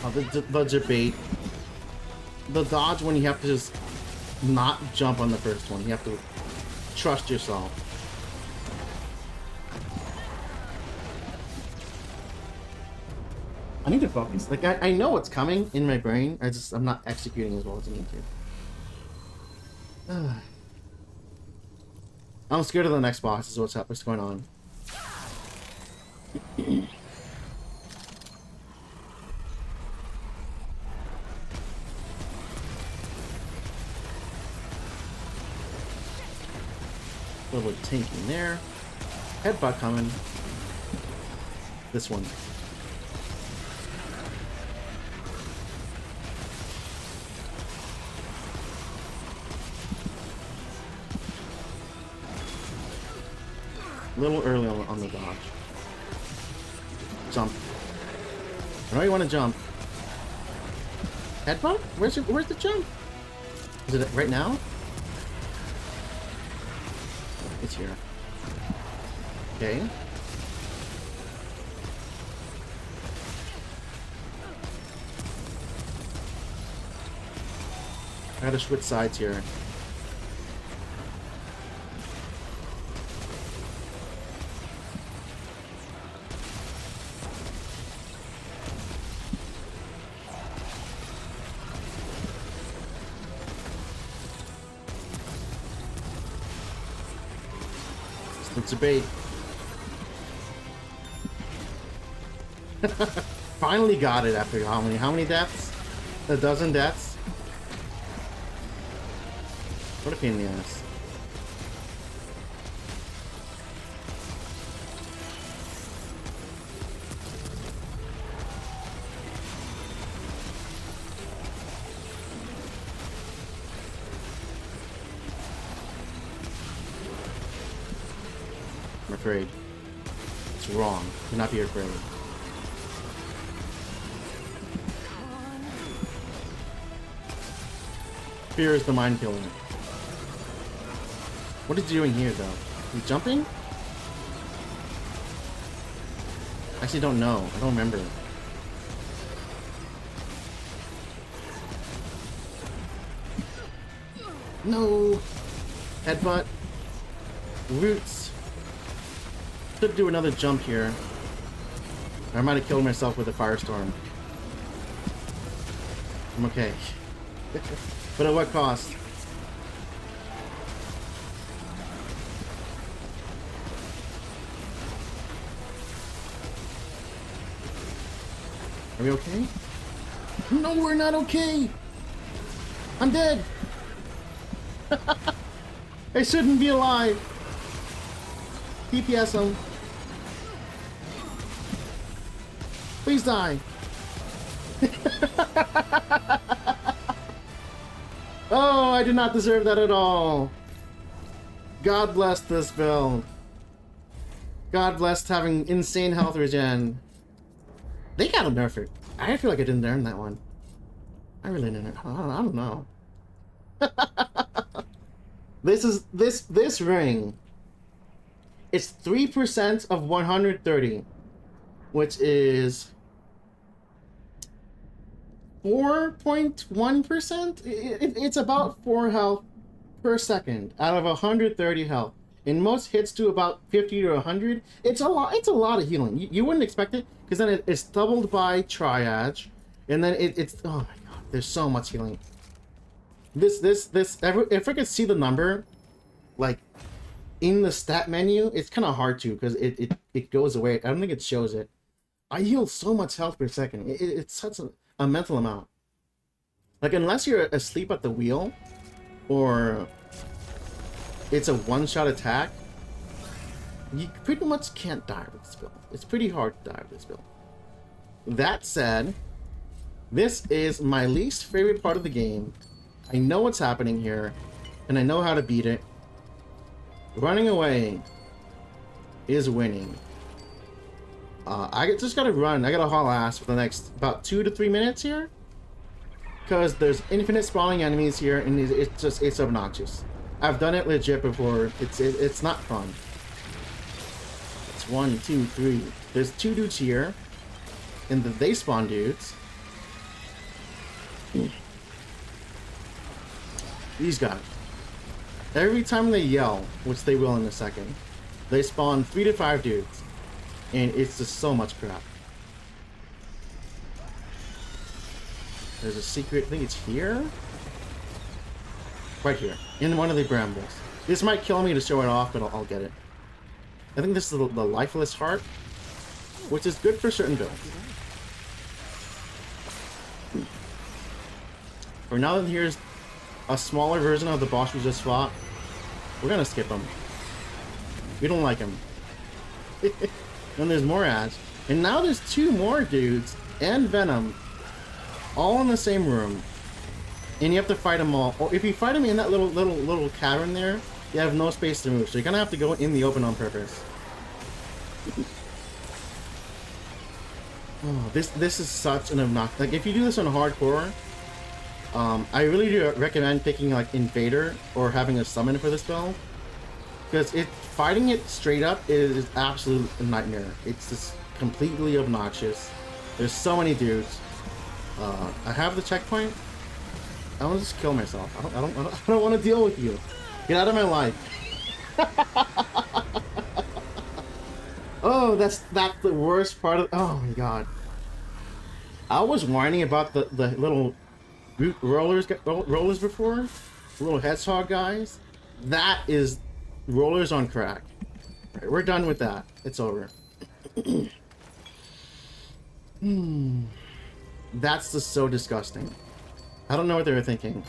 Oh, the debate. The dodge when you have to just not jump on the first one. You have to trust yourself. I need to focus. Like, I know what's coming in my brain. I'm not executing as well as I need to. I'm scared of the next boss is what's going on. A little tanking there. Headbutt coming. This one. A little early on the dodge. Jump. I know you want to jump. Headbutt? Where's the jump? Is it right now? It's here. Okay. I gotta switch sides here. It's a bait. Finally got it after how many deaths? A dozen deaths? What a pain in the ass. I'm afraid. It's wrong. Do not be afraid. Fear is the mind killer. What is he doing here, though? He's jumping? I actually don't know. I don't remember. No! Headbutt. Roots. Should do another jump here. I might have killed myself with a firestorm. I'm okay. But at what cost? Are we okay? No, we're not okay! I'm dead! I shouldn't be alive! DPS him. Please die. Oh, I did not deserve that at all. God bless this build. God bless having insane health regen. They gotta nerf it. I feel like I didn't earn that one. I really didn't. I don't know. This ring. It's 3% of 130, which is 4.1%. It's about 4 health per second out of 130 health. And most hits do about 50 to 100. It's a lot. It's a lot of healing. You wouldn't expect it because then it's doubled by triage, and then it's oh my god. There's so much healing. This. If I could see the number, like in the stat menu, it's kind of hard to because it goes away. I don't think it shows it. I heal so much health per second. It's such a mental amount. Like, unless you're asleep at the wheel, or it's a one-shot attack, you pretty much can't die with this build. It's pretty hard to die with this build. That said, this is my least favorite part of the game. I know what's happening here, and I know how to beat it. Running away is winning. I just gotta run. I gotta haul ass for the next about 2 to 3 minutes here, because there's infinite spawning enemies here, and it's obnoxious. I've done it legit before. It's not fun. It's 1, 2, 3. There's 2 dudes here, and they spawn dudes. These guys. Every time they yell, which they will in a second, they spawn 3 to 5 dudes. And it's just so much crap. There's a secret, I think it's here? Right here, in one of the brambles. This might kill me to show it off, but I'll get it. I think this is the lifeless heart, which is good for certain builds. For now that here's a smaller version of the boss we just fought, we're gonna skip him. We don't like him. And there's more ads. And now there's 2 more dudes and Venom all in the same room. And you have to fight them all. Or if you fight them in that little cavern there, you have no space to move. So you're gonna have to go in the open on purpose. Oh, this is such an obnoxious. Like, if you do this on hardcore, I really do recommend picking like Invader or having a summon for this build, because fighting it straight up is absolute nightmare. It's just completely obnoxious. There's so many dudes. I have the checkpoint. I want to just kill myself. I don't want to deal with you. Get out of my life. Oh, that's the worst part of. Oh my god. I was whining about the little root rollers before, the little hedgehog guys. That is rollers on crack. All right, we're done with that. It's over. That's just so disgusting. I don't know what they were thinking.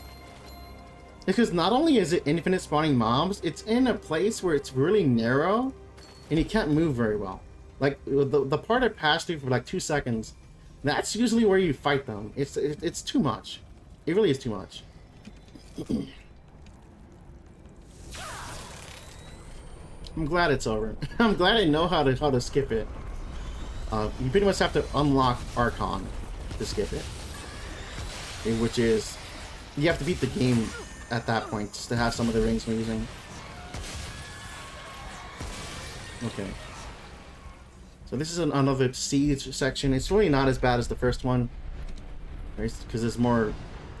Because not only is it infinite spawning mobs, it's in a place where it's really narrow and you can't move very well. Like the part I passed through for like 2 seconds, that's usually where you fight them. It's too much. It really is too much. I'm glad it's over. I'm glad I know how to skip it. You pretty much have to unlock Archon to skip it. Which is, you have to beat the game at that point just to have some of the rings we're using. Okay. So this is another siege section. It's really not as bad as the first one, right? Because there's more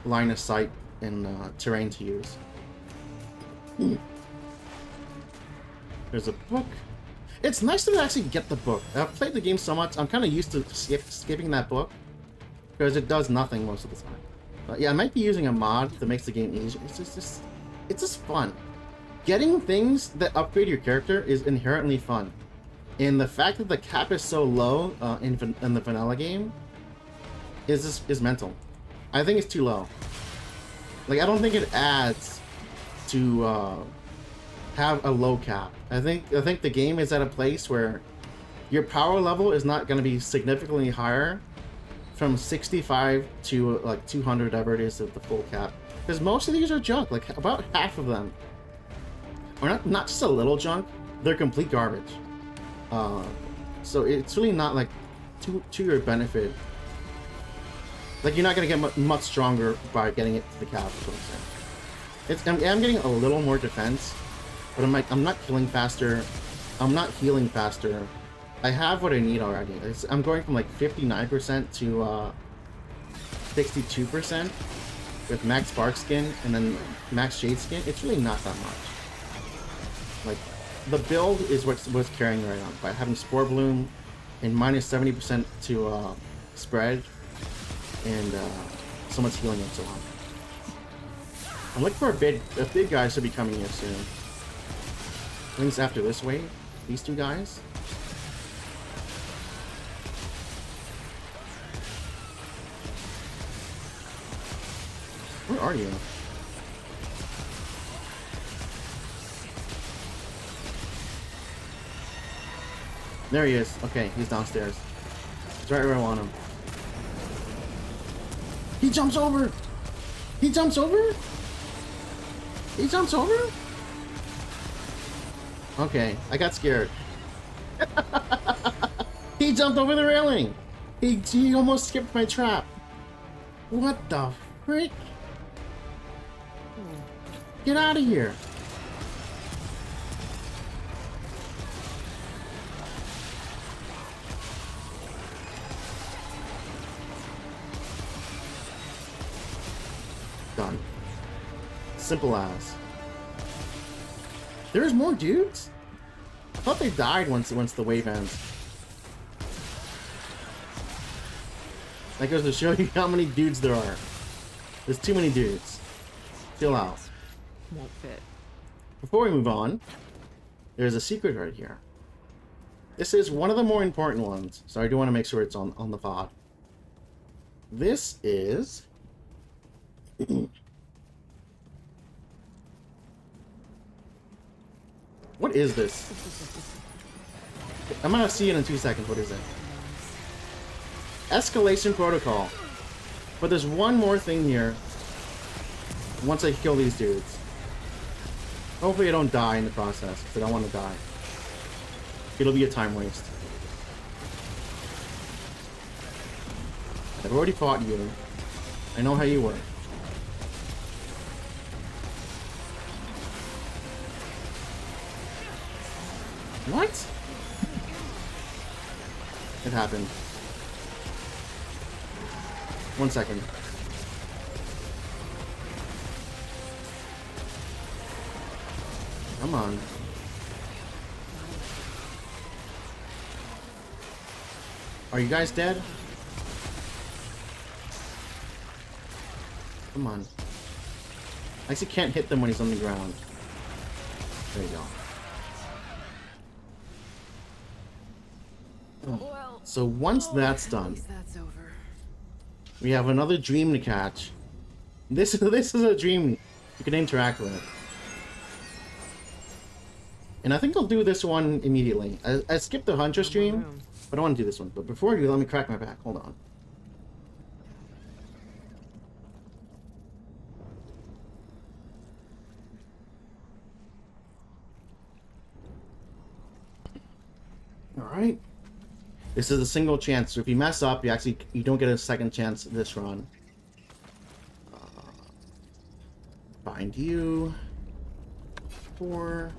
line of sight and terrain to use. There's a book. It's nice to actually get the book. I've played the game so much, I'm kind of used to skipping that book, because it does nothing most of the time. But yeah, I might be using a mod that makes the game easier. It's just fun. Getting things that upgrade your character is inherently fun. And the fact that the cap is so low in the vanilla game is mental. I think it's too low. Like, I don't think it adds to have a low cap. I think the game is at a place where your power level is not going to be significantly higher from 65 to like 200, whatever it is, at the full cap. Because most of these are junk. Like, about half of them are not just a little junk, they're complete garbage. So it's really not like to your benefit. Like, you're not gonna get much stronger by getting it to the cap. Is what I'm saying. I'm getting a little more defense, but I'm not killing faster. I'm not healing faster. I have what I need already. I'm going from like 59% to 62% with max spark skin and then max shade skin. It's really not that much. Like, the build is what's carrying right now by having Spore Bloom and minus 70% to spread and so much healing and so on. I'm looking for a big guy should be coming here soon. Wings after this wave. These two guys. Where are you? There he is. Okay, he's downstairs. He's right where I want him. He jumps over! He jumps over? He jumps over? Okay, I got scared. He jumped over the railing! He almost skipped my trap. What the frick? Get out of here! Done. Simple as. There's more dudes? I thought they died once the wave ends. That goes to show you how many dudes there are. There's too many dudes. Chill out. Won't fit. Before we move on, there's a secret right here. This is one of the more important ones, so I do want to make sure it's on the VOD. This is... What is this? I'm gonna see it in 2 seconds. What is it? Escalation protocol. But there's one more thing here. Once I kill these dudes. Hopefully I don't die in the process, because I don't want to die. It'll be a time waste. I've already fought you. I know how you work. What? It happened. 1 second. Come on. Are you guys dead? Come on. I actually can't hit them when he's on the ground. There you go. Oh. So once that's done, That's over. we have another dream to catch. This is a dream you can interact with. And I think I'll do this one immediately. I skipped the Hunter stream, but I want to do this one. But before I do, let me crack my back. Hold on. Alright. This is a single chance, so if you mess up, you don't get a second chance this run. Bind you. 4.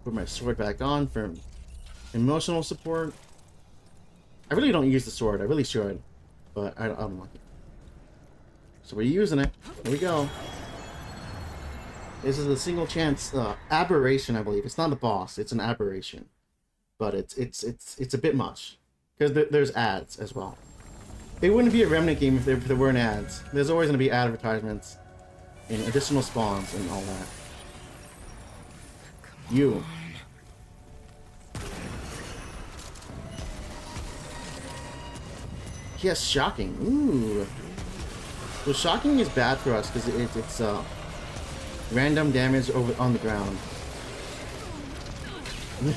Put my sword back on for emotional support. I really don't use the sword. I really should, but I don't like it. So we're using it. Here we go. This is a single chance aberration, I believe. It's not a boss. It's an aberration, but it's a bit much because there's ads as well. It wouldn't be a Remnant game if there weren't ads. There's always going to be advertisements and additional spawns and all that. You. Yes, shocking. Ooh. So shocking is bad for us because it's random damage over on the ground.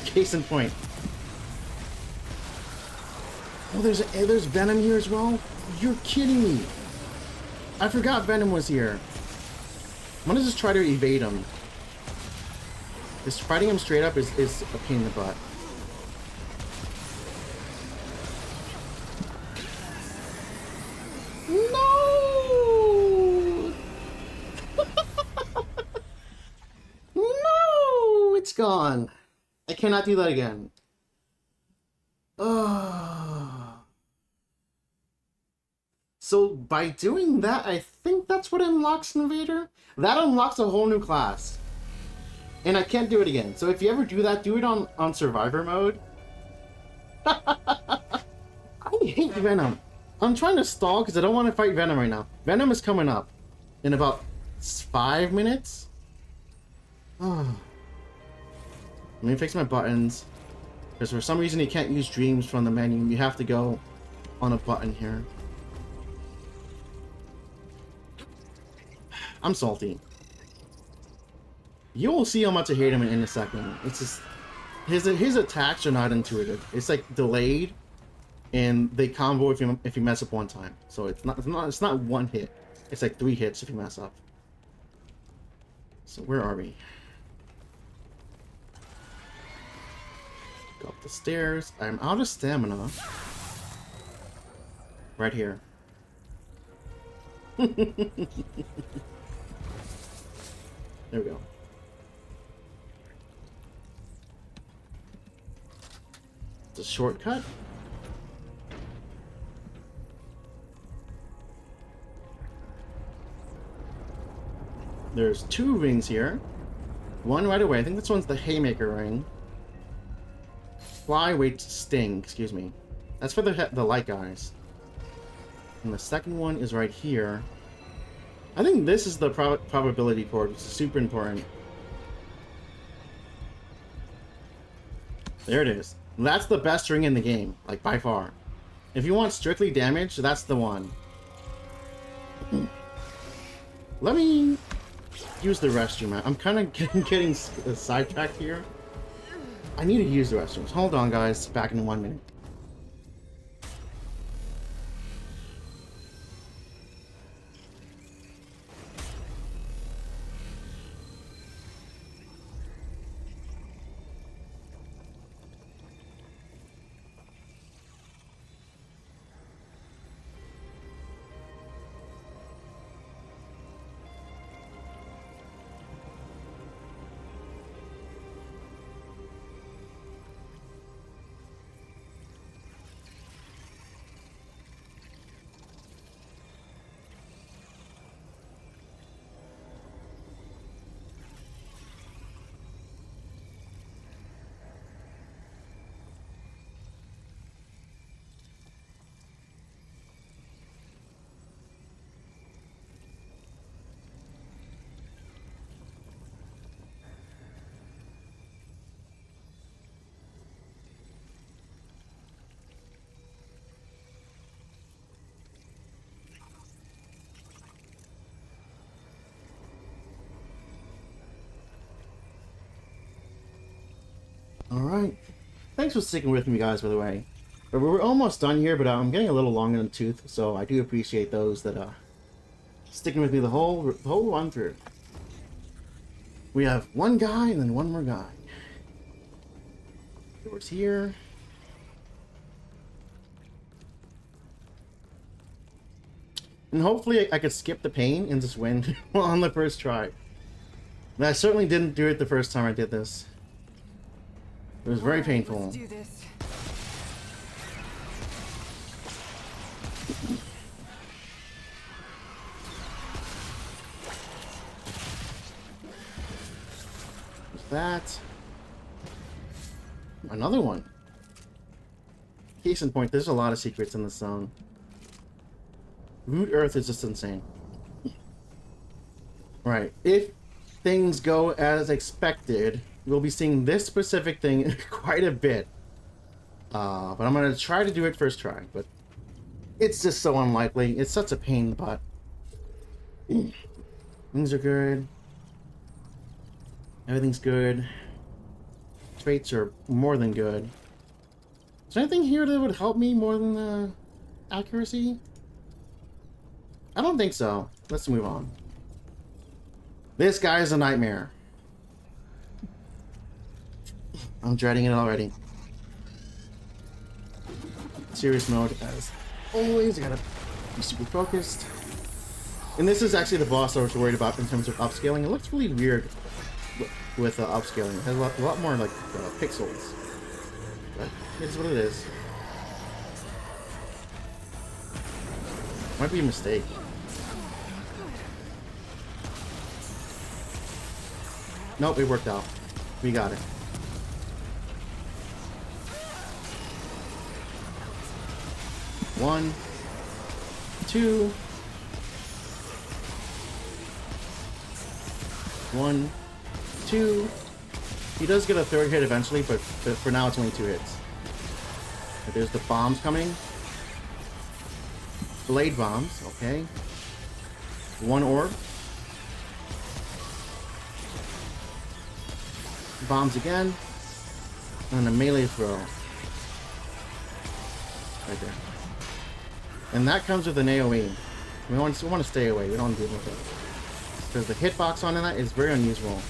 Case in point. Oh, there's Venom here as well? You're kidding me. I forgot Venom was here. I'm gonna just try to evade him. Just fighting him straight up is a pain in the butt. No! No! It's gone. I cannot do that again. So by doing that, I think that's what unlocks Invader. That unlocks a whole new class. And I can't do it again. So if you ever do that, do it on Survivor mode. I hate Venom. I'm trying to stall because I don't want to fight Venom right now. Venom is coming up in about 5 minutes. Oh. Let me fix my buttons. Because for some reason you can't use dreams from the menu. You have to go on a button here. I'm salty. You will see how much I hate him in a second. It's just his attacks are not intuitive. It's like delayed, and they combo if you mess up one time. So it's not one hit. It's like 3 hits if you mess up. So where are we? Go up the stairs. I'm out of stamina. Right here. There we go. It's a shortcut. There's 2 rings here. One right away. I think this one's the Haymaker ring. Flyweight Sting, excuse me. That's for the light guys. And the second one is right here. I think this is the probability chord, which is super important. There it is. That's the best ring in the game, like by far. If you want strictly damage, that's the one. Let me use the restroom. I'm kind of getting sidetracked here. I need to use the restrooms. Hold on, guys. Back in 1 minute. Alright. Thanks for sticking with me, guys, by the way. We're almost done here, but I'm getting a little long in the tooth, so I do appreciate those that sticking with me the whole run through. We have one guy and then one more guy. Doors here. And hopefully I could skip the pain and just win on the first try. And I certainly didn't do it the first time I did this. It was very painful. Let's do this. There's that. Another one. Case in point, there's a lot of secrets in this zone. Root Earth is just insane. Right. If things go as expected, we'll be seeing this specific thing quite a bit. But I'm going to try to do it first try. But it's just so unlikely. It's such a pain in the butt. Things are good. Everything's good. Traits are more than good. Is there anything here that would help me more than the accuracy? I don't think so. Let's move on. This guy is a nightmare. I'm dreading it already. Serious mode as always. I gotta be super focused. And this is actually the boss I was worried about in terms of upscaling. It looks really weird with upscaling. It has a lot more like pixels. But it is what it is. Might be a mistake. Nope, it worked out. We got it. One, two, one, two, He does get a third hit eventually, but for now it's only 2 hits. But there's the bombs coming. Blade bombs, okay. 1 orb. Bombs again. And a melee throw. Right there. And that comes with an AoE. We want to stay away. We don't want to deal with it. Because the hitbox on that is very unusual.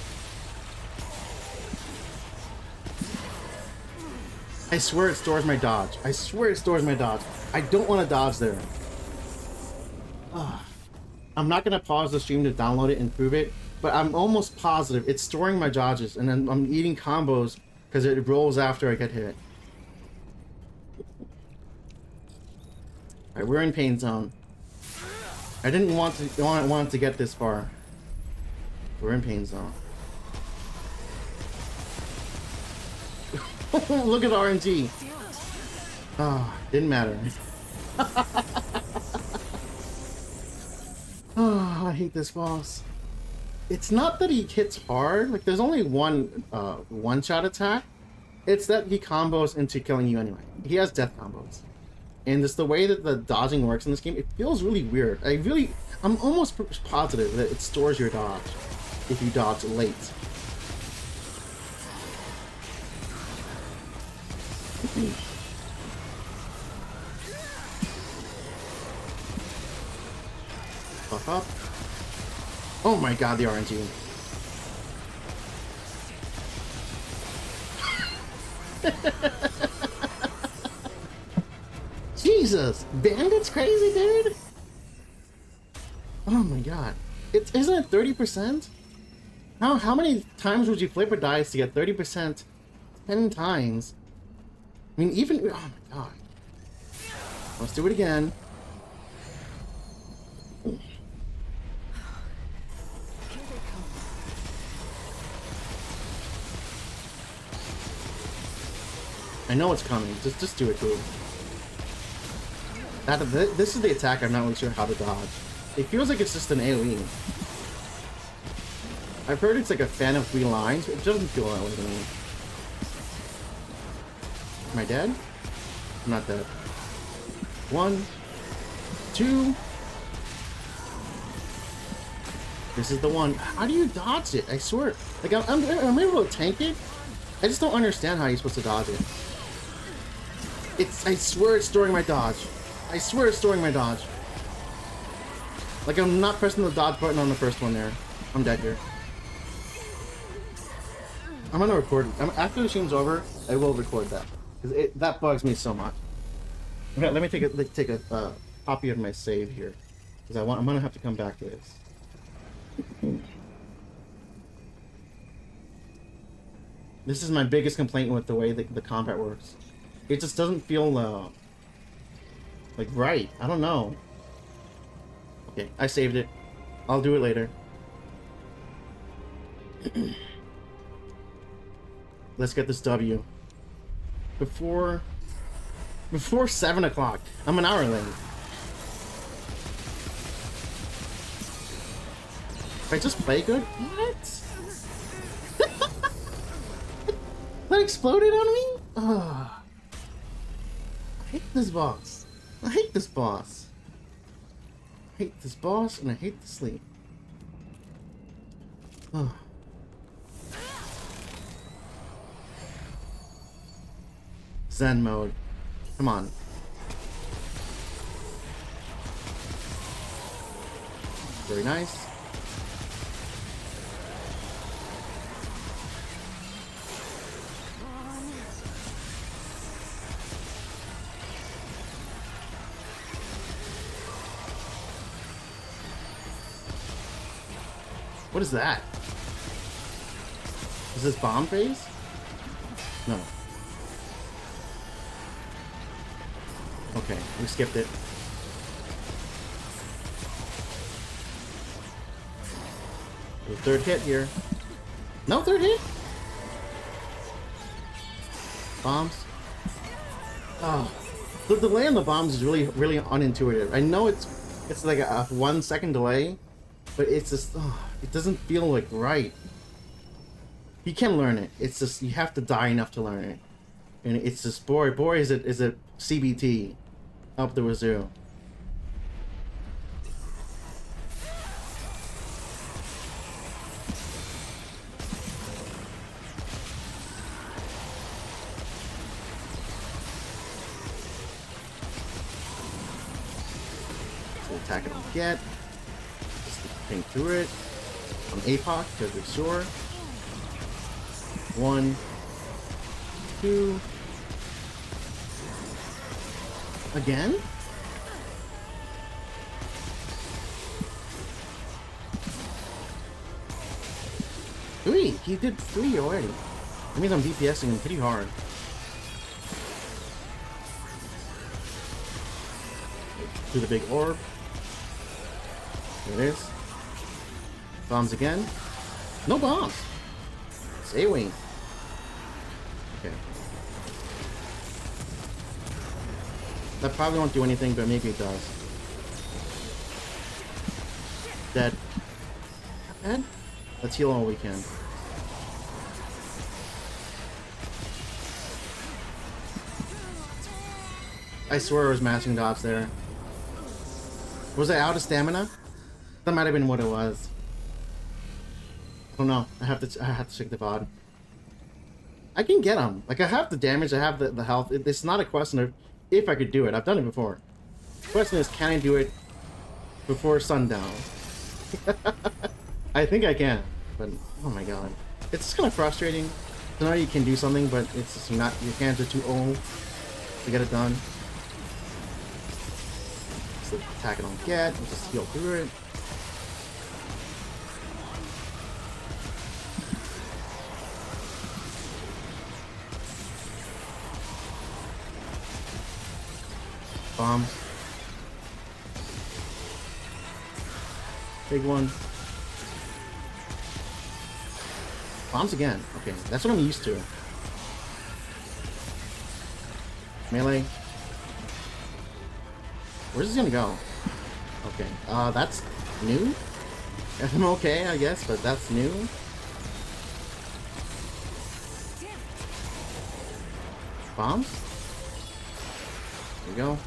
I swear it stores my dodge. I swear it stores my dodge. I don't want to dodge there. Ugh. I'm not going to pause the stream to download it and prove it, but I'm almost positive it's storing my dodges, and then I'm eating combos because it rolls after I get hit. Alright, we're in pain zone. I didn't want to get this far. We're in pain zone. Look at RNG. Oh, didn't matter. Oh, I hate this boss. It's not that he hits hard. Like, there's only one one-shot attack. It's that he combos into killing you anyway. He has death combos. And it's the way that the dodging works in this game. It feels really weird. I'm almost positive that it stores your dodge if you dodge late. Buff up. Oh my god, the RNG. Jesus! Bandit's crazy, dude! Oh my god. Isn't it 30%? How many times would you flip a dice to get 30%? 10 times. I mean, even... Oh my god. Let's do it again. I know it's coming. Just do it, dude. This is the attack I'm not really sure how to dodge. It feels like it's just an AoE. I've heard it's like a fan of 3 lines, but it doesn't feel that way to me. Am I dead? I'm not dead. 1, 2. This is the one. How do you dodge it? I swear. Like, I'm able to tank it. I just don't understand how you're supposed to dodge it. I swear it's storing my dodge. I swear it's storing my dodge. Like, I'm not pressing the dodge button on the first one there. I'm dead here. I'm gonna record it. After the stream's over, I will record that. Because that bugs me so much. Okay, let me take a copy of my save here. Because I'm gonna have to come back to this. This is my biggest complaint with the way the combat works. It just doesn't feel like right. I don't know. Okay, I saved it. I'll do it later. Let's get this W. Before 7 o'clock. I'm an hour late. If I just play good? What? That exploded on me? Ugh. I hate this boss. I hate this boss. I hate this boss and I hate the sleep. Ugh. Zen mode. Come on. Very nice. What is that? Is this bomb phase? No. Okay, we skipped it. The third hit here. No third hit? Bombs. Oh. The delay on the bombs is really unintuitive. I know it's like a 1 second delay, but it's just, it doesn't feel like right. You can learn it. It's just you have to die enough to learn it, and it's just boy is it CBT up the wazoo. So attack it on get. Just ping through it. On APOC because we're sure. 1, 2. Again? Three! He did 3 already. That means I'm DPSing him pretty hard. To the big orb. There it is. Bombs again. No bombs! It's A-Wing. Okay. That probably won't do anything, but maybe it does. Dead. Dead? Let's heal all we can. I swear I was mashing dots there. Was I out of stamina? That might have been what it was. I don't know. I have to check the VOD. I can get him. Like, I have the damage, I have the health. It's not a question of if I could do it. I've done it before. The question is, can I do it before sundown? I think I can, but oh my god. It's just kind of frustrating to know you can do something, but it's just not, your hands are too old to get it done. So attack it on get, and just heal through it. Bomb. Big one. Bombs again. Okay, that's what I'm used to. Melee. Where's this gonna go? Okay, that's new? I'm okay, I guess, but that's new. Bombs? There we go.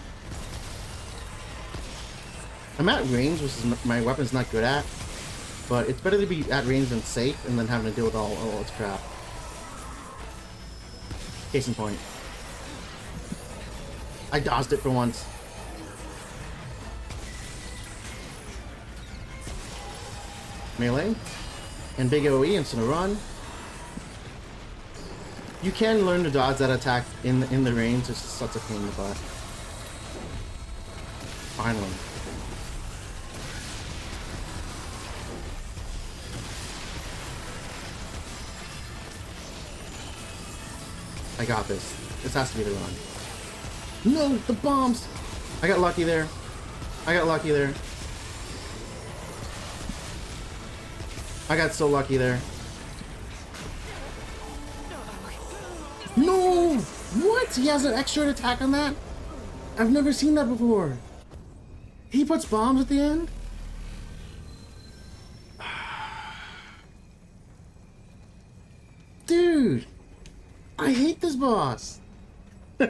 I'm at range, which is my weapon's not good at, but it's better to be at range than safe and then having to deal with all its crap. Case in point. I dodged it for once. Melee. And big AoE instead of run. You can learn to dodge that attack in the range, it's just such a pain in the butt. Finally. I got this. This has to be the run. No! The bombs! I got lucky there. I got lucky there. I got so lucky there. No! What? He has an extra attack on that? I've never seen that before. He puts bombs at the end? Dude! I hate this boss. I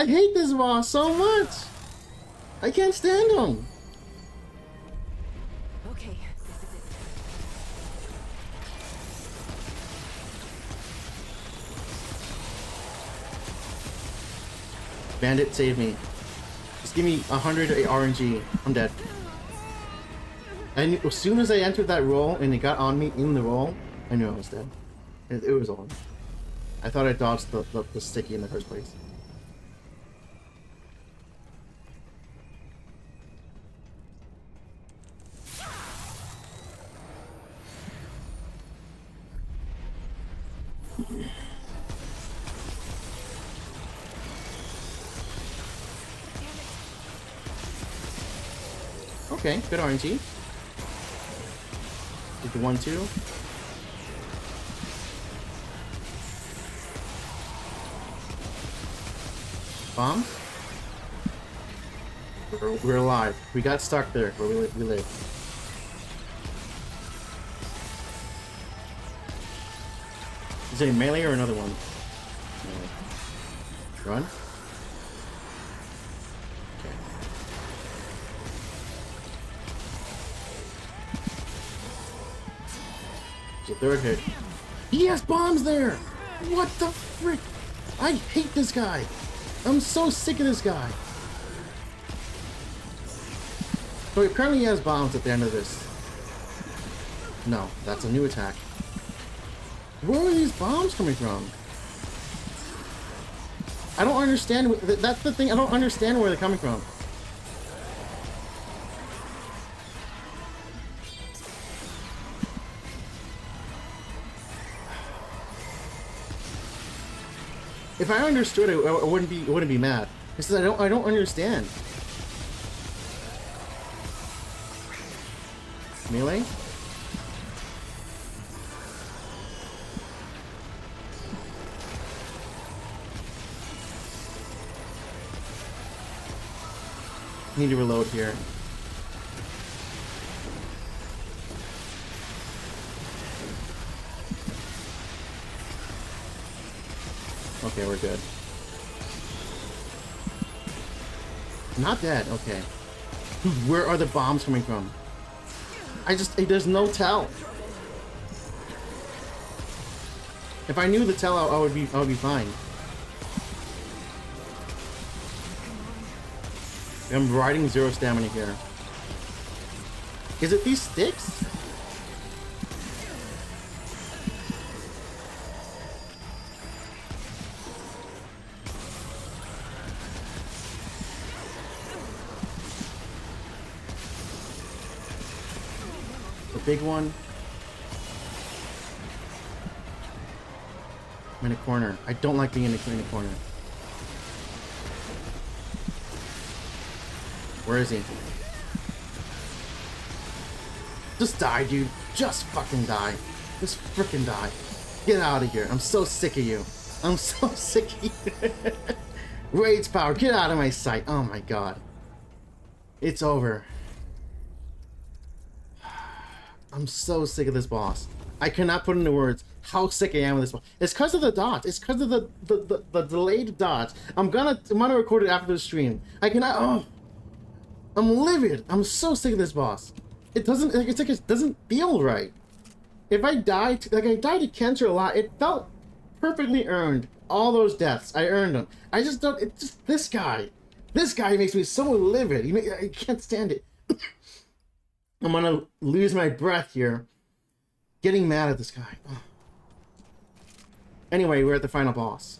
hate this boss so much. I can't stand him. Okay, this is it. Bandit, save me. Just give me 100 RNG. I'm dead. And as soon as I entered that roll and it got on me in the roll, I knew I was dead. It was on. I thought I dodged the sticky in the first place. Okay, good RNG. Did the 1-2. Bomb? We're alive. We got stuck there, but we live. Is it a melee or another one? Melee. Run. Okay. It's a third hit. He has bombs there! What the frick? I hate this guy! I'm so sick of this guy! So apparently he has bombs at the end of this. No, that's a new attack. Where are these bombs coming from? I don't understand. That's the thing. I don't understand where they're coming from. If I understood it, I wouldn't be mad. It's that I don't understand. Melee? Need to reload here. Okay, we're good. Not dead, okay. Dude, where are the bombs coming from? There's no tell. If I knew the tell, I would be fine. I'm riding 0 stamina here. Is it these sticks? The big one? I'm in a corner. I don't like being in a corner. Where is he? Just die, dude. Just fucking die. Just freaking die. Get out of here. I'm so sick of you. I'm so sick of you. Rage power. Get out of my sight. Oh my god. It's over. I'm so sick of this boss. I cannot put into words how sick I am of this boss. It's because of the dots. It's because of the delayed dots. I'm gonna record it after the stream. I cannot. Oh. I'm livid. I'm so sick of this boss. It's like it doesn't feel right. If I died, I died to cancer a lot. It felt perfectly earned. All those deaths, I earned them. I just don't. It's just this guy. This guy makes me so livid. I can't stand it. I'm gonna lose my breath here, getting mad at this guy. Oh. Anyway, we're at the final boss.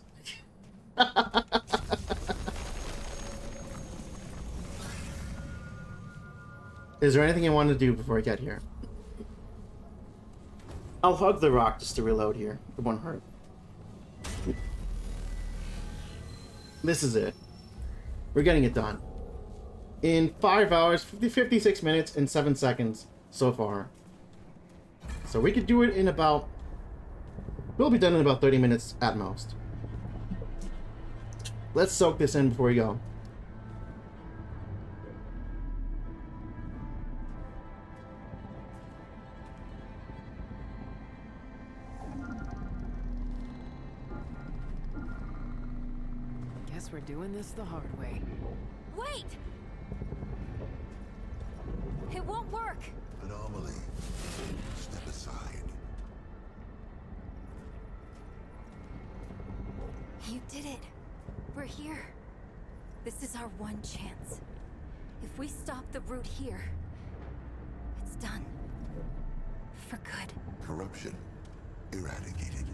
Is there anything you want to do before I get here? I'll hug the rock just to reload here. It won't hurt. This is it. We're getting it done. In 5 hours, 56 minutes, and 7 seconds so far. So we could do it in about... We'll be done in about 30 minutes at most. Let's soak this in before we go. Guess we're doing this the hard way. Wait! It won't work! Anomaly. Step aside. You did it. We're here. This is our one chance. If we stop the root here, it's done. For good. Corruption eradicated.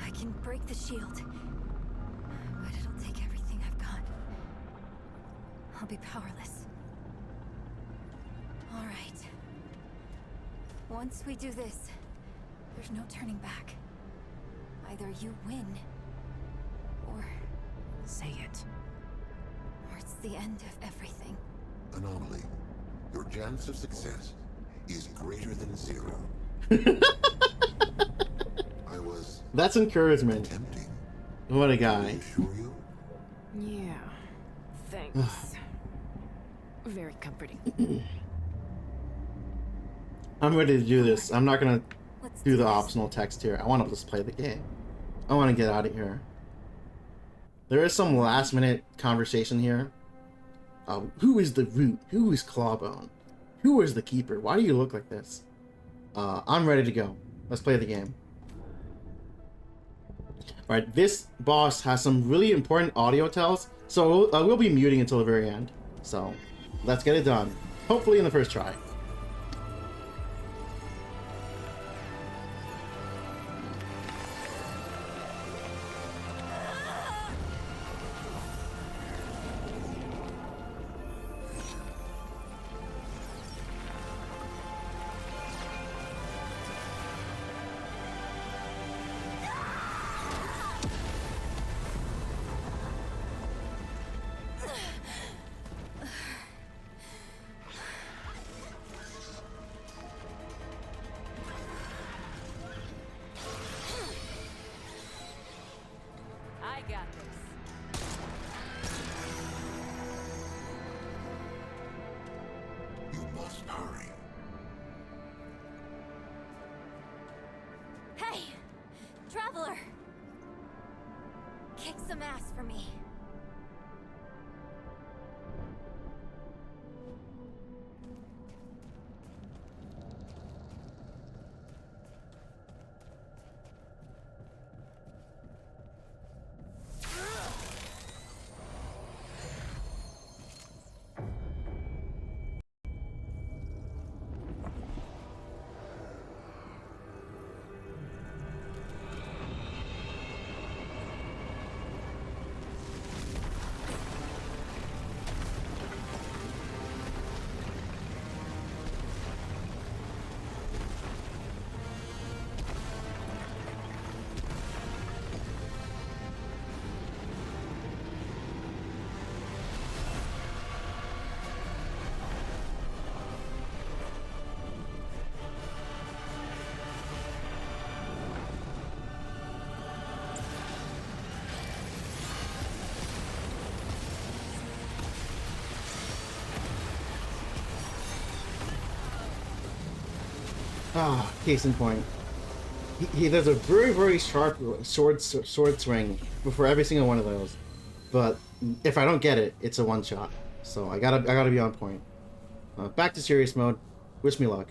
I can break the shield, but it'll take everything I've got. I'll be powerless. All right. Once we do this, there's no turning back. Either you win, or... Say it. or it's the end of everything. Anomaly. Your chance of success is greater than 0. I was That's encouragement. tempting. What a I guy. assure you. Yeah. Thanks. Very comforting. I'm ready to do this. I'm not gonna Let's do the this. optional text here. I want to just play the game. I want to get out of here. There is some last minute conversation here. Who is the Root? Who is Clawbone? Who is the Keeper? Why do you look like this? I'm ready to go. Let's play the game. Alright, this boss has some really important audio tells, so we'll be muting until the very end. So, let's get it done. Hopefully in the first try. I got this. You must hurry. Hey! Traveler! Kick some ass for me. Ah, case in point. He does a very, very sharp sword swing before every single one of those. But if I don't get it, it's a one shot. So I gotta be on point. Back to serious mode. Wish me luck.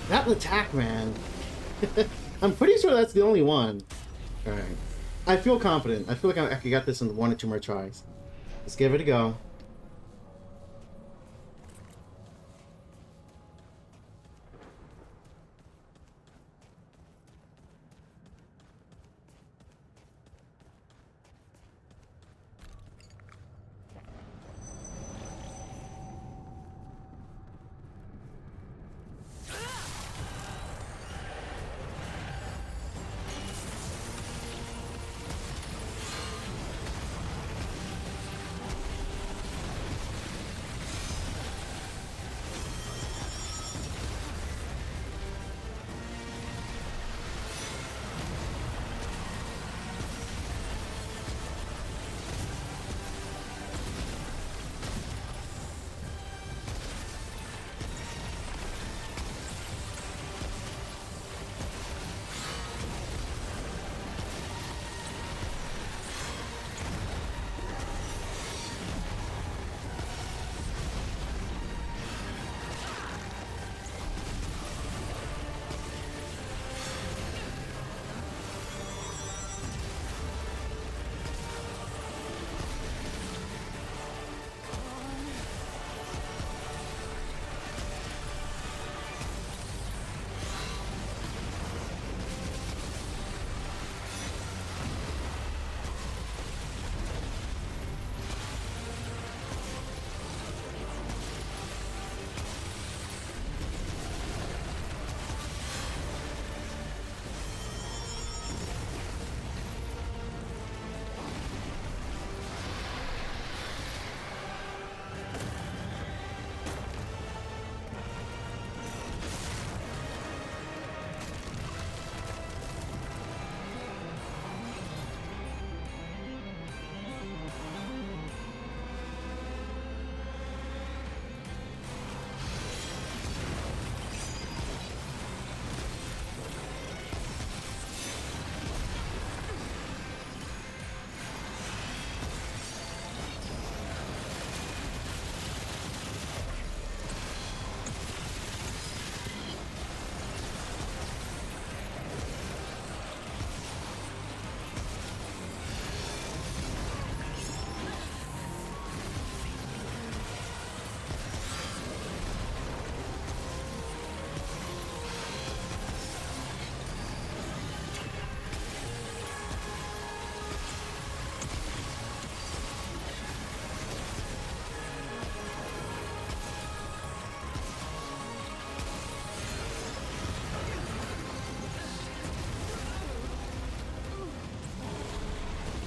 That attack, man. I'm pretty sure that's the only one. Alright. I feel confident. I feel like I could get this in 1 or 2 more tries. Let's give it a go.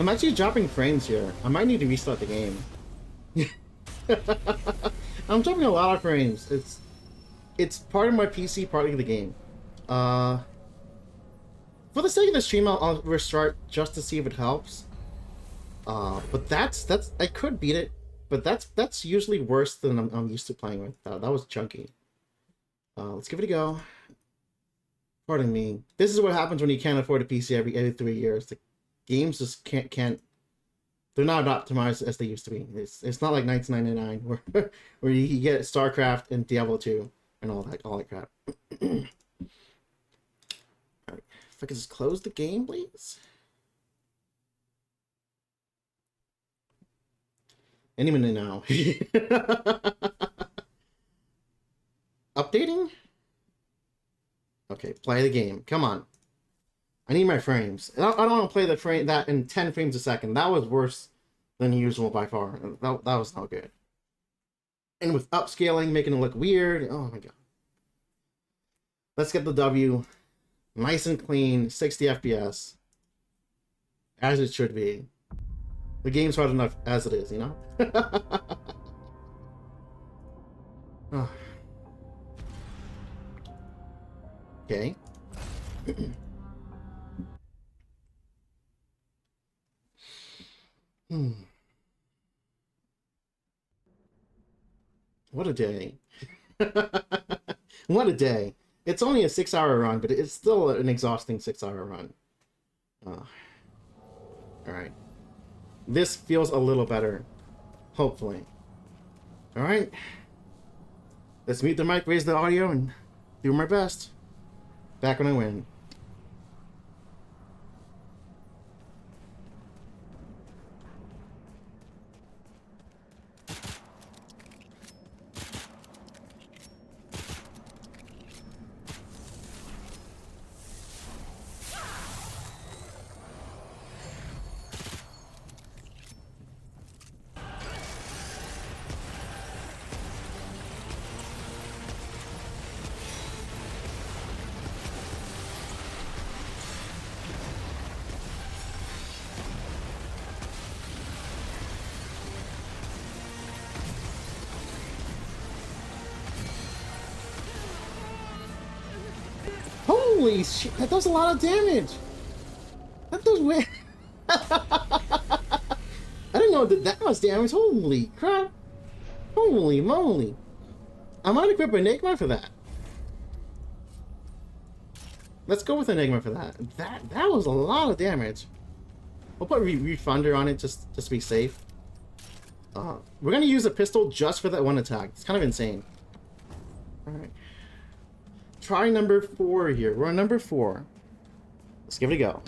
I'm actually dropping frames here. I might need to restart the game. I'm dropping a lot of frames. It's part of my PC, part of the game. For the sake of the stream, I'll restart just to see if it helps. But that's I could beat it, but that's usually worse than I'm used to playing with. That was chunky. Let's give it a go. Pardon me. This is what happens when you can't afford a PC every 3 years. The games just can't. They're not optimized as they used to be. It's not like 1999 where you get StarCraft and Diablo 2 and all that crap. Alright, if I could just close the game, please. Any minute now. Updating? Okay, play the game. Come on. I need my frames. I don't want to play that in 10 frames a second. That was worse than usual by far. That was not good. And with upscaling, making it look weird. Oh my god. Let's get the W. Nice and clean. 60 FPS. As it should be. The game's hard enough as it is, you know? Oh. Okay. What a day. What a day. It's only a 6-hour run, but it's still an exhausting 6-hour run. Alright. This feels a little better. Hopefully. Alright. Let's mute the mic, raise the audio, and do my best. Back when I win. Holy shit, that does a lot of damage! That does way... I didn't know it did that much damage, holy crap! Holy moly! I might equip Enigma for that. Let's go with Enigma for that. That was a lot of damage. We'll put Refunder on it just to be safe. We're gonna use a pistol just for that one attack. It's kind of insane. Alright. Try number 4 here. We're on number 4. Let's give it a go.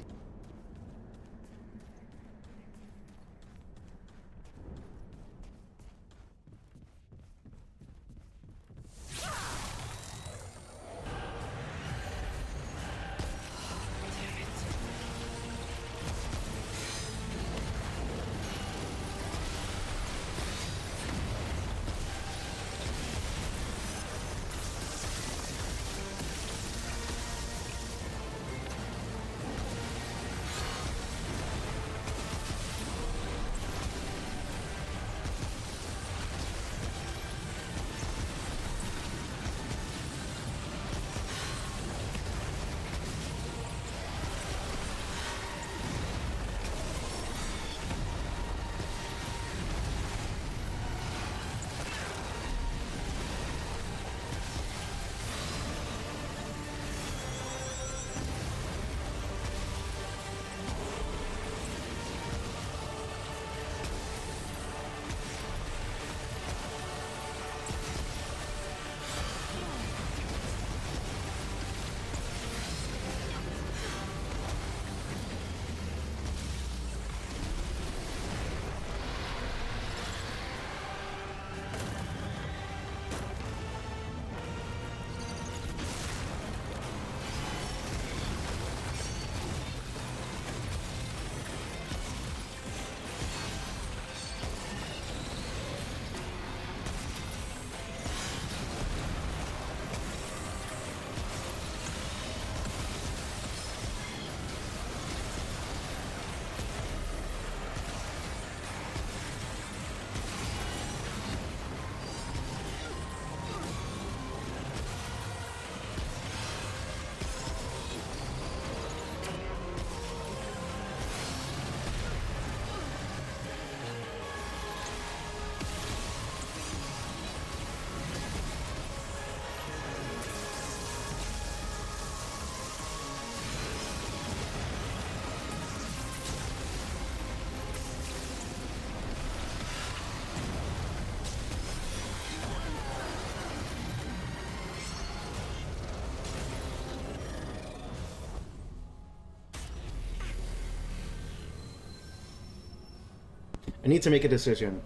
I need to make a decision.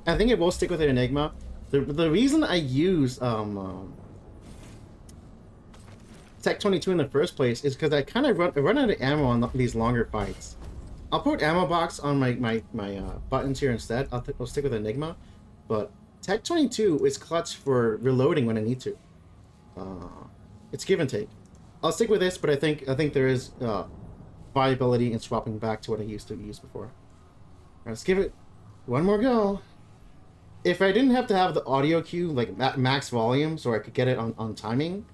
I think I will stick with the Enigma. The reason I use Tech 22 in the first place is because I kind of run out of ammo on these longer fights. I'll put ammo box on my buttons here instead. I'll stick with Enigma, but Tech 22 is clutch for reloading when I need to. It's give and take. I'll stick with this, but I think there is viability in swapping back to what I used to use before. Right, let's give it one more go. If I didn't have to have the audio cue like max volume so I could get it on timing,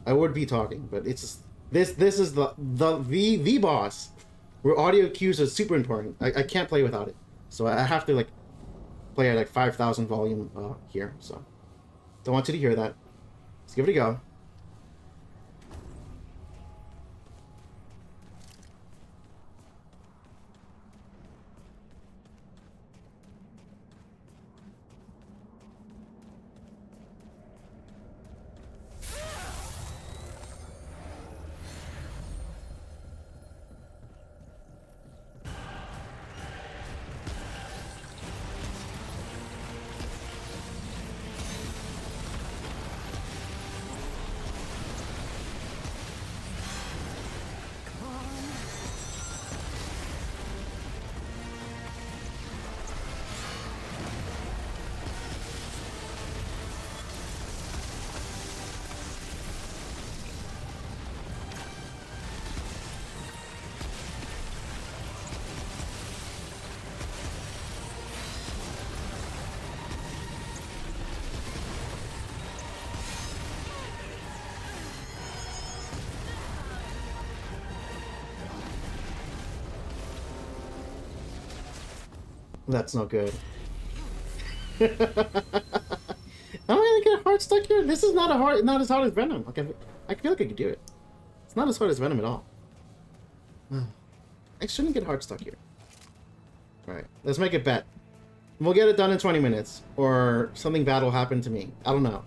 I would be talking. But it's just, this is the boss where audio cues are super important. I can't play without it, so I have to like play at like 5,000 volume here. So don't want you to hear that. Let's give it a go. That's not good. Am I gonna get hard stuck here? This is not as hard as Venom. Like I feel like I could do it. It's not as hard as Venom at all. I shouldn't get hard stuck here. Alright, let's make a bet. We'll get it done in 20 minutes. Or something bad will happen to me. I don't know.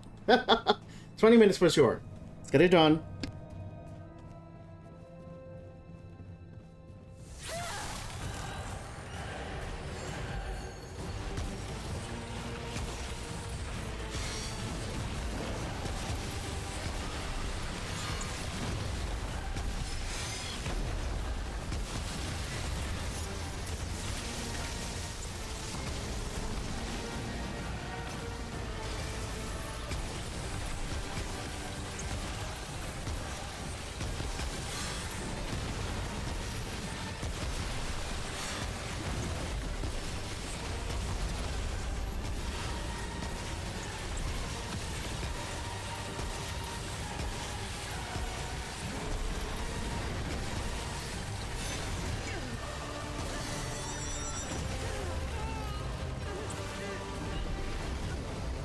20 minutes for sure. Let's get it done.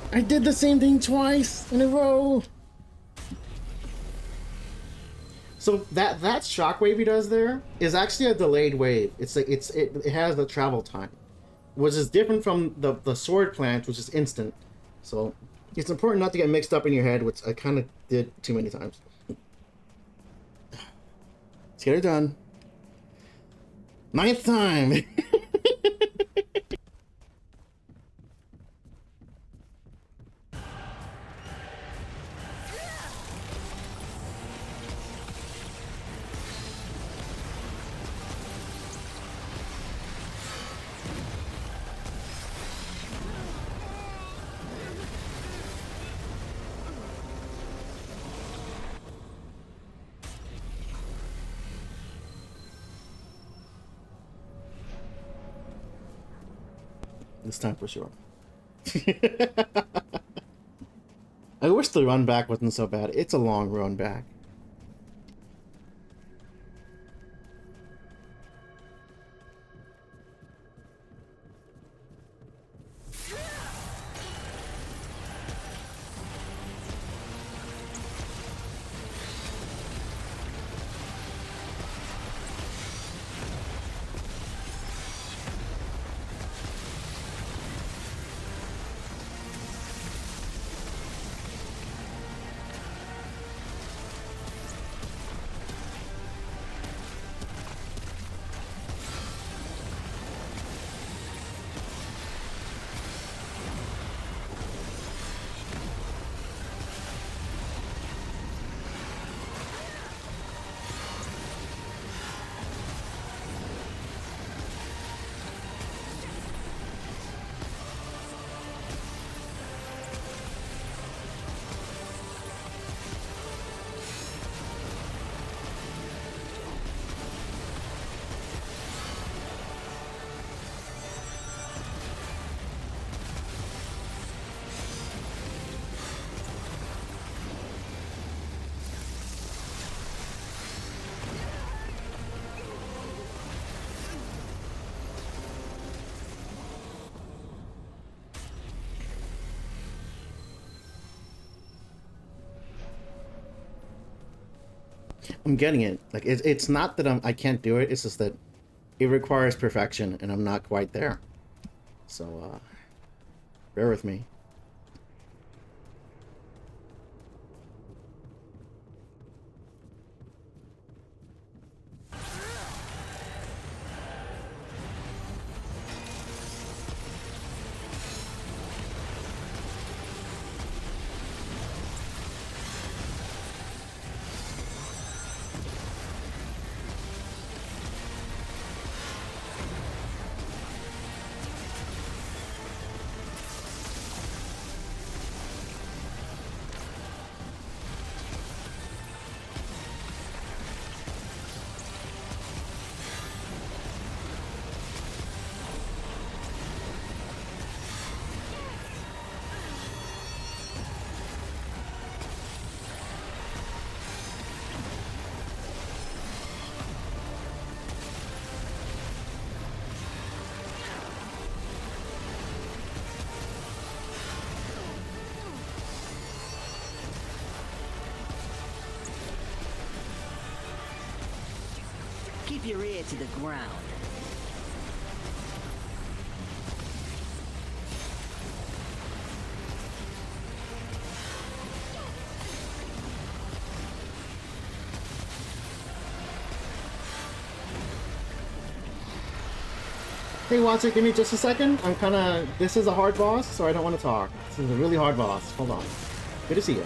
I did the same thing twice in a row. So that shockwave he does there is actually a delayed wave. It's like it has the travel time, which is different from the sword plant, which is instant. So it's important not to get mixed up in your head, which I kind of did too many times. Let's get it done. 9th time. This time for sure. I wish the run back wasn't so bad. It's a long run back. I'm getting it. Like it's not that I can't do it. It's just that it requires perfection, and I'm not quite there. So bear with me. Keep your ear to the ground. Hey Watson, give me just a second. I'm kinda... This is a hard boss, so I don't want to talk. This is a really hard boss. Hold on. Good to see you.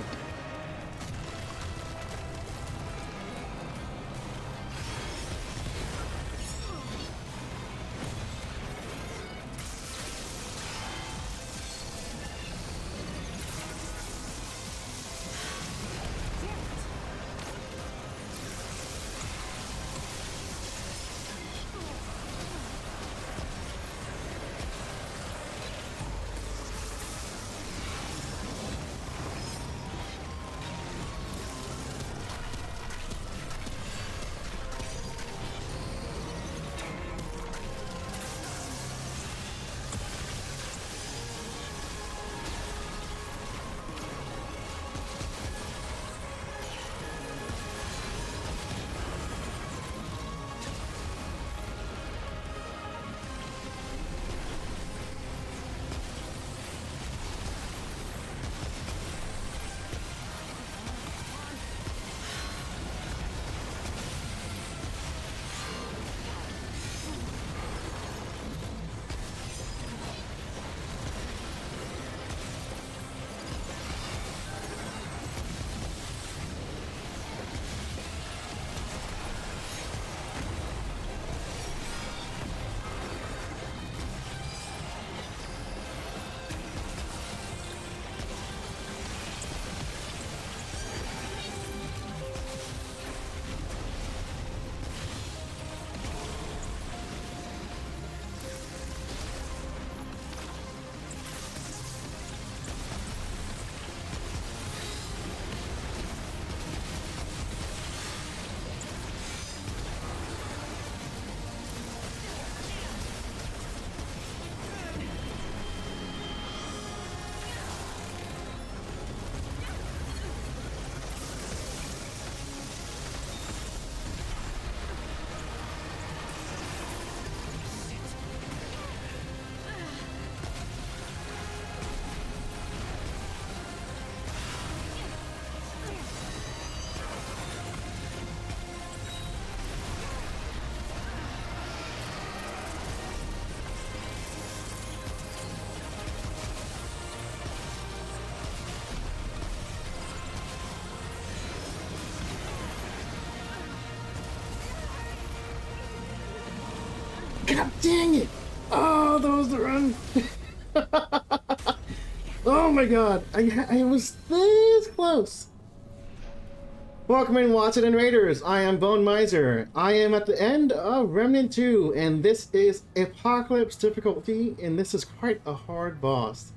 God dang it! Oh, that was the run! Oh my god, I was this close! Welcome in, Watson and Raiders. I am Bonemiser. I am at the end of Remnant 2, and this is Apocalypse difficulty, and this is quite a hard boss.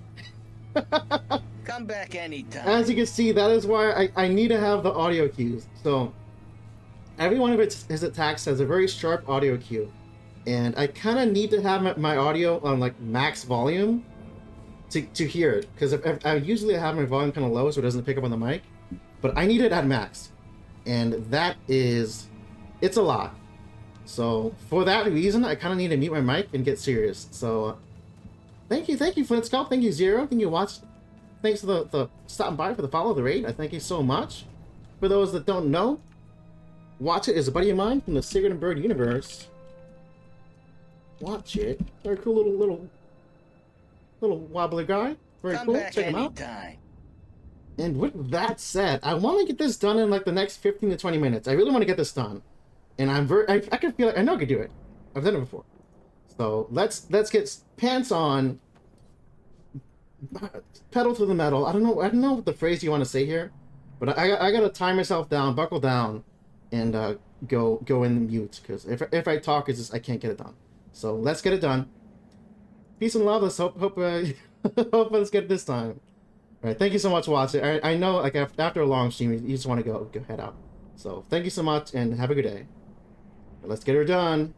Come back anytime. As you can see, that is why I need to have the audio cues. So, every one of his attacks has a very sharp audio cue. And I kind of need to have my audio on like max volume to hear it. Because I usually have my volume kind of low so it doesn't pick up on the mic. But I need it at max. and it's a lot. So for that reason, I kind of need to mute my mic and get serious. So thank you, Flint Skull, thank you Zero, thank you Watch, thanks for the stopping by for the follow, the raid. I thank you so much. For those that don't know, Watch It is a buddy of mine from the Sigurd and Bird universe. Watch It, very cool little wobbly guy. Very Come cool. back Check him out. anytime. And with that said, I want to get this done in like the next 15 to 20 minutes. I really want to get this done, and I can feel it. I know I can do it. I've done it before. So let's get pants on, pedal to the metal. I don't know what the phrase you want to say here, but I gotta tie myself down, buckle down, and go in mute, because if I talk, it's just I can't get it done. So let's get it done. Peace and love. Let's hope hope let's get it this time. All right, thank you so much, Watch It. I know, like after a long stream, you just want to go head out. So thank you so much, and have a good day. Let's get her done.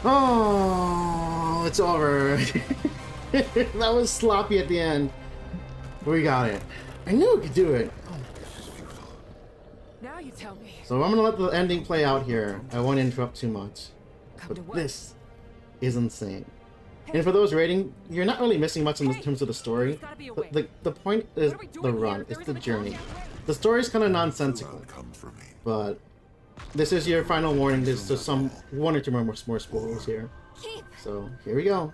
Oh, it's over. That was sloppy at the end. We got it. I knew we could do it. Now you tell me. So I'm gonna let the ending play out here. I won't interrupt too much. But this is insane. And for those rating, you're not really missing much in terms of the story. The point is the run. It's the journey. The story's kind of nonsensical. But this is your final warning. There's just some one or two more spoilers here. So here we go.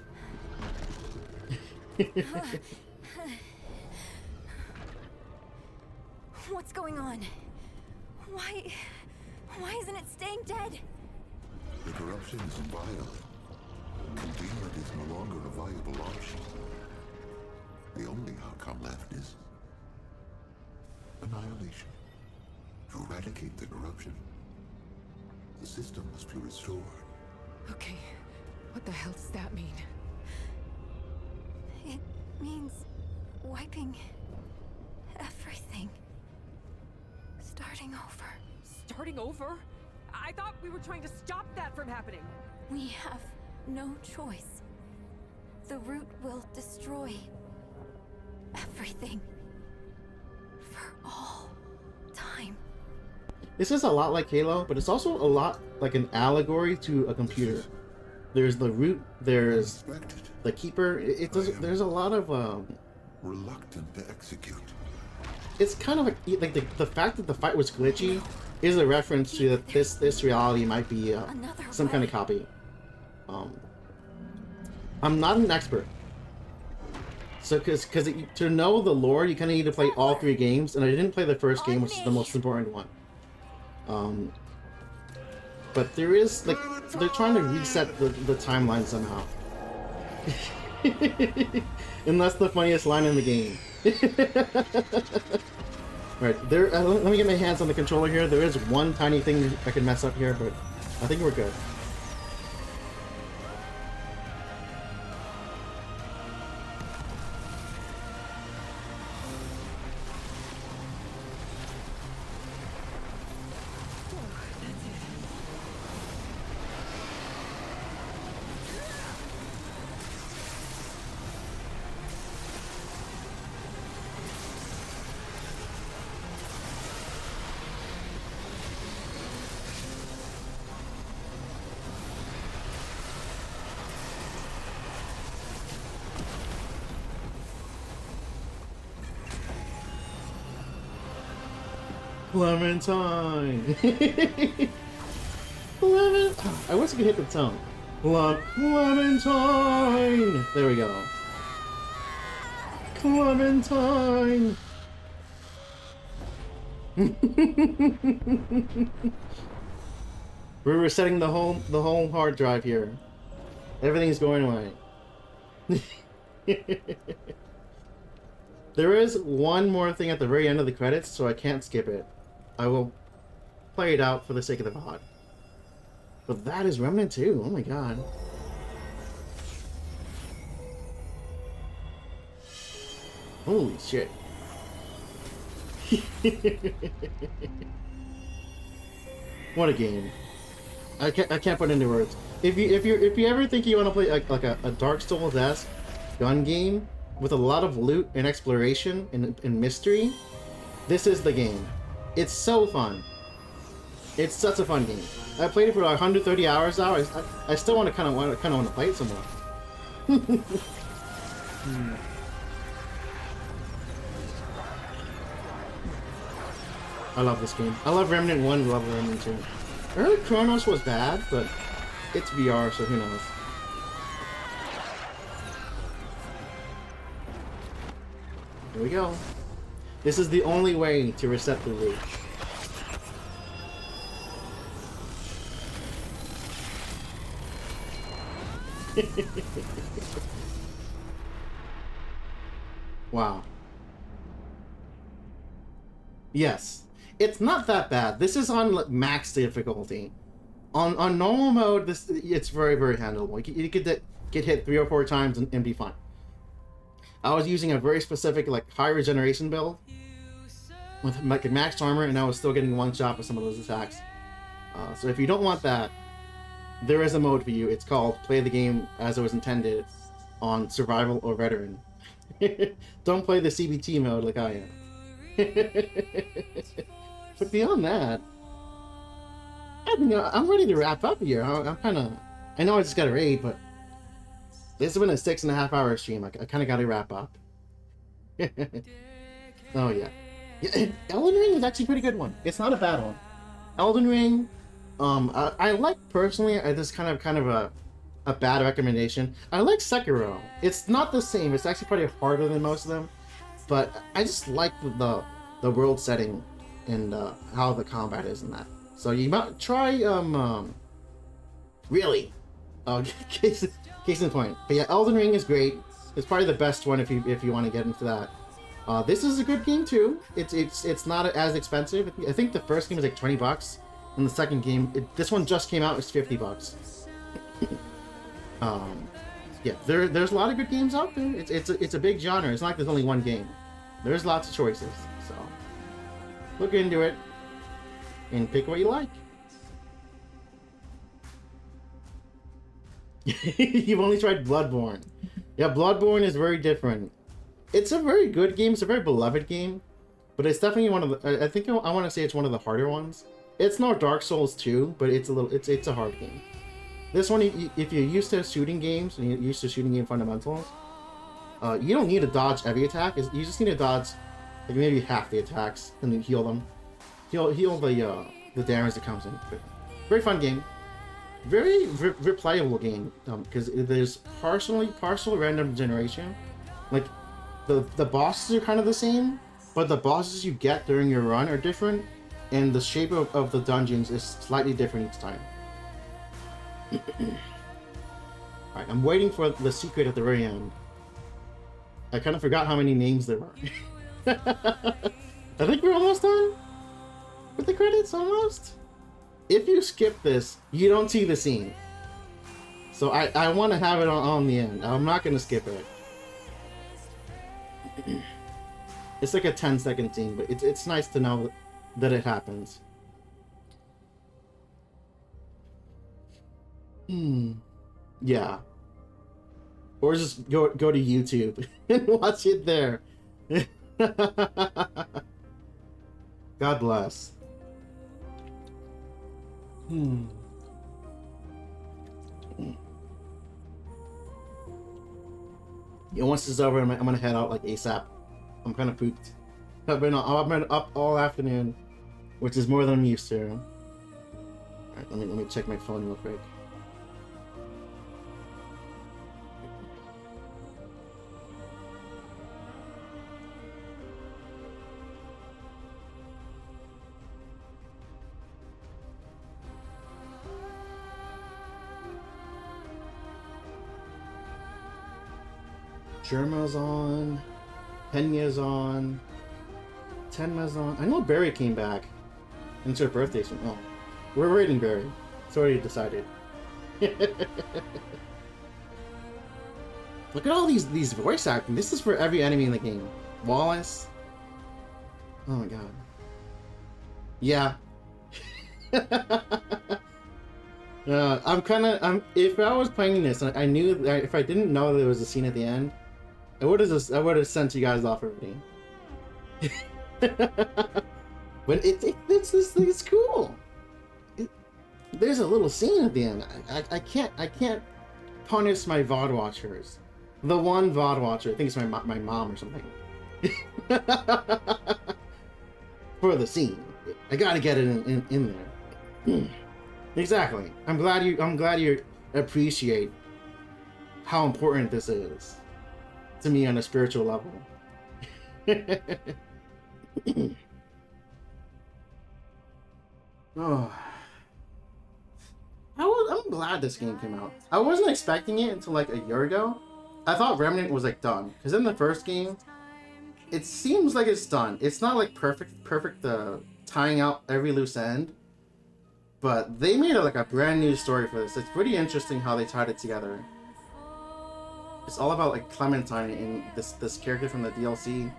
What's going on? Why isn't it staying dead? The corruption is violent. Containment is no longer a viable option. The only outcome left is annihilation. To eradicate the corruption, the system must be restored. Okay, what the hell does that mean? It means wiping everything. Starting over. Starting over? I thought we were trying to stop that from happening. We have no choice. The root will destroy everything. For all time. This is a lot like Halo, but it's also a lot like an allegory to a computer. There's the root, there's the keeper. There's a lot of reluctant to execute. It's kind of like the fact that the fight was glitchy is a reference to that this reality might be some kind of copy. I'm not an expert, so because to know the lore, you kind of need to play all 3 games, and I didn't play the first game, which is the most important one. But there is like they're trying to reset the timeline somehow, and that's the funniest line in the game. Right, there. Let me get my hands on the controller here. There is one tiny thing I could mess up here, but I think we're good. Clementine! Clementine! I wish I could hit the tone. Clementine! There we go. Clementine! We're resetting the whole hard drive here. Everything's going away. There is one more thing at the very end of the credits, so I can't skip it. I will play it out for the sake of the VOD. But that is Remnant 2. Oh my god. Holy shit. What a game. I can't put into words. If you ever think you want to play like a Dark Souls-esque gun game with a lot of loot and exploration and mystery, this is the game. It's so fun. It's such a fun game. I played it for 130 hours now. I still want to play it some more. I love this game. I love Remnant 1, I love Remnant 2. I heard Chronos was bad, but it's VR, so who knows. Here we go. This is the only way to reset the loop. Wow. Yes. It's not that bad. This is on like, max difficulty. On normal mode, it's very, very handleable. You could get hit 3 or 4 times and be fine. I was using a very specific, like, high regeneration build with like max armor, and I was still getting one shot with some of those attacks. So if you don't want that, there is a mode for you. It's called Play the Game as it was intended on Survival or Veteran. Don't play the CBT mode like I am. But beyond that, I'm ready to wrap up here. I'm kind of... I know I just got a raid, but this has been a 6.5-hour stream. I kind of got to wrap up. Oh, yeah. Elden Ring is actually a pretty good one. It's not a bad one. Elden Ring, I like personally, this kind of a bad recommendation. I like Sekiro. It's not the same. It's actually probably harder than most of them, but I just like the world setting and how the combat is in that. So you might try really, case in point. But yeah, Elden Ring is great. It's probably the best one if you want to get into that. This is a good game too. It's not as expensive. I think the first game was like $20, and the second game, this one just came out, it's $50. Yeah, there's a lot of good games out there. It's a big genre. It's not like there's only one game. There's lots of choices. So look into it and pick what you like. You've only tried Bloodborne. Yeah, Bloodborne is very different. It's a very good game. It's a very beloved game, but it's definitely one of the. I think I want to say it's one of the harder ones. It's not Dark Souls 2, but it's a hard game. This one, if you're used to shooting games and you're used to shooting game fundamentals, you don't need to dodge every attack. You just need to dodge like maybe half the attacks and then heal them. Heal the damage that comes in. But very fun game. Very replayable game because there's partial random generation. Like the bosses are kind of the same, but the bosses you get during your run are different, and the shape of the dungeons is slightly different each time. Alright, I'm waiting for the secret at the very end. I kind of forgot how many names there were. I think we're almost done with the credits, almost. If you skip this, you don't see the scene. So I want to have it on the end. I'm not going to skip it. It's like a 10-second scene, but it's nice to know that it happens. Yeah. Or just go to YouTube and watch it there. God bless. Yeah, once this is over, I'm gonna head out like ASAP. I'm kind of pooped. I've been up all afternoon, which is more than I'm used to. All right, let me check my phone real quick. Germa's on, Penya's on, Tenma's on. I know Barry came back. And it's her birthday soon. Oh, we're raiding Barry. It's already decided. Look at all these voice acting. This is for every enemy in the game. Wallace. Oh my god. Yeah. If I was playing this, I knew that if I didn't know there was a scene at the end, I would have sent you guys off already. But it's cool. There's a little scene at the end. I can't punish my VOD watchers. The one VOD watcher, I think it's my mom or something. For the scene, I gotta get it in there. Exactly. I'm glad you appreciate how important this is to me on a spiritual level. Oh. I'm glad this game came out. I wasn't expecting it until like a year ago. I thought Remnant was like done, because in the first game, it seems like it's done. It's not like perfect tying out every loose end, but they made like a brand new story for this. It's pretty interesting how they tied it together. It's all about like Clementine and this character from the DLC,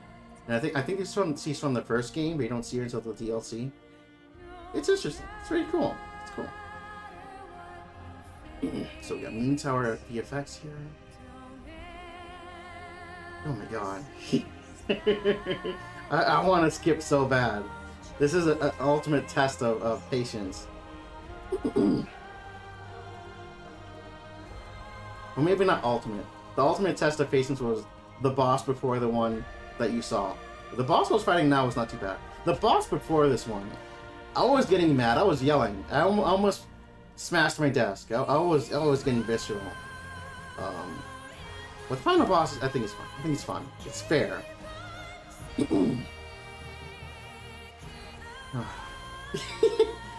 and I think she's from the first game, but you don't see her until the DLC. It's interesting. It's pretty cool. It's cool. So we got Moon Tower VFX here. Oh my god. I want to skip so bad. This is an ultimate test of patience. Well, maybe not ultimate. The ultimate test of patience was the boss before the one that you saw. The boss I was fighting now was not too bad. The boss before this one, I was getting mad. I was yelling. I almost smashed my desk. I was getting visceral. But the final boss, I think it's fun. I think it's fun. It's fair.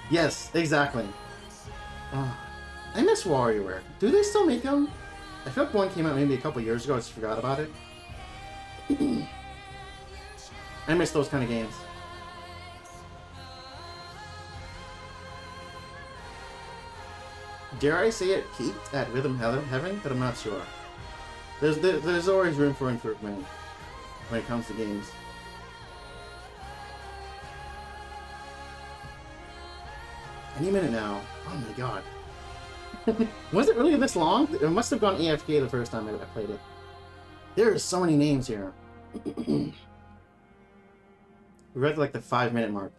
Yes, exactly. I miss WarioWare. Do they still make them? I feel like one came out maybe a couple years ago. I just forgot about it. I miss those kind of games. Dare I say it peaked at Rhythm Heaven, but I'm not sure. There's always room for improvement when it comes to games. Any minute now. Oh my god. Was it really this long? It must have gone AFK the first time I played it. There are so many names here. We're at like the 5-minute mark.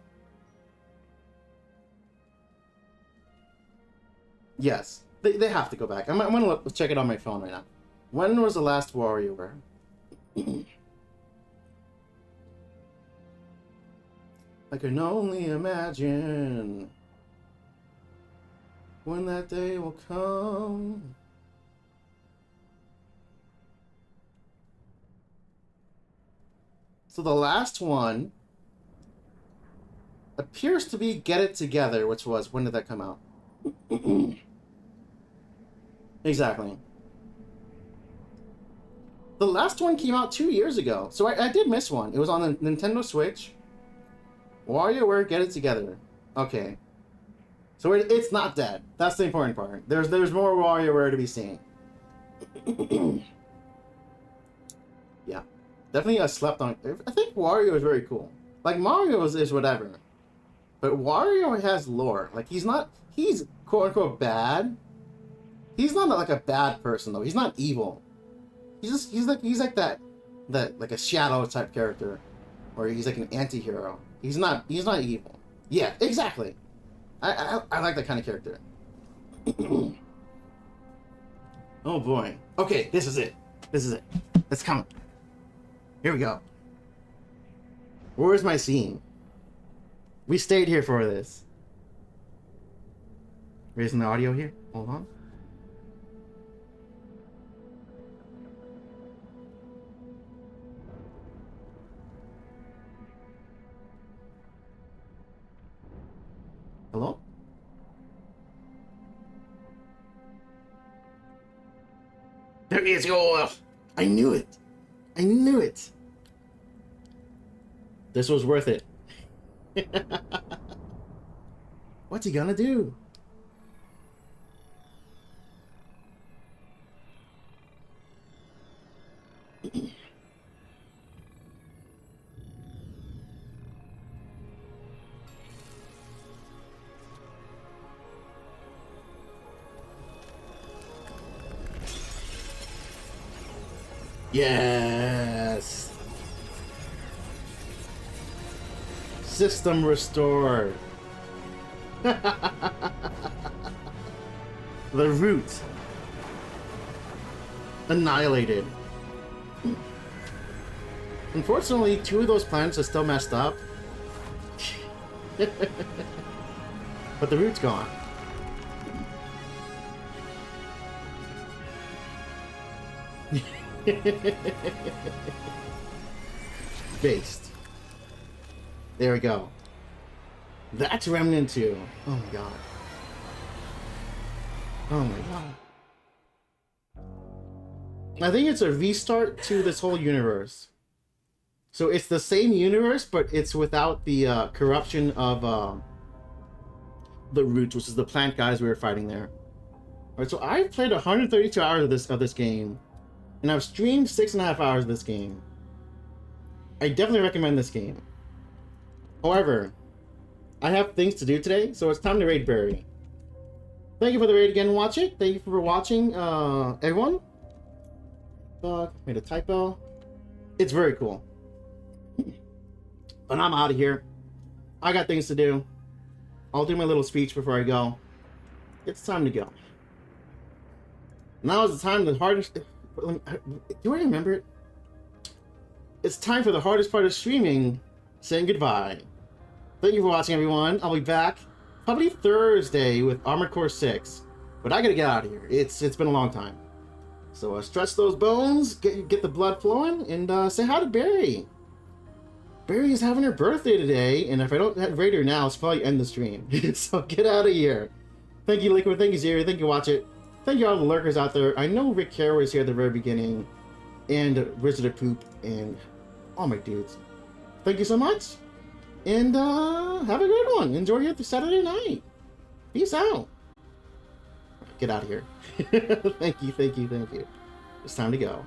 Yes, they have to go back. I'm gonna check it on my phone right now. When was the last WarioWare? I can only imagine when that day will come. So the last one appears to be Get It Together, which was, when did that come out? Exactly. The last one came out 2 years ago, so I did miss one. It was on the Nintendo Switch. WarioWare Get It Together. Okay. So it's not dead. That's the important part. There's more WarioWare to be seen. Yeah. Definitely a slept on. I think Wario is very cool. Like, Mario is whatever. But Wario has lore. Like, he's quote unquote bad. He's not like a bad person though. He's not evil. He's like that like a shadow type character. Or he's like an anti-hero. He's not evil. Yeah, exactly. I like that kind of character. Oh boy. Okay, this is it. Let's come. Here we go. Where's my scene? We stayed here for this. Raising the audio here. Hold on. Hello? There is your... I knew it. I knew it. This was worth it. What's he gonna do? Yes. System restored. The root annihilated. Unfortunately, 2 of those planets are still messed up. But the root's gone. Based. There we go. That's Remnant 2. Oh my god. Oh my god. I think it's a restart to this whole universe. So it's the same universe, but it's without the corruption of the roots, which is the plant guys we were fighting there. Alright, so I've played 132 hours of this game. And I've streamed 6.5 hours of this game. I definitely recommend this game. However, I have things to do today, so it's time to raid Barry. Thank you for the raid again, watch it. Thank you for watching, everyone. Made a typo. It's very cool. But I'm out of here. I got things to do. I'll do my little speech before I go. It's time to go. Now is the time the hardest... Do I remember it? It's time for the hardest part of streaming, saying goodbye. Thank you for watching, everyone. I'll be back probably Thursday with Armored Core 6. But I gotta get out of here. It's been a long time. So stretch those bones, get the blood flowing, and say hi to Barry. Barry is having her birthday today, and if I don't have Raider now, it's probably end the stream. So get out of here. Thank you, Liquid. Thank you, Zeri. Thank you, Watch It. Thank you, all the lurkers out there. I know Rick Care was here at the very beginning, and Wizard of Poop, and all my dudes. Thank you so much, and have a good one. Enjoy your Saturday night. Peace out. Get out of here. Thank you. It's time to go.